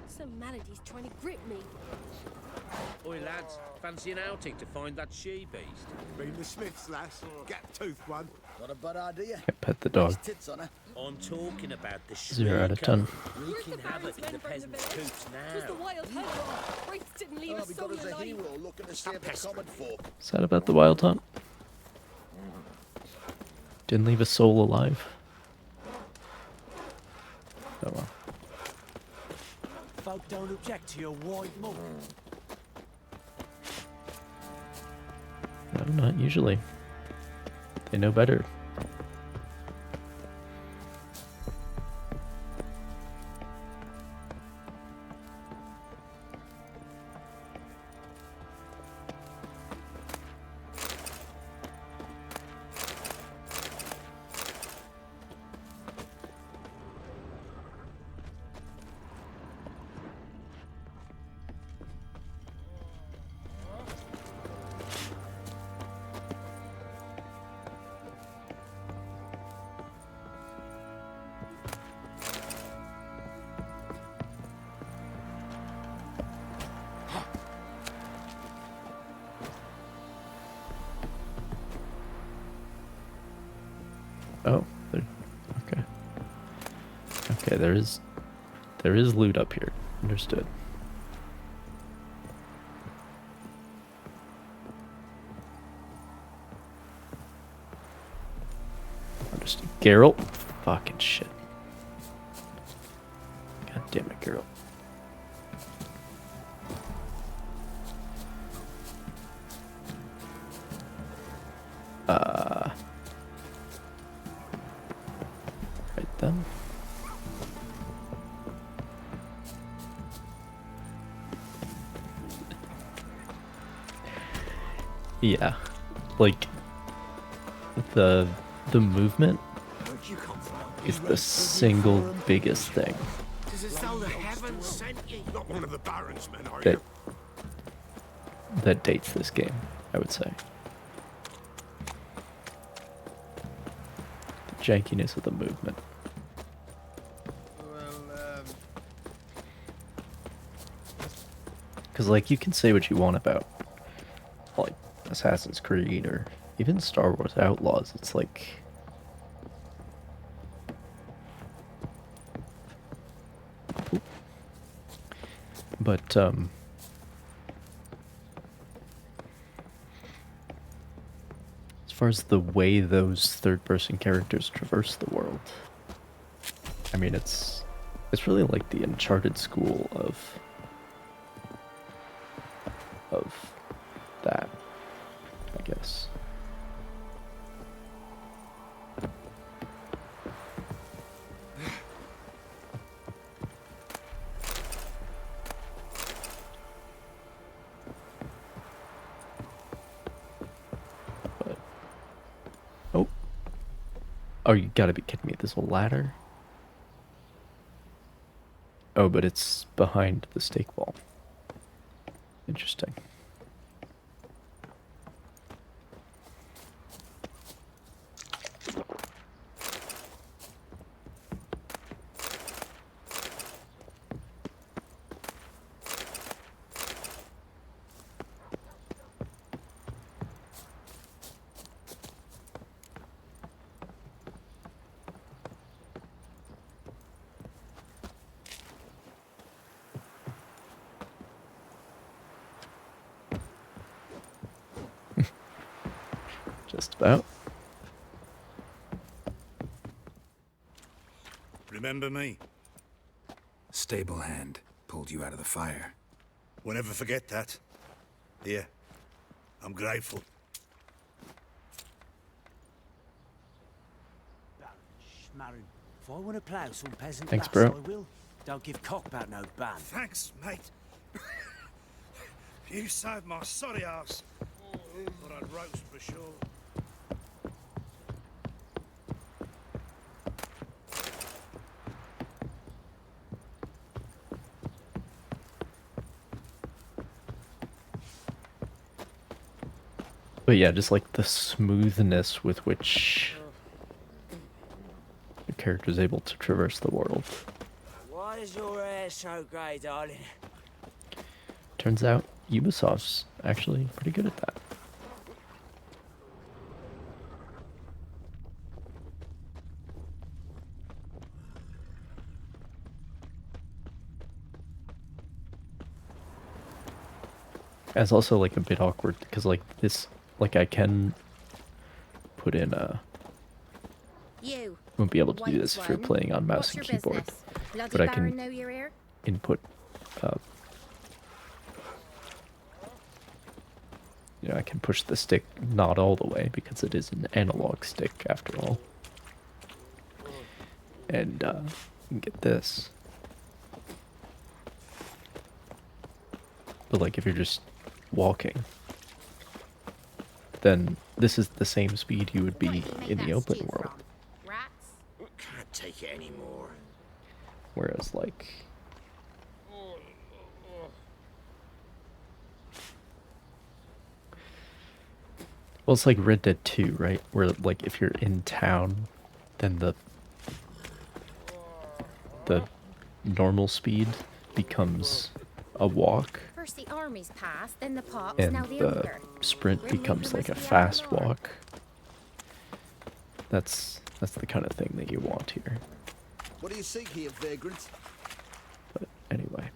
Some malady's trying to grip me. Oi, lads, fancy an outing to find that she-beast? Been the Smiths, lass. Gap-toothed one. Not a bad idea. Pet the dog. Tits on her. I'm talking about the 0 out of 10. wreaking havoc in the peasants' coops Just the now. wild hunt. Christ didn't leave Oh, us we soul got us a alive. hero looking to save the common folk. Is that about the wild hunt? Didn't leave a soul alive. Oh well. Folk don't object to your wide mug. No, not usually. They know better. Oh, okay. Okay, there is loot up here. Understood. Understood. Geralt? Fucking shit. God damn it, Geralt. Right then. Yeah, like the movement is the single biggest thing Tis as though the heavens sent ye. Not one of the Baron's men, are that that dates this game, I would say. The jankiness of the movement. Because, like, you can say what you want about, like, Assassin's Creed or even Star Wars Outlaws. It's like... But, as far as the way those third-person characters traverse the world, I mean, it's really like the Uncharted school of that, I guess. But, oh, you gotta be kidding me! There's a ladder. Oh, but it's behind the stake wall. Interesting. Just about. Remember me? Stable hand pulled you out of the fire. We'll never forget that. Here, I'm grateful. Schmarrin, if I want to plough some peasant Thanks, lass, bro. I will. Don't give cock about no ban. Thanks, mate. You saved my sorry ass. But I'd roast for sure. But yeah, just like the smoothness with which the character is able to traverse the world. Why is your hair so grey, darling? Turns out Ubisoft's actually pretty good at that. It's also like a bit awkward because like this, like I can put in You. won't be able to do White this if you're one. playing on mouse What's and your keyboard, business? Bloody but I Baron can know you're here? input. You know, I can push the stick not all the way because it is an analog stick after all, and get this. But like if you're just walking, then this is the same speed you would be in the open world. Rats? Can't take it anymore. Whereas like well, it's like Red Dead 2, right? Where like if you're in town, then the normal speed becomes a walk, First the armies pass, then the pops, and now the the ogre. sprint Grim becomes Reaper like a must be out of fast the Lord. walk. That's the kind of thing that you want here. What do you seek here, vagrant? But anyway.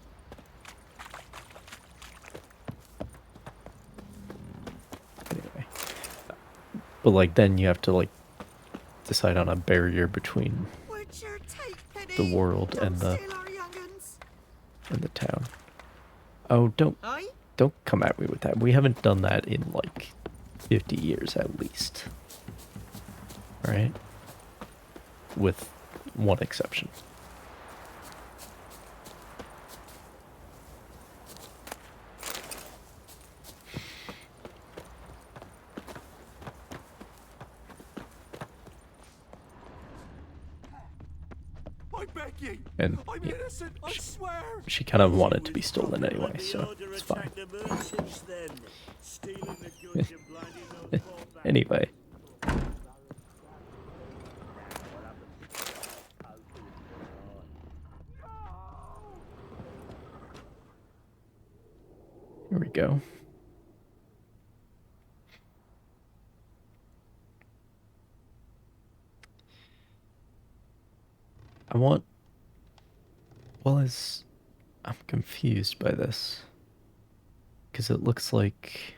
But like then you have to like decide on a barrier between the world and the town. Oh, don't come at me with that. We haven't done that in like 50 years at least. All right? With one exception. And I'm innocent, I swear. she kind of wanted to be stolen anyway, so it's fine. Anyway. Here we go. I want... Well, I'm confused by this. Because it looks like...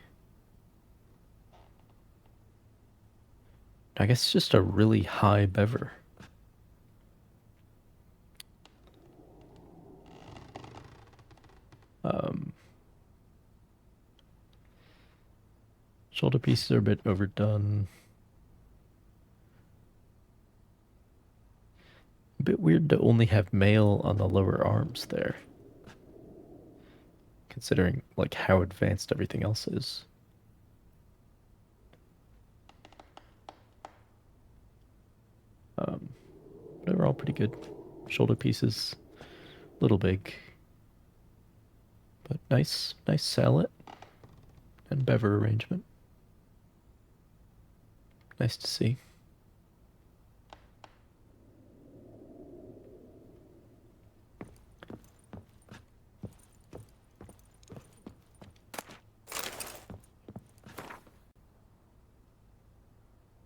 I guess it's just a really high bever. Shoulder pieces are a bit overdone. A bit weird to only have mail on the lower arms there. Considering like how advanced everything else is. They were all pretty good. Shoulder pieces, a little big. But nice salad and bever arrangement. Nice to see.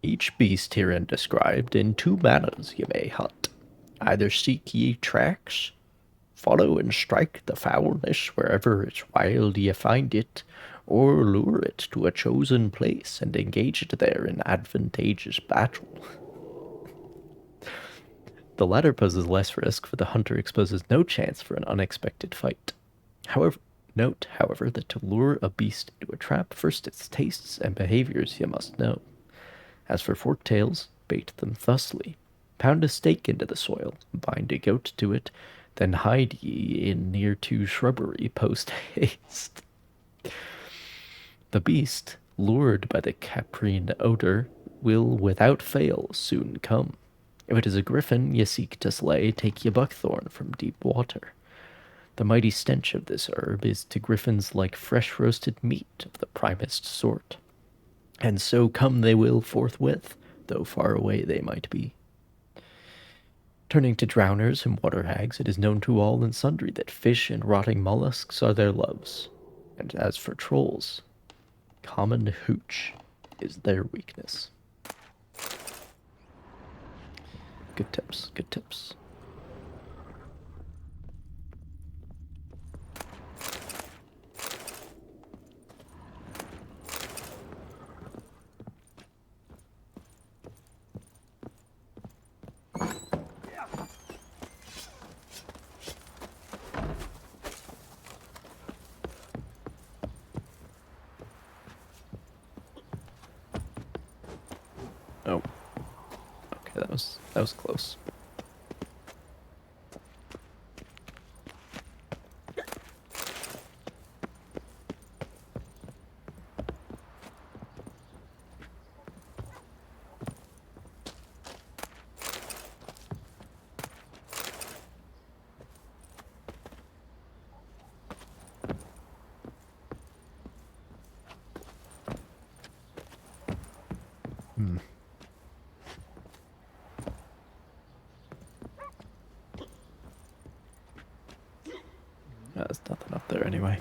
Each beast herein described in two manners ye may hunt. Either seek ye tracks, follow and strike the foulness wherever it's wild ye find it, or lure it to a chosen place and engage it there in advantageous battle. The latter poses less risk, for the hunter exposes no chance for an unexpected fight. Note, however, that to lure a beast into a trap, first its tastes and behaviors you must know. As for forked tails, bait them thusly. Pound a stake into the soil, bind a goat to it, then hide ye in near to shrubbery post haste. The beast, lured by the caprine odor, will without fail soon come. If it is a griffin ye seek to slay, take ye buckthorn from deep water. The mighty stench of this herb is to griffins like fresh roasted meat of the primest sort. And so come they will forthwith, though far away they might be. Turning to drowners and water hags, it is known to all and sundry that fish and rotting mollusks are their loves. And as for trolls, common hooch is their weakness. Good tips, good tips. Oh. Okay, that was close. There's nothing up there anyway.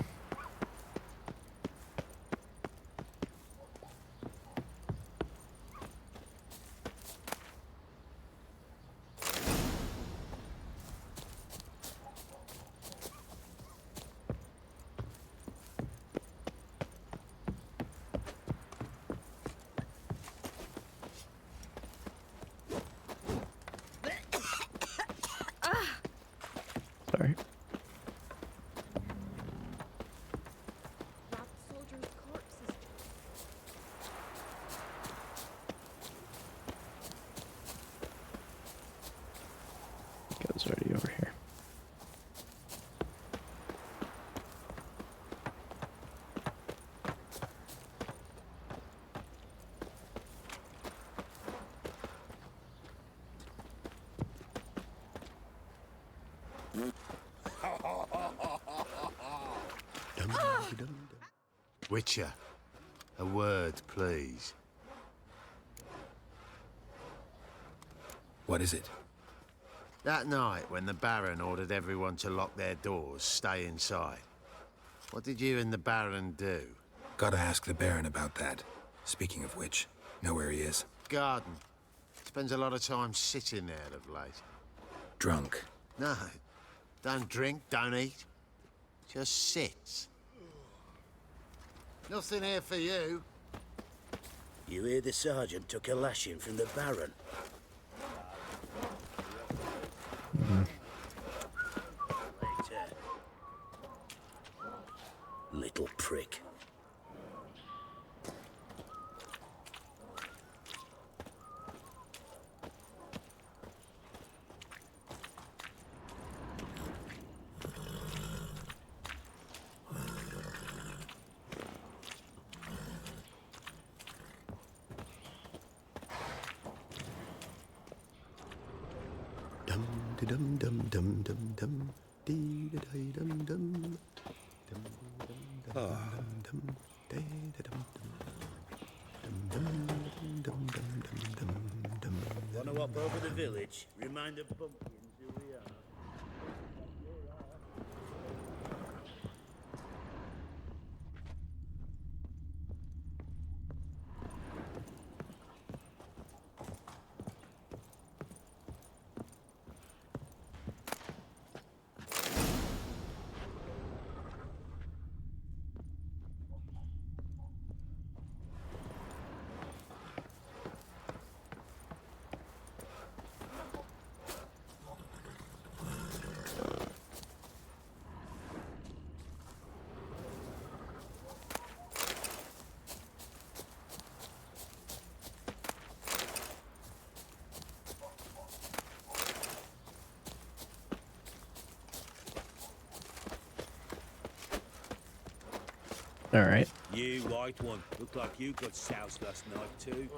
Sorry. Goes already over here. Witcher, a word, please. What is it? That night when the Baron ordered everyone to lock their doors, stay inside. What did you and the Baron do? Gotta ask the Baron about that. Speaking of which, know where he is? Garden. Spends a lot of time sitting there of late. Drunk. No, don't drink, don't eat. Just sits. Nothing here for you. You hear the sergeant took a lashing from the Baron? Later. Little prick. Dum dum dum dum dum dee da dee dum dum dum dum dum dee da dum dum dum dum dum dum dum. Wanna hop over the village? Remind the bumpkins who we are. Alright. You white one. Looked like you got soused last night too.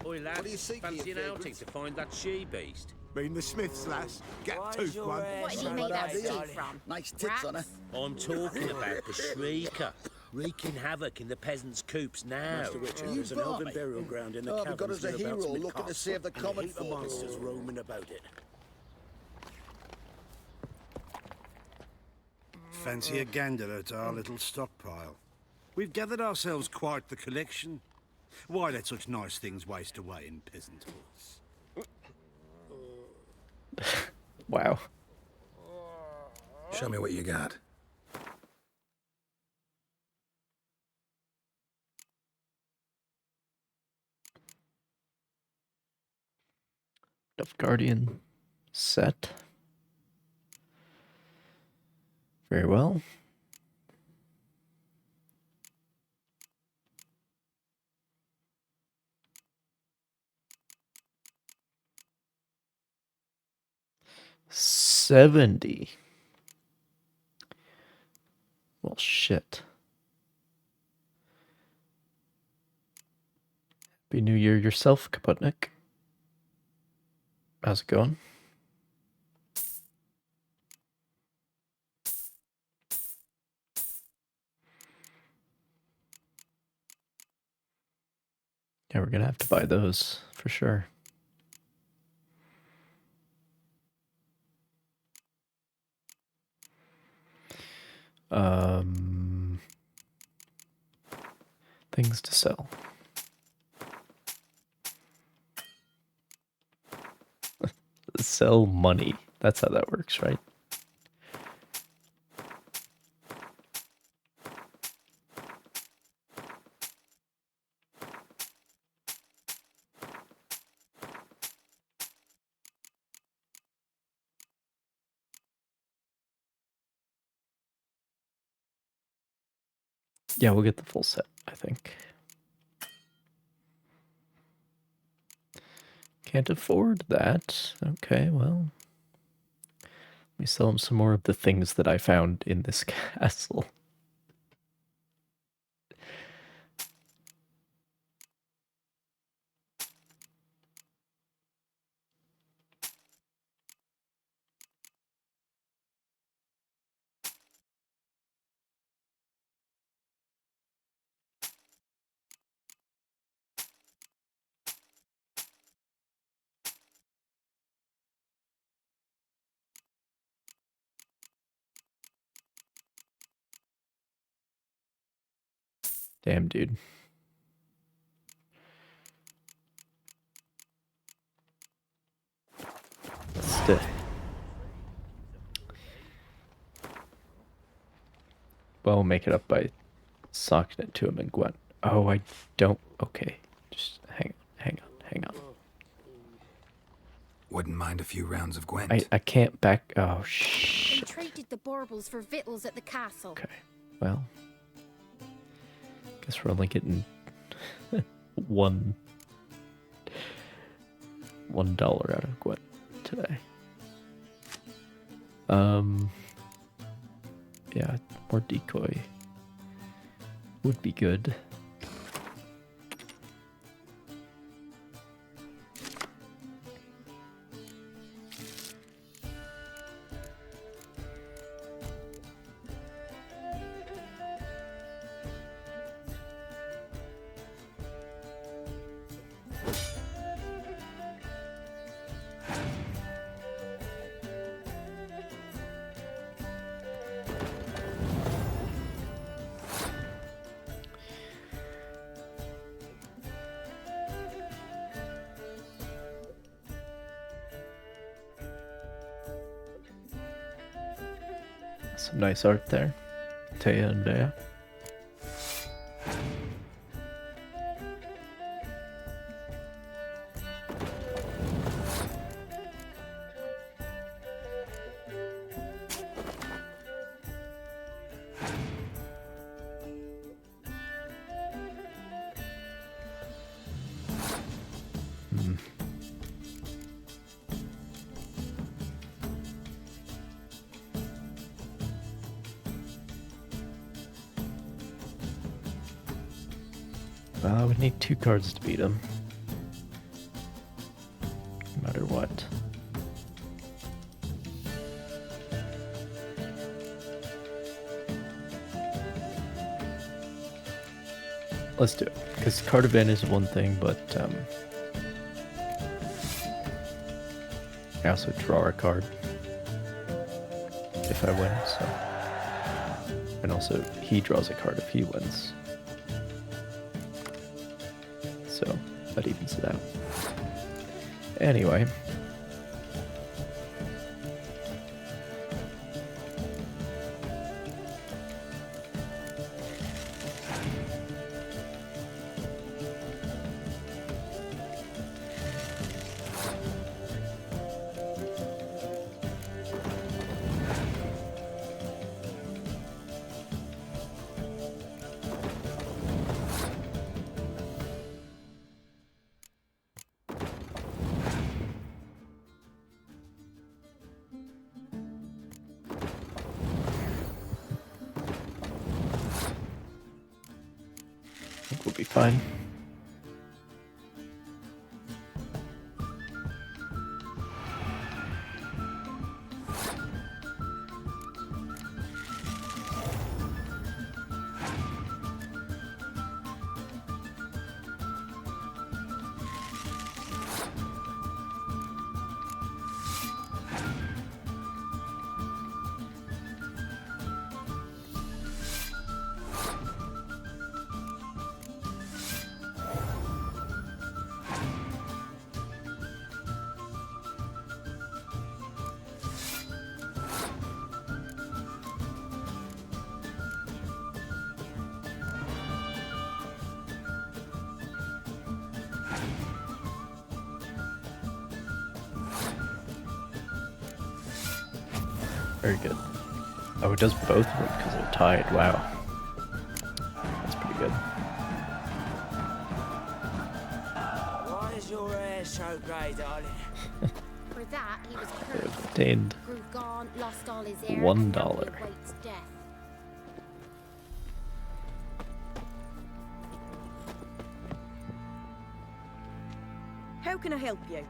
Oi lads, What do you seek, fancy you an outing vagrants? to find that she-beast? Mean the Smiths, lass. Get Why is tooth your one. hair What did he so make that red, stew darling? from? Nice tits on her. I'm talking about the Shrieker. Wreaking havoc in the peasants' coops now. Master Witcher, You there's an barmy. elven burial ground in the Oh, we've got caverns us a nearabouts hero mid looking to castle, save the and a common heap of folk. monsters roaming about it. Fancy a gander at our little stockpile. We've gathered ourselves quite the collection. Why let such nice things waste away in peasant halls? Wow. Show me what you got. Of Guardian set. Very well. $70. Well, shit. Happy New Year yourself, Kaputnik. How's it going? Yeah, we're gonna have to buy those for sure. Things to sell. Sell money. That's how that works, right? Yeah, we'll get the full set, I think. Can't afford that. Okay, well. Let me sell him some more of the things that I found in this castle. Damn, dude. Still. Well, we'll make it up by socking it to him and Gwen. Oh, I don't. Okay. Just hang on. Wouldn't mind a few rounds of Gwent. I can't back. Oh, They shit. traded the baubles for victuals at the castle. Okay. Well. Guess we're only getting $1 out of Gwen today. Yeah, more decoy would be good. Some nice art there. Taya and Bea. We need 2 cards to beat him. No matter what. Let's do it. Because card advantage is one thing, but I also draw a card if I win, so. And also, he draws a card if he wins. So, that evens it out. Anyway. I think we'll be fine. Very good. Oh, it does both of them because they're tied. Wow. That's pretty good. Why is your hair so grey, darling? For that, he was They cursed. obtained Grew gaunt, lost all his hair, $1. and now he awaits death. How can I help you?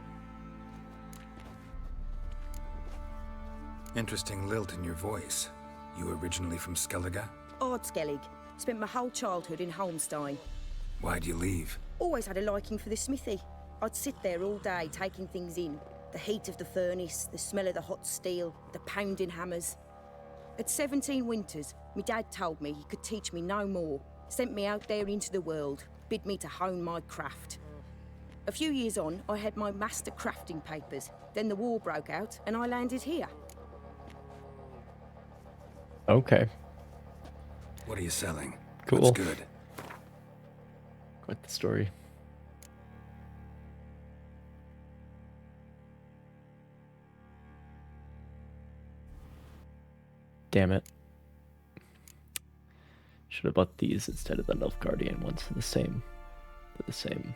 Interesting lilt in your voice. You originally from Skellige? Ardskellig. Spent my whole childhood in Holmstein. Why'd you leave? Always had a liking for the smithy. I'd sit there all day taking things in. The heat of the furnace, the smell of the hot steel, the pounding hammers. At 17 winters, my dad told me he could teach me no more. Sent me out there into the world, bid me to hone my craft. A few years on, I had my master crafting papers. Then the war broke out and I landed here. Okay. What are you selling? Cool. What's good? Quite the story. Damn it. Should have bought these instead of the Nilfgaardian ones. They're the same. They're the same.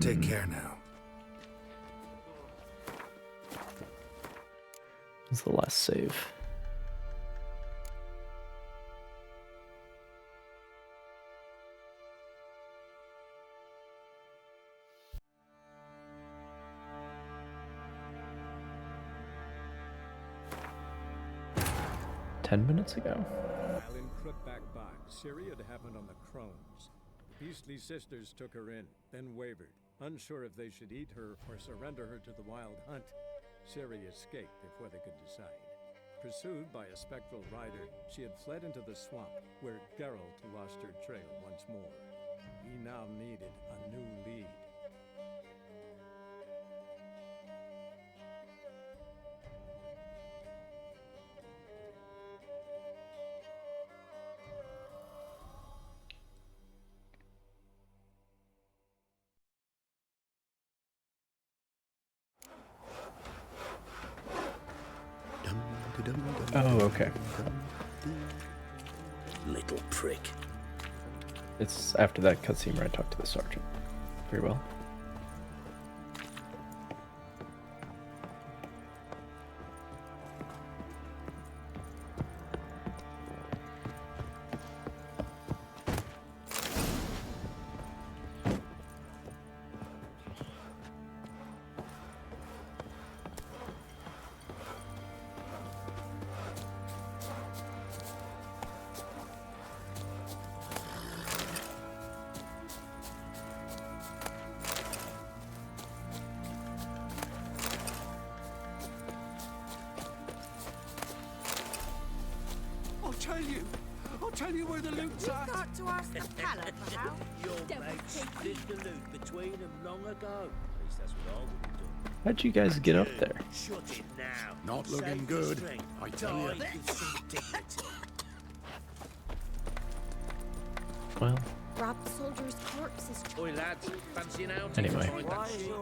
Take care now. What's the last save? Ten minutes ago. While in Crookback Bog, Ciri had happened on the Crones. The beastly sisters took her in, then wavered, unsure if they should eat her or surrender her to the wild hunt. Ciri escaped before they could decide. Pursued by a spectral rider, she had fled into the swamp, where Geralt lost her trail once more. He now needed a new lead. Oh, okay. Little prick. It's after that cutscene where I talked to the sergeant. Very well. I'll tell you where the loot's at. Got to ask the fella for help. Your mates hid the loot between them long ago. At least that's what I would have done. How'd you guys get up there? Shut it now. Not looking Save good, the strength. I tell you. Die with some dignity. Well, Rob the soldier's corpses. Oi, lads, fancy an outing Anyway. to find that sheep?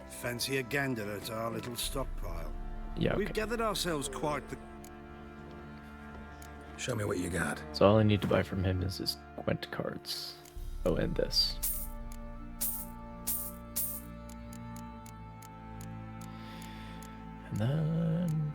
Fancy a gander at our little stockpile. yeah, okay. We've gathered ourselves quite the... Show me what you got. So all I need to buy from him is his Gwent cards. Oh, and this. And then...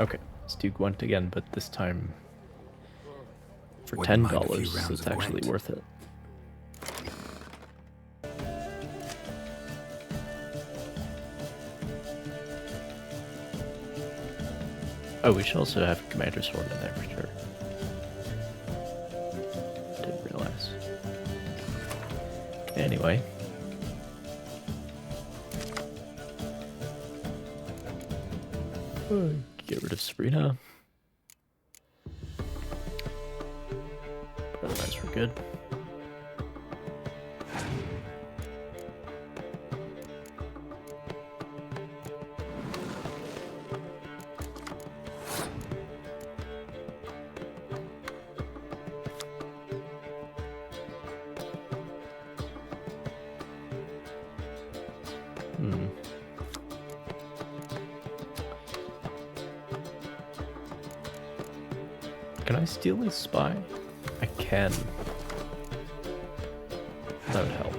Okay, let's do Gwent again, but this time for Wouldn't mind a few $10, rounds it's of actually Gwent. worth it. Oh, we should also have Commander Sword in there for sure. Didn't realize. Anyway. Get rid of Sabrina. Otherwise, we're good. Can I steal his spy? I can. That would help.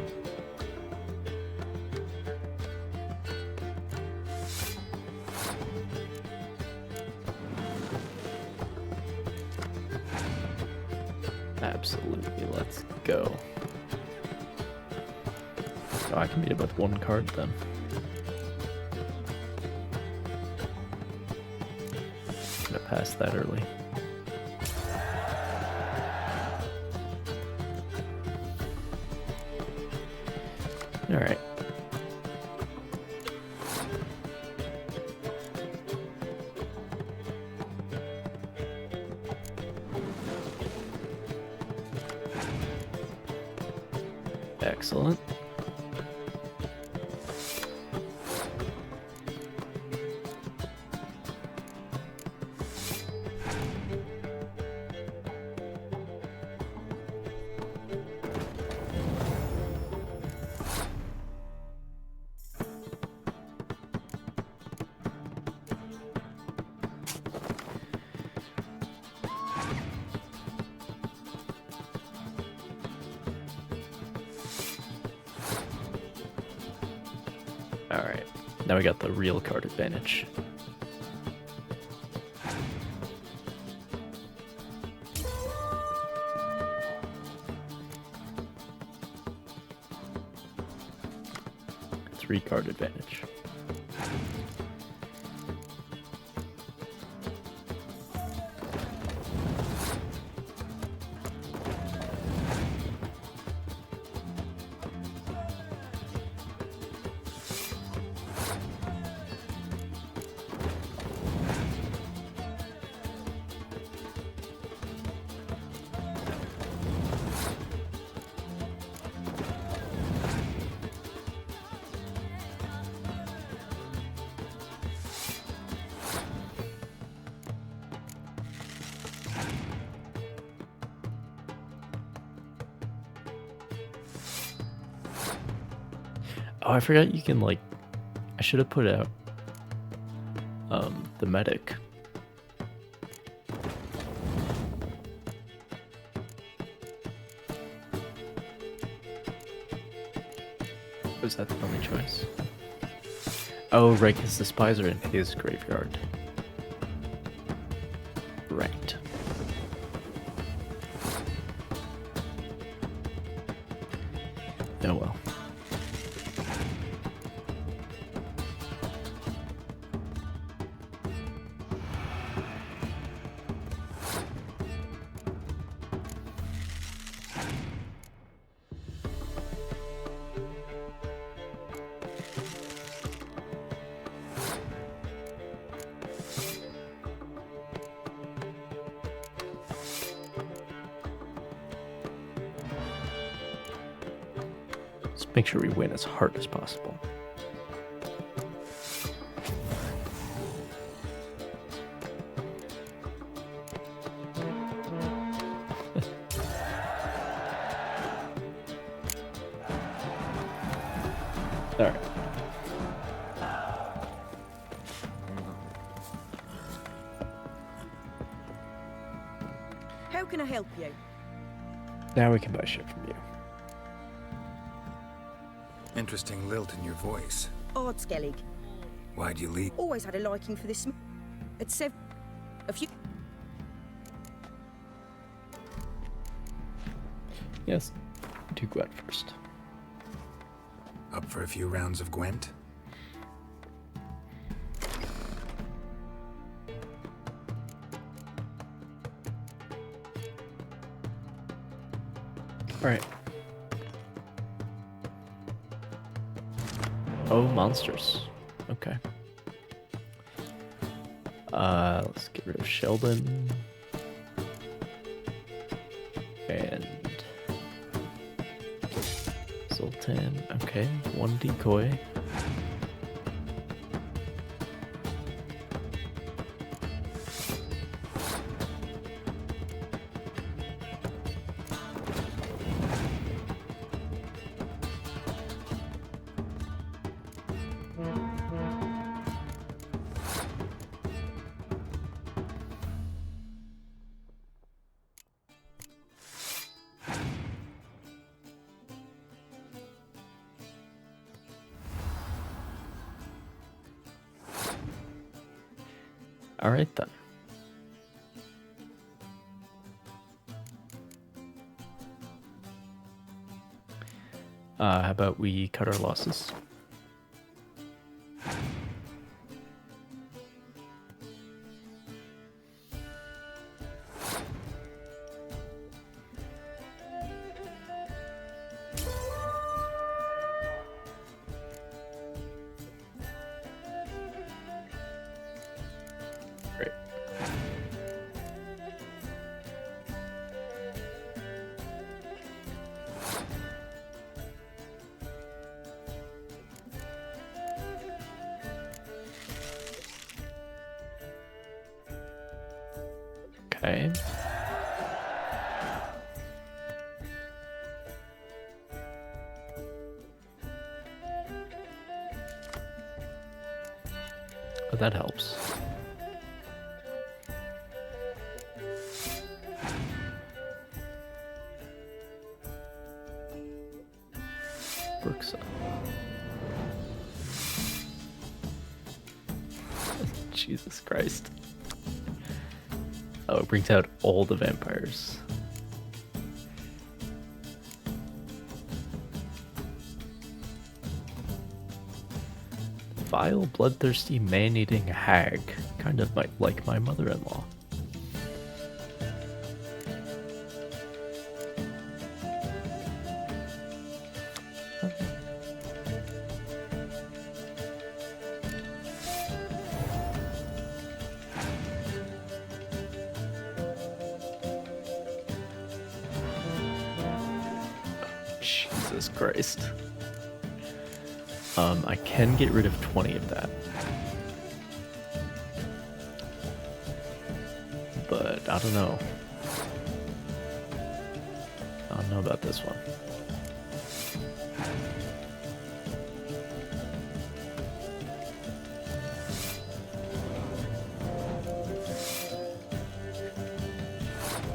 Absolutely, let's go. Oh, I can beat it with one card then. Gonna pass that early. All right. Excellent. Alright, now we got the real card advantage. Three card advantage. Oh, I forgot you can, like, I should have put out the medic. Was that the only choice? Oh, right, because the spies are in his graveyard. Right. Oh well. Let's make sure we win as hard as possible. All right. How can I help you? Now we can buy shit from you. Interesting lilt in your voice. Odd Skellig. Why'd you leave? Always had a liking for this. At a few. Yes, do Gwent first. Up for a few rounds of Gwent? Alright. Oh, monsters. Okay. Let's get rid of Sheldon. And Sultan. Okay, one decoy. All right then. How about we cut our losses? Great. Okay. Oh, that helps. Works. Jesus Christ. Oh, it brings out all the vampires. Vile, bloodthirsty, man-eating hag. Kind of like my mother-in-law. Jesus Christ. I can get rid of 20 of that. But I don't know. I don't know about this one.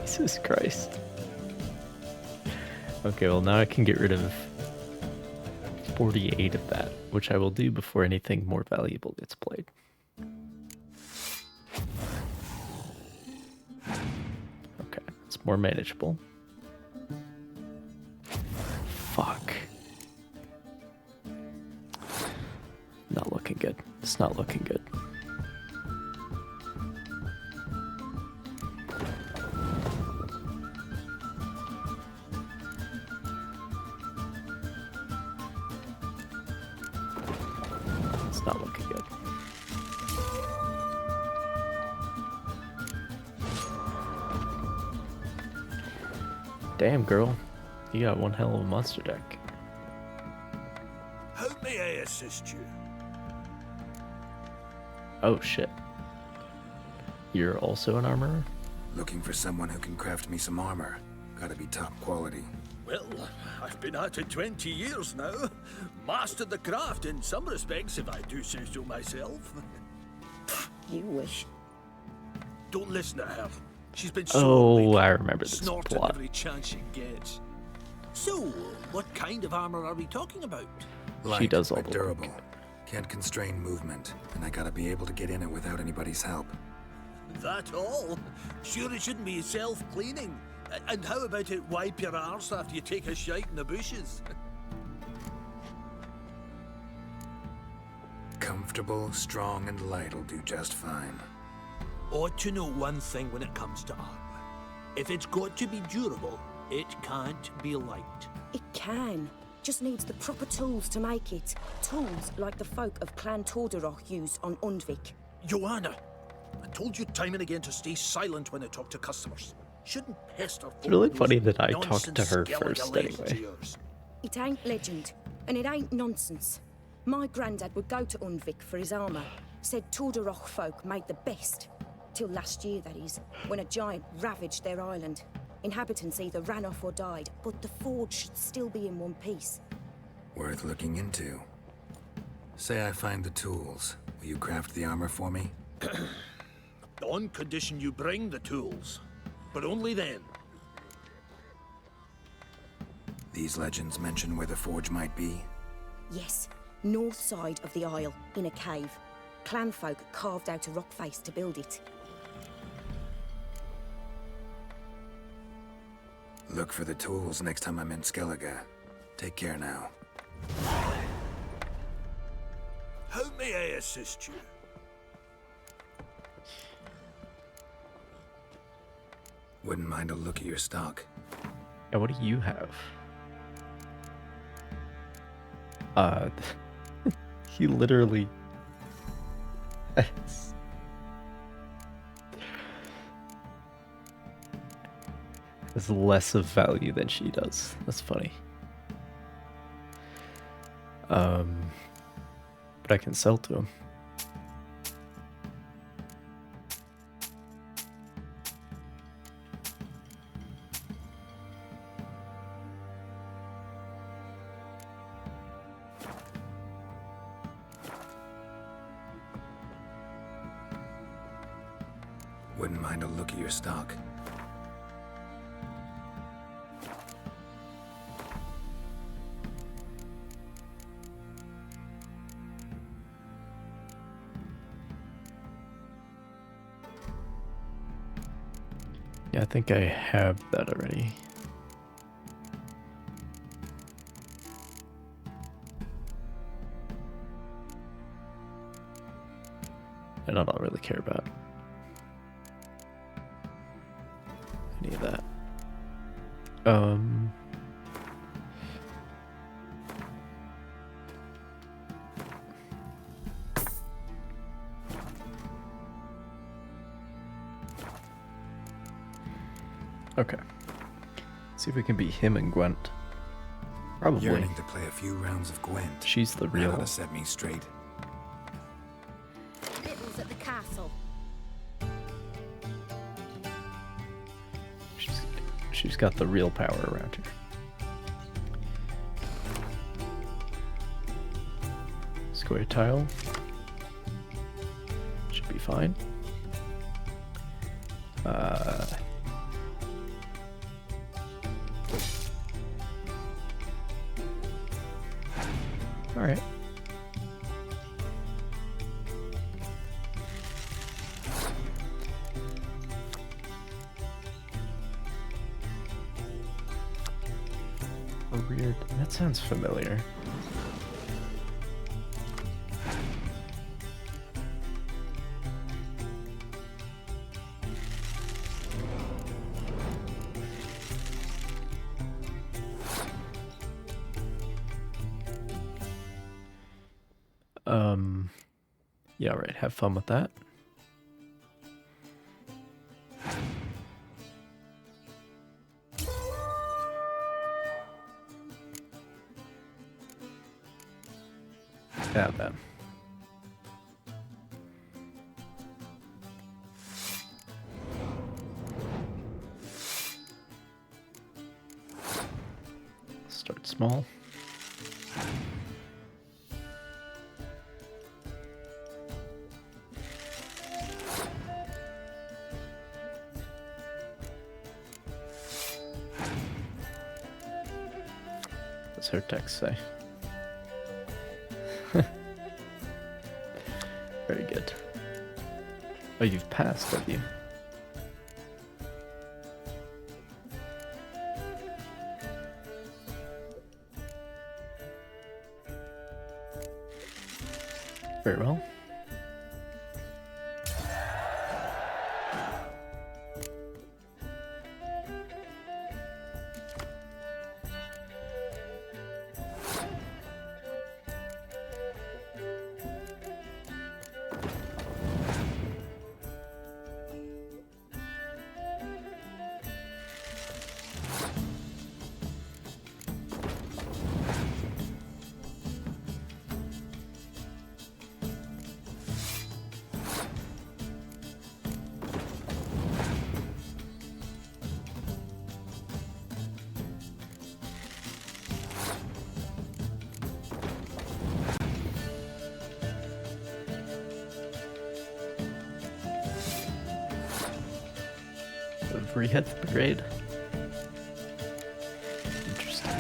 Jesus Christ. Okay, well now I can get rid of 48 of that, which I will do before anything more valuable gets played. Okay, it's more manageable. Fuck. Not looking good. It's not looking good. It's not looking good. Damn, girl. You got one hell of a monster deck. How may I assist you? Oh shit. You're also an armorer? Looking for someone who can craft me some armor. Gotta be top quality. Well, I've been at it 20 years now. Mastered the craft in some respects, if I do say so myself. You wish. Don't listen to her. She's been so Oh, I remember this snorting plot. every chance she gets. So, what kind of armor are we talking about? She does all but the durable. work. Can't constrain movement, and I gotta be able to get in it without anybody's help. That all? Sure it shouldn't be self-cleaning. And how about it wipe your arse after you take a shite in the bushes? Comfortable, strong, and light'll do just fine. Ought to know one thing when it comes to armor. If it's got to be durable, it can't be light. It can. Just needs the proper tools to make it. Tools like the folk of Clan Torderoch use on Undvik. Joanna, I told you time and again to stay silent when I talk to customers. Shouldn't pester. It's really funny that I talked to her first anyway. It ain't legend, and it ain't nonsense. My granddad would go to Undvik for his armor. Said Torderoch folk made the best. Till last year, that is, when a giant ravaged their island. Inhabitants either ran off or died, but the forge should still be in one piece. Worth looking into. Say I find the tools. Will you craft the armor for me? On condition you bring the tools. But only then. These legends mention where the forge might be? Yes, north side of the isle, in a cave. Clanfolk carved out a rock face to build it. Look for the tools next time I'm in Skellige. Take care now. How may I assist you? Wouldn't mind a look at your stock. Yeah, what do you have? He literally has less of value than she does. That's funny. But I can sell to him. Wouldn't mind a look at your stock. Yeah, I think I have that already. And I don't really care about any of that. Okay. See if we can beat him and Gwent. Probably. Yearning to play a few rounds of Gwent. She's the real. That'll set me straight. Little's at the castle. She's got the real power around her. Square tile. Should be fine. All right. Weird. That sounds familiar. Yeah, right. Have fun with that. Yeah, then. Start small. What's her text say? Very good. Oh, you've passed, have you? Very well. Re-hit the brigade. Interesting.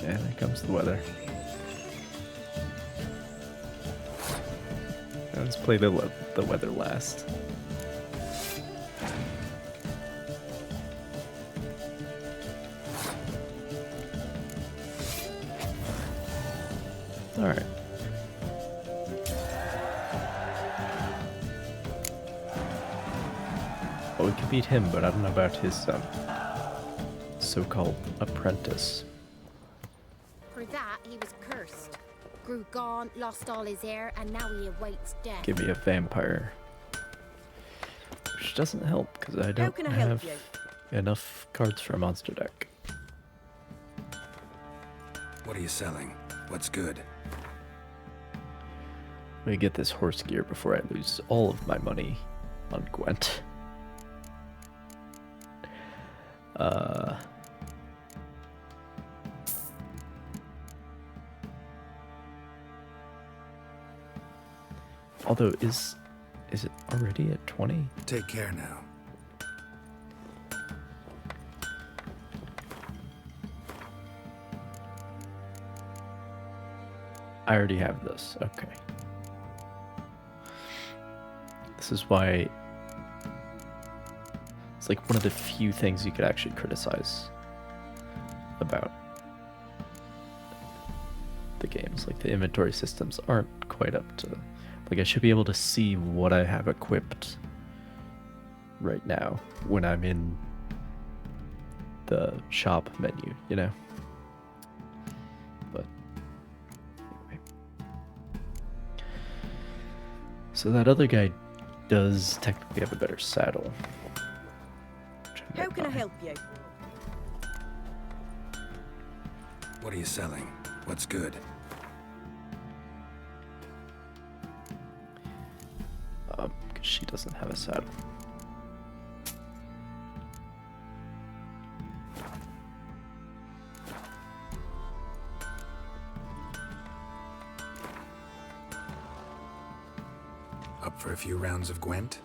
Yeah, there comes the weather. Let's play the weather last. All right. Well, we can beat him, but I don't know about his so-called apprentice. For that, he was cursed. Grew gaunt, lost all his hair, and now he awaits death. Give me a vampire. Which doesn't help, because I don't have enough cards for a monster deck. What are you selling? What's good? Let me get this horse gear before I lose all of my money on Gwent. Although, is it already at 20? Take care now. I already have this. Okay. This is why it's like one of the few things you could actually criticize about the games. Like the inventory systems aren't quite up to, like I should be able to see what I have equipped right now when I'm in the shop menu, you know? But anyway. So that other guy does technically have a better saddle. How can I help you? What are you selling? What's good? Because she doesn't have a saddle. rounds of Gwent?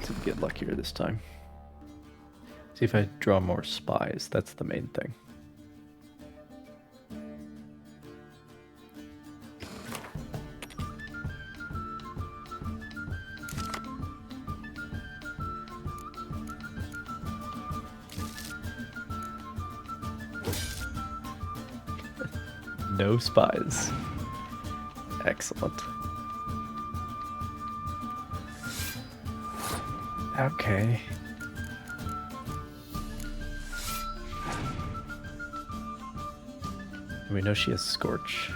To get luckier this time. See if I draw more spies. That's the main thing. No spies. Excellent. Okay. We know she has Scorch.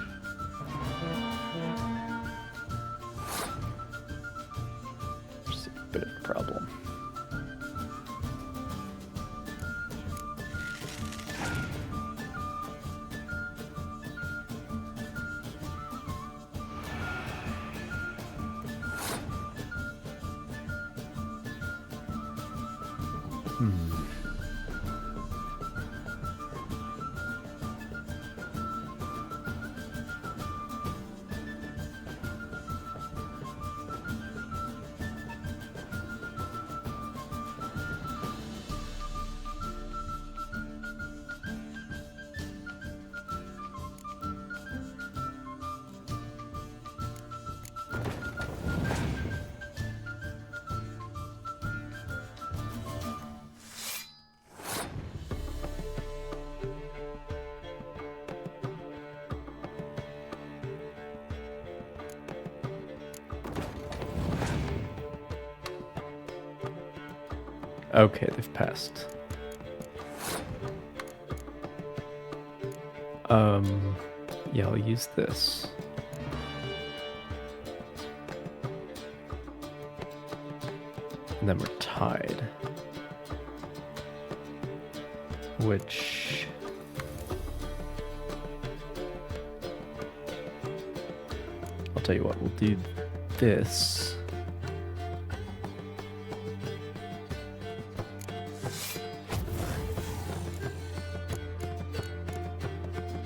Just a bit of a problem. Okay, they've passed. Yeah, I'll use this. And then we're tied. Which... I'll tell you what, we'll do this.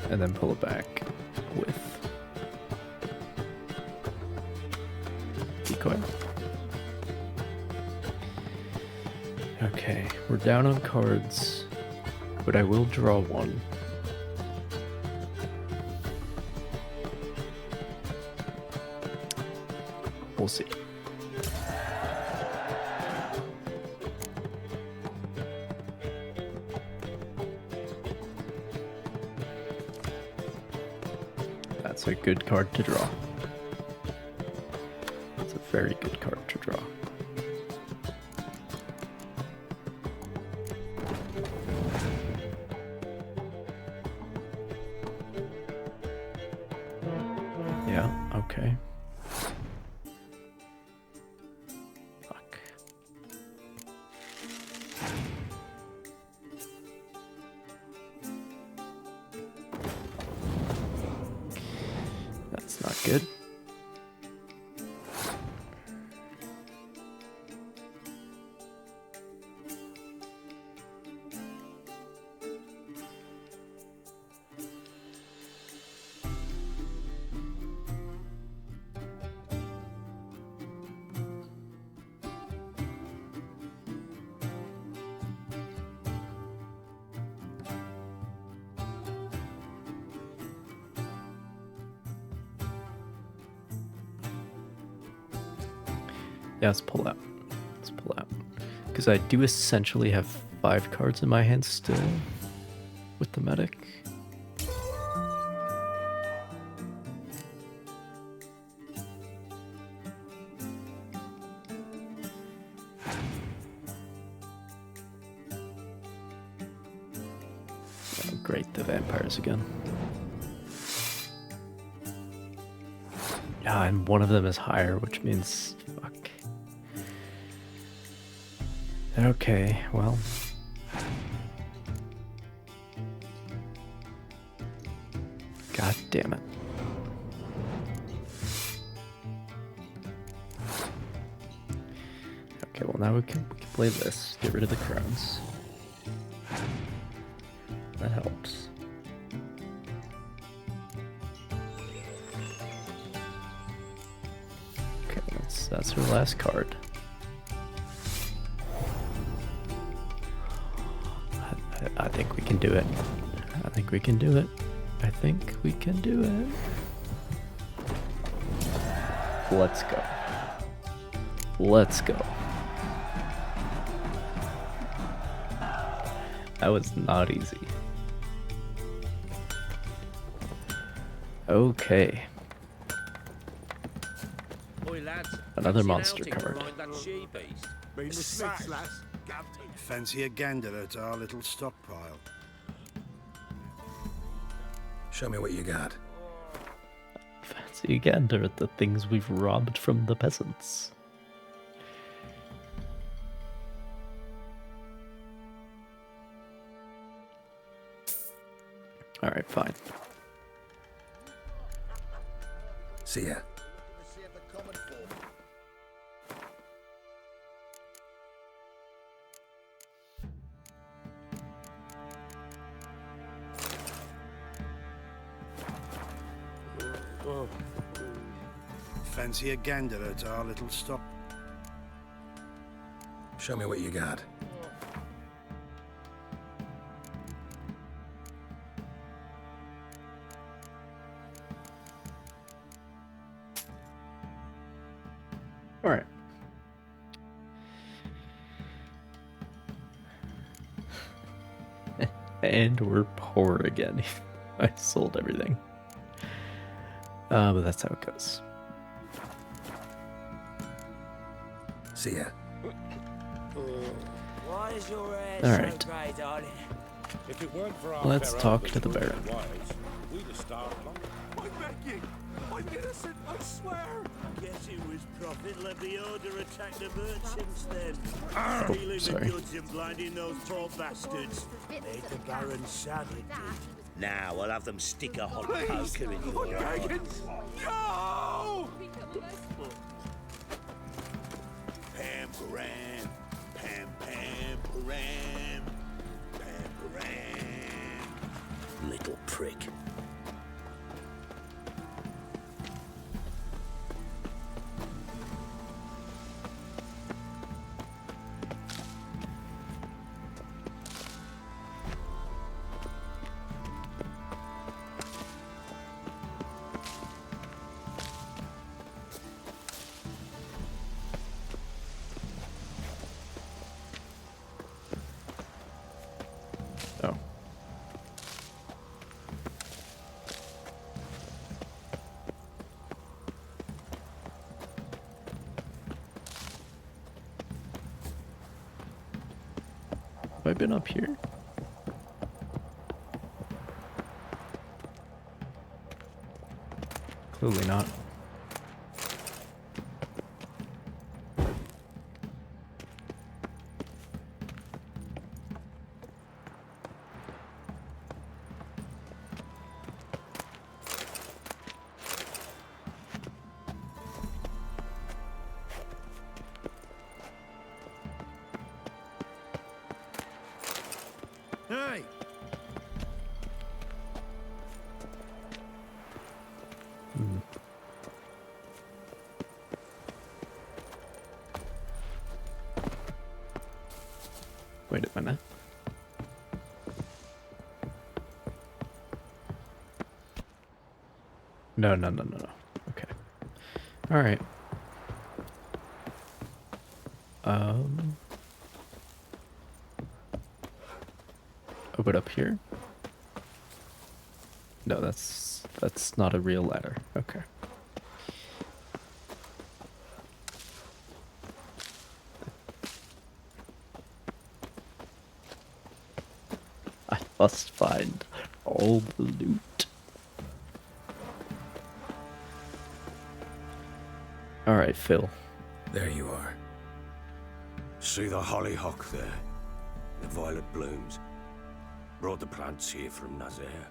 And then pull it back with decoy. Okay, we're down on cards, but I will draw one. We'll see. That's a good card to draw. It's a very good card to draw. Yeah, okay. Fuck. That's not good. Yeah, let's pull out. Let's pull out. Because I do essentially have 5 cards in my hand still with the medic. Oh, great, the vampires again. Yeah, and one of them is higher, which means... Fuck. Okay, well... God damn it. Okay, well now we can play this. Get rid of the crowns. That helps. our last card. I think we can do it. I think we can do it. I think we can do it. Let's go. Let's go. That was not easy. Okay. Oi, lads, Another fancy an monster outing to card. ride that she-beast? Been the Smiths, lass. Fancy a gander at our little stockpile? Show me what you got. Fancy a gander at the things we've robbed from the peasants. Alright, fine. See ya. Fancy a gander at our little stock? Show me what you got. All right. And we're poor again. I sold everything. But that's how it goes. See ya. Why is your hair All right. so grey, darling? If it weren't for our Let's fair talk uncles to the running Baron. wilds, we'd have starved long. I'm begging! I'm innocent, I swear! Guess it was profit let the order attack the merchants then. Stealing the sorry. goods and blinding those poor bastards. Made the Baron sad it did. Now I'll have them stick a hot Please! poker in your I'm eye. begging! No! Pam Param, Pam Pam Param, Pam Param. Little prick. Oh. Have I been up here? Clearly not. Hey! Hmm. Wait a minute. No. Okay. All right. Open up here. No, that's not a real ladder. Okay. I must find all the loot. All right, Phil. There you are. See the hollyhock there? The violet blooms. Brought the plants here from Nazaire.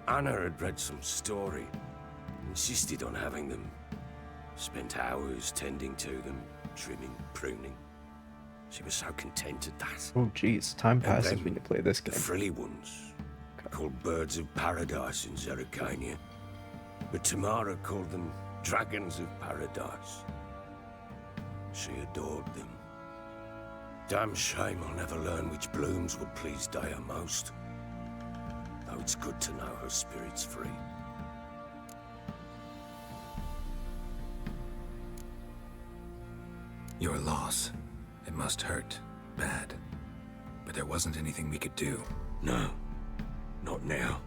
Anna had read some story. Insisted on having them. Spent hours tending to them, trimming, pruning. She was so content at that. Oh, geez. Time And passes then when you play this The game. frilly ones, called birds of paradise in Zerrikania. But Tamara called them dragons of paradise. She adored them. Damn shame I'll never learn which blooms would please Dea most. Though it's good to know her spirit's free. Your loss. It must hurt. Bad. But there wasn't anything we could do. No. Not now.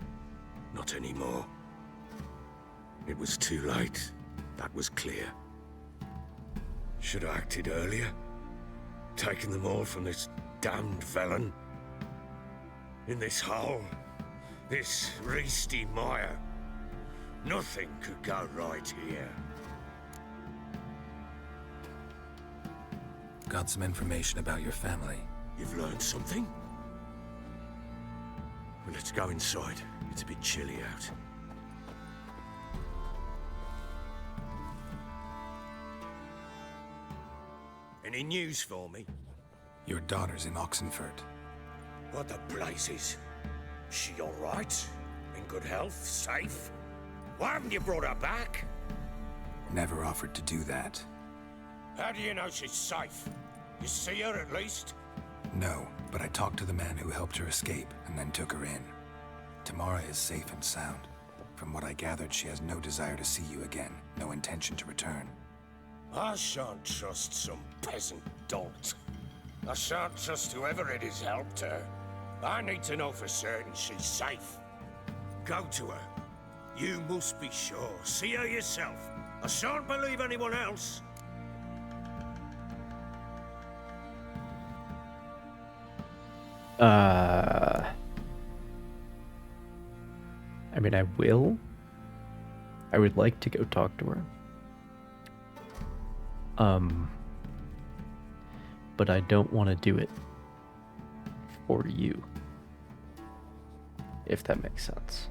Not anymore. It was too late. That was clear. Should have acted earlier. Taken them all from this damned felon. In this hole. This reesty mire. Nothing could go right here. Got some information about your family. You've learned something? Well, let's go inside. It's a bit chilly out. Any news for me? Your daughter's in Oxenfurt. What the blazes? She all right? In good health? Safe? Why haven't you brought her back? Never offered to do that. How do you know she's safe? You see her at least? No, but I talked to the man who helped her escape and then took her in. Tamara is safe and sound. From what I gathered, she has no desire to see you again, no intention to return. I shan't trust some peasant dolt. I shan't trust whoever it is helped her. I need to know for certain she's safe. Go to her. You must be sure. See her yourself. I shan't believe anyone else. I mean, I will. I would like to go talk to her. But I don't want to do it for you. If that makes sense.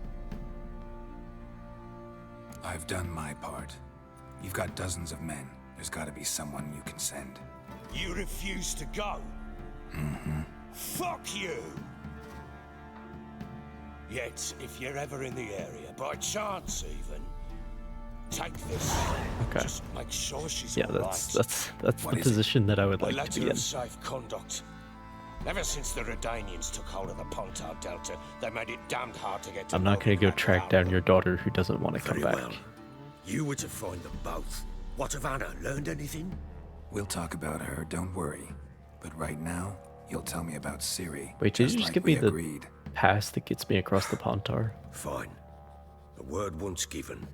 I've done my part. You've got dozens of men. There's got to be someone you can send. You refuse to go? Mm-hmm. Fuck you! Yet, if you're ever in the area, by chance even, take this. Okay. Just make sure she's Yeah, all that's right. the position that I would A like to letter be in. of safe conduct. Ever since the Redanians took hold of the Pontar Delta, they made it damned hard to get to I'm not going to go track down your daughter who doesn't want to come Very back. well. You were to find them both. What of Anna? Learned anything? We'll talk about her, don't worry. But right now, you'll tell me about Ciri. Wait, did you just like give me we the agreed. pass that gets me across the Pontar? Fine. The word once given.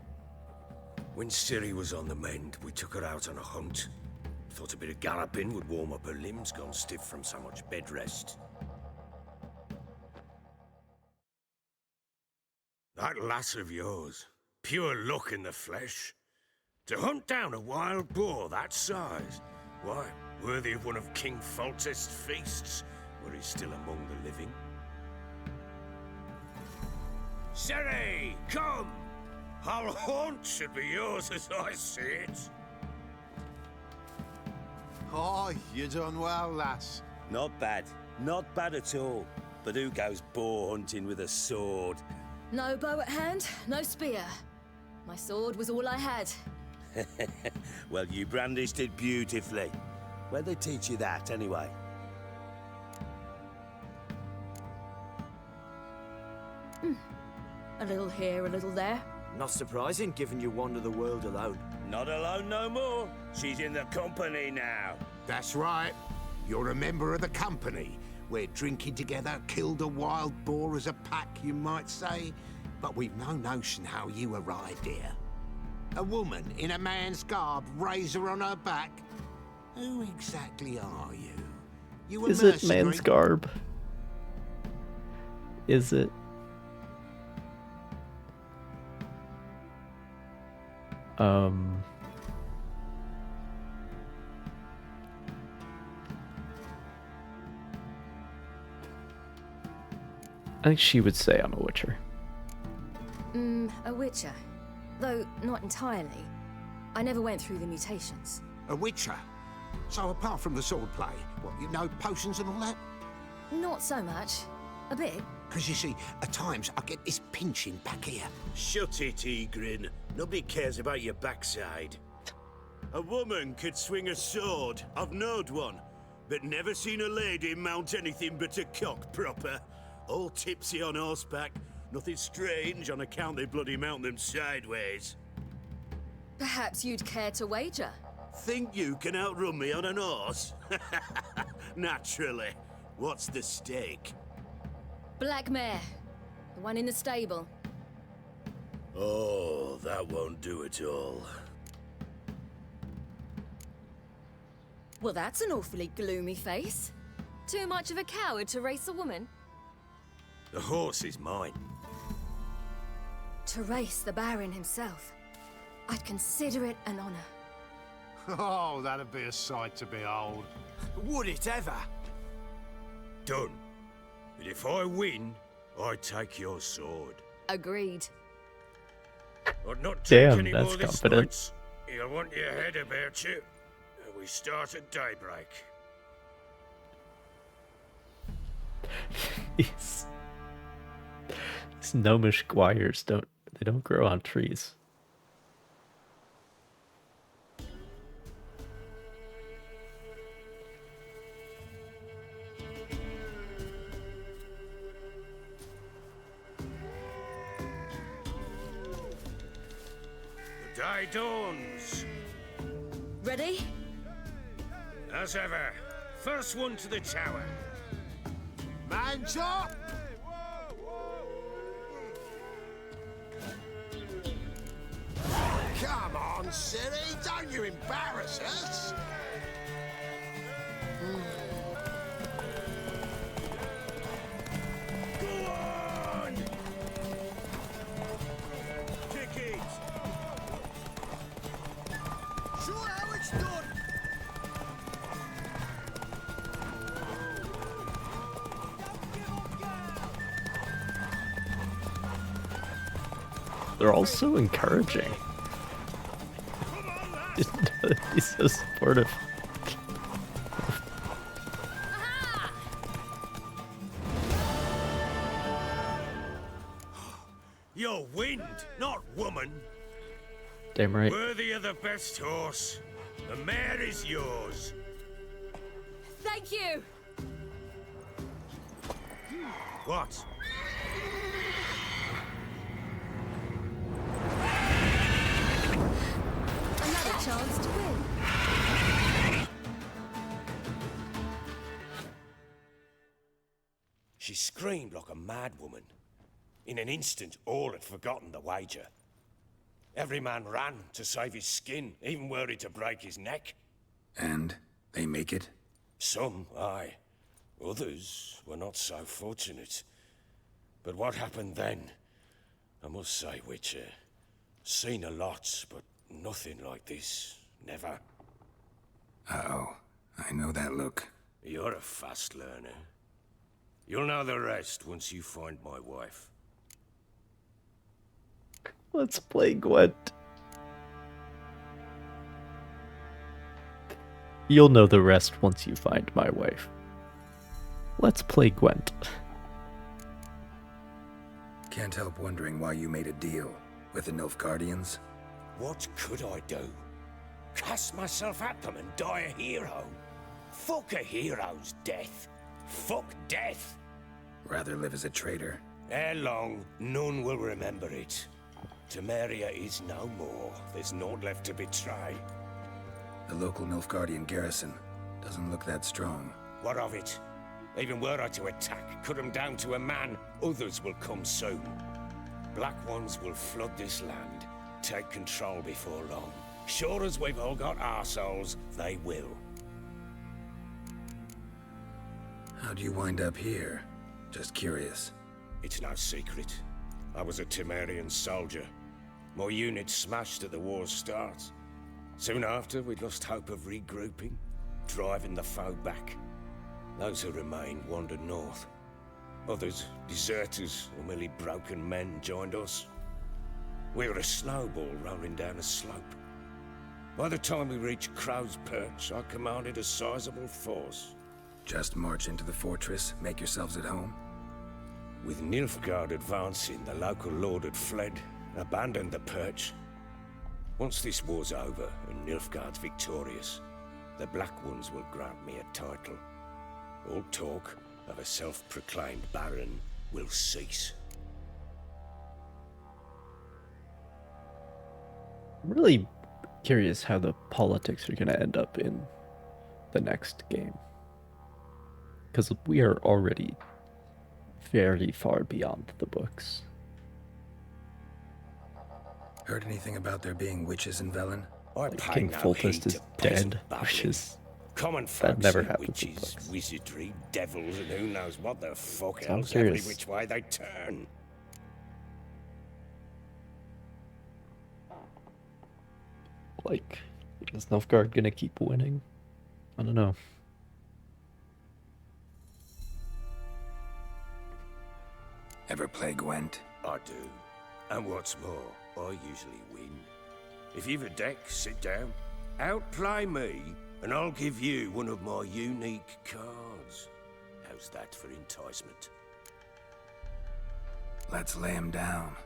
When Ciri was on the mend, we took her out on a hunt. Thought a bit of galloping would warm up her limbs, gone stiff from so much bed rest. That lass of yours, pure luck in the flesh. To hunt down a wild boar that size, why, worthy of one of King Foltest's feasts, were he still among the living. Ciri, come! Our haunt should be yours as I see it. Oh, you done well, lass. Not bad. Not bad at all. But who goes boar hunting with a sword? No bow at hand, no spear. My sword was all I had. Well, you brandished it beautifully. Where'd they teach you that, anyway? A little here, a little there. Not surprising, given you wander the world alone. Not alone no more. She's in the company now. That's right. You're a member of the company. We're drinking together, killed a wild boar as a pack, you might say. But we've no notion how you arrived here. A woman in a man's garb, razor on her back. Who exactly are you? You a Is it mercenary? man's garb? Is it? I think she would say I'm a witcher. A witcher. Though not entirely. I never went through the mutations. A witcher? So apart from the swordplay, what, you know potions and all that? Not so much. A bit. Because you see, at times I get this pinching back here. Shut it, Egrin. Nobody cares about your backside. A woman could swing a sword. I've knowed one. But never seen a lady mount anything but a cock proper. All tipsy on horseback. Nothing strange on account they bloody mount them sideways. Perhaps you'd care to wager? Think you can outrun me on an horse? Naturally. What's the stake? Black mare. The one in the stable. Oh, that won't do it all. Well, that's an awfully gloomy face. Too much of a coward to race a woman? The horse is mine. To race the Baron himself. I'd consider it an honor. Oh, that'd be a sight to behold. Would it ever? Done. But if I win, I take your sword. Agreed. I'd not Damn, take any that's more this confident. night. You'll want your head about you. We start at daybreak. These gnomish squires don't grow on trees. The day dawns. Ready? As ever, first one to the tower. Man chop! Come on, Siri, don't you embarrass us! Go on! Ticket! Sure how it's done. They're all so encouraging. He's so supportive. You're wind, not woman. Damn right. Worthy of the best horse. The mare is yours. Thank you! What? Another chance to win. She screamed like a mad woman. In an instant, all had forgotten the wager. Every man ran to save his skin, even worried to break his neck. And they make it? Some, aye. Others were not so fortunate. But what happened then? I must say, Witcher, seen a lot, but nothing like this. Never. Uh-oh. I know that look. You're a fast learner. You'll know the rest once you find my wife. Let's play Gwent. You'll know the rest once you find my wife. Let's play Gwent. Can't help wondering why you made a deal with the Nilfgaardians. What could I do? Cast myself at them and die a hero? Fuck a hero's death. Fuck death. Rather live as a traitor. Ere long, none will remember it. Temeria is no more. There's naught left to betray. The local Nilfgaardian garrison doesn't look that strong. What of it? Even were I to attack, cut them down to a man, others will come soon. Black ones will flood this land, take control before long. Sure as we've all got arseholes, they will. How'd you wind up here? Just curious. It's no secret. I was a Temerian soldier. My unit smashed at the war's start. Soon after, we'd lost hope of regrouping, driving the foe back. Those who remained wandered north. Others, deserters or merely broken men, joined us. We were a snowball rolling down a slope. By the time we reached Crow's Perch, I commanded a sizable force. Just march into the fortress, make yourselves at home? With Nilfgaard advancing, the local lord had fled, abandoned the perch. Once this war's over and Nilfgaard's victorious, the Black Ones will grant me a title. All talk of a self-proclaimed baron will cease. I'm really curious how the politics are going to end up in the next game. Because we are already very far beyond the books. Heard anything about there being witches in Velen? I Like King Foltest is dead, which is... Common that folk never say happens in witches, books. wizardry, devils, and who knows what the fuck So I'm else every curious. which way they turn. Like, is Nilfgaard gonna keep winning? I don't know. Ever play Gwent? I do. And what's more, I usually win. If you've a deck, sit down, outplay me, and I'll give you one of my unique cards. How's that for enticement? Let's lay him down.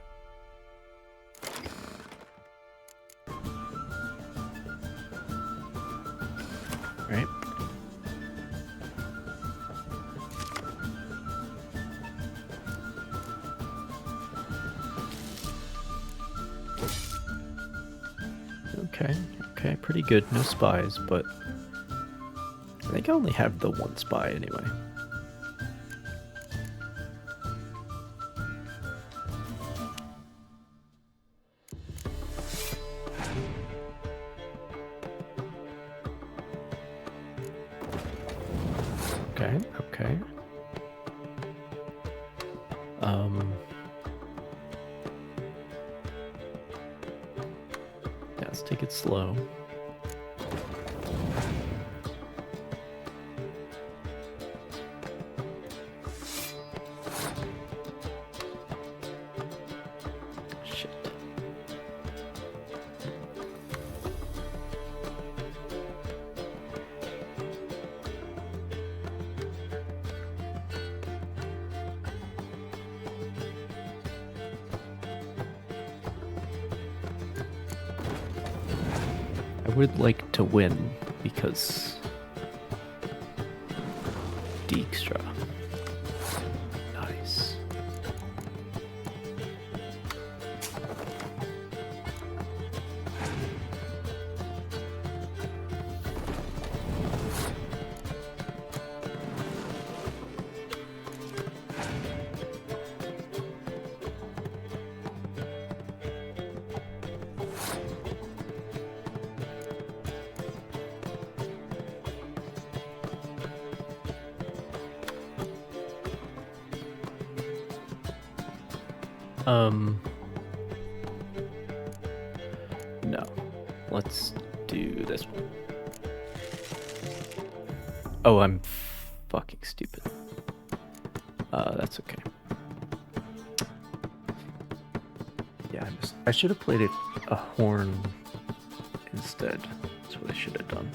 Right? Okay, pretty good. No spies, but I think I only have the one spy anyway. Okay. Yeah, let's take it slow. Shit. I would like to win because Dijkstra. Nice. No. Let's do this one. Oh, I'm fucking stupid. That's okay. Yeah, I should have played a horn instead. That's what I should have done.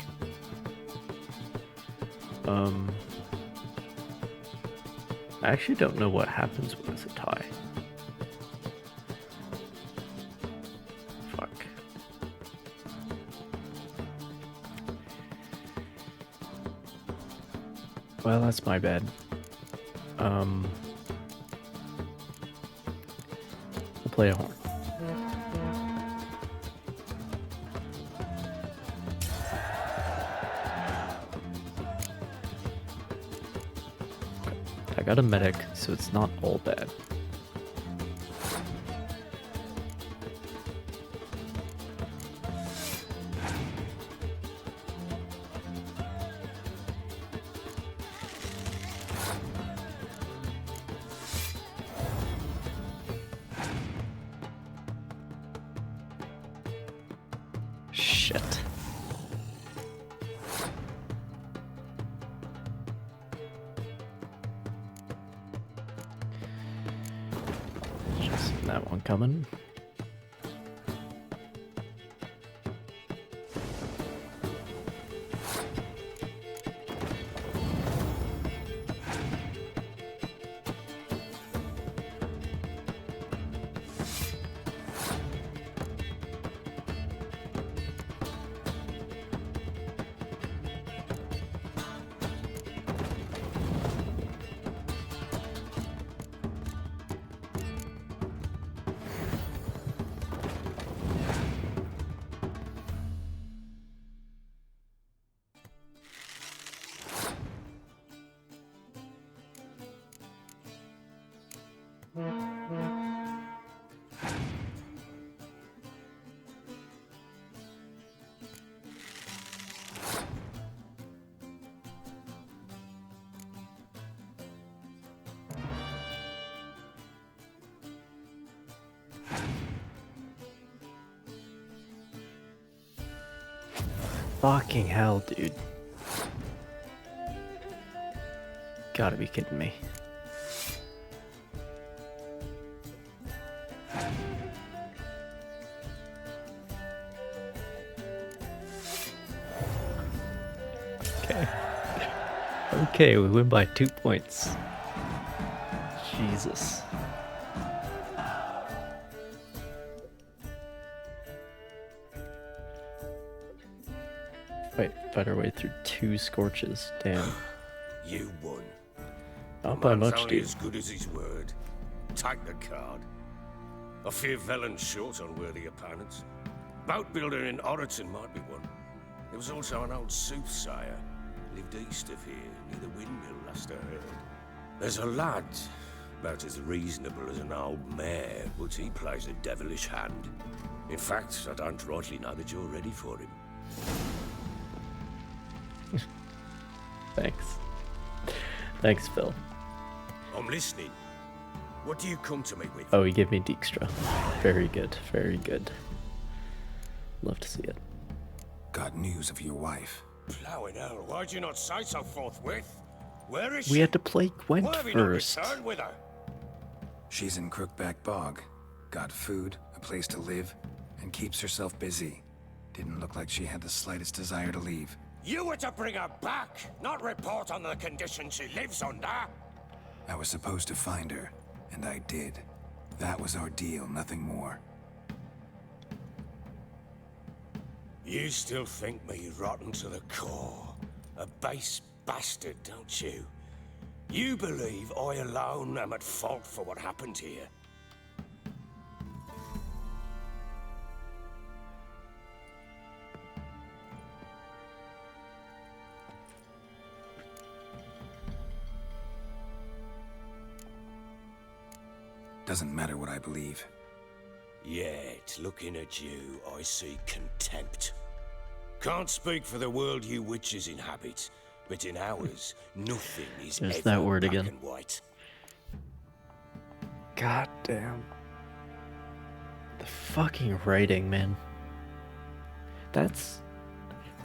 I actually don't know what happens when it's a tie. Fuck. Well, that's my bad. We'll play a horn. I got a medic, so it's not all bad. Shit. Just seen that one coming. Fucking hell, dude. Gotta be kidding me. Okay. Okay, we win by 2 points. Jesus. Fight our way through 2 scorches. Damn. You won. Not by Man's much, only dude. as good as his word. Take the card. I fear Velen's short on worthy opponents. Boat builder in Oroton might be one. There was also an old soothsayer. Lived east of here, near the windmill, last I heard. There's a lad, about as reasonable as an old mare, but he plays a devilish hand. In fact, I don't rightly know that you're ready for him. Thanks. Thanks, Phil. I'm listening. What do you come to me with? Oh, he gave me Dijkstra. Very good, very good. Love to see it. Got news of your wife. Plowing hell, why'd you not say so forthwith? Where is she? We had to play Gwent Why have you not first. returned with her? She's in Crookback Bog. Got food, a place to live, and keeps herself busy. Didn't look like she had the slightest desire to leave. You were to bring her back, not report on the conditions she lives under. I was supposed to find her, and I did. That was our deal, nothing more. You still think me rotten to the core. A base bastard, don't you? You believe I alone am at fault for what happened here. Doesn't matter what I believe. Yet, looking at you, I see contempt. Can't speak for the world you witches inhabit, but in ours, nothing is There's ever that word black again. and white. God damn. The fucking writing, man. That's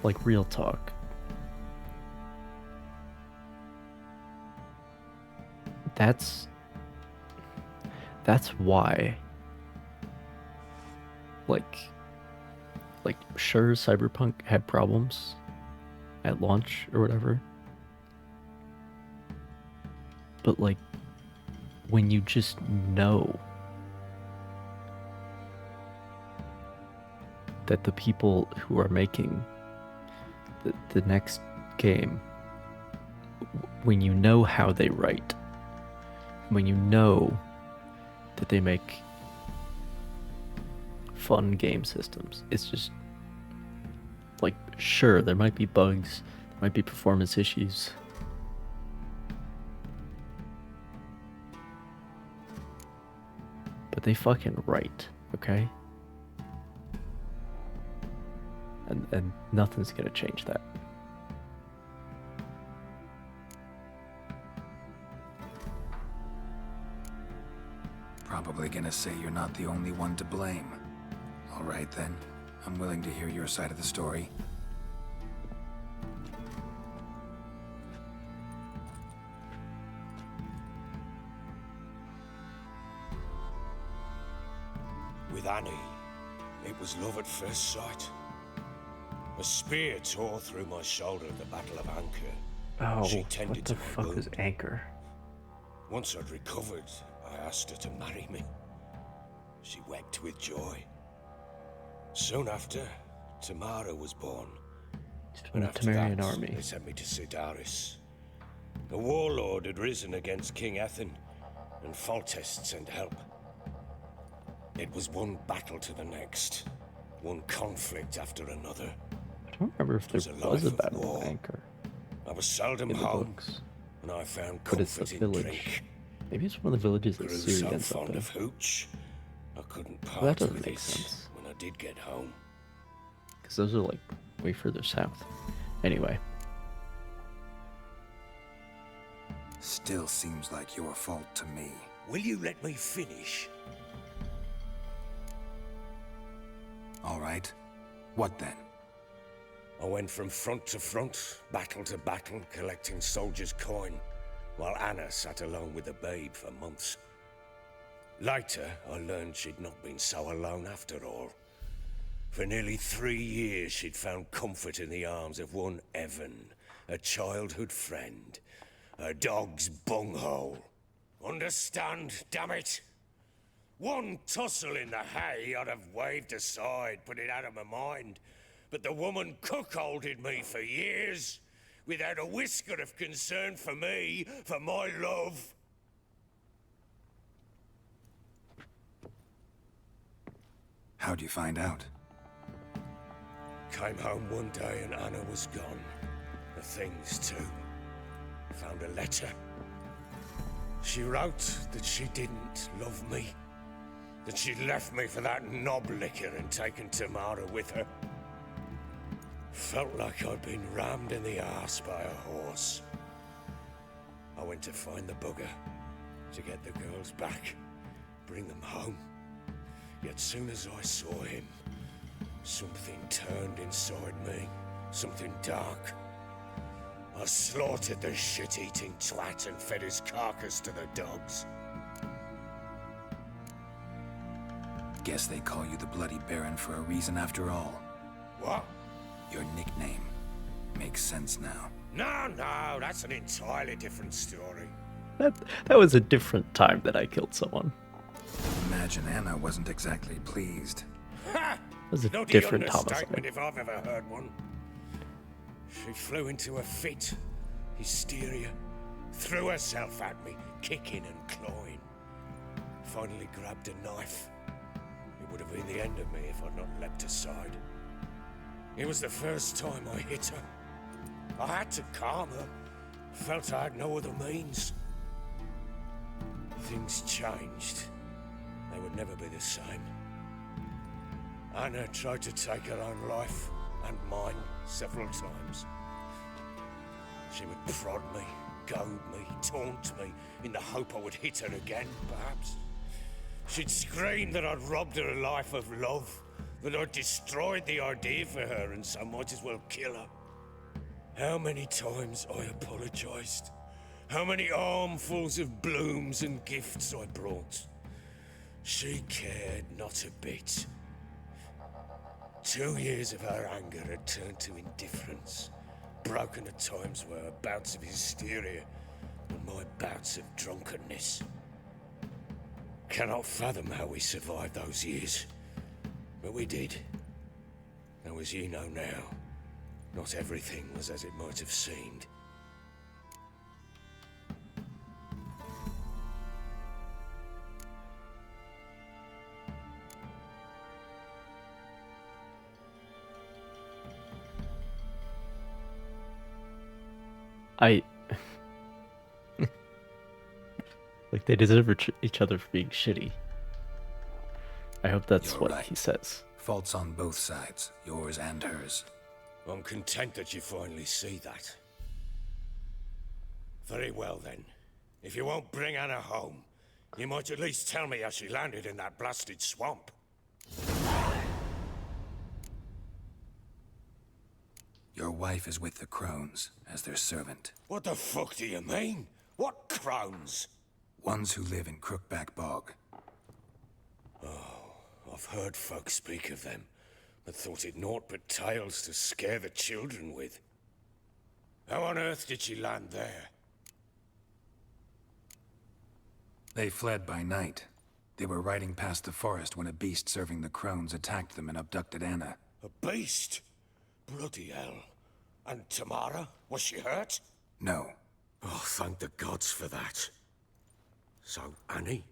like real talk. That's why, like sure, Cyberpunk had problems at launch or whatever, but like when you just know that the people who are making the next game, when you know how they write, when you know that they make fun game systems, it's just like, sure, there might be bugs, there might be performance issues, but they fucking write, okay? And nothing's gonna change that. Probably gonna say you're not the only one to blame. All right then, I'm willing to hear your side of the story. With Annie, it was love at first sight. A spear tore through my shoulder at the Battle of Anchor. Oh, She tended what the to my fuck was wound. Anchor? Once I'd recovered, I asked her to marry me. She wept with joy. Soon after, Tamara was born. From the Temerian army. They sent me to Sidaris. A warlord had risen against King Ethan, and Foltest sent help. It was one battle to the next, one conflict after another. I don't remember if there was a was a life of battle war. of Anchor. I was seldom in the home, books. and I found But it's a comfort in village. drink. Maybe it's one of the villages that Grew Ciri so ends up fond in. of hooch, I couldn't Well, part that doesn't with make it sense. when I did get home. Because those are like way further south. Anyway. Still seems like your fault to me. Will you let me finish? All right. What then? I went from front to front, battle to battle, collecting soldiers' coin, while Anna sat alone with the babe for months. Later, I learned she'd not been so alone after all. For nearly 3 years, she'd found comfort in the arms of one Evan, a childhood friend, a dog's bunghole. Understand, damn it? One tussle in the hay I'd have waved aside, put it out of my mind. But the woman cuckolded me for years, without a whisker of concern for me, for my love. How'd you find out? Came home one day and Anna was gone. The things too. Found a letter. She wrote that she didn't love me. That she'd left me for that knob licker and taken Tamara with her. Felt like I'd been rammed in the arse by a horse. I went to find the bugger, to get the girls back, bring them home. Yet soon as I saw him, something turned inside me, something dark. I slaughtered the shit-eating twat and fed his carcass to the dogs. Guess they call you the Bloody Baron for a reason after all. What? Your nickname makes sense now. No, that's an entirely different story. That was a different time that I killed someone. Imagine Anna wasn't exactly pleased. Ha! That was a Not different the homicide. understatement if I've ever heard one. She flew into a fit, hysteria, threw herself at me, kicking and clawing. Finally grabbed a knife. It would have been the end of me if I'd not leapt aside. It was the first time I hit her. I had to calm her. Felt I had no other means. Things changed. They would never be the same. Anna tried to take her own life, and mine, several times. She would prod me, goad me, taunt me, in the hope I would hit her again, perhaps. She'd scream that I'd robbed her a life of love, that I'd destroyed the idea for her, and so might as well kill her. How many times I apologized. How many armfuls of blooms and gifts I brought. She cared not a bit. 2 years of her anger had turned to indifference, broken at times were her bouts of hysteria and my bouts of drunkenness. Cannot fathom how we survived those years, but we did. Though as you know now, not everything was as it might have seemed. Like, they deserve each other for being shitty. I hope that's You're what right. he says. Faults on both sides, yours and hers. I'm content that you finally see that. Very well then. If you won't bring Anna home, you might at least tell me how she landed in that blasted swamp. Your wife is with the crones, as their servant. What the fuck do you mean? What crones? Ones who live in Crookback Bog. I've heard folk speak of them, but thought it naught but tales to scare the children with. How on earth did she land there? They fled by night. They were riding past the forest when a beast serving the crones attacked them and abducted Anna. A beast? Bloody hell. And Tamara? Was she hurt? No. Oh, thank the gods for that. So, Annie?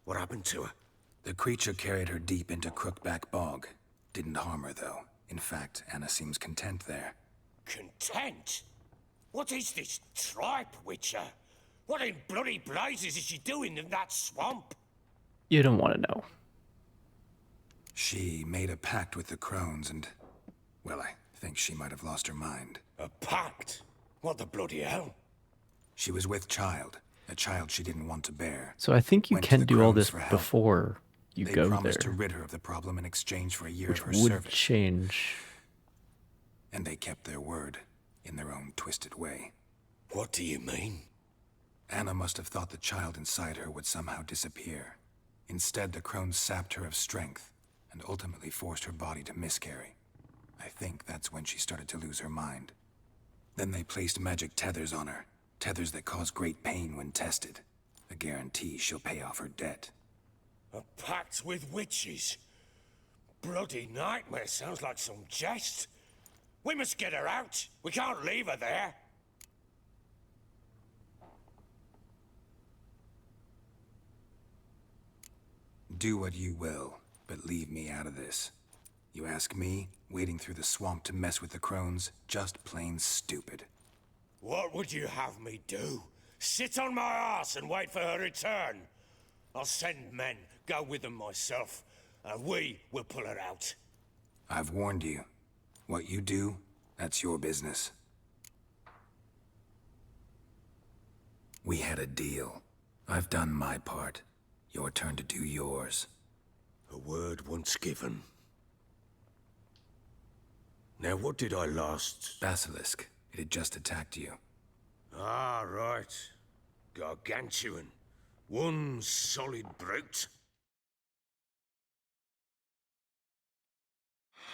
What happened to her? The creature carried her deep into Crookback Bog. Didn't harm her, though. In fact, Anna seems content there. Content? What is this tripe, Witcher? What in bloody blazes is she doing in that swamp? You don't want to know. She made a pact with the crones and... well, I think she might have lost her mind. A pact? What the bloody hell? She was with child. A child she didn't want to bear. So I think you Went to can the do all crones this for help. before you They go there. promised to rid her of the problem in exchange for a year Which of her would service. change And they kept their word, in their own twisted way. What do you mean? Anna must have thought the child inside her would somehow disappear. Instead, the crones sapped her of strength, and ultimately forced her body to miscarry. I think that's when she started to lose her mind. Then they placed magic tethers on her, tethers that cause great pain when tested. A guarantee she'll pay off her debt. A pact with witches? Bloody nightmare, sounds like some jest. We must get her out. We can't leave her there. Do what you will, but leave me out of this. You ask me, wading through the swamp to mess with the crones, just plain stupid. What would you have me do? Sit on my ass and wait for her return? I'll send men, go with them myself, and we will pull her out. I've warned you. What you do, that's your business. We had a deal. I've done my part. Your turn to do yours. A word once given. Now, what did I last... Basilisk. It had just attacked you. Ah, right. Gargantuan. One solid brute.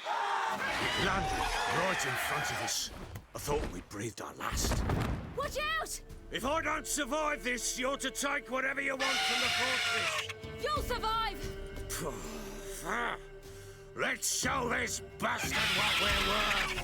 It landed right in front of us. I thought we'd breathed our last. Watch out! If I don't survive this, you're to take whatever you want from the fortress. You'll survive! Let's show this bastard what we're worth!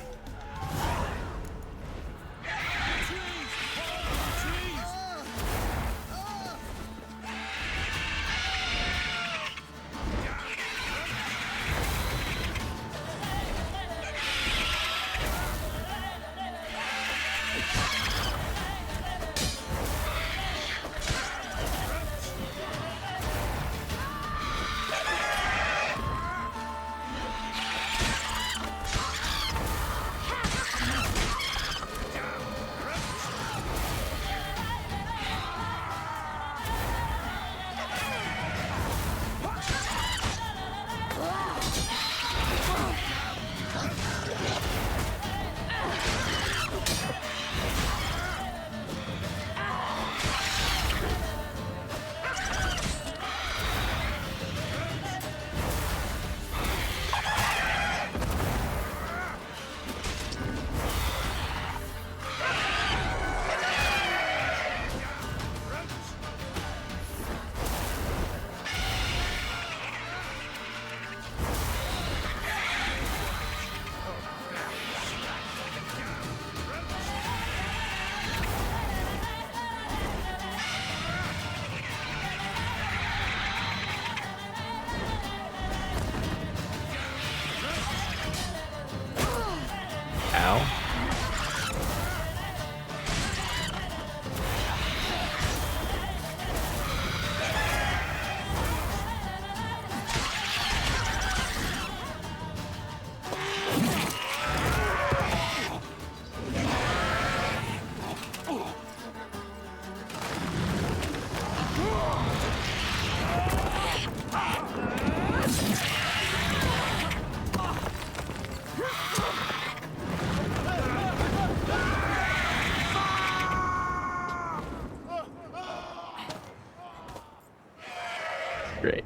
Great.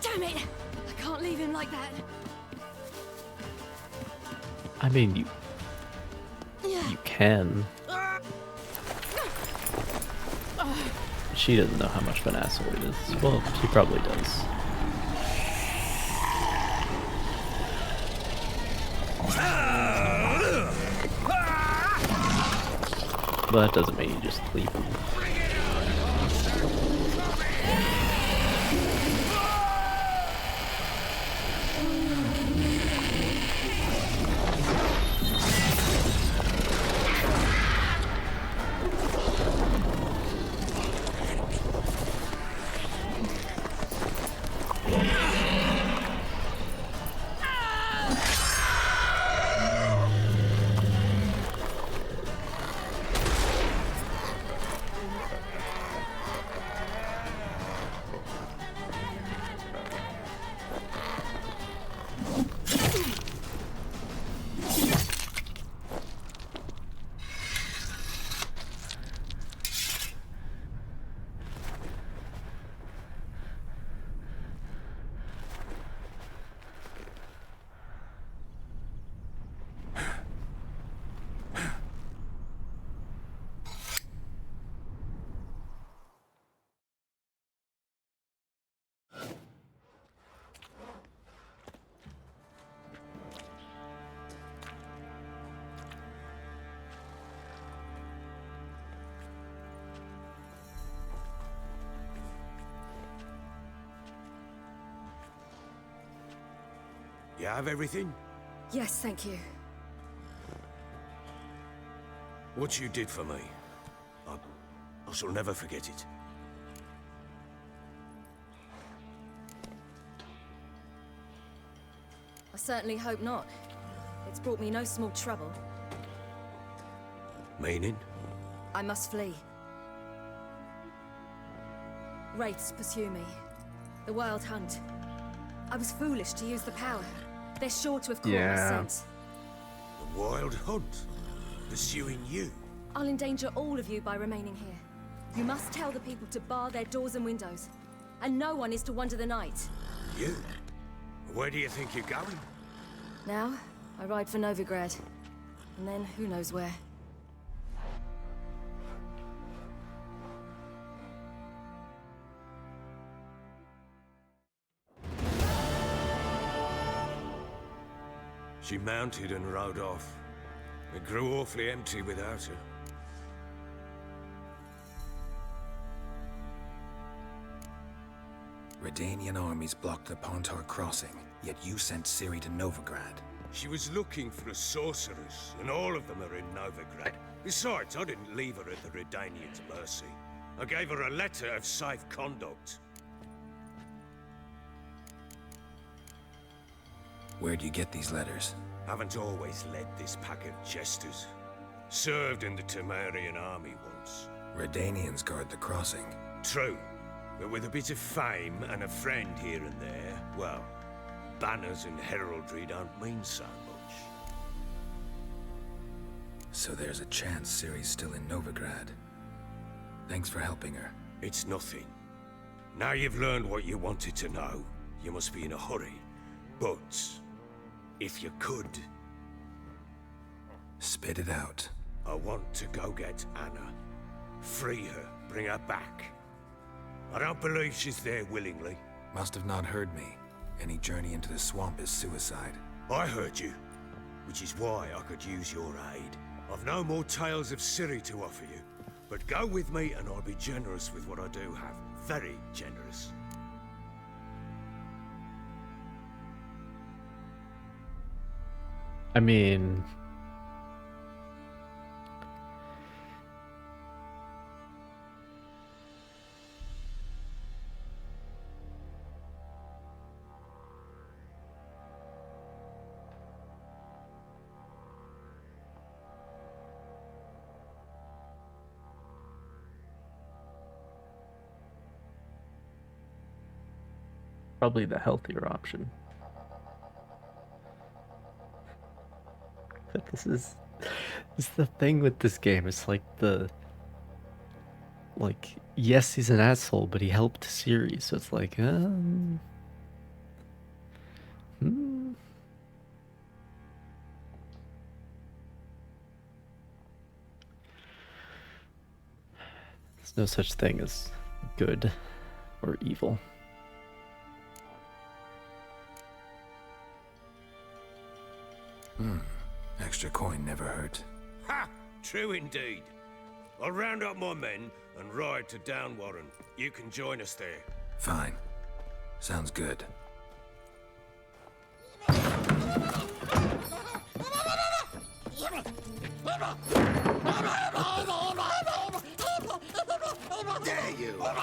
Damn it! I can't leave him like that. I mean, you can. She doesn't know how much of an asshole it is. Well, she probably does. But that doesn't mean you just leave him. You have everything? Yes, thank you. What you did for me, I shall never forget it. I certainly hope not. It's brought me no small trouble. Meaning? I must flee. Wraiths pursue me. The Wild Hunt. I was foolish to use the power. They're sure to have caught my scent. The Wild Hunt? Pursuing you? I'll endanger all of you by remaining here. You must tell the people to bar their doors and windows. And no one is to wander the night. You? Where do you think you're going? Now, I ride for Novigrad. And then, who knows where. She mounted and rode off. It grew awfully empty without her. Redanian armies blocked the Pontar crossing, yet you sent Ciri to Novigrad. She was looking for a sorceress, and all of them are in Novigrad. Besides, I didn't leave her at the Redanians' mercy. I gave her a letter of safe conduct. Where'd you get these letters? Haven't always led this pack of jesters. Served in the Temerian army once. Redanians guard the crossing. True, but with a bit of fame and a friend here and there, well, banners and heraldry don't mean so much. So there's a chance Ciri's still in Novigrad. Thanks for helping her. It's nothing. Now you've learned what you wanted to know, you must be in a hurry. But, if you could... Spit it out. I want to go get Anna. Free her, bring her back. I don't believe she's there willingly. Must have not heard me. Any journey into the swamp is suicide. I heard you, which is why I could use your aid. I've no more tales of Ciri to offer you, but go with me and I'll be generous with what I do have. Very generous. I mean... probably the healthier option. But this is the thing with this game. It's like yes, he's an asshole, but he helped Ciri, so it's like, There's no such thing as good or evil. Extra coin never hurt. Ha! True indeed. I'll round up my men and ride to Downwarren. You can join us there. Fine. Sounds good. There you are.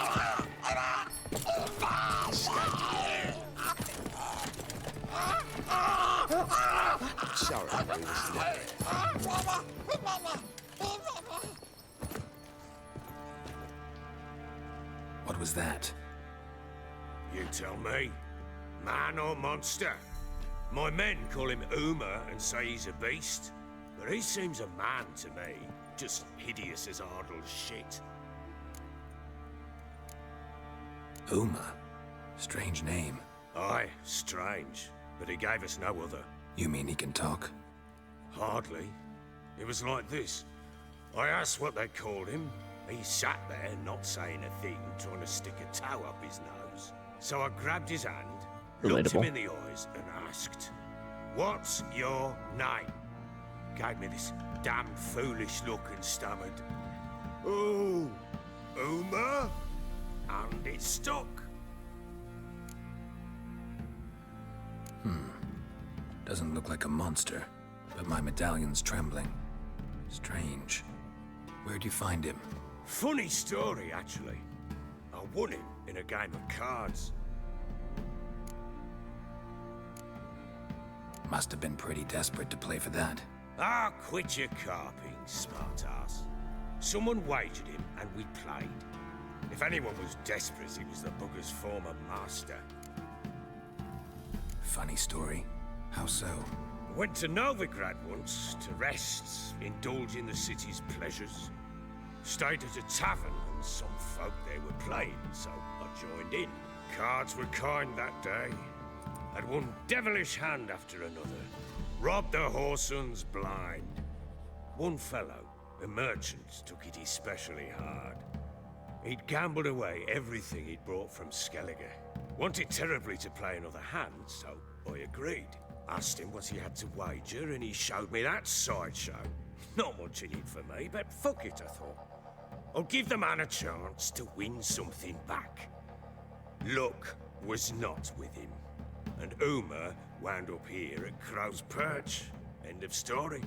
Sorry, we was late. What was that? You tell me. Man or monster? My men call him Uma and say he's a beast. But he seems a man to me. Just hideous as Ardle's shit. Uma? Strange name. Aye, strange. But he gave us no other. You mean he can talk? Hardly. It was like this. I asked what they called him. He sat there, not saying a thing, trying to stick a toe up his nose. So I grabbed his hand, looked him in the eyes, and asked, "What's your name?" Gave me this damn foolish look and stammered, "Oh, Uma?" And it stuck. Doesn't look like a monster, but my medallion's trembling. Strange. Where'd you find him? Funny story, actually. I won him in a game of cards. Must have been pretty desperate to play for that. Ah, quit your carping, smartass. Someone wagered him, and we played. If anyone was desperate, he was the bugger's former master. Funny story. How so? Went to Novigrad once, to rest, indulge in the city's pleasures. Stayed at a tavern, and some folk there were playing, so I joined in. Cards were kind that day. Had one devilish hand after another. Robbed the whoresons blind. One fellow, a merchant, took it especially hard. He'd gambled away everything he'd brought from Skellige. Wanted terribly to play another hand, so I agreed. Asked him what he had to wager, and he showed me that sideshow. Not much in it for me, but fuck it, I thought. I'll give the man a chance to win something back. Luck was not with him, and Uma wound up here at Crow's Perch. End of story.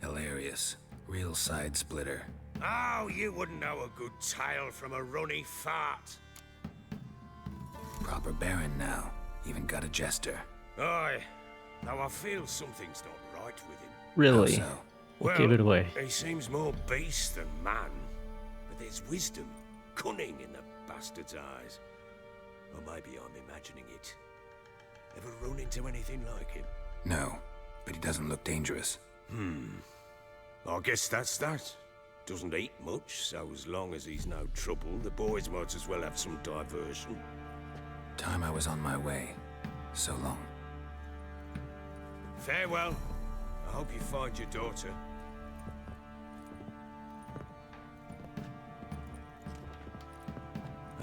Hilarious. Real side splitter. Oh, you wouldn't know a good tale from a runny fart. Proper baron now. Even got a jester. Aye. Though I feel something's not right with him. Really? How so? What gave it away? He seems more beast than man. But there's wisdom, cunning in the bastard's eyes. Or maybe I'm imagining it. Ever run into anything like him? No, but he doesn't look dangerous. I guess that's that. Doesn't eat much, so as long as he's no trouble, the boys might as well have some diversion. Time I was on my way. So long. Farewell. I hope you find your daughter.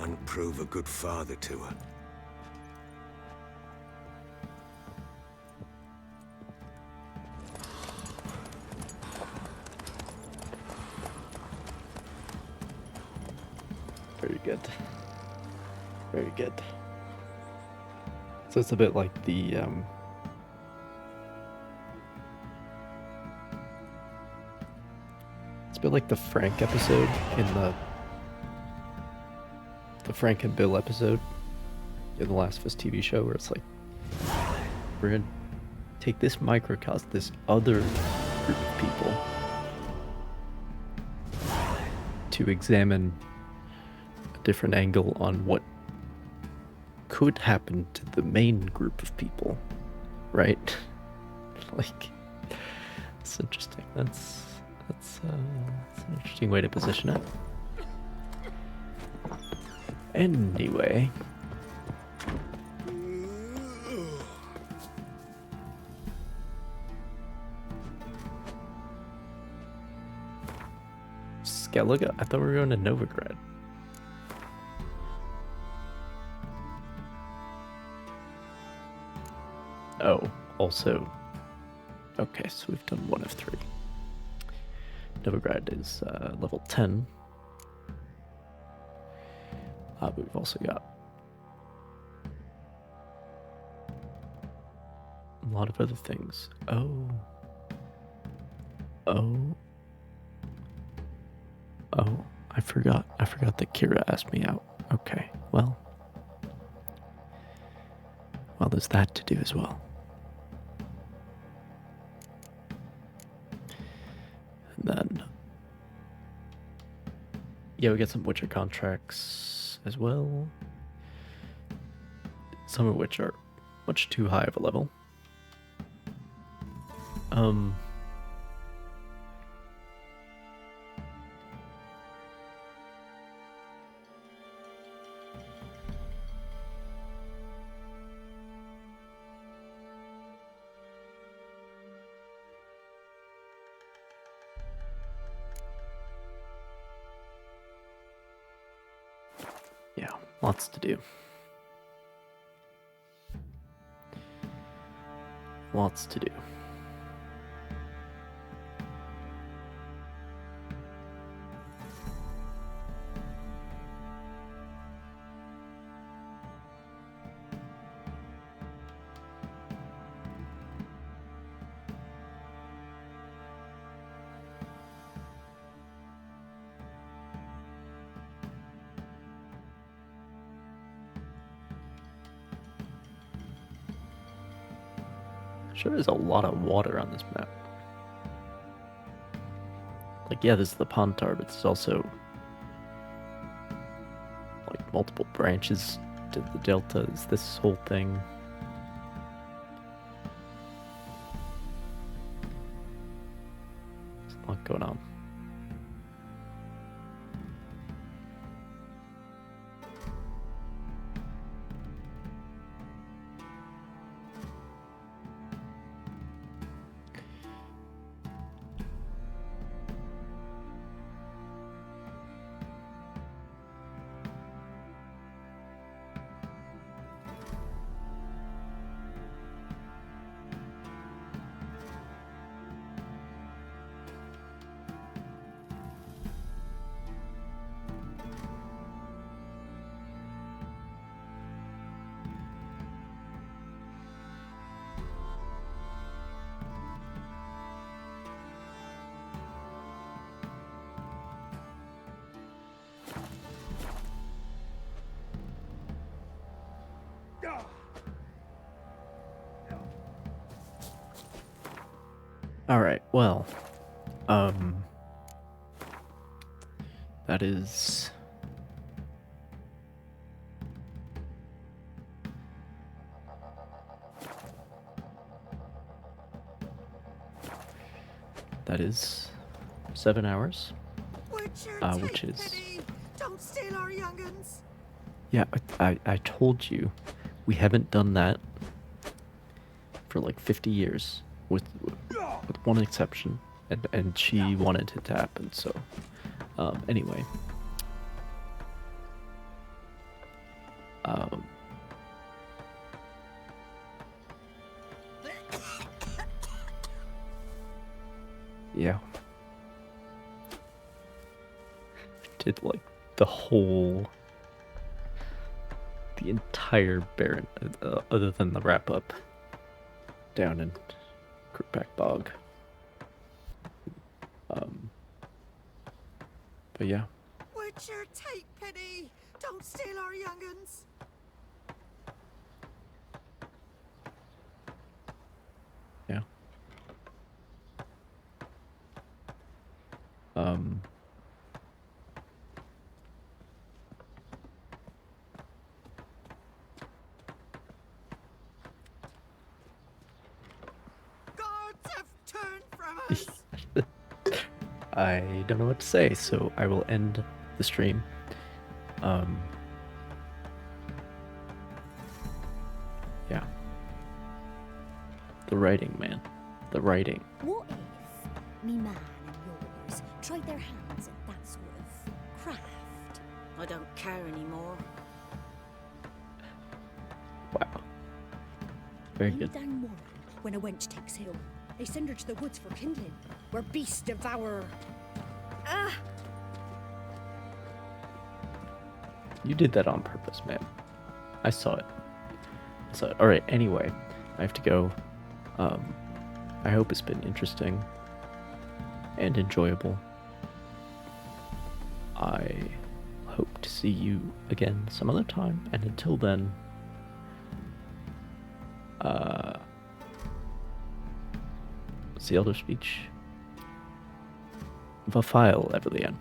And prove a good father to her. Very good. Very good. So it's a bit like the it's a bit like the Frank episode in the Frank and Bill episode in the Last of Us TV show, where it's like, we're gonna take this microcosm, this other group of people, to examine a different angle on what could happen to the main group of people, right? Like, it's interesting. That's an interesting way to position it. Anyway, Skellige? I thought we were going to Novigrad. Oh, also. Okay, so we've done 1 of 3. Novigrad is level 10. But we've also got a lot of other things. Oh, I forgot that Kira asked me out. Okay, well, there's that to do as well. And then, yeah, we get some Witcher contracts as well. Some of which are much too high of a level. Yeah, lots to do. Lots to do. Sure, there's a lot of water on this map. Like, yeah, this is the Pontar, but there's also like multiple branches to the delta. Is this whole thing? There's a lot going on. All right, well, that is that is 7 hours, which is Don't steal our young'uns. yeah. I told you we haven't done that for like 50 years, with one exception, and she wanted it to happen. So anyway, yeah, did like the entire Baron, other than the wrap up down in Crookback Bog. But yeah. Witcher, take pity. Don't steal our young'uns. Yeah. Gods have turned from us. I don't know what to say, so I will end the stream. Yeah. The writing, man. The writing. What if me man and yours tried their hands at that sort of craft? I don't care anymore. Wow. Very good. Down morning, when a wench takes hill, they send her to the woods for kindling, where beasts devour. Ah! You did that on purpose, man. I saw it. So, alright, anyway, I have to go. I hope it's been interesting and enjoyable. I hope to see you again some other time, and until then, what's the elder speech? Vafile, Everlian.